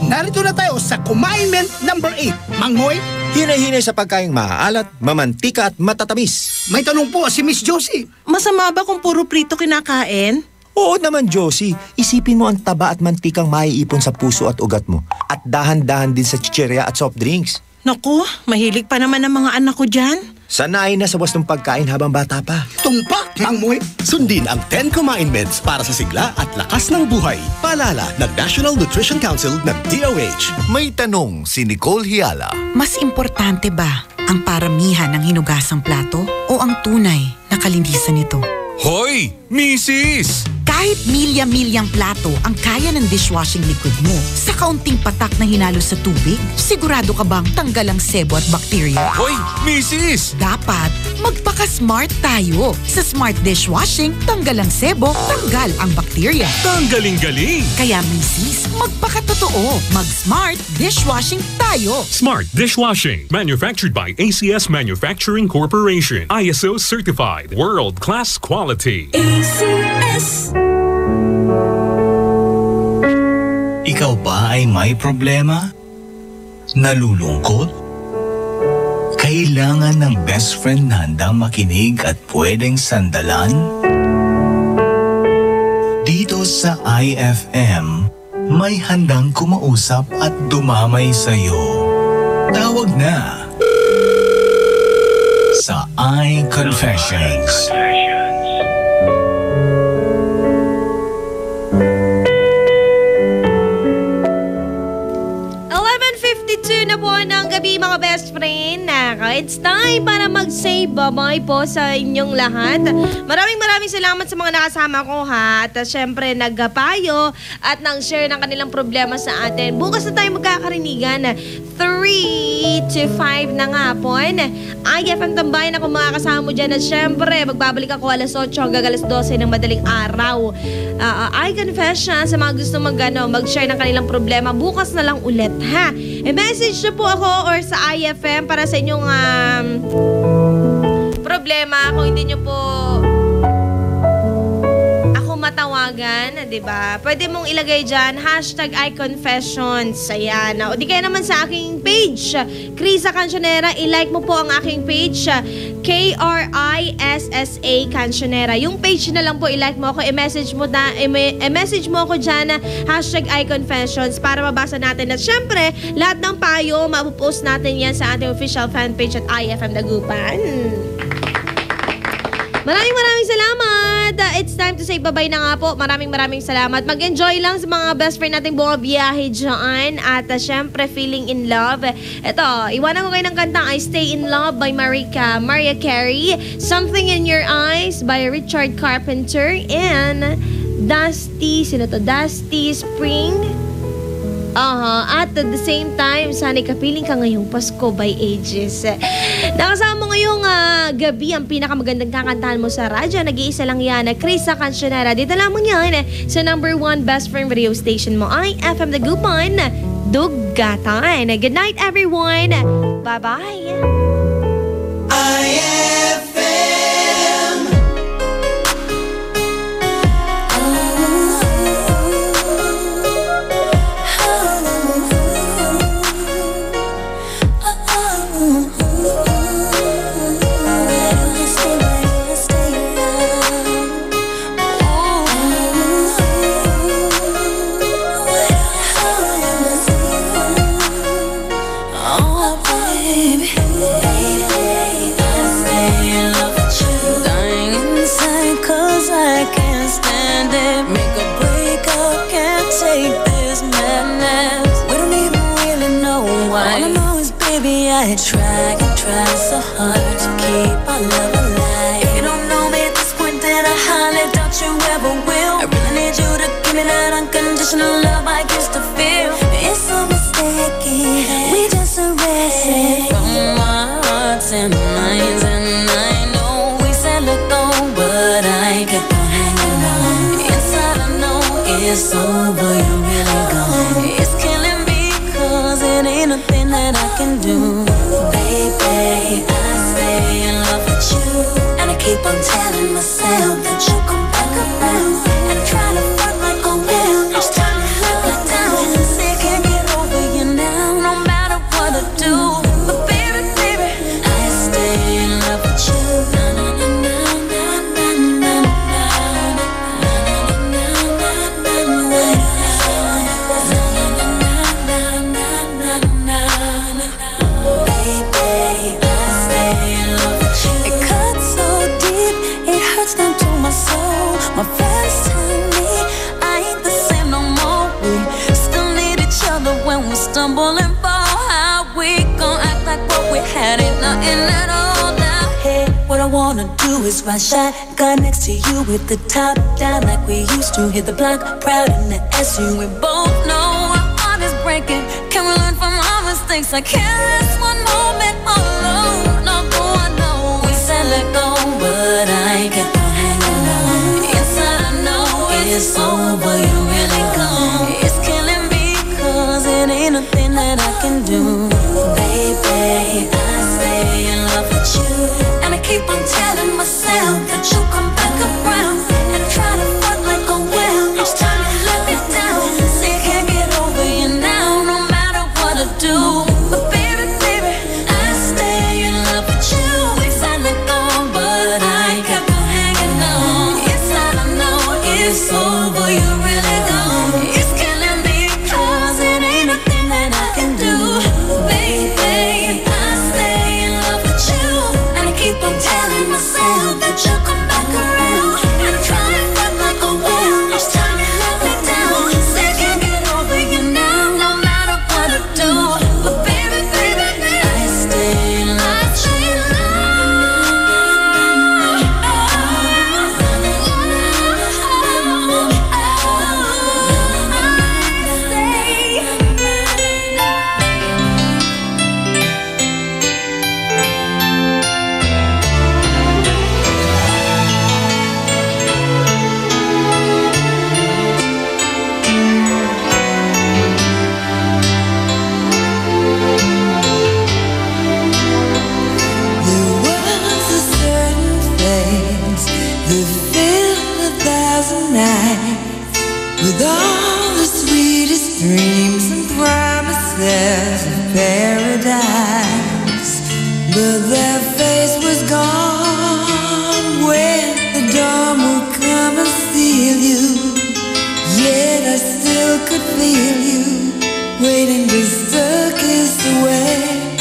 [SPEAKER 9] Narito na tayo sa Kumainment number 8. Mangmoy,
[SPEAKER 4] Hinay-hinay sa pagkaing maaalat, mamantika at matatamis.
[SPEAKER 9] may tanong po si Miss Josie.
[SPEAKER 20] Masama ba kung puro prito kinakain?
[SPEAKER 4] Oo naman, Josie. Isipin mo ang taba at mantikang maiipon sa puso at ugat mo. At dahan-dahan din sa chichirya at soft drinks.
[SPEAKER 20] Naku, mahilig pa naman ang mga anak ko dyan.
[SPEAKER 4] Sanayin na sa wastong pagkain habang bata pa.
[SPEAKER 9] Tumpak, Mangmoy.
[SPEAKER 21] Sundin ang 10 Kumainments para sa sigla at lakas ng buhay. Paalala ng National Nutrition Council ng DOH.
[SPEAKER 11] May tanong si Nicole Hiala.
[SPEAKER 22] Mas importante ba ang paramihan ng hinugasang plato o ang tunay na kalinisan nito?
[SPEAKER 23] Hoy, misis!
[SPEAKER 22] Kahit milya-milyang plato ang kaya ng dishwashing liquid mo, sa kaunting patak na hinalo sa tubig, sigurado ka bang tanggal ang sebo at bakterya?
[SPEAKER 23] Hoy, misis!
[SPEAKER 22] Dapat magpaka-smart tayo. Sa Smart Dishwashing, tanggal ang sebo, tanggal ang bakterya.
[SPEAKER 23] Tanggaling-galing!
[SPEAKER 22] Kaya misis, magpakatotoo. Mag-Smart Dishwashing tayo.
[SPEAKER 23] Smart Dishwashing, manufactured by ACS Manufacturing Corporation. ISO certified, world-class quality.
[SPEAKER 2] ACS.
[SPEAKER 17] Ikaw ba ay may problema? Nalulungkot? Kailangan ng best friend na handang makinig at pwedeng sandalan? Dito sa IFM, may handang kumausap at dumamay sa'yo. Tawag na sa iConfessions.
[SPEAKER 1] 11:52 na po ng gabi mga best friend. It's time para mag-say bye-bye po sa inyong lahat. Maraming salamat sa mga nakasama ko ha. At syempre nagpayo at nang-share ng kanilang problema sa atin. Bukas na tayo magkakarinigan. 3 to 5 na nga po. IFM Tambayan ako mga kasama mo dyan. At syempre magbabalik ako alas 8 hanggang alas 12 ng madaling araw. I confess sa mga gusto mag-share ng kanilang problema. Bukas na lang ulit ha. I-message na po ako or sa IFM para sa inyong problema. Kung hindi nyo po ako matawagan, diba? Pwede mong ilagay dyan, #iConfessions. Ayan. O di kaya naman sa aking page, Krisa Cancionera, i-like mo po ang aking page, KRISSA Cancionera. Yung page na lang po, i-like mo ako, i-message mo ako dyan, #iConfessions para mabasa natin. At syempre, lahat ng payo, mapupost natin yan sa ating official fanpage at IFM Dagupan. Maraming salamat. It's time to say bye-bye na nga po. Maraming salamat. Mag-enjoy lang sa mga best friend nating bumabiyahe dyan. At syempre, feeling in love. Ito, iwanan ko kayo ng kantang I Stay in Love by Mariah Carey. Something in Your Eyes by Richard Carpenter. And Dusty Spring. At the same time, sana'y kapiling ka ngayong Pasko by Aegis. Nakasama mo ngayong gabi ang pinakamagandang kakantahan mo sa radyo. Nag-iisa lang yan, Krisa Cancionera. Dito lamang yan sa number 1 best friend radio station mo, IFM Dagupan, Dugatan. Good night everyone. Bye-bye.
[SPEAKER 2] I try so hard to keep our love alive. If you don't know me at this point, then I highly doubt you ever will. I really need you to give me that unconditional version of love I used to feel. It's so mistaken. We just arrested from our hearts and minds, and I know we said let go, but I kept on hanging on. Inside I know it's over, you're really gone. It's killing me 'cause it ain't nothing that I can do. Baby, I stay in love with you, and I keep on telling myself that you'll come back around. And I try to fuck like a will. It's time to let me down. Say I can't get over you now, no matter what I do. But baby, baby, I stay in love with you. Na na na na na na na na. Baby, I stay in love with you. It cuts so deep, it hurts down to my soul. My friends tell me I ain't the same no more. We still need each other when we stumble and fall. How we gon' act like what we had ain't nothing at all now? Hey, what I wanna do is ride shotgun next to you with the top down like we used to. Hit the block proud in the SU. We both know our heart is breaking. Can we learn from our mistakes? I can't last one moment all alone. No, I know we said let go, but I kept on hanging on. Inside I know it's over, you're really gone. It's killing me 'cause it ain't nothing that I can do. Baby, I stay in love with you, and I keep on telling myself that you'll come back around. And I try to fuck like a will. It's time to let me down. Say I can't get over you now, no matter what I do. But baby, baby, I stay in love with you. We said let go, but I kept on hanging on. Inside I know it's over, you're really gone. It's killing me 'cause it ain't nothing that I can do. Baby, I stay in love with you, and I keep on telling myself that you'll come back around. And I try to fuck like a will. It's time to let me down. Say I can't get over you now, no matter what I do. But baby, baby, I stay in love with you.
[SPEAKER 6] There was a certain place that filled 1,000 nights with all the sweetest dreams and promises of paradise. But their face was gone when the dawn would come and steal you. Yet I still could feel you waiting just a kiss away.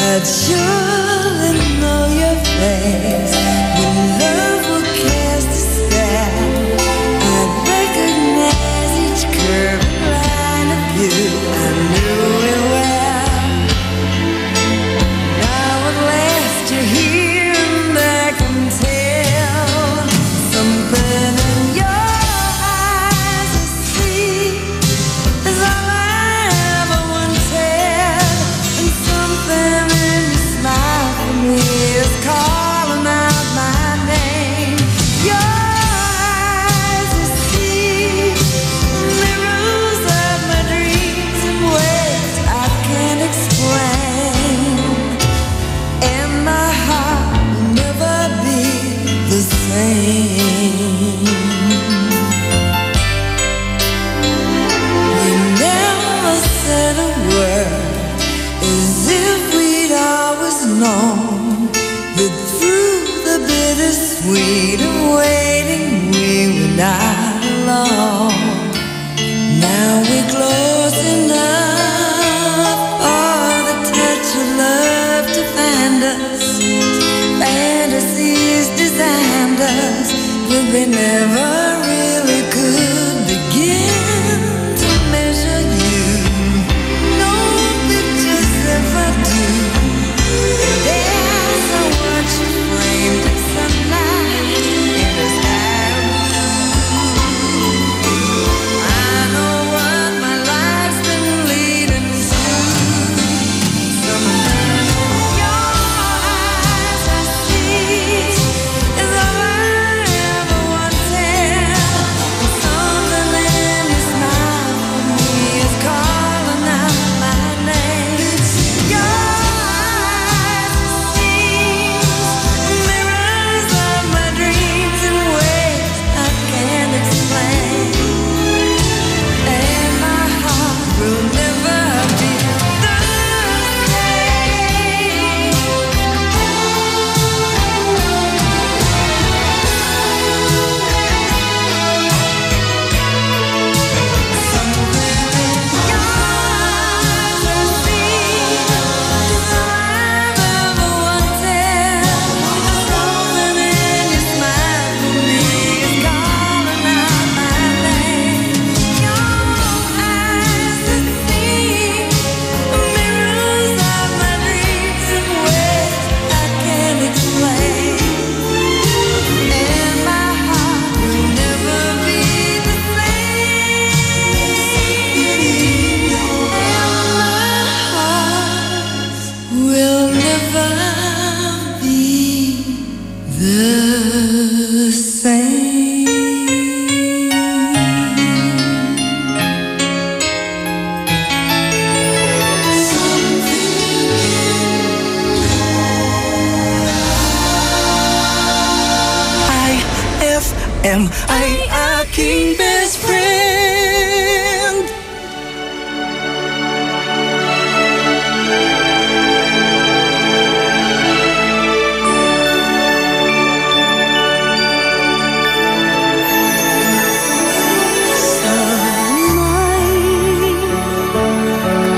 [SPEAKER 6] I'd surely know your face when love will cast a spell. I'd recognize each curve and line of you. I knew it well. Now at last you're here and I can tell something in your eyes I see is all I ever wanted, and something in your smile for me is calling out my name. Your eyes I see mirrors of my dreams in ways I can't explain, and my heart will never be the same. We never said a word, as if we'd always known that through the bittersweet of waiting we were not alone. Now we're close enough for the touch of love to find us. Fantasies designed us, but they never really could begin to measure you. No pictures ever do. There's so much framed in sunlight in the sky blue. I know what my will never be the same. IFM ay aking best friend.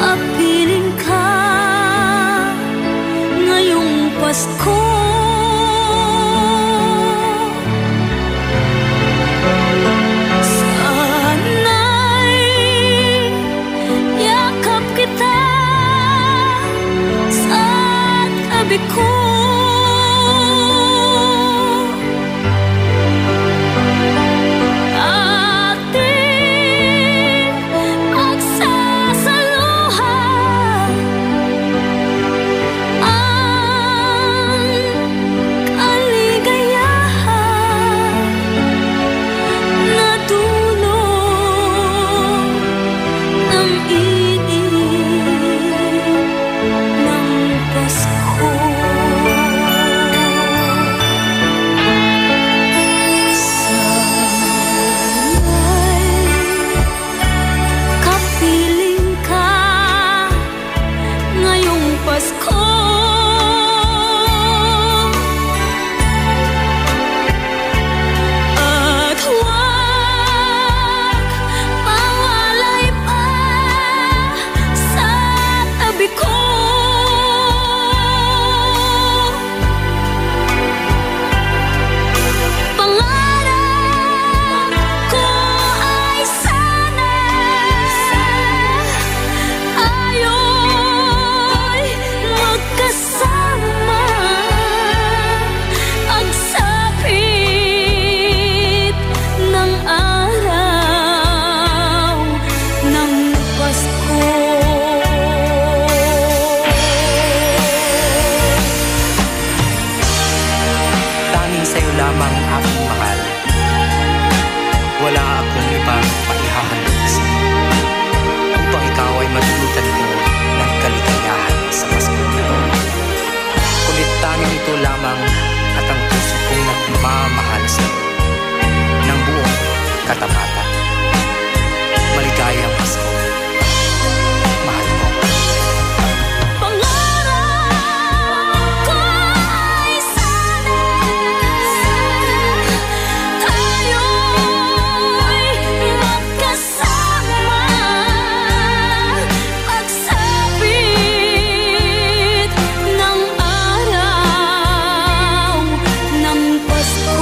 [SPEAKER 2] Kapiling ka ngayong Pasko. Sana'y yakap kita sa tabi ko. Ating pagsasaluhan ang kaligayahan na dulot ng init ng Pasko. Sana'y kapiling ka ngayong Pasko. At huwag mawalay pa sa tabi ko. Pangarap ko ay sana tayo'y magkasama pagsapit ng araw ng Pasko.
[SPEAKER 15] Tanging sa'yo lamang aking mahal. Wala akong ibang paihahandog sa'yo upang ikaw ay madulutan ko ng kaligayahan sa Pasko na ito. Kulit tanging ito lamang at ang puso kong nagmamahal sa'yo ng buong katapatan. Maligayang Pasko, mahal ko.
[SPEAKER 2] Pangarap ko ay sana tayo'y magkasama pagsapit ng araw ng Pasko.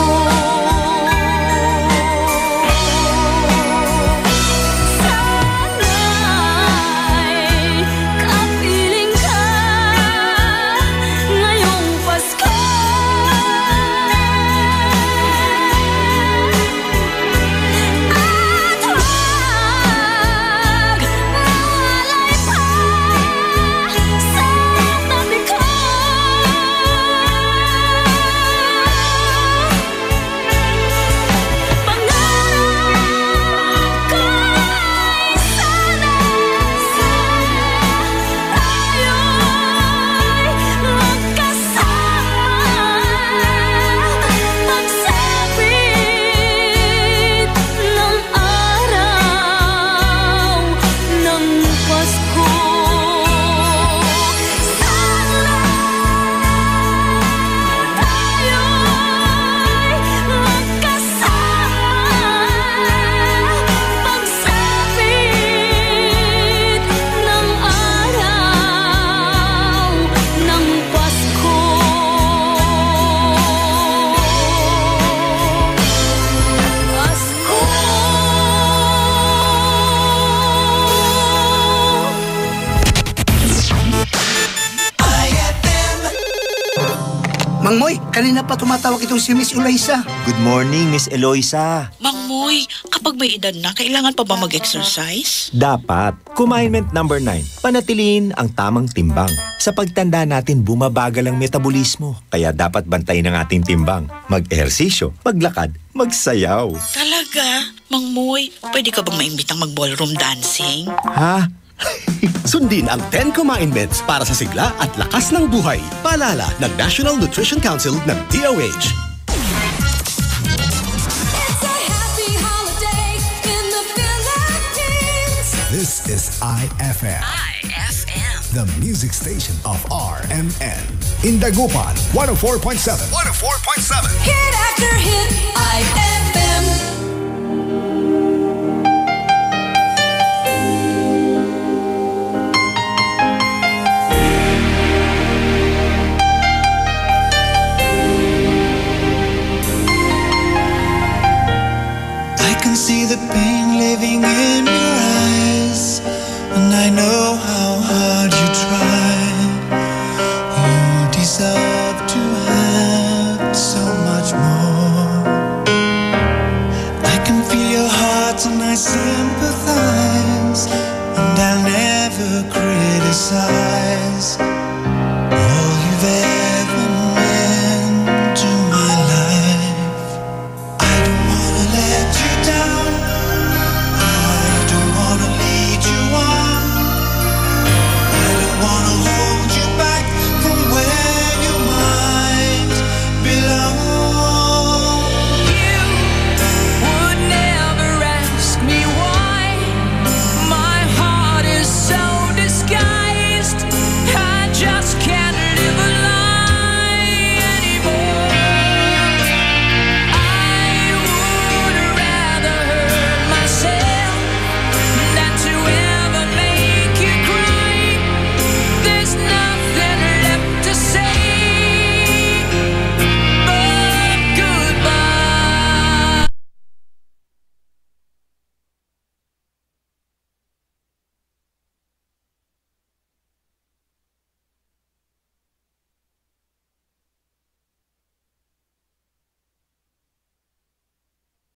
[SPEAKER 9] Mang Moy, kanina pa tumatawag itong si Miss Eloisa.
[SPEAKER 4] Good morning, Miss Eloisa.
[SPEAKER 14] Mang Moy, kapag may edad na, kailangan pa ba mag-exercise?
[SPEAKER 4] Dapat. Commandment number 9. Panatiliin ang tamang timbang. Sa pagtanda natin, bumabagal ang metabolismo. Kaya dapat bantayin ang ating timbang. Mag-ehersisyo, maglakad, magsayaw.
[SPEAKER 14] Talaga? Mang Moy, pwede ka bang maimbitang mag-ballroom dancing?
[SPEAKER 4] Ha?
[SPEAKER 21] Sundin ang 10 commandments para sa sigla at lakas ng buhay. Paalala ng National Nutrition Council ng DOH.
[SPEAKER 11] This is IFM. The music station of RMN. In Dagupan, 104.7. 104.7.
[SPEAKER 2] Hit after hit, IFM.